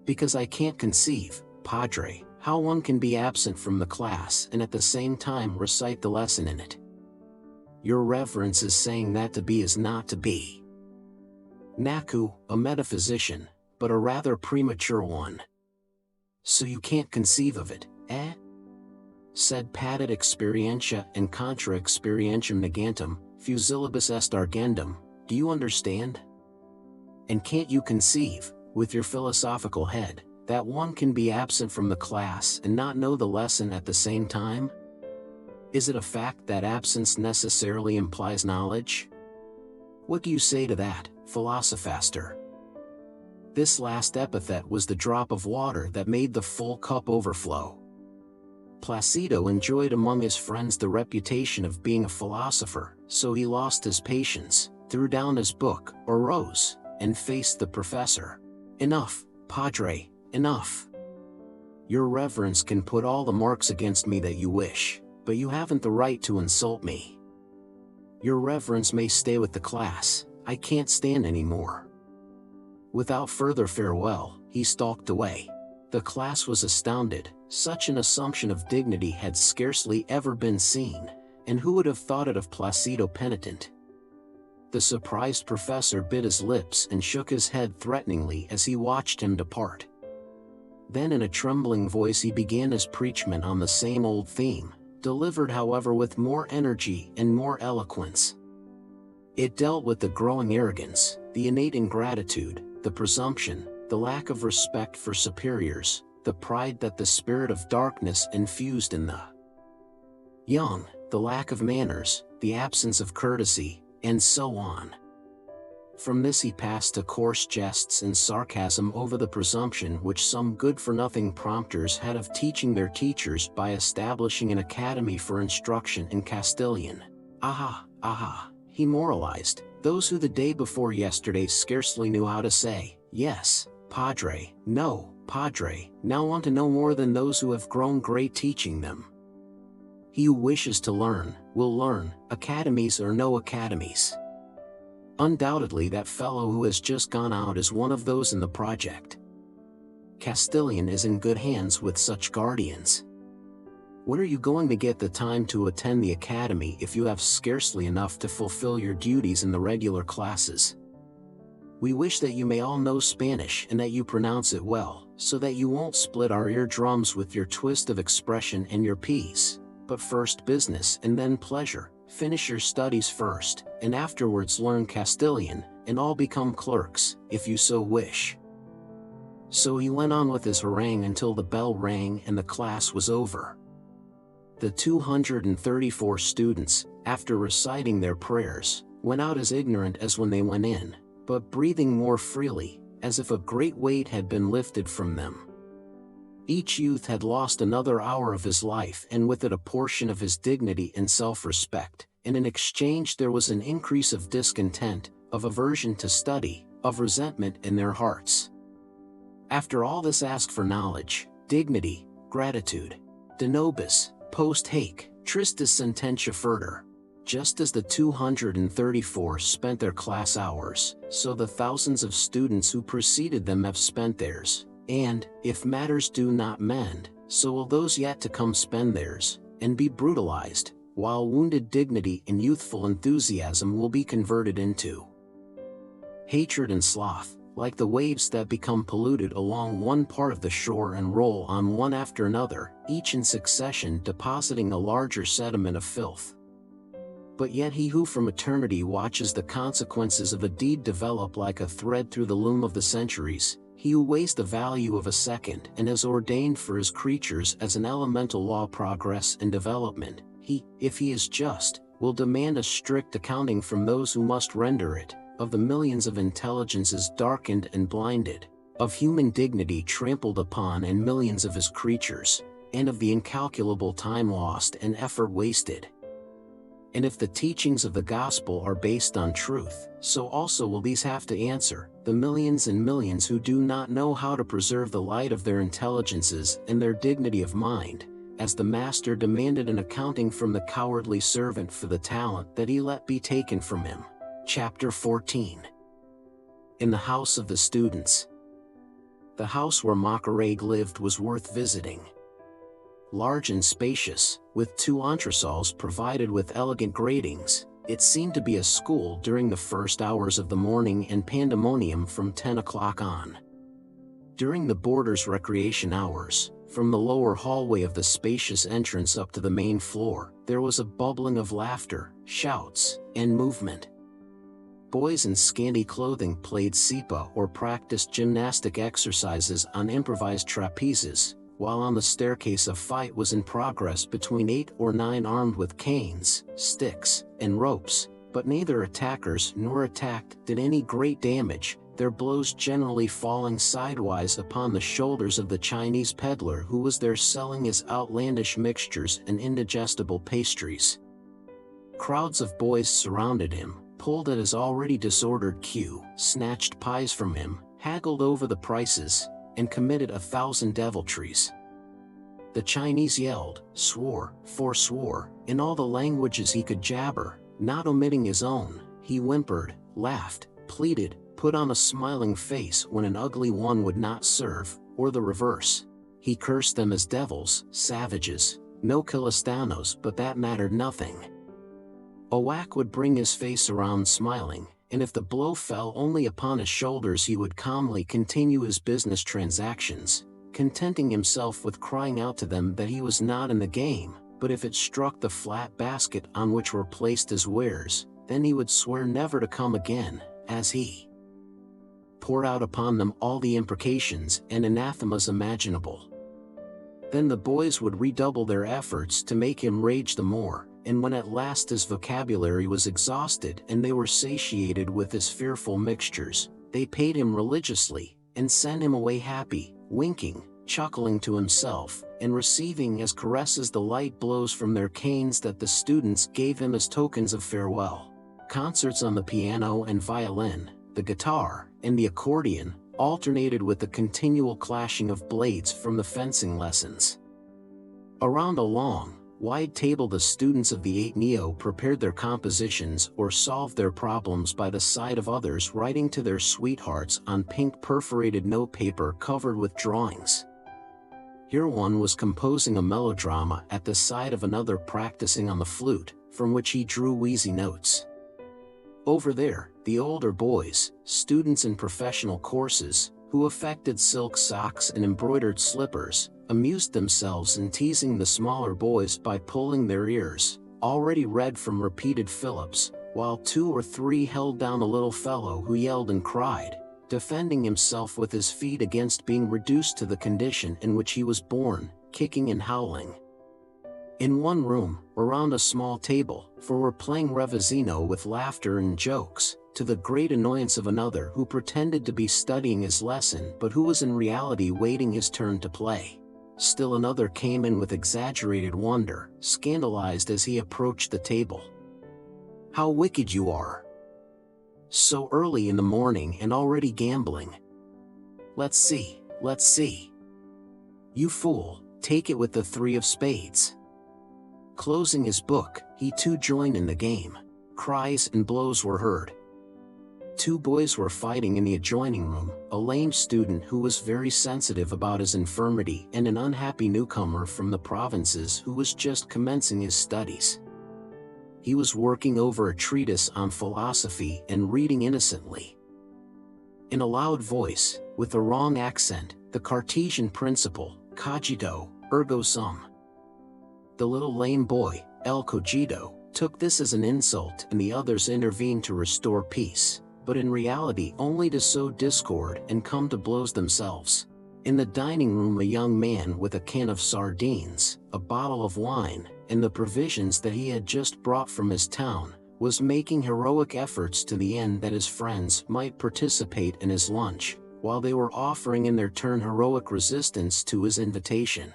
"Because I can't conceive, Padre, how one can be absent from the class and at the same time recite the lesson in it." "Your reverence is saying that to be is not to be." "Naku, a metaphysician, but a rather premature one." "So you can't conceive of it, eh?" Sed patet experientia and contra experientiam negantum, fusilibus est argendum, do you understand? And can't you conceive, with your philosophical head, that one can be absent from the class and not know the lesson at the same time? Is it a fact that absence necessarily implies knowledge? What do you say to that, philosophaster? This last epithet was the drop of water that made the full cup overflow. Placido enjoyed among his friends the reputation of being a philosopher, so he lost his patience, threw down his book, arose, and faced the professor. "Enough, Padre, enough. Your reverence can put all the marks against me that you wish, but you haven't the right to insult me. Your reverence may stay with the class, I can't stand any more." Without further farewell, he stalked away. The class was astounded. Such an assumption of dignity had scarcely ever been seen, and who would have thought it of Placido penitent? The surprised professor bit his lips and shook his head threateningly as he watched him depart. Then in a trembling voice he began his preachment on the same old theme, delivered however with more energy and more eloquence. It dealt with the growing arrogance, the innate ingratitude, the presumption, the lack of respect for superiors, the pride that the spirit of darkness infused in the young, the lack of manners, the absence of courtesy, and so on. From this he passed to coarse jests and sarcasm over the presumption which some good-for-nothing prompters had of teaching their teachers by establishing an academy for instruction in Castilian. Aha, aha, he moralized, those who the day before yesterday scarcely knew how to say, yes, padre, no, padre, now want to know more than those who have grown gray teaching them. He who wishes to learn, will learn, academies or no academies. Undoubtedly that fellow who has just gone out is one of those in the project. Castilian is in good hands with such guardians. Where are you going to get the time to attend the academy if you have scarcely enough to fulfill your duties in the regular classes? We wish that you may all know Spanish and that you pronounce it well, so that you won't split our eardrums with your twist of expression and your piece. But first business and then pleasure. Finish your studies first, and afterwards learn Castilian, and all become clerks, if you so wish. So he went on with his harangue until the bell rang and the class was over. The 234 students, after reciting their prayers, went out as ignorant as when they went in, but breathing more freely, as if a great weight had been lifted from them. Each youth had lost another hour of his life and with it a portion of his dignity and self-respect, and in exchange there was an increase of discontent, of aversion to study, of resentment in their hearts. After all this ask for knowledge, dignity, gratitude. De nobis, post haec, tristis sententia furter. Just as the 234 spent their class hours, so the thousands of students who preceded them have spent theirs. And, if matters do not mend, so will those yet to come spend theirs, and be brutalized, while wounded dignity and youthful enthusiasm will be converted into hatred and sloth, like the waves that become polluted along one part of the shore and roll on one after another, each in succession depositing a larger sediment of filth. But yet he who from eternity watches the consequences of a deed develop like a thread through the loom of the centuries, he who weighs the value of a second and has ordained for his creatures as an elemental law progress and development, he, if he is just, will demand a strict accounting from those who must render it, of the millions of intelligences darkened and blinded, of human dignity trampled upon and millions of his creatures, and of the incalculable time lost and effort wasted. And if the teachings of the gospel are based on truth, so also will these have to answer, the millions and millions who do not know how to preserve the light of their intelligences and their dignity of mind, as the master demanded an accounting from the cowardly servant for the talent that he let be taken from him. Chapter 14. In the house of the students. The house where Macareg lived was worth visiting. Large and spacious, with 2 entresals provided with elegant gratings, it seemed to be a school during the first hours of the morning and pandemonium from 10 o'clock on. During the boarders' recreation hours, from the lower hallway of the spacious entrance up to the main floor, there was a bubbling of laughter, shouts, and movement. Boys in scanty clothing played sipa or practiced gymnastic exercises on improvised trapezes, while on the staircase a fight was in progress between 8 or 9 armed with canes, sticks, and ropes, but neither attackers nor attacked did any great damage, their blows generally falling sidewise upon the shoulders of the Chinese peddler who was there selling his outlandish mixtures and indigestible pastries. Crowds of boys surrounded him, pulled at his already disordered queue, snatched pies from him, haggled over the prices, and committed 1,000 deviltries. The Chinese yelled, swore, forswore, in all the languages he could jabber, not omitting his own. He whimpered, laughed, pleaded, put on a smiling face when an ugly one would not serve, or the reverse. He cursed them as devils, savages, no Kilistanos, but that mattered nothing. Owak would bring his face around smiling, and if the blow fell only upon his shoulders he would calmly continue his business transactions, contenting himself with crying out to them that he was not in the game, but if it struck the flat basket on which were placed his wares, then he would swear never to come again, as he poured out upon them all the imprecations and anathemas imaginable. Then the boys would redouble their efforts to make him rage the more, and when at last his vocabulary was exhausted and they were satiated with his fearful mixtures, they paid him religiously, and sent him away happy, winking, chuckling to himself, and receiving as caresses the light blows from their canes that the students gave him as tokens of farewell. Concerts on the piano and violin, the guitar, and the accordion, alternated with the continual clashing of blades from the fencing lessons. Around a long, wide table the students of the Ateneo prepared their compositions or solved their problems by the side of others writing to their sweethearts on pink perforated note paper covered with drawings. Here one was composing a melodrama at the side of another practicing on the flute, from which he drew wheezy notes. Over there, the older boys, students in professional courses, who affected silk socks and embroidered slippers, amused themselves in teasing the smaller boys by pulling their ears, already red from repeated fillips, while 2 or 3 held down a little fellow who yelled and cried, defending himself with his feet against being reduced to the condition in which he was born, kicking and howling. In one room, around a small table, for were playing Revazzino with laughter and jokes, to the great annoyance of another who pretended to be studying his lesson but who was in reality waiting his turn to play. Still another came in with exaggerated wonder, scandalized as he approached the table. "How wicked you are! So early in the morning and already gambling. Let's see, let's see. You fool, take it with the 3 of spades." Closing his book, he too joined in the game. Cries and blows were heard. 2 boys were fighting in the adjoining room, a lame student who was very sensitive about his infirmity and an unhappy newcomer from the provinces who was just commencing his studies. He was working over a treatise on philosophy and reading innocently. In a loud voice, with a wrong accent, the Cartesian principle, cogito, ergo sum. The little lame boy, el cogito, took this as an insult and the others intervened to restore peace, but in reality only to sow discord and come to blows themselves. In the dining room a young man with a can of sardines, a bottle of wine, and the provisions that he had just brought from his town, was making heroic efforts to the end that his friends might participate in his lunch, while they were offering in their turn heroic resistance to his invitation.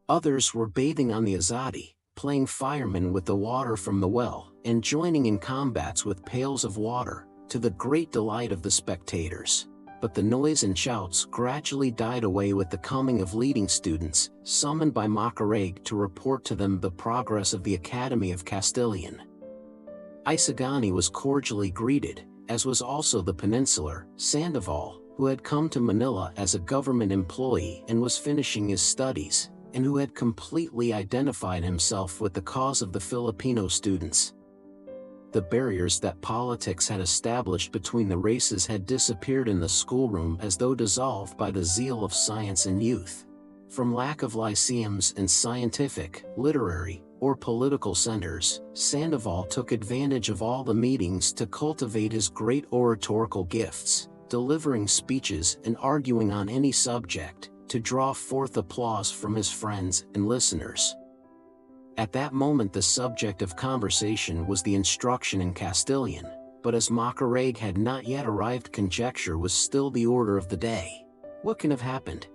Others were bathing on the Azadi, playing firemen with the water from the well, and joining in combats with pails of water, to the great delight of the spectators. But the noise and shouts gradually died away with the coming of leading students, summoned by Macareg to report to them the progress of the Academy of Castilian. Isagani was cordially greeted, as was also the peninsular, Sandoval, who had come to Manila as a government employee and was finishing his studies, and who had completely identified himself with the cause of the Filipino students. The barriers that politics had established between the races had disappeared in the schoolroom as though dissolved by the zeal of science and youth. From lack of lyceums and scientific, literary, or political centers, Sandoval took advantage of all the meetings to cultivate his great oratorical gifts, delivering speeches and arguing on any subject, to draw forth applause from his friends and listeners. At that moment the subject of conversation was the instruction in Castilian, but as Macareg had not yet arrived conjecture was still the order of the day. What can have happened?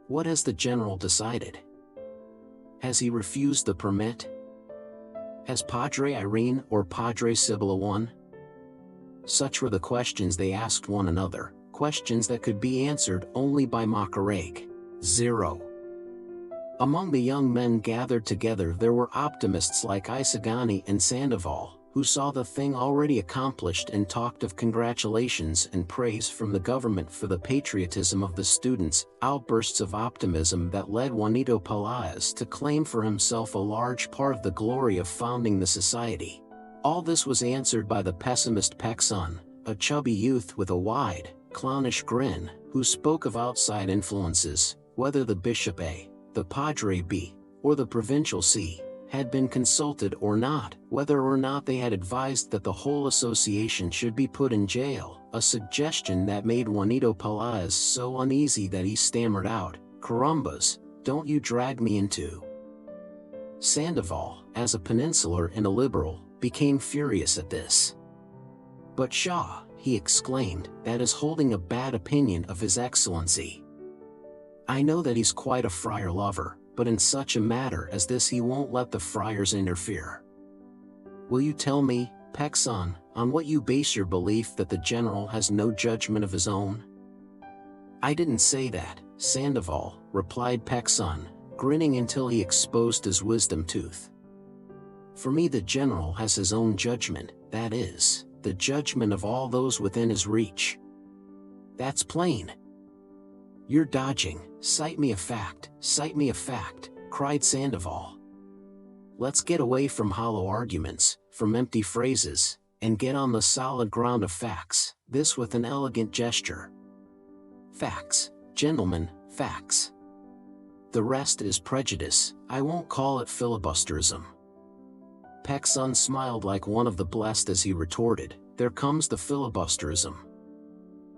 What has the general decided? Has he refused the permit? Has Padre Irene or Padre Sibylla won? Such were the questions they asked one another, questions that could be answered only by Macareg. 0. Among the young men gathered together there were optimists like Isagani and Sandoval, who saw the thing already accomplished and talked of congratulations and praise from the government for the patriotism of the students, outbursts of optimism that led Juanito Pelaez to claim for himself a large part of the glory of founding the society. All this was answered by the pessimist Pecson, a chubby youth with a wide, clownish grin, who spoke of outside influences, whether the Bishop A, the Padre B, or the Provincial C, had been consulted or not, whether or not they had advised that the whole association should be put in jail, a suggestion that made Juanito Pelaez so uneasy that he stammered out, "Carumbas, don't you drag me into." Sandoval, as a peninsular and a liberal, became furious at this. "But Shaw," he exclaimed, "that is holding a bad opinion of His Excellency. I know that he's quite a friar lover, but in such a matter as this he won't let the friars interfere. Will you tell me, Pekson, on what you base your belief that the general has no judgment of his own?" "I didn't say that, Sandoval," replied Pekson, grinning until he exposed his wisdom tooth. "For me the general has his own judgment, that is, the judgment of all those within his reach. That's plain." "You're dodging, cite me a fact, cried Sandoval. "Let's get away from hollow arguments, from empty phrases, and get on the solid ground of facts," this with an elegant gesture. "Facts, gentlemen, facts. The rest is prejudice, I won't call it filibusterism." Pekson smiled like one of the blessed as he retorted, "There comes the filibusterism.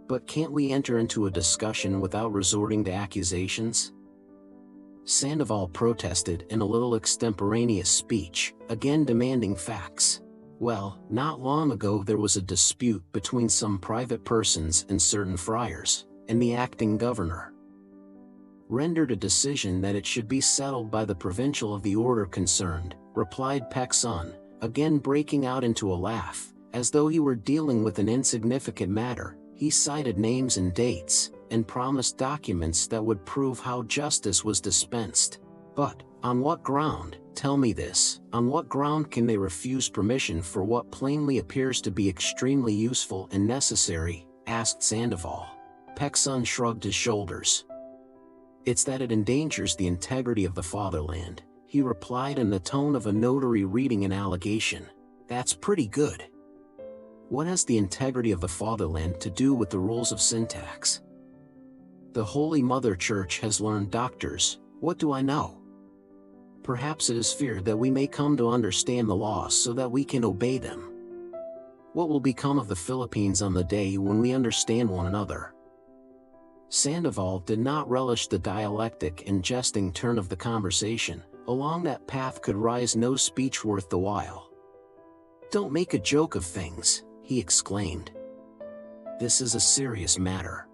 But can't we enter into a discussion without resorting to accusations?" Sandoval protested in a little extemporaneous speech, again demanding facts. "Well, not long ago there was a dispute between some private persons and certain friars, and the acting governor rendered a decision that it should be settled by the provincial of the order concerned," replied Pekson, again breaking out into a laugh, as though he were dealing with an insignificant matter. He cited names and dates, and promised documents that would prove how justice was dispensed. "But, on what ground, tell me this, on what ground can they refuse permission for what plainly appears to be extremely useful and necessary?" asked Sandoval. Pekson shrugged his shoulders. "It's that it endangers the integrity of the fatherland," he replied in the tone of a notary reading an allegation. "That's pretty good. What has the integrity of the fatherland to do with the rules of syntax? The Holy Mother Church has learned doctors, what do I know? Perhaps it is feared that we may come to understand the laws so that we can obey them. What will become of the Philippines on the day when we understand one another?" Sandoval did not relish the dialectic and jesting turn of the conversation. Along that path could rise no speech worth the while. "Don't make a joke of things," he exclaimed. "This is a serious matter.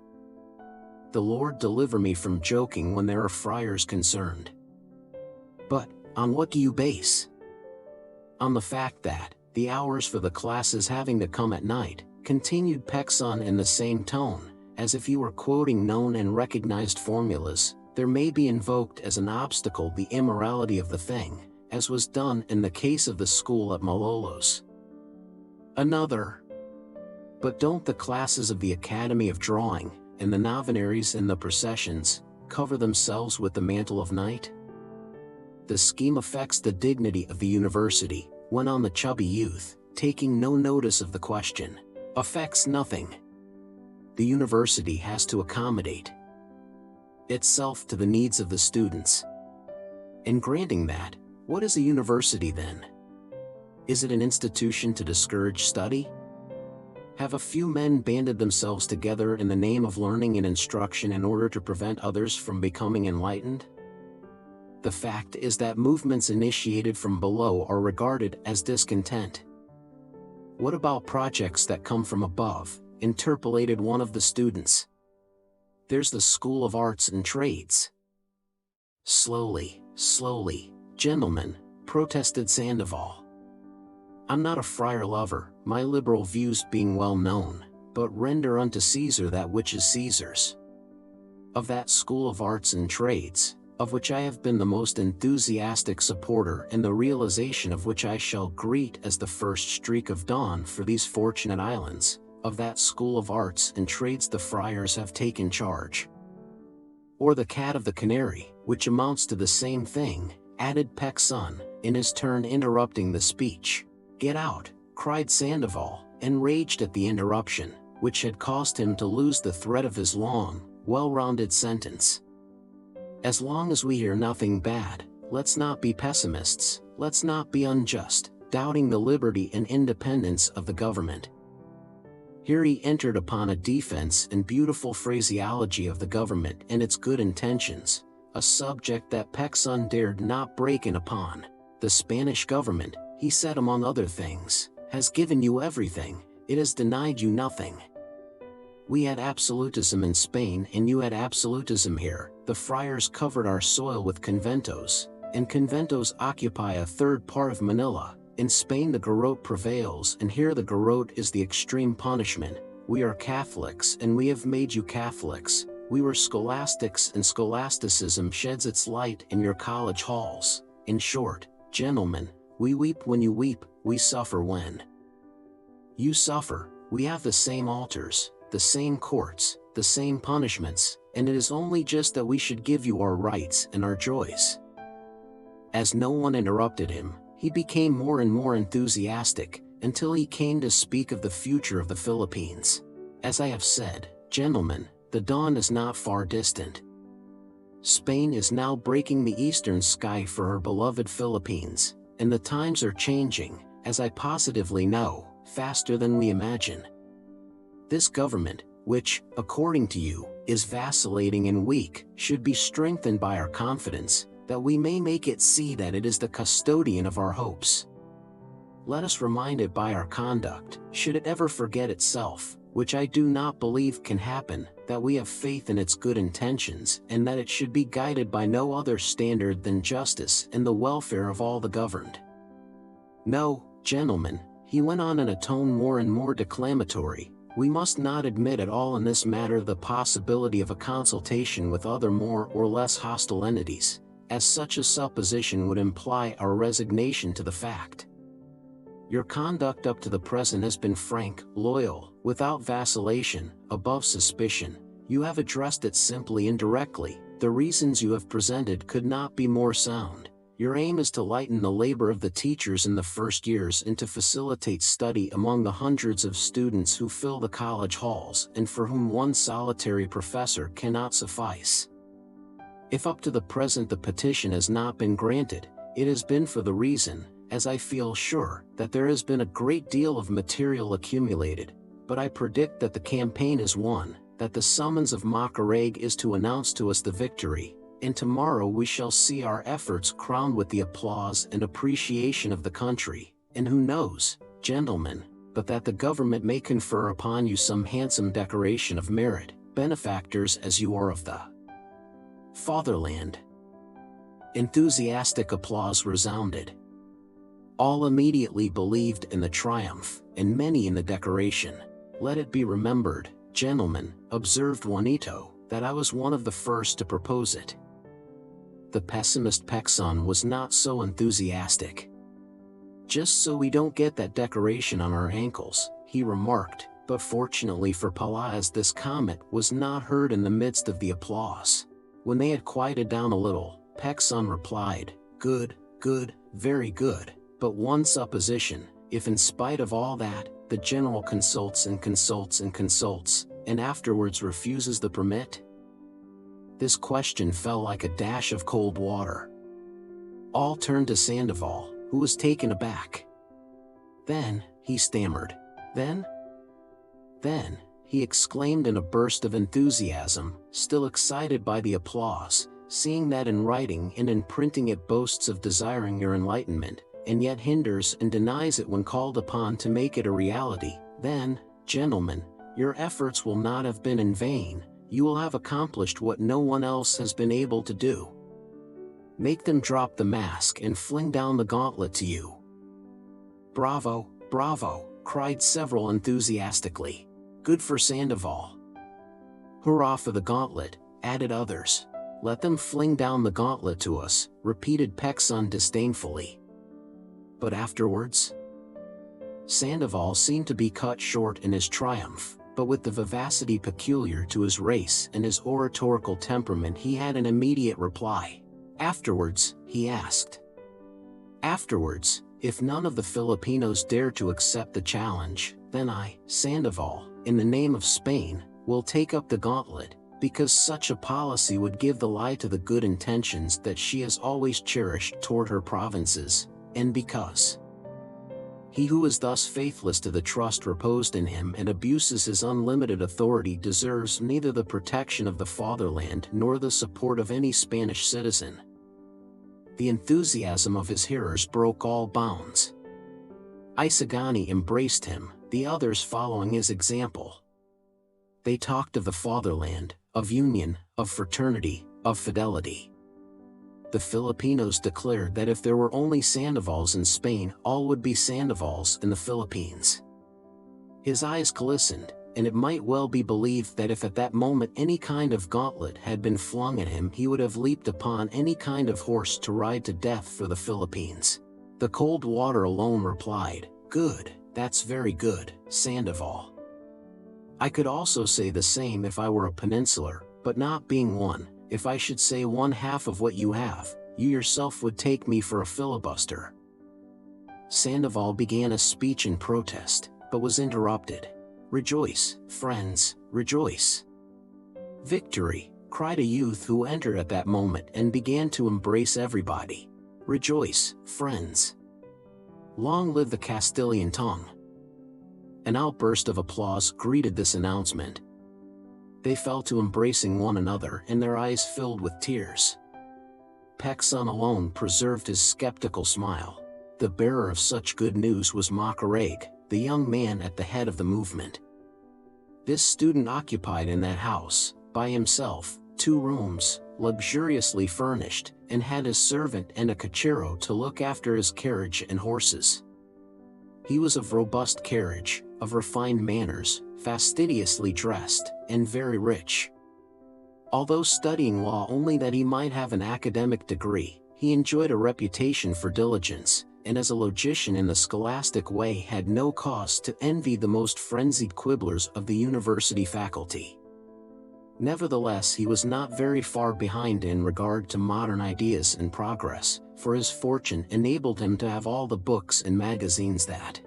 The Lord deliver me from joking when there are friars concerned." "But, on what do you base?" "On the fact that, the hours for the classes having to come at night," continued Pekson in the same tone, as if he were quoting known and recognized formulas, "there may be invoked as an obstacle the immorality of the thing, as was done in the case of the school at Malolos." Another. "But don't the classes of the Academy of Drawing, and the novenaries and the processions, cover themselves with the mantle of night?" "The scheme affects the dignity of the university," went on the chubby youth, taking no notice of the question. "Affects nothing. The university has to accommodate itself to the needs of the students. And granting that, what is a university then? Is it an institution to discourage study? Have a few men banded themselves together in the name of learning and instruction in order to prevent others from becoming enlightened? The fact is that movements initiated from below are regarded as discontent." "What about projects that come from above?" interpolated one of the students. "There's the School of Arts and Trades." Slowly, gentlemen," protested Sandoval. "I'm not a friar lover, my liberal views being well known, but render unto Caesar that which is Caesar's. Of that School of Arts and Trades, of which I have been the most enthusiastic supporter and the realization of which I shall greet as the first streak of dawn for these fortunate islands, of that School of Arts and Trades the friars have taken charge." "Or the cat of the canary, which amounts to the same thing," added Pekson, in his turn interrupting the speech. "Get out," cried Sandoval, enraged at the interruption, which had caused him to lose the thread of his long, well-rounded sentence. "As long as we hear nothing bad, let's not be pessimists, let's not be unjust, doubting the liberty and independence of the government." Here he entered upon a defense and beautiful phraseology of the government and its good intentions, a subject that Pekson dared not break in upon. The Spanish government, he said among other things, has given you everything, it has denied you nothing. We had absolutism in Spain and you had absolutism here. The friars covered our soil with conventos, and conventos occupy a third part of Manila. In Spain the garrote prevails and here the garrote is the extreme punishment. We are Catholics and we have made you Catholics. We were scholastics and scholasticism sheds its light in your college halls. In short, gentlemen, we weep when you weep, we suffer when you suffer. We have the same altars, the same courts, the same punishments, and it is only just that we should give you our rights and our joys. As no one interrupted him, he became more and more enthusiastic, until he came to speak of the future of the Philippines. As I have said, gentlemen, the dawn is not far distant. Spain is now breaking the eastern sky for her beloved Philippines, and the times are changing, as I positively know, faster than we imagine. This government, which, according to you, is vacillating and weak, should be strengthened by our confidence, that we may make it see that it is the custodian of our hopes. Let us remind it by our conduct, should it ever forget itself, which I do not believe can happen, that we have faith in its good intentions and that it should be guided by no other standard than justice and the welfare of all the governed. No, gentlemen, he went on in a tone more and more declamatory, we must not admit at all in this matter the possibility of a consultation with other more or less hostile entities, as such a supposition would imply our resignation to the fact. Your conduct up to the present has been frank, loyal, without vacillation, above suspicion. You have addressed it simply and directly. The reasons you have presented could not be more sound. Your aim is to lighten the labor of the teachers in the first years and to facilitate study among the hundreds of students who fill the college halls and for whom one solitary professor cannot suffice. If up to the present the petition has not been granted, it has been for the reason, as I feel sure, that there has been a great deal of material accumulated, but I predict that the campaign is won, that the summons of Macareg is to announce to us the victory, and tomorrow we shall see our efforts crowned with the applause and appreciation of the country, and who knows, gentlemen, but that the government may confer upon you some handsome decoration of merit, benefactors as you are of the fatherland. Enthusiastic applause resounded. All immediately believed in the triumph, and many in the decoration. Let it be remembered, gentlemen, observed Juanito, that I was one of the first to propose it. The pessimist Pexon was not so enthusiastic. Just so we don't get that decoration on our ankles, he remarked, but fortunately for Pelaez this comment was not heard in the midst of the applause. When they had quieted down a little, Pexon replied, good, very good, but one supposition, if in spite of all that, the general consults and consults and consults, and afterwards refuses the permit? This question fell like a dash of cold water. All turned to Sandoval, who was taken aback. Then, he stammered. Then, he exclaimed in a burst of enthusiasm, still excited by the applause, seeing that in writing and in printing it boasts of desiring your enlightenment, and yet hinders and denies it when called upon to make it a reality, then, gentlemen, your efforts will not have been in vain, you will have accomplished what no one else has been able to do. Make them drop the mask and fling down the gauntlet to you. Bravo, bravo, cried several enthusiastically. Good for Sandoval. Hurrah for the gauntlet, added others. Let them fling down the gauntlet to us, repeated Pexon disdainfully. But afterwards? Sandoval seemed to be cut short in his triumph, but with the vivacity peculiar to his race and his oratorical temperament he had an immediate reply. Afterwards, he asked. Afterwards, if none of the Filipinos dare to accept the challenge, then I, Sandoval, in the name of Spain, will take up the gauntlet, because such a policy would give the lie to the good intentions that she has always cherished toward her provinces, and because he who is thus faithless to the trust reposed in him and abuses his unlimited authority deserves neither the protection of the fatherland nor the support of any Spanish citizen. The enthusiasm of his hearers broke all bounds. Isagani embraced him, the others following his example. They talked of the fatherland, of union, of fraternity, of fidelity. The Filipinos declared that if there were only Sandovals in Spain, all would be Sandovals in the Philippines. His eyes glistened, and it might well be believed that if at that moment any kind of gauntlet had been flung at him, he would have leaped upon any kind of horse to ride to death for the Philippines. The cold water alone replied, "Good, that's very good, Sandoval. I could also say the same if I were a peninsular, but not being one, if I should say one half of what you have, you yourself would take me for a filibuster." Sandoval began a speech in protest, but was interrupted. "Rejoice, friends, rejoice! Victory!" cried a youth who entered at that moment and began to embrace everybody. "Rejoice, friends! Long live the Castilian tongue!" An outburst of applause greeted this announcement. They fell to embracing one another and their eyes filled with tears. Pekson alone preserved his skeptical smile. The bearer of such good news was Macareg, the young man at the head of the movement. This student occupied in that house, by himself, 2 rooms, luxuriously furnished, and had his servant and a cochero to look after his carriage and horses. He was of robust carriage, of refined manners, fastidiously dressed, and very rich. Although studying law only that he might have an academic degree, he enjoyed a reputation for diligence, and as a logician in the scholastic way had no cause to envy the most frenzied quibblers of the university faculty. Nevertheless, he was not very far behind in regard to modern ideas and progress, for his fortune enabled him to have all the books and magazines that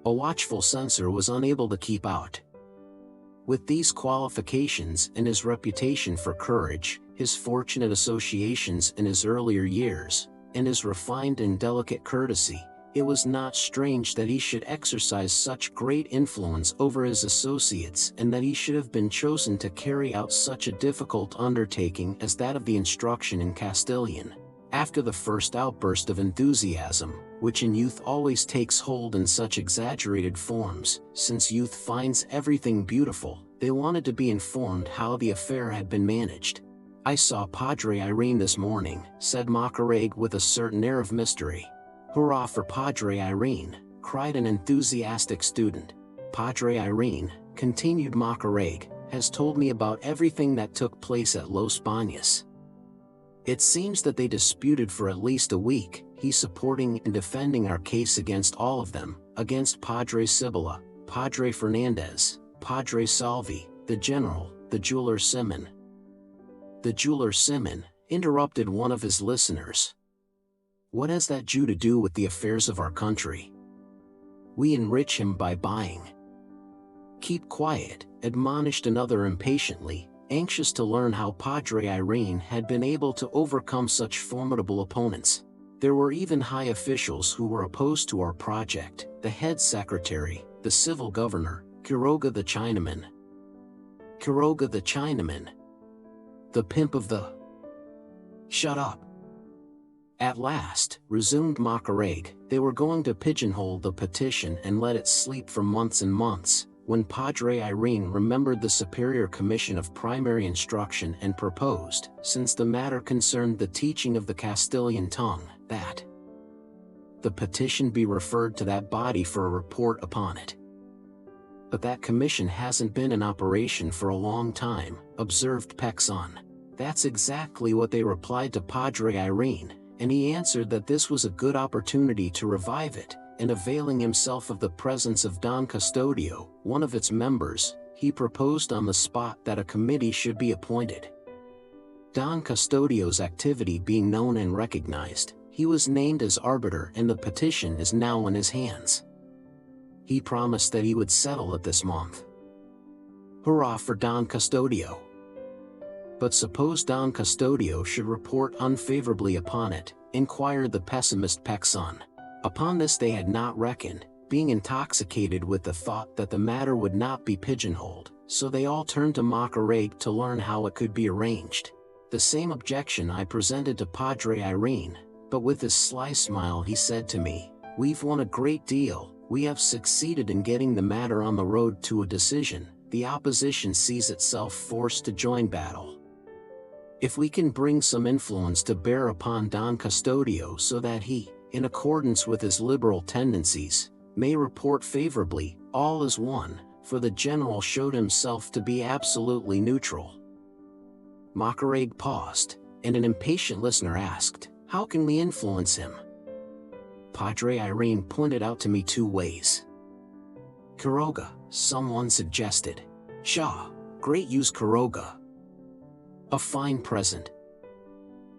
a watchful censor was unable to keep out. With these qualifications and his reputation for courage, his fortunate associations in his earlier years, and his refined and delicate courtesy, it was not strange that he should exercise such great influence over his associates and that he should have been chosen to carry out such a difficult undertaking as that of the instruction in Castilian. After the first outburst of enthusiasm, which in youth always takes hold in such exaggerated forms, since youth finds everything beautiful, they wanted to be informed how the affair had been managed. "I saw Padre Irene this morning," said Macareg with a certain air of mystery. "Hurrah for Padre Irene!" cried an enthusiastic student. "Padre Irene," continued Macareg, "has told me about everything that took place at Los Baños. It seems that they disputed for at least a week, he supporting and defending our case against all of them, against Padre Cibola, Padre Fernandez, Padre Salvi, the general, the jeweler Simon." "The jeweler Simon," interrupted one of his listeners. "What has that Jew to do with the affairs of our country? We enrich him by buying." "Keep quiet," admonished another impatiently, anxious to learn how Padre Irene had been able to overcome such formidable opponents. There were even high officials who were opposed to our project, the head secretary, the civil governor, Quiroga the Chinaman. Quiroga the Chinaman? The pimp of the... "Shut up." "At last," resumed Macareg, "they were going to pigeonhole the petition and let it sleep for months and months, when Padre Irene remembered the Superior Commission of Primary Instruction and proposed, since the matter concerned the teaching of the Castilian tongue, that the petition be referred to that body for a report upon it." "But that commission hasn't been in operation for a long time," observed Pekson. "That's exactly what they replied to Padre Irene, and he answered that this was a good opportunity to revive it, and availing himself of the presence of Don Custodio, one of its members, he proposed on the spot that a committee should be appointed. Don Custodio's activity being known and recognized, he was named as arbiter and the petition is now in his hands. He promised that he would settle it this month." "Hurrah for Don Custodio!" "But suppose Don Custodio should report unfavorably upon it?" inquired the pessimist Pekson. Upon this they had not reckoned, being intoxicated with the thought that the matter would not be pigeonholed, so they all turned to Macareg to learn how it could be arranged. The same objection I presented to Padre Irene, but with his sly smile he said to me, "We've won a great deal, we have succeeded in getting the matter on the road to a decision, the opposition sees itself forced to join battle. If we can bring some influence to bear upon Don Custodio so that he, in accordance with his liberal tendencies, may report favorably, all is won," for the general showed himself to be absolutely neutral. Macareg paused, and an impatient listener asked, "How can we influence him?" Padre Irene pointed out to me two ways. "Quiroga," someone suggested. "Shaw, great use Quiroga. A fine present."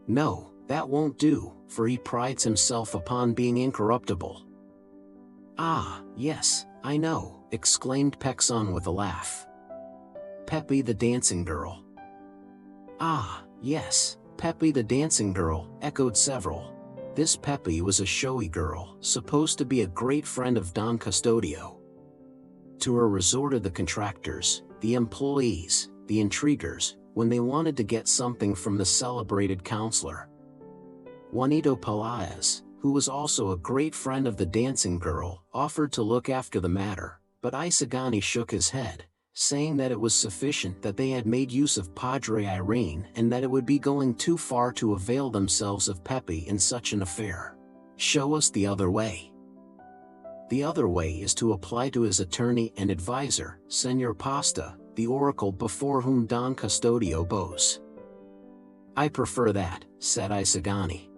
"No, that won't do, for he prides himself upon being incorruptible." "Ah, yes, I know," exclaimed Pexon with a laugh. "Pepe the dancing girl." "Ah, yes, Pepe the dancing girl," echoed several. This Pepe was a showy girl, supposed to be a great friend of Don Custodio. To her resorted the contractors, the employees, the intriguers, when they wanted to get something from the celebrated counselor. Juanito Pelaez, who was also a great friend of the dancing girl, offered to look after the matter, but Isagani shook his head, saying that it was sufficient that they had made use of Padre Irene and that it would be going too far to avail themselves of Pepe in such an affair. "Show us the other way." "The other way is to apply to his attorney and advisor, Senor Pasta, the oracle before whom Don Custodio bows." "I prefer that," said Isagani.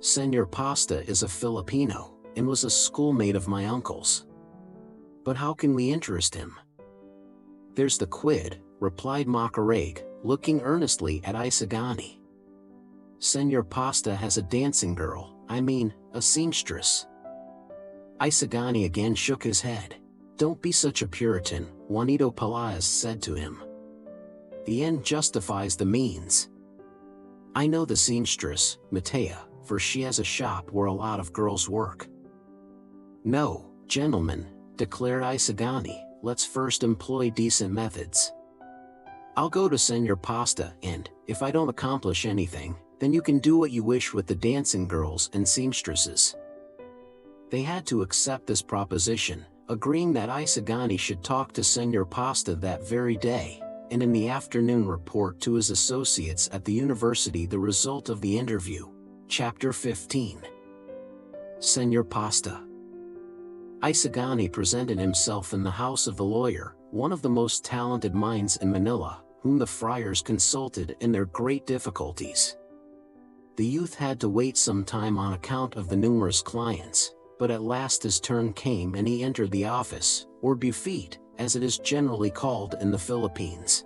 "Senor Pasta is a Filipino, and was a schoolmate of my uncle's." "But how can we interest him?" "There's the quid," replied Macareg, looking earnestly at Isagani. "Senor Pasta has a dancing girl, I mean, a seamstress." Isagani again shook his head. "Don't be such a Puritan," Juanito Pelaez said to him. "The end justifies the means. I know the seamstress, Matea, for she has a shop where a lot of girls work." "No, gentlemen," declared Isagani, "let's first employ decent methods. I'll go to Senor Pasta and, if I don't accomplish anything, then you can do what you wish with the dancing girls and seamstresses." They had to accept this proposition, agreeing that Isagani should talk to Senor Pasta that very day, and in the afternoon report to his associates at the university the result of the interview. Chapter 15. Senor Pasta. Isagani presented himself in the house of the lawyer, one of the most talented minds in Manila, whom the friars consulted in their great difficulties. The youth had to wait some time on account of the numerous clients, but at last his turn came and he entered the office, or bufete, as it is generally called in the Philippines.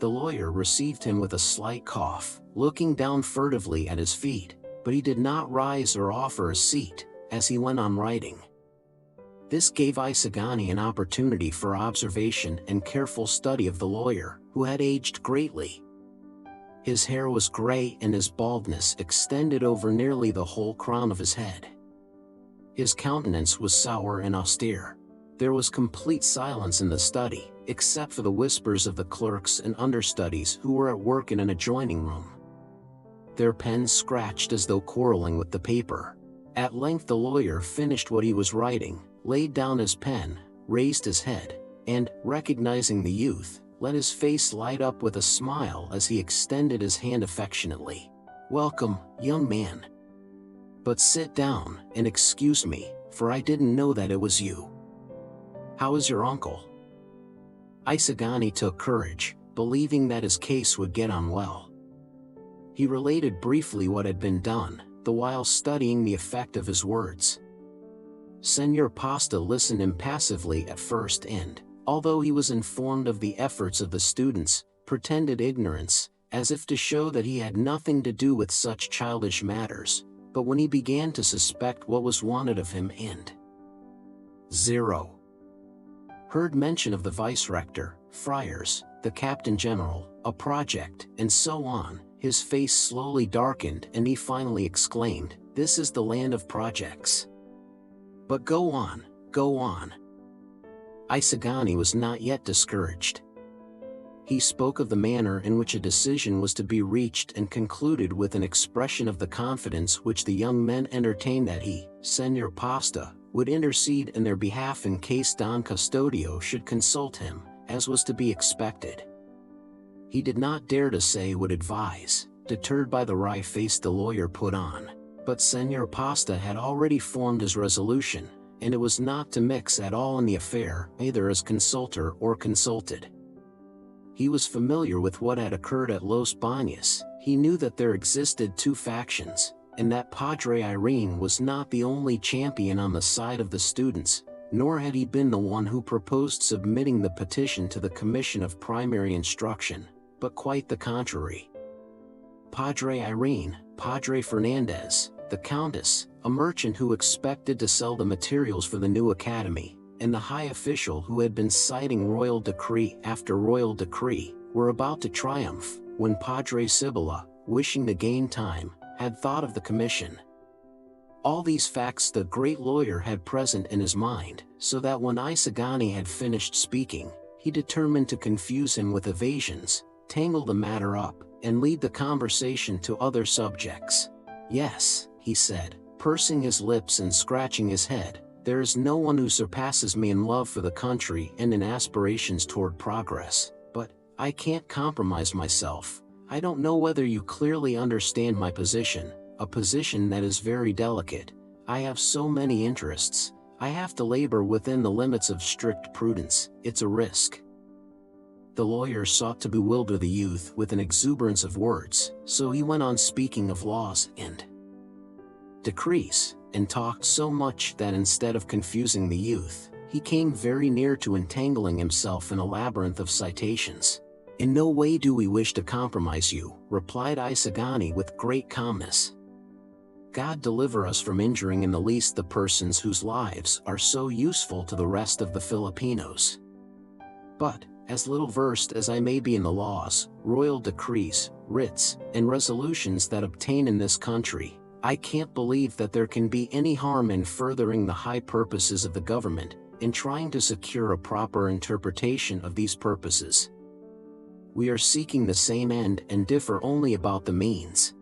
The lawyer received him with a slight cough, looking down furtively at his feet, but he did not rise or offer a seat, as he went on writing. This gave Isagani an opportunity for observation and careful study of the lawyer, who had aged greatly. His hair was gray and his baldness extended over nearly the whole crown of his head. His countenance was sour and austere. There was complete silence in the study, except for the whispers of the clerks and understudies who were at work in an adjoining room. Their pens scratched as though quarreling with the paper. At length the lawyer finished what he was writing, laid down his pen, raised his head, and, recognizing the youth, let his face light up with a smile as he extended his hand affectionately. "Welcome, young man. But sit down, and excuse me, for I didn't know that it was you. How is your uncle?" Isagani took courage, believing that his case would get on well. He related briefly what had been done, the while studying the effect of his words. Senor Pasta listened impassively at first and, although he was informed of the efforts of the students, pretended ignorance, as if to show that he had nothing to do with such childish matters, but when he began to suspect what was wanted of him and 0. heard mention of the vice-rector, friars, the captain-general, a project, and so on, his face slowly darkened and he finally exclaimed, "This is the land of projects. But go on, go on." Isagani was not yet discouraged. he spoke of the manner in which a decision was to be reached and concluded with an expression of the confidence which the young men entertained that he, Senor Pasta, would intercede in their behalf in case Don Custodio should consult him, as was to be expected. He did not dare to say would advise, deterred by the wry face the lawyer put on, but Senor Pasta had already formed his resolution, and it was not to mix at all in the affair, either as consultor or consulted. He was familiar with what had occurred at Los Baños. He knew that there existed two factions, and that Padre Irene was not the only champion on the side of the students, nor had he been the one who proposed submitting the petition to the Commission of Primary Instruction, but quite the contrary. Padre Irene, Padre Fernandez, the Countess, a merchant who expected to sell the materials for the new academy, and the high official who had been citing royal decree after royal decree, were about to triumph, when Padre Sibylla, wishing to gain time, had thought of the commission. All these facts the great lawyer had present in his mind, so that when Isagani had finished speaking, he determined to confuse him with evasions, tangle the matter up, and lead the conversation to other subjects. "Yes," he said, pursing his lips and scratching his head, "there is no one who surpasses me in love for the country and in aspirations toward progress, but I can't compromise myself. I don't know whether you clearly understand my position, a position that is very delicate. I have so many interests. I have to labor within the limits of strict prudence. It's a risk." The lawyer sought to bewilder the youth with an exuberance of words, so he went on speaking of laws and decrees, and talked so much that instead of confusing the youth, he came very near to entangling himself in a labyrinth of citations. "In no way do we wish to compromise you," replied Isagani with great calmness. "God deliver us from injuring in the least the persons whose lives are so useful to the rest of the Filipinos. But, as little versed as I may be in the laws, royal decrees, writs, and resolutions that obtain in this country, I can't believe that there can be any harm in furthering the high purposes of the government, in trying to secure a proper interpretation of these purposes. We are seeking the same end and differ only about the means."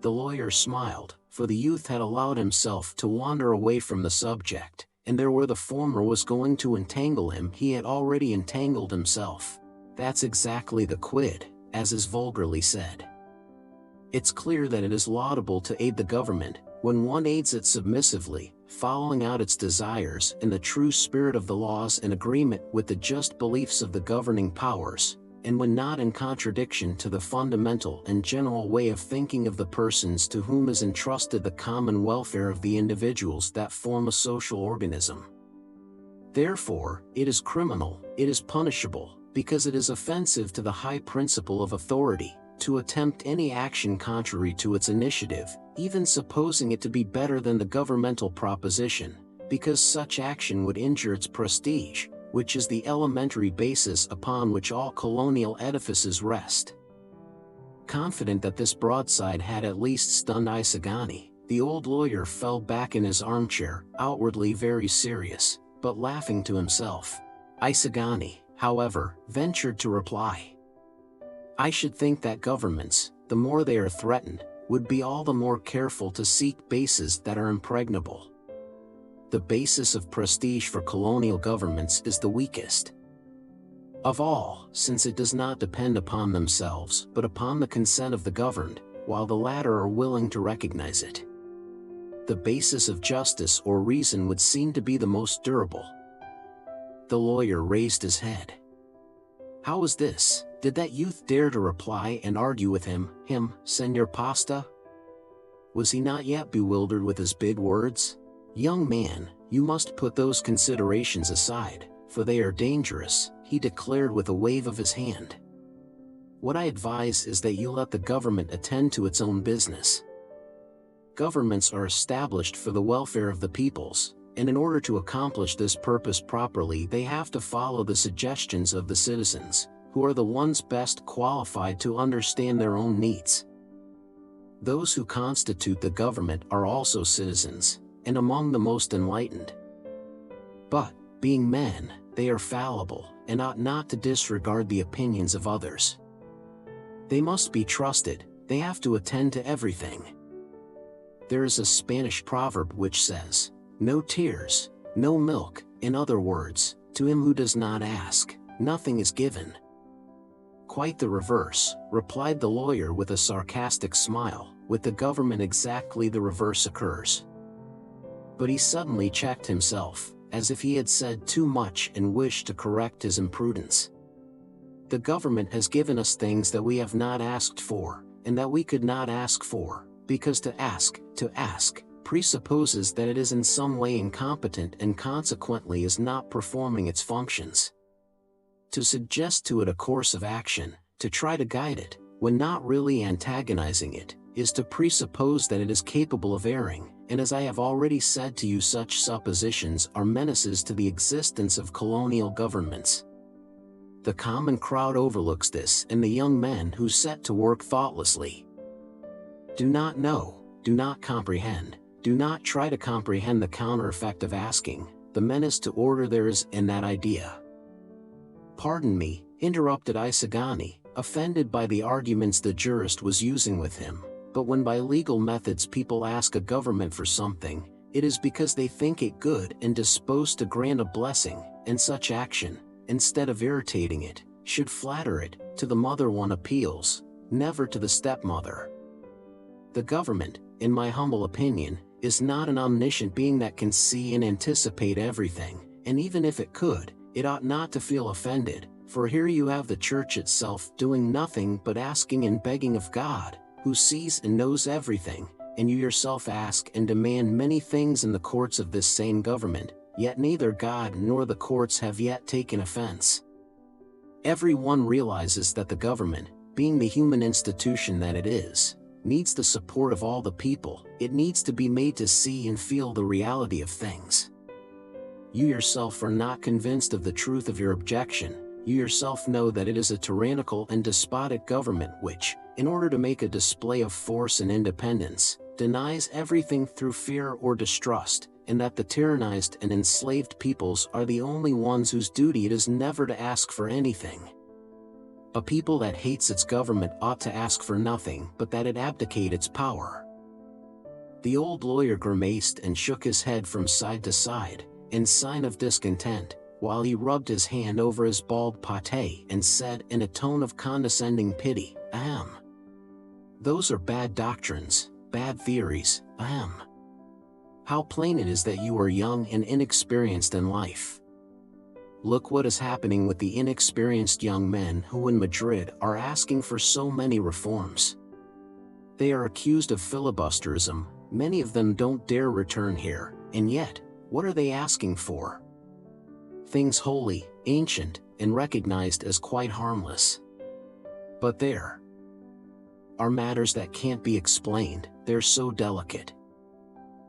The lawyer smiled, for the youth had allowed himself to wander away from the subject, and there where the former was going to entangle him he had already entangled himself. "That's exactly the quid, as is vulgarly said. It's clear that it is laudable to aid the government, when one aids it submissively, following out its desires in the true spirit of the laws in agreement with the just beliefs of the governing powers, and when not in contradiction to the fundamental and general way of thinking of the persons to whom is entrusted the common welfare of the individuals that form a social organism. Therefore, it is criminal, it is punishable, because it is offensive to the high principle of authority, to attempt any action contrary to its initiative, even supposing it to be better than the governmental proposition, because such action would injure its prestige, which is the elementary basis upon which all colonial edifices rest." Confident that this broadside had at least stunned Isagani, the old lawyer fell back in his armchair, outwardly very serious, but laughing to himself. Isagani, however, ventured to reply. "I should think that governments, the more they are threatened, would be all the more careful to seek bases that are impregnable. The basis of prestige for colonial governments is the weakest of all, since it does not depend upon themselves but upon the consent of the governed, while the latter are willing to recognize it. The basis of justice or reason would seem to be the most durable." The lawyer raised his head. How was this? Did that youth dare to reply and argue with him, Senor Pasta? Was he not yet bewildered with his big words? "Young man, you must put those considerations aside, for they are dangerous," he declared with a wave of his hand. "What I advise is that you let the government attend to its own business. Governments are established for the welfare of the peoples, and in order to accomplish this purpose properly they have to follow the suggestions of the citizens, who are the ones best qualified to understand their own needs. Those who constitute the government are also citizens, and among the most enlightened. But, being men, they are fallible, and ought not to disregard the opinions of others. They must be trusted, they have to attend to everything. There is a Spanish proverb which says, "No tears, no milk," in other words, to him who does not ask, nothing is given. Quite the reverse, replied the lawyer with a sarcastic smile. With the government exactly the reverse occurs. But he suddenly checked himself, as if he had said too much and wished to correct his imprudence. The government has given us things that we have not asked for, and that we could not ask for, because to ask, presupposes that it is in some way incompetent and consequently is not performing its functions. To suggest to it a course of action, to try to guide it, when not really antagonizing it, is to presuppose that it is capable of erring, and as I have already said to you, such suppositions are menaces to the existence of colonial governments. The common crowd overlooks this, and the young men who set to work thoughtlessly do not know, do not comprehend, do not try to comprehend the counter-effect of asking, the menace to order there is in that idea. Pardon me, interrupted Isagani, offended by the arguments the jurist was using with him. But when by legal methods people ask a government for something, it is because they think it good and disposed to grant a blessing, and such action, instead of irritating it, should flatter it. To the mother one appeals, never to the stepmother. The government, in my humble opinion, is not an omniscient being that can see and anticipate everything, and even if it could, it ought not to feel offended, for here you have the church itself doing nothing but asking and begging of God, who sees and knows everything, and you yourself ask and demand many things in the courts of this same government, yet neither God nor the courts have yet taken offense. Every one realizes that the government, being the human institution that it is, needs the support of all the people. It needs to be made to see and feel the reality of things. You yourself are not convinced of the truth of your objection. You yourself know that it is a tyrannical and despotic government which, in order to make a display of force and independence, denies everything through fear or distrust, and that the tyrannized and enslaved peoples are the only ones whose duty it is never to ask for anything. A people that hates its government ought to ask for nothing but that it abdicate its power. The old lawyer grimaced and shook his head from side to side, in sign of discontent, while he rubbed his hand over his bald pate and said in a tone of condescending pity, "Ahem. Those are bad doctrines, bad theories, ahem. How plain it is that you are young and inexperienced in life. Look what is happening with the inexperienced young men who in Madrid are asking for so many reforms. They are accused of filibusterism, many of them don't dare return here, and yet, what are they asking for? Things holy, ancient, and recognized as quite harmless. But there are matters that can't be explained, they're so delicate.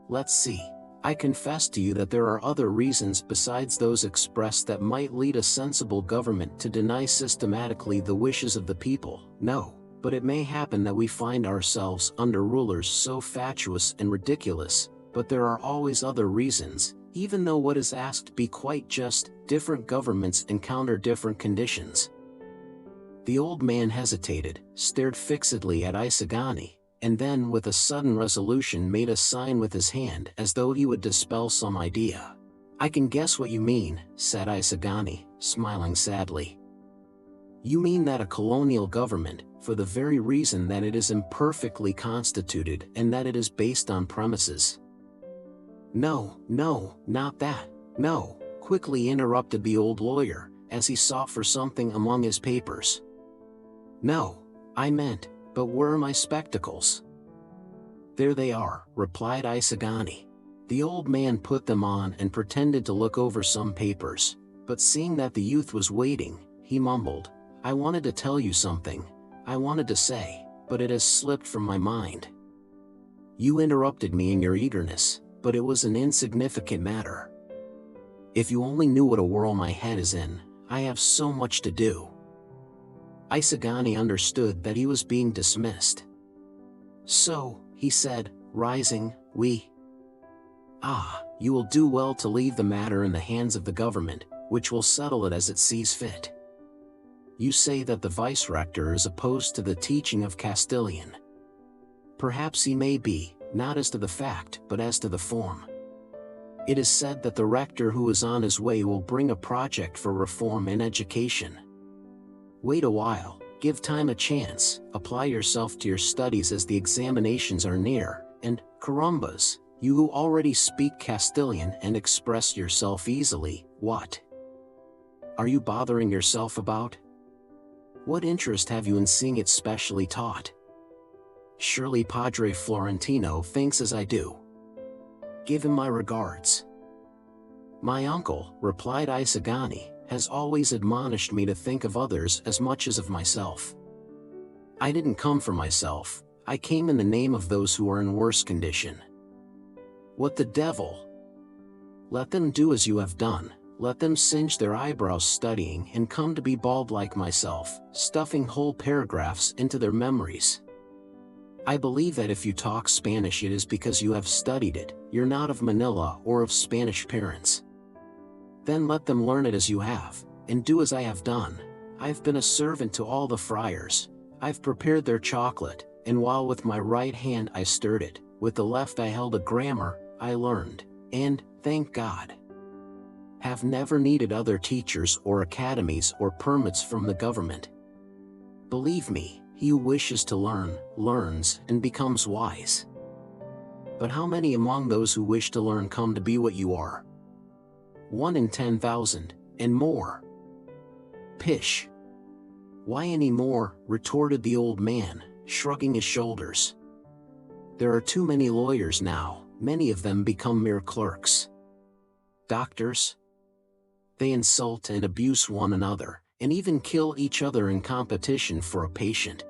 Let's see. I confess to you that there are other reasons besides those expressed that might lead a sensible government to deny systematically the wishes of the people. No, but it may happen that we find ourselves under rulers so fatuous and ridiculous, but there are always other reasons, even though what is asked be quite just. Different governments encounter different conditions." The old man hesitated, stared fixedly at Isagani, and then with a sudden resolution made a sign with his hand as though he would dispel some idea. "I can guess what you mean," said Isagani, smiling sadly. "You mean that a colonial government, for the very reason that it is imperfectly constituted and that it is based on premises." No, not that, no," quickly interrupted the old lawyer, as he sought for something among his papers. "No, I meant, but where are my spectacles?" "There they are," replied Isagani. The old man put them on and pretended to look over some papers, but seeing that the youth was waiting, he mumbled, "I wanted to tell you something, I wanted to say, but it has slipped from my mind." "You interrupted me in your eagerness, but it was an insignificant matter. If you only knew what a whirl my head is in, I have so much to do." Isagani understood that he was being dismissed. "So," he said, rising, "you will do well to leave the matter in the hands of the government. which will settle it as it sees fit. You say that the vice-rector is opposed to the teaching of Castilian. Perhaps he may be, not as to the fact but as to the form. It is said that the rector who is on his way will bring a project for reform in education. Wait a while, give time a chance, apply yourself to your studies as the examinations are near, and, carambas, you who already speak Castilian and express yourself easily, what are you bothering yourself about? What interest have you in seeing it specially taught? Surely Padre Florentino thinks as I do. Give him my regards. My uncle, replied Isagani, has always admonished me to think of others as much as of myself. I didn't come for myself, I came in the name of those who are in worse condition. What the devil? Let them do as you have done, let them singe their eyebrows studying and come to be bald like myself, stuffing whole paragraphs into their memories. I believe that if you talk Spanish it is because you have studied it, you're not of Manila or of Spanish parents. Then let them learn it as you have, and do as I have done. I've been a servant to all the friars, I've prepared their chocolate, and while with my right hand I stirred it, with the left I held a grammar, I learned, and, thank God, have never needed other teachers or academies or permits from the government. Believe me, he who wishes to learn, learns and becomes wise. But how many among those who wish to learn come to be what you are? 1 in 10,000, and more. Pish! Why any more? Retorted the old man, shrugging his shoulders. There are too many lawyers now, many of them become mere clerks. Doctors? They insult and abuse one another, and even kill each other in competition for a patient.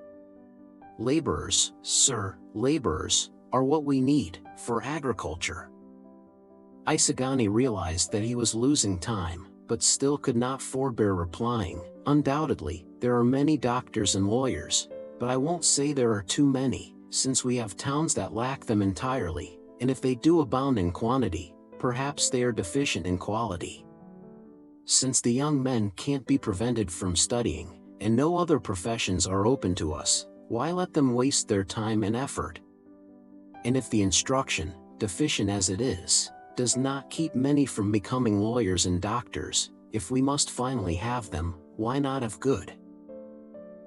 Laborers, sir, laborers, are what we need, for agriculture. Isagani realized that he was losing time, but still could not forbear replying, undoubtedly, there are many doctors and lawyers, but I won't say there are too many, since we have towns that lack them entirely, and if they do abound in quantity, perhaps they are deficient in quality. Since the young men can't be prevented from studying, and no other professions are open to us, why let them waste their time and effort? And if the instruction, deficient as it is, does not keep many from becoming lawyers and doctors, if we must finally have them, why not have good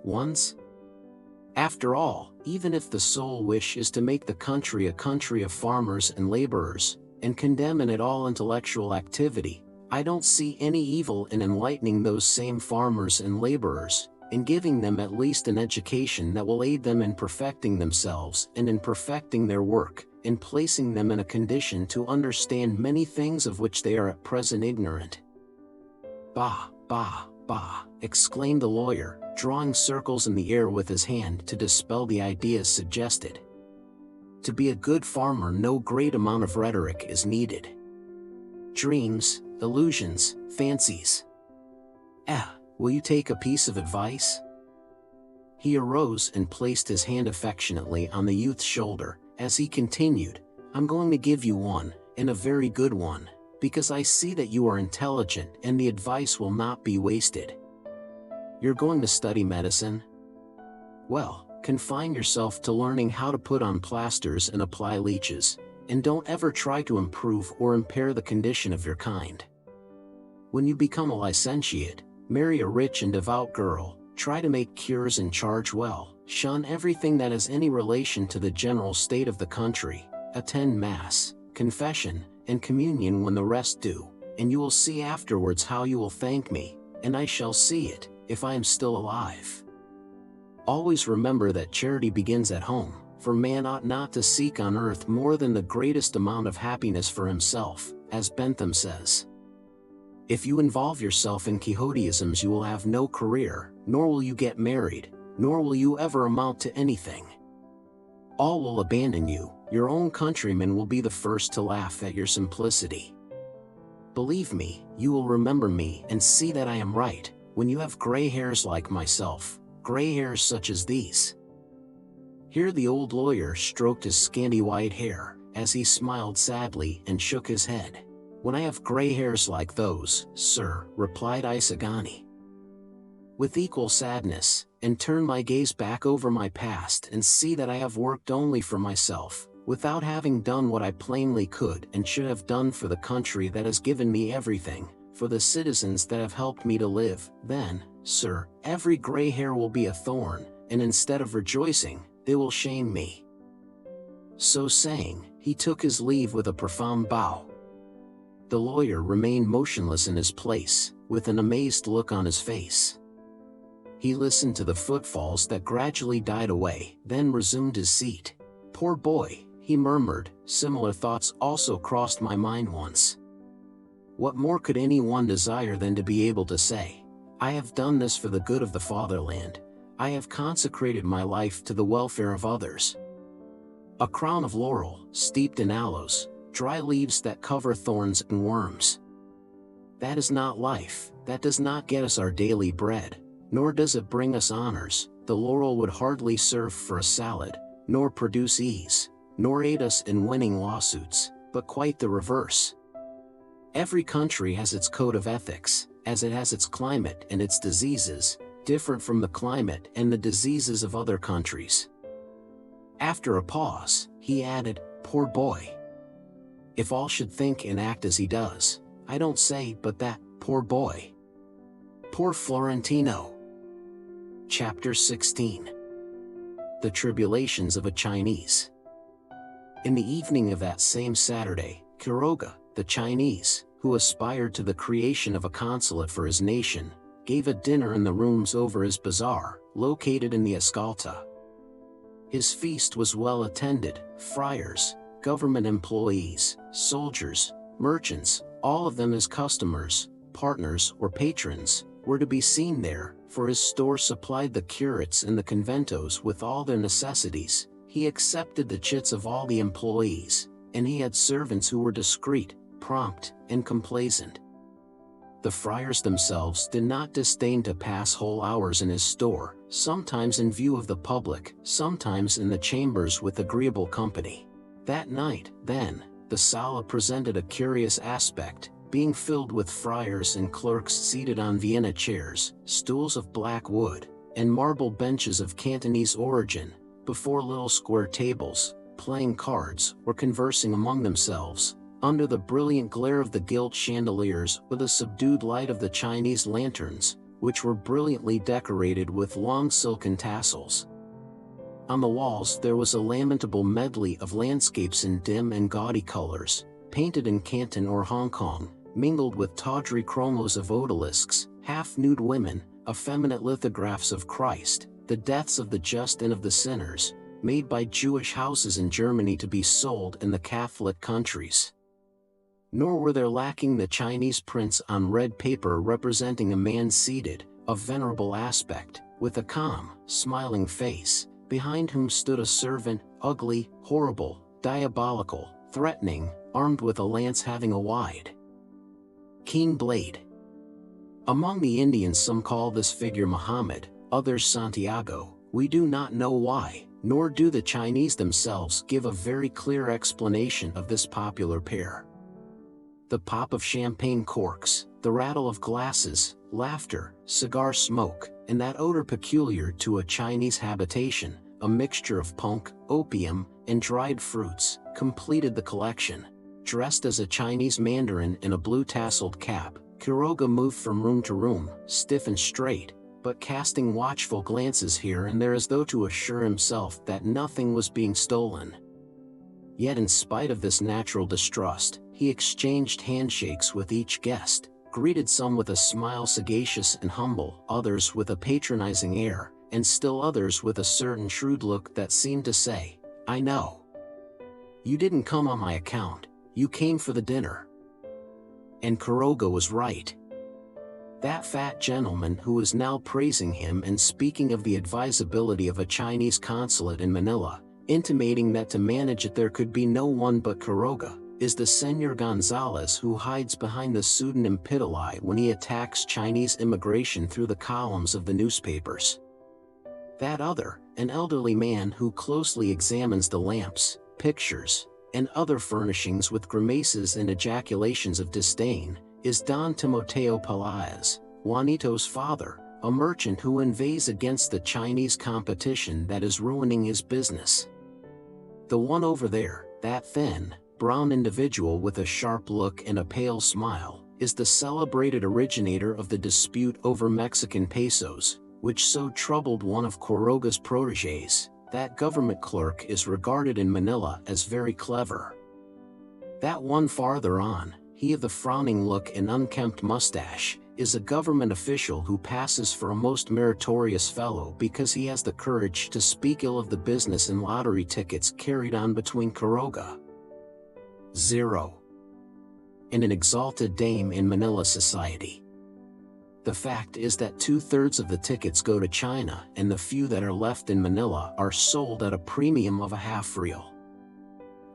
ones? After all, even if the sole wish is to make the country a country of farmers and laborers, and condemn in it all intellectual activity, I don't see any evil in enlightening those same farmers and laborers, in giving them at least an education that will aid them in perfecting themselves and in perfecting their work, in placing them in a condition to understand many things of which they are at present ignorant. Bah, bah, bah, exclaimed the lawyer, drawing circles in the air with his hand to dispel the ideas suggested. To be a good farmer no great amount of rhetoric is needed. Dreams, illusions, fancies. Will you take a piece of advice? He arose and placed his hand affectionately on the youth's shoulder, as he continued, I'm going to give you one, and a very good one, because I see that you are intelligent and the advice will not be wasted. You're going to study medicine? Well, confine yourself to learning how to put on plasters and apply leeches, and don't ever try to improve or impair the condition of your kind. When you become a licentiate, marry a rich and devout girl, try to make cures and charge well, shun everything that has any relation to the general state of the country, attend Mass, confession, and communion when the rest do, and you will see afterwards how you will thank me, and I shall see it, if I am still alive. Always remember that charity begins at home, for man ought not to seek on earth more than the greatest amount of happiness for himself, as Bentham says. If you involve yourself in Quixotisms you will have no career, nor will you get married, nor will you ever amount to anything. All will abandon you, your own countrymen will be the first to laugh at your simplicity. Believe me, you will remember me and see that I am right, when you have gray hairs like myself, gray hairs such as these. Here the old lawyer stroked his scanty white hair, as he smiled sadly and shook his head. "When I have gray hairs like those, sir," replied Isagani with equal sadness, "and turn my gaze back over my past and see that I have worked only for myself, without having done what I plainly could and should have done for the country that has given me everything, for the citizens that have helped me to live, then, sir, every gray hair will be a thorn, and instead of rejoicing, they will shame me." So saying, he took his leave with a profound bow. The lawyer remained motionless in his place, with an amazed look on his face. He listened to the footfalls that gradually died away, then resumed his seat. "Poor boy," he murmured, "similar thoughts also crossed my mind once. What more could anyone desire than to be able to say, 'I have done this for the good of the fatherland, I have consecrated my life to the welfare of others'? A crown of laurel, steeped in aloes, dry leaves that cover thorns and worms. That is not life, that does not get us our daily bread, nor does it bring us honors. The laurel would hardly serve for a salad, nor produce ease, nor aid us in winning lawsuits, but quite the reverse. Every country has its code of ethics, as it has its climate and its diseases, different from the climate and the diseases of other countries." After a pause, he added, "Poor boy. If all should think and act as he does, I don't say but that, poor boy. Poor Florentino." Chapter 16. The Tribulations of a Chinese. In the evening of that same Saturday, Quiroga, the Chinese, who aspired to the creation of a consulate for his nation, gave a dinner in the rooms over his bazaar, located in the Escalta. His feast was well attended. Friars, government employees, soldiers, merchants, all of them his customers, partners or patrons, were to be seen there, for his store supplied the curates and the conventos with all their necessities. He accepted the chits of all the employees, and he had servants who were discreet, prompt, and complaisant. The friars themselves did not disdain to pass whole hours in his store, sometimes in view of the public, sometimes in the chambers with agreeable company. That night, then, the sala presented a curious aspect, being filled with friars and clerks seated on Vienna chairs, stools of black wood, and marble benches of Cantonese origin, before little square tables, playing cards or conversing among themselves, under the brilliant glare of the gilt chandeliers or the subdued light of the Chinese lanterns, which were brilliantly decorated with long silken tassels. On the walls there was a lamentable medley of landscapes in dim and gaudy colors, painted in Canton or Hong Kong, mingled with tawdry chromos of odalisks, half-nude women, effeminate lithographs of Christ, the deaths of the just and of the sinners, made by Jewish houses in Germany to be sold in the Catholic countries. Nor were there lacking the Chinese prints on red paper representing a man seated, of venerable aspect, with a calm, smiling face, behind whom stood a servant, ugly, horrible, diabolical, threatening, armed with a lance having a wide, keen blade. Among the Indians some call this figure Muhammad, others Santiago. We do not know why, nor do the Chinese themselves give a very clear explanation of this popular pair. The pop of champagne corks, the rattle of glasses, laughter, cigar smoke, and that odor peculiar to a Chinese habitation, a mixture of punk, opium, and dried fruits, completed the collection. Dressed as a Chinese mandarin in a blue tasseled cap, Quiroga moved from room to room, stiff and straight, but casting watchful glances here and there as though to assure himself that nothing was being stolen. Yet in spite of this natural distrust, he exchanged handshakes with each guest, greeted some with a smile sagacious and humble, others with a patronizing air, and still others with a certain shrewd look that seemed to say, "I know. You didn't come on my account, you came for the dinner." And Quiroga was right. That fat gentleman who was now praising him and speaking of the advisability of a Chinese consulate in Manila, intimating that to manage it there could be no one but Quiroga, is the Senor Gonzalez who hides behind the pseudonym Pitilai when he attacks Chinese immigration through the columns of the newspapers. That other, an elderly man who closely examines the lamps, pictures, and other furnishings with grimaces and ejaculations of disdain, is Don Timoteo Pelaez, Juanito's father, a merchant who inveighs against the Chinese competition that is ruining his business. The one over there, that thin, brown individual with a sharp look and a pale smile, is the celebrated originator of the dispute over Mexican pesos, which so troubled one of Quiroga's protégés. That government clerk is regarded in Manila as very clever. That one farther on, he of the frowning look and unkempt mustache, is a government official who passes for a most meritorious fellow because he has the courage to speak ill of the business and lottery tickets carried on between Quiroga 0 and an exalted dame in Manila society. The fact is that 2/3 of the tickets go to China, and the few that are left in Manila are sold at a premium of a half real.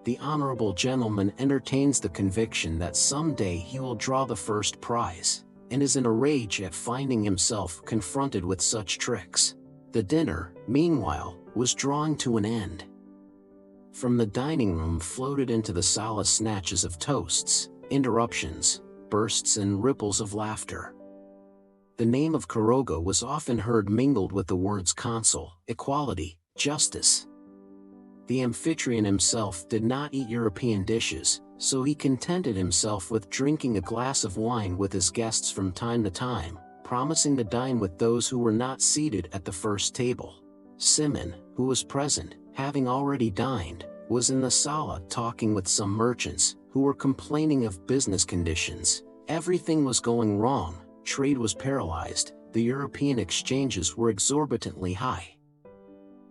The honorable gentleman entertains the conviction that someday he will draw the first prize, and is in a rage at finding himself confronted with such tricks. The dinner, meanwhile, was drawing to an end. From the dining room floated into the sala snatches of toasts, interruptions, bursts and ripples of laughter. The name of Quiroga was often heard mingled with the words consul, equality, justice. The amphitryon himself did not eat European dishes, so he contented himself with drinking a glass of wine with his guests from time to time, promising to dine with those who were not seated at the first table. Simoun, who was present, having already dined, was in the sala talking with some merchants, who were complaining of business conditions. Everything was going wrong, trade was paralyzed, the European exchanges were exorbitantly high.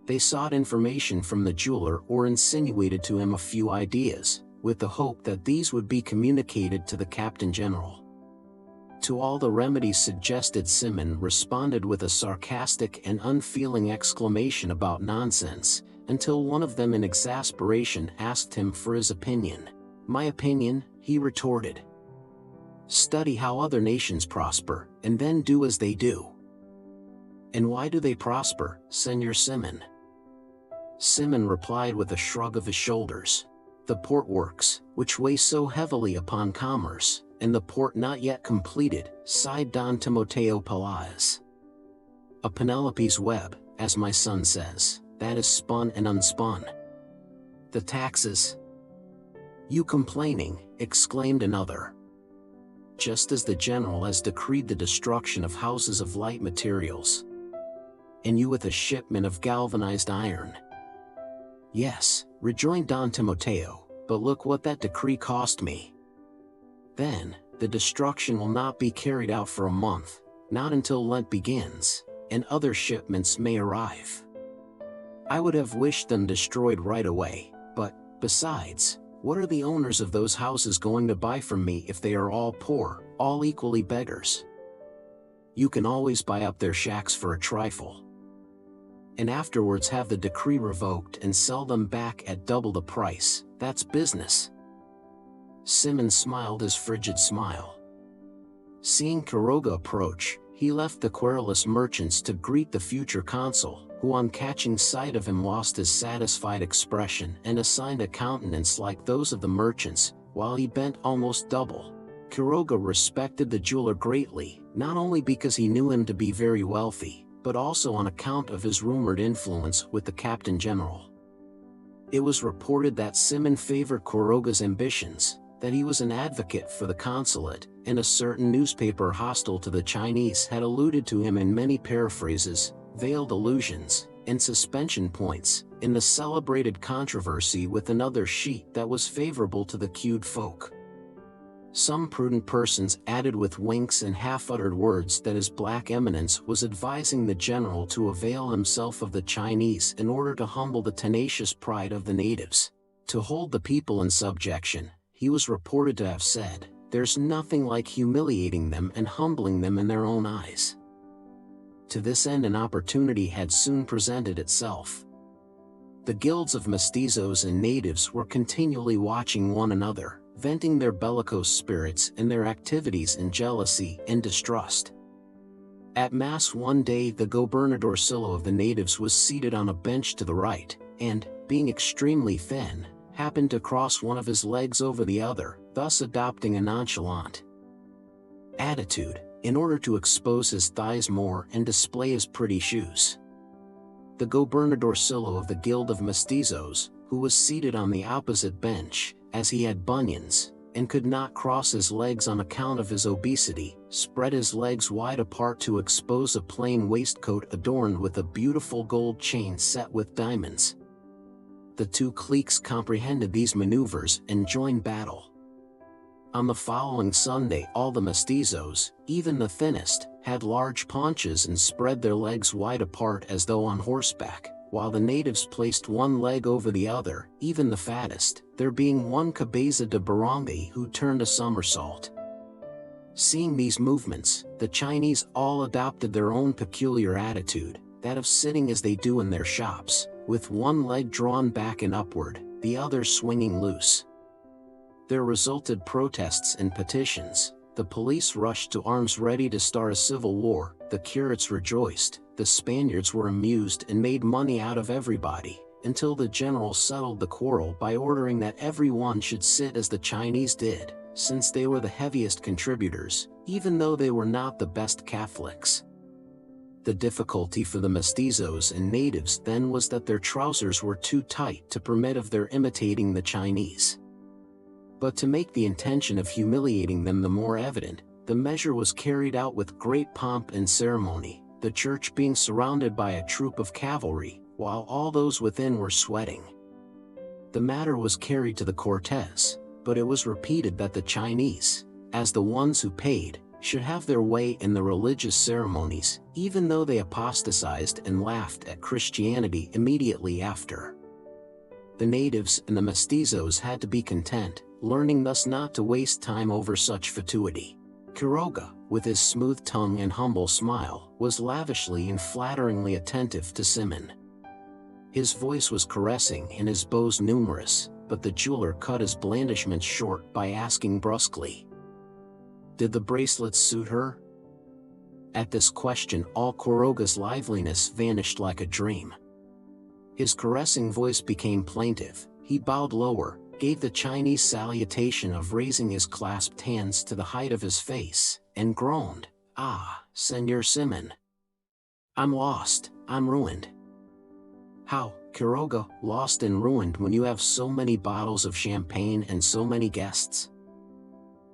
They sought information from the jeweler or insinuated to him a few ideas, with the hope that these would be communicated to the Captain General. To all the remedies suggested, Simoun responded with a sarcastic and unfeeling exclamation about nonsense, until one of them in exasperation asked him for his opinion. "My opinion," he retorted. "Study how other nations prosper, and then do as they do." "And why do they prosper, Senor Simoun?" Simoun replied with a shrug of his shoulders. "The port works, which weigh so heavily upon commerce, and the port not yet completed," sighed Don Timoteo Pelaez. "A Penelope's web, as my son says, that is spun and unspun." "The taxes." "You complaining," exclaimed another. "Just as the general has decreed the destruction of houses of light materials." "And you with a shipment of galvanized iron." "Yes," rejoined Don Timoteo, "but look what that decree cost me." "Then, the destruction will not be carried out for a month, not until Lent begins, and other shipments may arrive. I would have wished them destroyed right away, but, besides, what are the owners of those houses going to buy from me if they are all poor, all equally beggars? You can always buy up their shacks for a trifle, and afterwards have the decree revoked and sell them back at double the price. That's business." Simoun smiled his frigid smile. Seeing Quiroga approach, he left the querulous merchants to greet the future consul, who on catching sight of him lost his satisfied expression and assigned a countenance like those of the merchants, while he bent almost double. Quiroga respected the jeweler greatly, not only because he knew him to be very wealthy, but also on account of his rumored influence with the Captain General. It was reported that Simoun favored Quiroga's ambitions, that he was an advocate for the consulate, and a certain newspaper hostile to the Chinese had alluded to him in many paraphrases, veiled allusions, and suspension points, in the celebrated controversy with another sheet that was favorable to the queued folk. Some prudent persons added with winks and half-uttered words that His Black Eminence was advising the general to avail himself of the Chinese in order to humble the tenacious pride of the natives, to hold the people in subjection. He was reported to have said, "There's nothing like humiliating them and humbling them in their own eyes." To this end an opportunity had soon presented itself. The guilds of mestizos and natives were continually watching one another, venting their bellicose spirits and their activities in jealousy and distrust. At Mass one day the gobernadorcillo of the natives was seated on a bench to the right, and, being extremely thin, happened to cross one of his legs over the other, thus adopting a nonchalant attitude, in order to expose his thighs more and display his pretty shoes. The gobernadorcillo of the Guild of Mestizos, who was seated on the opposite bench, as he had bunions, and could not cross his legs on account of his obesity, spread his legs wide apart to expose a plain waistcoat adorned with a beautiful gold chain set with diamonds. The two cliques comprehended these maneuvers and joined battle. On the following Sunday, all the mestizos, even the thinnest, had large paunches and spread their legs wide apart as though on horseback, while the natives placed one leg over the other, even the fattest, there being one cabeza de barangay who turned a somersault. Seeing these movements, the Chinese all adopted their own peculiar attitude, that of sitting as they do in their shops, with one leg drawn back and upward, the other swinging loose. There resulted protests and petitions. The police rushed to arms ready to start a civil war, the curates rejoiced, the Spaniards were amused and made money out of everybody, until the general settled the quarrel by ordering that everyone should sit as the Chinese did, since they were the heaviest contributors, even though they were not the best Catholics. The difficulty for the mestizos and natives then was that their trousers were too tight to permit of their imitating the Chinese. But to make the intention of humiliating them the more evident, the measure was carried out with great pomp and ceremony, the church being surrounded by a troop of cavalry, while all those within were sweating. The matter was carried to the Cortes, but it was repeated that the Chinese, as the ones who paid, should have their way in the religious ceremonies, even though they apostatized and laughed at Christianity immediately after. The natives and the mestizos had to be content, learning thus not to waste time over such fatuity. Quiroga, with his smooth tongue and humble smile, was lavishly and flatteringly attentive to Simoun. His voice was caressing and his bows numerous, but the jeweler cut his blandishments short by asking brusquely, "Did the bracelets suit her?" At this question all Quiroga's liveliness vanished like a dream. His caressing voice became plaintive, he bowed lower, gave the Chinese salutation of raising his clasped hands to the height of his face, and groaned, "Ah, Senor Simoun, I'm lost, I'm ruined." "How, Quiroga, lost and ruined when you have so many bottles of champagne and so many guests?"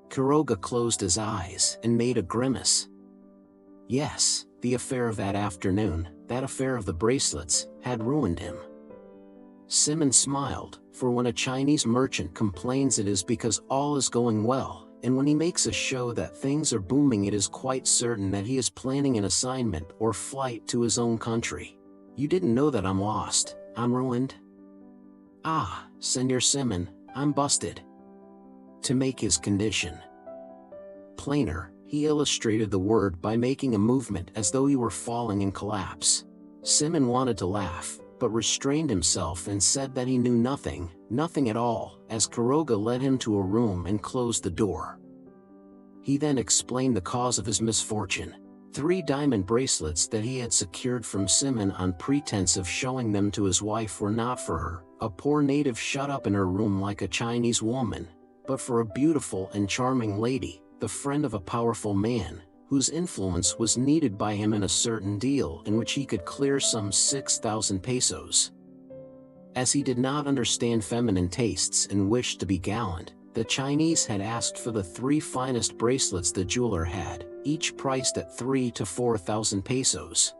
Quiroga closed his eyes and made a grimace. Yes, the affair of that afternoon, that affair of the bracelets, had ruined him. Simoun smiled, for when a Chinese merchant complains it is because all is going well, and when he makes a show that things are booming it is quite certain that he is planning an assignment or flight to his own country. "You didn't know that I'm lost, I'm ruined?" "Ah, Senor Simoun, I'm busted." To make his condition plainer, he illustrated the word by making a movement as though he were falling in collapse. Simoun wanted to laugh, but restrained himself and said that he knew nothing, nothing at all, as Quiroga led him to a room and closed the door. He then explained the cause of his misfortune. 3 diamond bracelets that he had secured from Simoun on pretense of showing them to his wife were not for her, a poor native shut up in her room like a Chinese woman, but for a beautiful and charming lady, the friend of a powerful man, whose influence was needed by him in a certain deal in which he could clear some 6,000 pesos. As he did not understand feminine tastes and wished to be gallant, the Chinese had asked for the 3 finest bracelets the jeweler had, each priced at 3,000 to 4,000 pesos.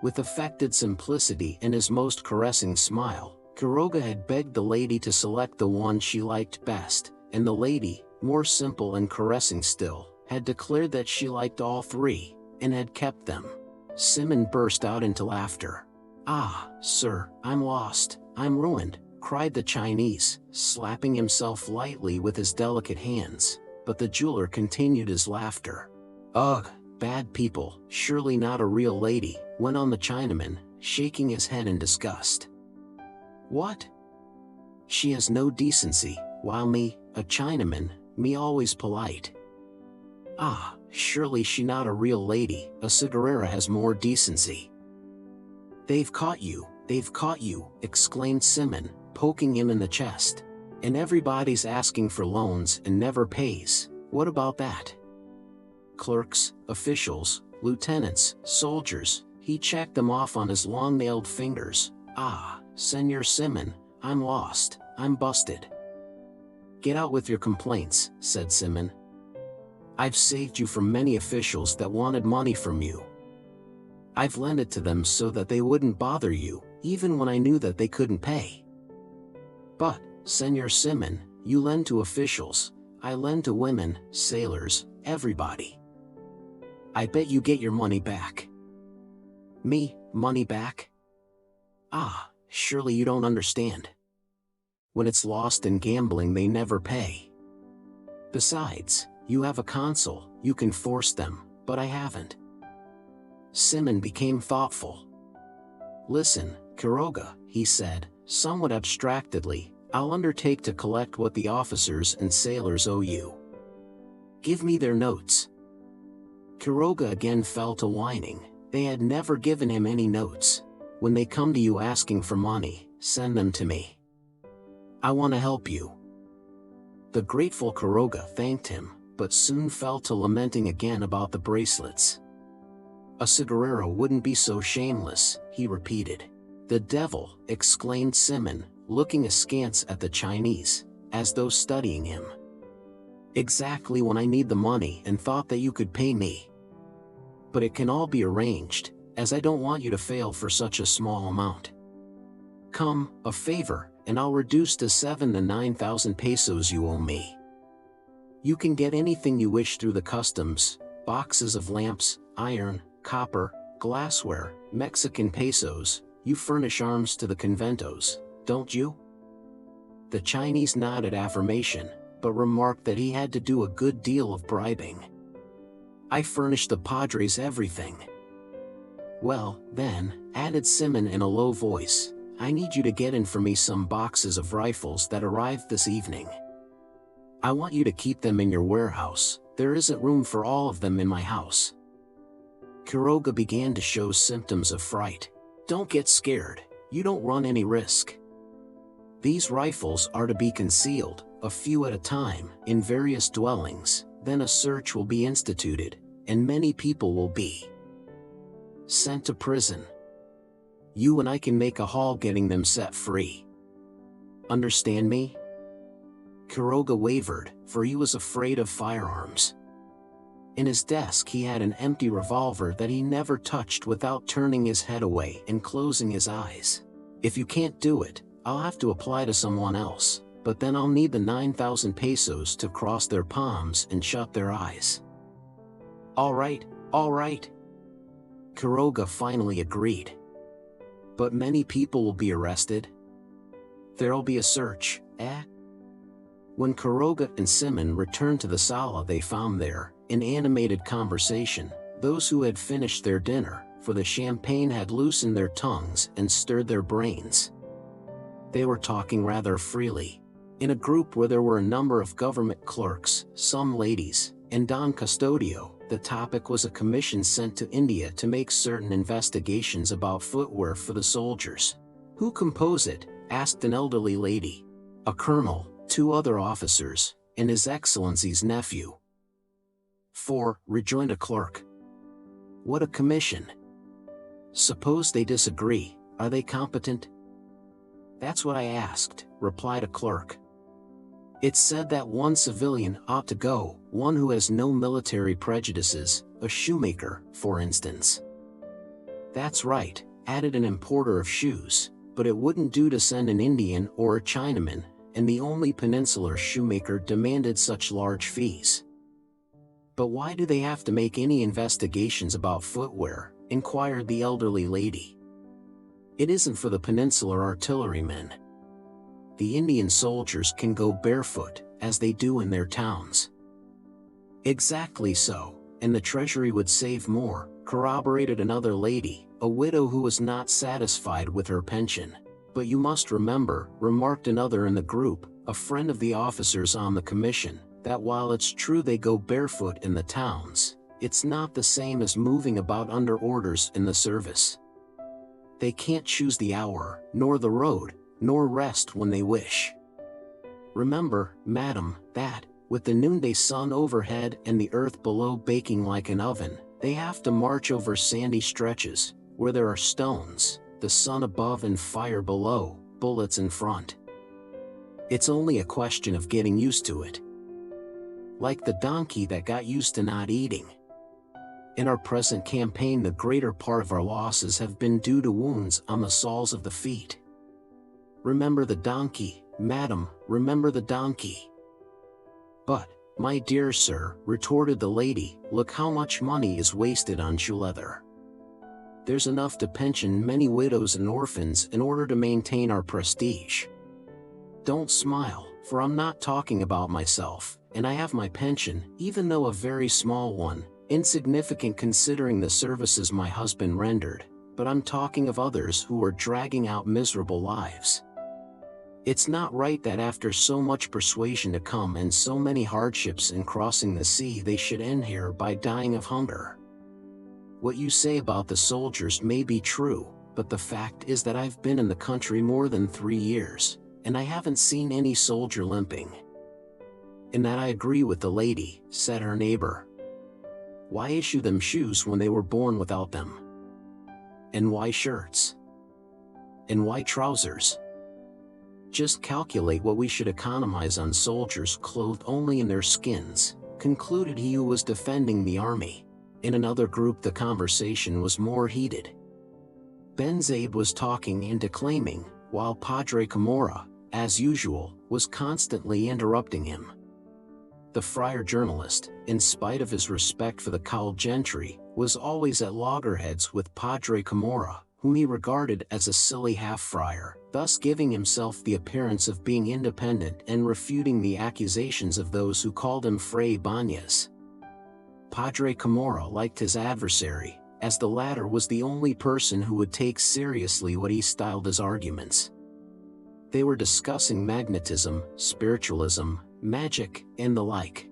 With affected simplicity and his most caressing smile, Quiroga had begged the lady to select the one she liked best, and the lady, more simple and caressing still, had declared that she liked all 3, and had kept them. Simoun burst out into laughter. "Ah, sir, I'm lost, I'm ruined," cried the Chinese, slapping himself lightly with his delicate hands, but the jeweler continued his laughter. "Ugh, bad people, surely not a real lady," went on the Chinaman, shaking his head in disgust. "What? She has no decency, while me, a Chinaman, me always polite. Ah, surely she not a real lady, a cigarera has more decency." They've caught you," exclaimed Simoun, poking him in the chest. And everybody's asking for loans and never pays. What about that? Clerks, officials, lieutenants, soldiers, he checked them off on his long-nailed fingers. Ah, Senor Simoun, I'm lost, I'm busted. Get out with your complaints, said Simoun. I've saved you from many officials that wanted money from you. I've lent it to them so that they wouldn't bother you, even when I knew that they couldn't pay. But, Senor Simoun, you lend to officials, I lend to women, sailors, everybody. I bet you get your money back. Me, money back? Ah, surely you don't understand. When it's lost in gambling they never pay. Besides, you have a consul, you can force them, but I haven't. Simoun became thoughtful. Listen, Quiroga, he said, somewhat abstractedly, I'll undertake to collect what the officers and sailors owe you. Give me their notes. Quiroga again fell to whining. They had never given him any notes. When they come to you asking for money, send them to me. I want to help you. The grateful Quiroga thanked him, but soon fell to lamenting again about the bracelets. A cigarero wouldn't be so shameless, he repeated. The devil, exclaimed Simoun, looking askance at the Chinese, as though studying him. Exactly when I need the money and thought that you could pay me. But it can all be arranged, as I don't want you to fail for such a small amount. Come, a favor, and I'll reduce to 7,000 to 9,000 pesos you owe me. You can get anything you wish through the customs, boxes of lamps, iron, copper, glassware, Mexican pesos. You furnish arms to the conventos, don't you? The Chinese nodded affirmation, but remarked that he had to do a good deal of bribing. I furnish the padres everything. Well, then, added Simoun in a low voice, I need you to get in for me some boxes of rifles that arrived this evening. I want you to keep them in your warehouse, there isn't room for all of them in my house. Quiroga began to show symptoms of fright. Don't get scared, you don't run any risk. These rifles are to be concealed, a few at a time, in various dwellings, then a search will be instituted, and many people will be sent to prison. You and I can make a haul getting them set free. Understand me? Quiroga wavered, for he was afraid of firearms. In his desk he had an empty revolver that he never touched without turning his head away and closing his eyes. If you can't do it, I'll have to apply to someone else, but then I'll need the 9,000 pesos to cross their palms and shut their eyes. All right, Quiroga finally agreed. But many people will be arrested. There'll be a search, eh? When Quiroga and Simoun returned to the sala they found there, in animated conversation, those who had finished their dinner, for the champagne had loosened their tongues and stirred their brains. They were talking rather freely. In a group where there were a number of government clerks, some ladies, and Don Custodio, the topic was a commission sent to India to make certain investigations about footwear for the soldiers. Who compose it? Asked an elderly lady. A colonel, 2 other officers, and His Excellency's nephew. 4, rejoined a clerk. What a commission! Suppose they disagree, are they competent? That's what I asked, replied a clerk. It's said that one civilian ought to go, one who has no military prejudices, a shoemaker, for instance. That's right, added an importer of shoes, but it wouldn't do to send an Indian or a Chinaman, and the only peninsular shoemaker demanded such large fees. But why do they have to make any investigations about footwear? Inquired the elderly lady. It isn't for the peninsular artillerymen. The Indian soldiers can go barefoot, as they do in their towns. Exactly so, and the treasury would save more, corroborated another lady, a widow who was not satisfied with her pension. But you must remember, remarked another in the group, a friend of the officers on the commission, that while it's true they go barefoot in the towns, it's not the same as moving about under orders in the service. They can't choose the hour, nor the road, nor rest when they wish. Remember, madam, that, with the noonday sun overhead and the earth below baking like an oven, they have to march over sandy stretches, where there are stones, the sun above and fire below, bullets in front. It's only a question of getting used to it. Like the donkey that got used to not eating. In our present campaign, the greater part of our losses have been due to wounds on the soles of the feet. Remember the donkey, madam, remember the donkey. But, my dear sir, retorted the lady, look how much money is wasted on shoe leather. There's enough to pension many widows and orphans in order to maintain our prestige. Don't smile, for I'm not talking about myself, and I have my pension, even though a very small one, insignificant considering the services my husband rendered, but I'm talking of others who are dragging out miserable lives. It's not right that after so much persuasion to come and so many hardships in crossing the sea they should end here by dying of hunger. What you say about the soldiers may be true, but the fact is that I've been in the country more than 3 years, and I haven't seen any soldier limping. In that I agree with the lady, said her neighbor. Why issue them shoes when they were born without them? And why shirts? And why trousers? Just calculate what we should economize on soldiers clothed only in their skins, concluded he who was defending the army. In another group the conversation was more heated. Benzabe was talking and declaiming, while Padre Camorra, as usual, was constantly interrupting him. The friar journalist, in spite of his respect for the cowled gentry, was always at loggerheads with Padre Camorra, whom he regarded as a silly half-friar, thus giving himself the appearance of being independent and refuting the accusations of those who called him Fray Bañez. Padre Camorra liked his adversary, as the latter was the only person who would take seriously what he styled as arguments. They were discussing magnetism, spiritualism, magic, and the like.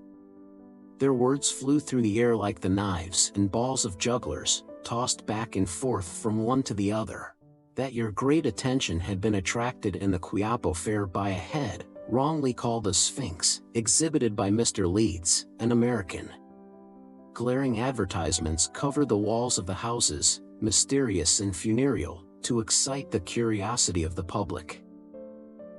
Their words flew through the air like the knives and balls of jugglers, tossed back and forth from one to the other. That your great attention had been attracted in the Quiapo fair by a head, wrongly called a sphinx, exhibited by Mr. Leeds, an American. Glaring advertisements covered the walls of the houses, mysterious and funereal, to excite the curiosity of the public.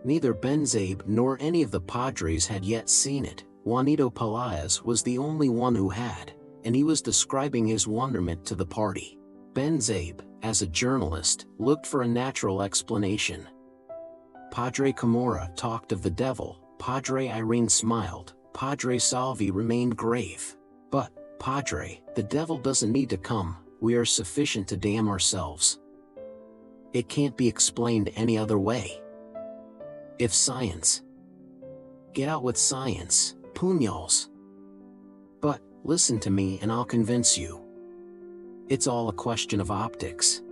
Neither Benzabe nor any of the padres had yet seen it. Juanito Pelaez was the only one who had, and he was describing his wonderment to the party. Benzabe, as a journalist, looked for a natural explanation. Padre Camorra talked of the devil, Padre Irene smiled, Padre Salvi remained grave. But, Padre, the devil doesn't need to come, we are sufficient to damn ourselves. It can't be explained any other way. If science. Get out with science, puñals. But, listen to me and I'll convince you. It's all a question of optics.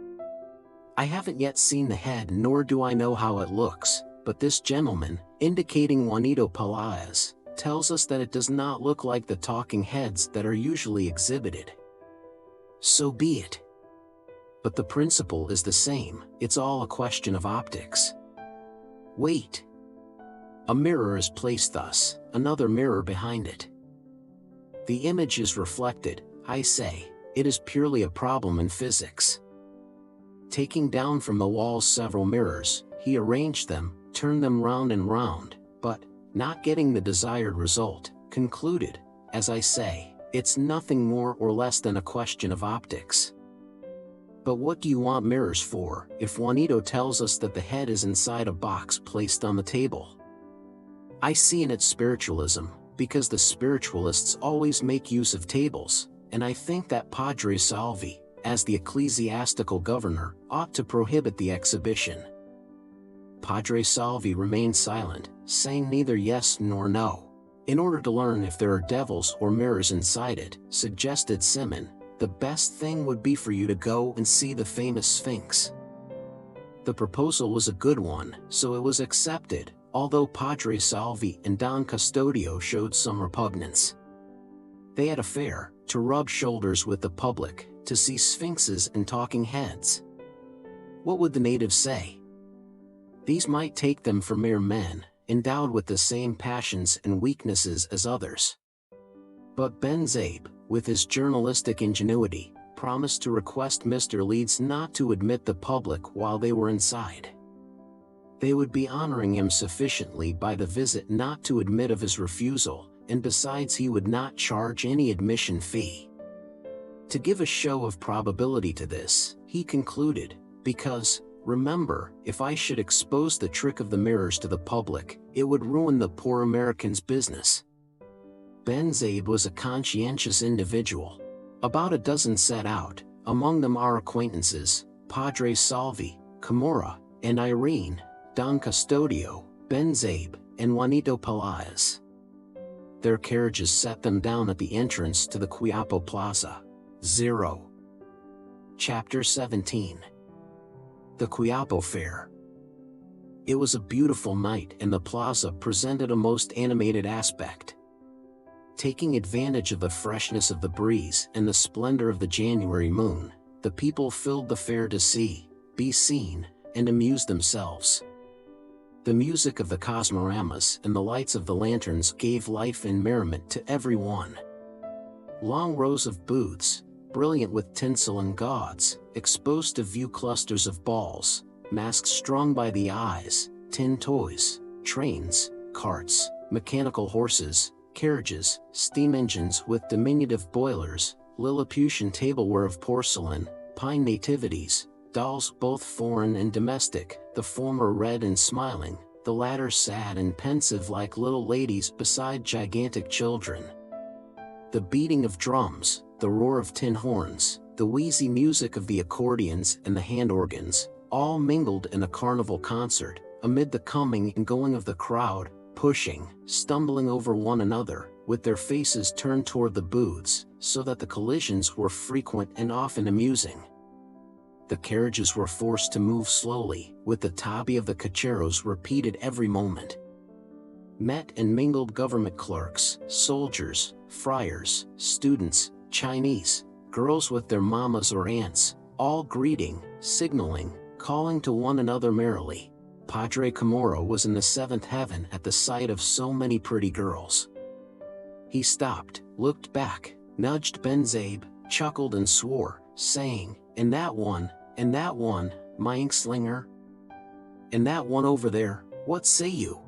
I haven't yet seen the head nor do I know how it looks, but this gentleman, indicating Juanito Pelaez, tells us that it does not look like the talking heads that are usually exhibited. So be it. But the principle is the same, it's all a question of optics. Wait. A mirror is placed thus, another mirror behind it. The image is reflected, I say, it is purely a problem in physics. Taking down from the walls several mirrors, he arranged them, turned them round and round, but, not getting the desired result, concluded, as I say, it's nothing more or less than a question of optics. But what do you want mirrors for, if Juanito tells us that the head is inside a box placed on the table? I see in it spiritualism, because the spiritualists always make use of tables, and I think that Padre Salvi, as the ecclesiastical governor, ought to prohibit the exhibition. Padre Salvi remained silent, saying neither yes nor no. In order to learn if there are devils or mirrors inside it, suggested Simon, the best thing would be for you to go and see the famous Sphinx. The proposal was a good one, so it was accepted, although Padre Salvi and Don Custodio showed some repugnance. They had a fair, to rub shoulders with the public, to see sphinxes and talking heads. What would the natives say? These might take them for mere men, endowed with the same passions and weaknesses as others. But Benzabe, with his journalistic ingenuity, promised to request Mr. Leeds not to admit the public while they were inside. They would be honoring him sufficiently by the visit not to admit of his refusal, and besides he would not charge any admission fee. To give a show of probability to this, he concluded, because, remember, if I should expose the trick of the mirrors to the public, it would ruin the poor American's business. Benzabe was a conscientious individual. About a dozen set out, among them our acquaintances, Padre Salvi, Camorra, and Irene, Don Custodio, Benzabe, and Juanito Pelaez. Their carriages set them down at the entrance to the Quiapo Plaza. 0. Chapter 17. The Quiapo Fair. It was a beautiful night and the plaza presented a most animated aspect. Taking advantage of the freshness of the breeze and the splendor of the January moon, the people filled the fair to see, be seen, and amuse themselves. The music of the cosmoramas and the lights of the lanterns gave life and merriment to every one. Long rows of booths, brilliant with tinsel and gauds, exposed to view clusters of balls, masks strung by the eyes, tin toys, trains, carts, mechanical horses, carriages, steam engines with diminutive boilers, Lilliputian tableware of porcelain, pine nativities, dolls both foreign and domestic, the former red and smiling, the latter sad and pensive like little ladies beside gigantic children. The beating of drums, the roar of tin horns, the wheezy music of the accordions and the hand organs, all mingled in a carnival concert, amid the coming and going of the crowd, pushing, stumbling over one another, with their faces turned toward the booths, so that the collisions were frequent and often amusing. The carriages were forced to move slowly, with the tabi of the cacheros repeated every moment. Met and mingled government clerks, soldiers, friars, students, Chinese, girls with their mamas or aunts, all greeting, signaling, calling to one another merrily. Padre Camorra was in the seventh heaven at the sight of so many pretty girls. He stopped, looked back, nudged Benzabe, chuckled and swore, saying, and that one, my inkslinger? And that one over there, what say you?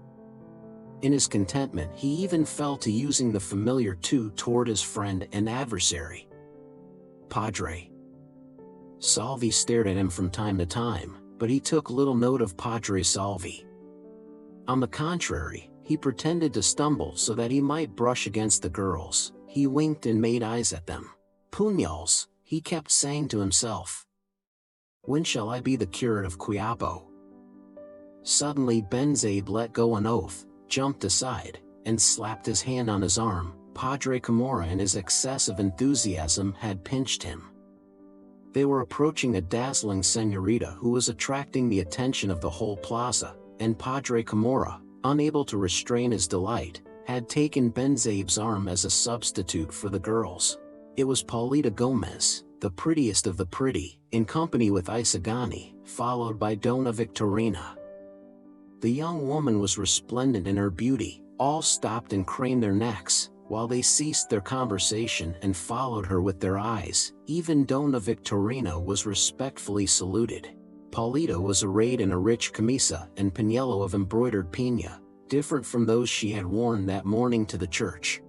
In his contentment he even fell to using the familiar tu toward his friend and adversary. Padre Salvi stared at him from time to time, but he took little note of Padre Salvi. On the contrary, he pretended to stumble so that he might brush against the girls. He winked and made eyes at them. Puñals, he kept saying to himself. When shall I be the curate of Quiapo? Suddenly Benzabe let go an oath, jumped aside, and slapped his hand on his arm. Padre Camorra in his excess of enthusiasm had pinched him. They were approaching a dazzling señorita who was attracting the attention of the whole plaza, and Padre Camorra, unable to restrain his delight, had taken Benzabe's arm as a substitute for the girls. It was Paulita Gomez, the prettiest of the pretty, in company with Isagani, followed by Dona Victorina. The young woman was resplendent in her beauty. All stopped and craned their necks, while they ceased their conversation and followed her with their eyes. Even Dona Victorina was respectfully saluted. Paulita was arrayed in a rich camisa and pañuelo of embroidered piña, different from those she had worn that morning to the church.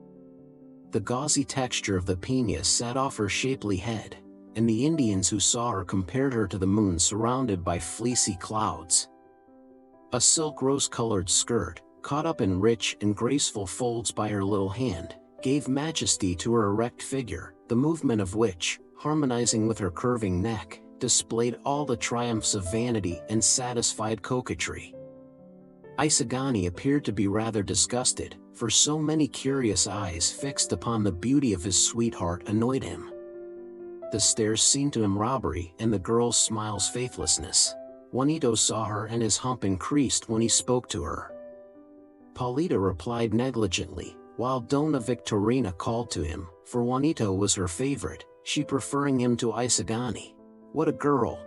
The gauzy texture of the piña set off her shapely head, and the Indians who saw her compared her to the moon surrounded by fleecy clouds. A silk rose-colored skirt, caught up in rich and graceful folds by her little hand, gave majesty to her erect figure, the movement of which, harmonizing with her curving neck, displayed all the triumphs of vanity and satisfied coquetry. Isagani appeared to be rather disgusted, for so many curious eyes fixed upon the beauty of his sweetheart annoyed him. The stares seemed to him robbery and the girl's smiles faithlessness. Juanito saw her and his hump increased when he spoke to her. Paulita replied negligently, while Dona Victorina called to him, for Juanito was her favorite, she preferring him to Isagani. What a girl,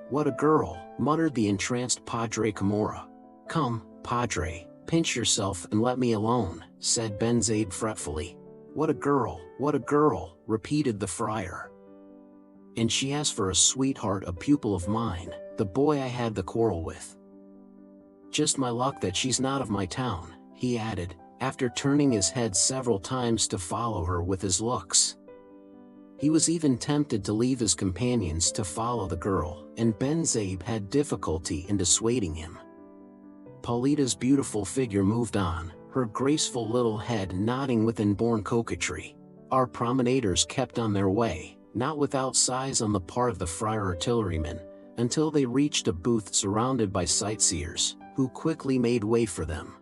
muttered the entranced Padre Camorra. "Come, Padre, pinch yourself and let me alone," said Benzabe fretfully. What a girl," repeated the friar. "And she has for a sweetheart a pupil of mine, the boy I had the quarrel with. Just my luck that she's not of my town," he added, after turning his head several times to follow her with his looks. He was even tempted to leave his companions to follow the girl, and Benzabe had difficulty in dissuading him. Paulita's beautiful figure moved on, her graceful little head nodding with inborn coquetry. Our promenaders kept on their way, not without sighs on the part of the friar artilleryman, until they reached a booth surrounded by sightseers, who quickly made way for them.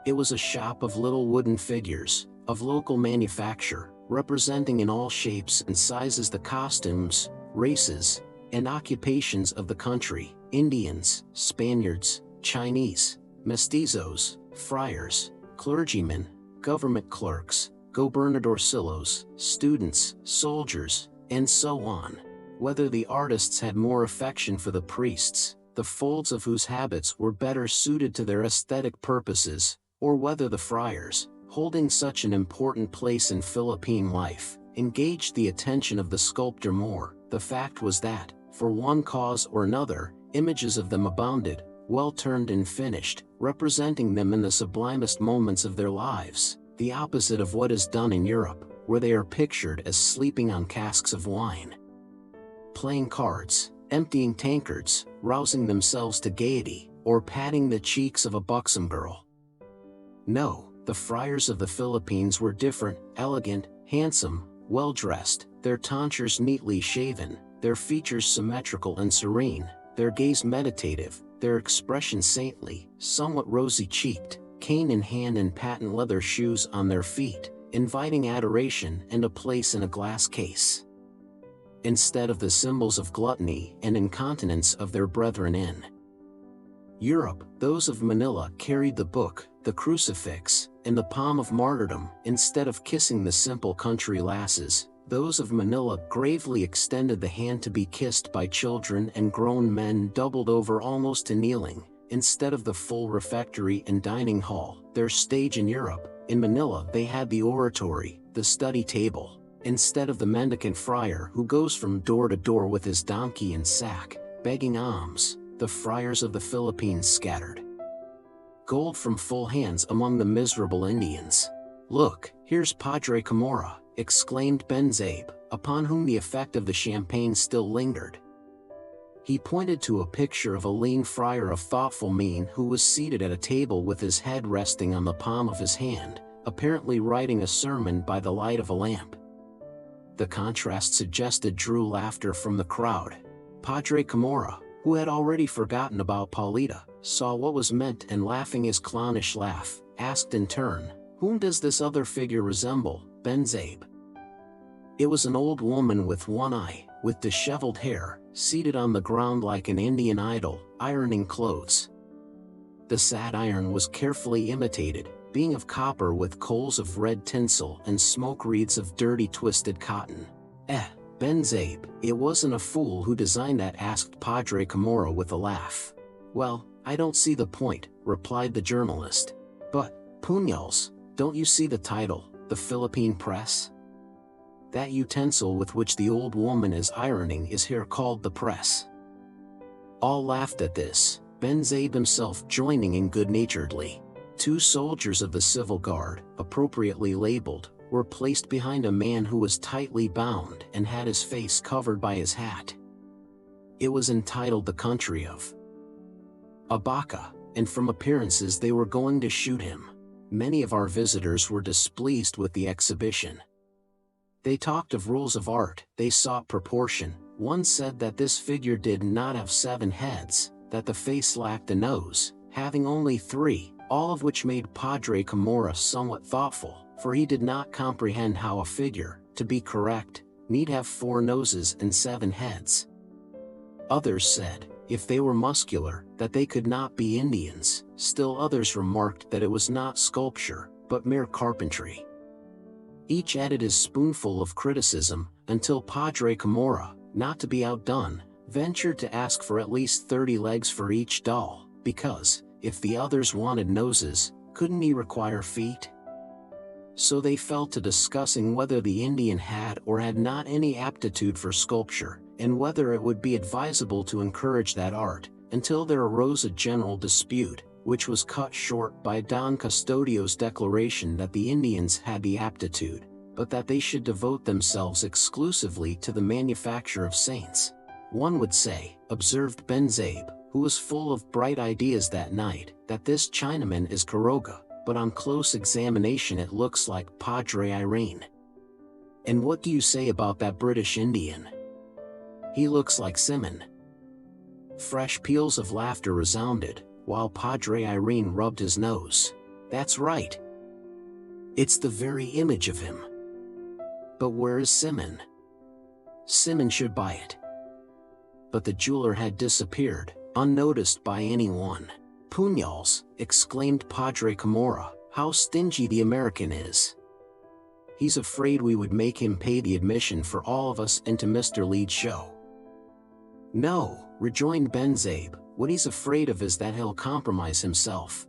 It was a shop of little wooden figures, of local manufacture, representing in all shapes and sizes the costumes, races, and occupations of the country: Indians, Spaniards, Chinese, mestizos, friars, clergymen, government clerks, gobernadorcillos, students, soldiers, and so on. Whether the artists had more affection for the priests, the folds of whose habits were better suited to their aesthetic purposes, or whether the friars, holding such an important place in Philippine life, engaged the attention of the sculptor more, the fact was that, for one cause or another, images of them abounded, well turned and finished, representing them in the sublimest moments of their lives, the opposite of what is done in Europe, where they are pictured as sleeping on casks of wine, playing cards, emptying tankards, rousing themselves to gaiety, or patting the cheeks of a buxom girl. No, the friars of the Philippines were different, elegant, handsome, well-dressed, their tonsures neatly shaven, their features symmetrical and serene, their gaze meditative, their expression saintly, somewhat rosy-cheeked, cane in hand and patent leather shoes on their feet, inviting adoration and a place in a glass case, instead of the symbols of gluttony and incontinence of their brethren in Europe. Those of Manila carried the book, the crucifix, and the palm of martyrdom, instead of kissing the simple country lasses. Those of Manila gravely extended the hand to be kissed by children and grown men doubled over almost to kneeling, instead of the full refectory and dining hall, their stage in Europe. In Manila they had the oratory, the study table, instead of the mendicant friar who goes from door to door with his donkey and sack, begging alms. The friars of the Philippines scattered gold from full hands among the miserable Indians. "Look, here's Padre Camorra," exclaimed Benzabe, upon whom the effect of the champagne still lingered. He pointed to a picture of a lean friar of thoughtful mien who was seated at a table with his head resting on the palm of his hand, apparently writing a sermon by the light of a lamp. The contrast suggested drew laughter from the crowd. Padre Camorra, who had already forgotten about Paulita, saw what was meant and, laughing his clownish laugh, asked in turn, "Whom does this other figure resemble, Benzabe?" It was an old woman with one eye, with disheveled hair, seated on the ground like an Indian idol, ironing clothes. The sad iron was carefully imitated, being of copper with coals of red tinsel and smoke wreaths of dirty twisted cotton. Benzabe, it wasn't a fool who designed that?" asked Padre Camorra with a laugh. "Well, I don't see the point," replied the journalist. "But, puñals, don't you see the title, the Philippine press? That utensil with which the old woman is ironing is here called the press." All laughed at this, Benzabe himself joining in good-naturedly. Two soldiers of the civil guard, appropriately labeled, were placed behind a man who was tightly bound and had his face covered by his hat. It was entitled "The Country of Abaca," and from appearances they were going to shoot him. Many of our visitors were displeased with the exhibition. They talked of rules of art, they sought proportion. One said that this figure did not have 7 heads, that the face lacked a nose, having only 3, all of which made Padre Camorra somewhat thoughtful, for he did not comprehend how a figure, to be correct, need have 4 noses and 7 heads. Others said, if they were muscular, that they could not be Indians. Still others remarked that it was not sculpture, but mere carpentry. Each added his spoonful of criticism, until Padre Camorra, not to be outdone, ventured to ask for at least 30 legs for each doll, because, if the others wanted noses, couldn't he require feet? So they fell to discussing whether the Indian had or had not any aptitude for sculpture, and whether it would be advisable to encourage that art, until there arose a general dispute, which was cut short by Don Custodio's declaration that the Indians had the aptitude, but that they should devote themselves exclusively to the manufacture of saints. One would say, observed Benzabe, who was full of bright ideas that night, that this Chinaman is Quiroga, but on close examination it looks like Padre Irene. And what do you say about that British Indian? He looks like Simoun. Fresh peals of laughter resounded, while Padre Irene rubbed his nose. That's right. It's the very image of him. But where is Simoun? Simoun should buy it. But the jeweler had disappeared, unnoticed by anyone. Puñals, exclaimed Padre Camorra, how stingy the American is. He's afraid we would make him pay the admission for all of us into Mr. Leeds' show. No, rejoined Benzabe, what he's afraid of is that he'll compromise himself.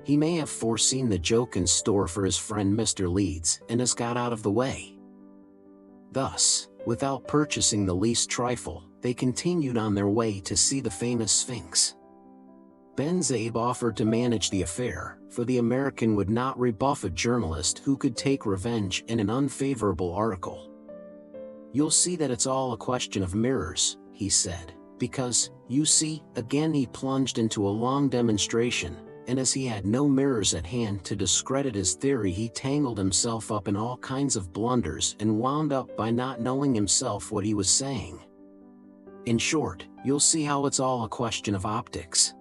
He may have foreseen the joke in store for his friend Mr. Leeds and has got out of the way. Thus, without purchasing the least trifle, they continued on their way to see the famous Sphinx. Benzabe offered to manage the affair, for the American would not rebuff a journalist who could take revenge in an unfavorable article. You'll see that it's all a question of mirrors, he said, because, you see, again he plunged into a long demonstration, and as he had no mirrors at hand to discredit his theory, he tangled himself up in all kinds of blunders and wound up by not knowing himself what he was saying. In short, you'll see how it's all a question of optics.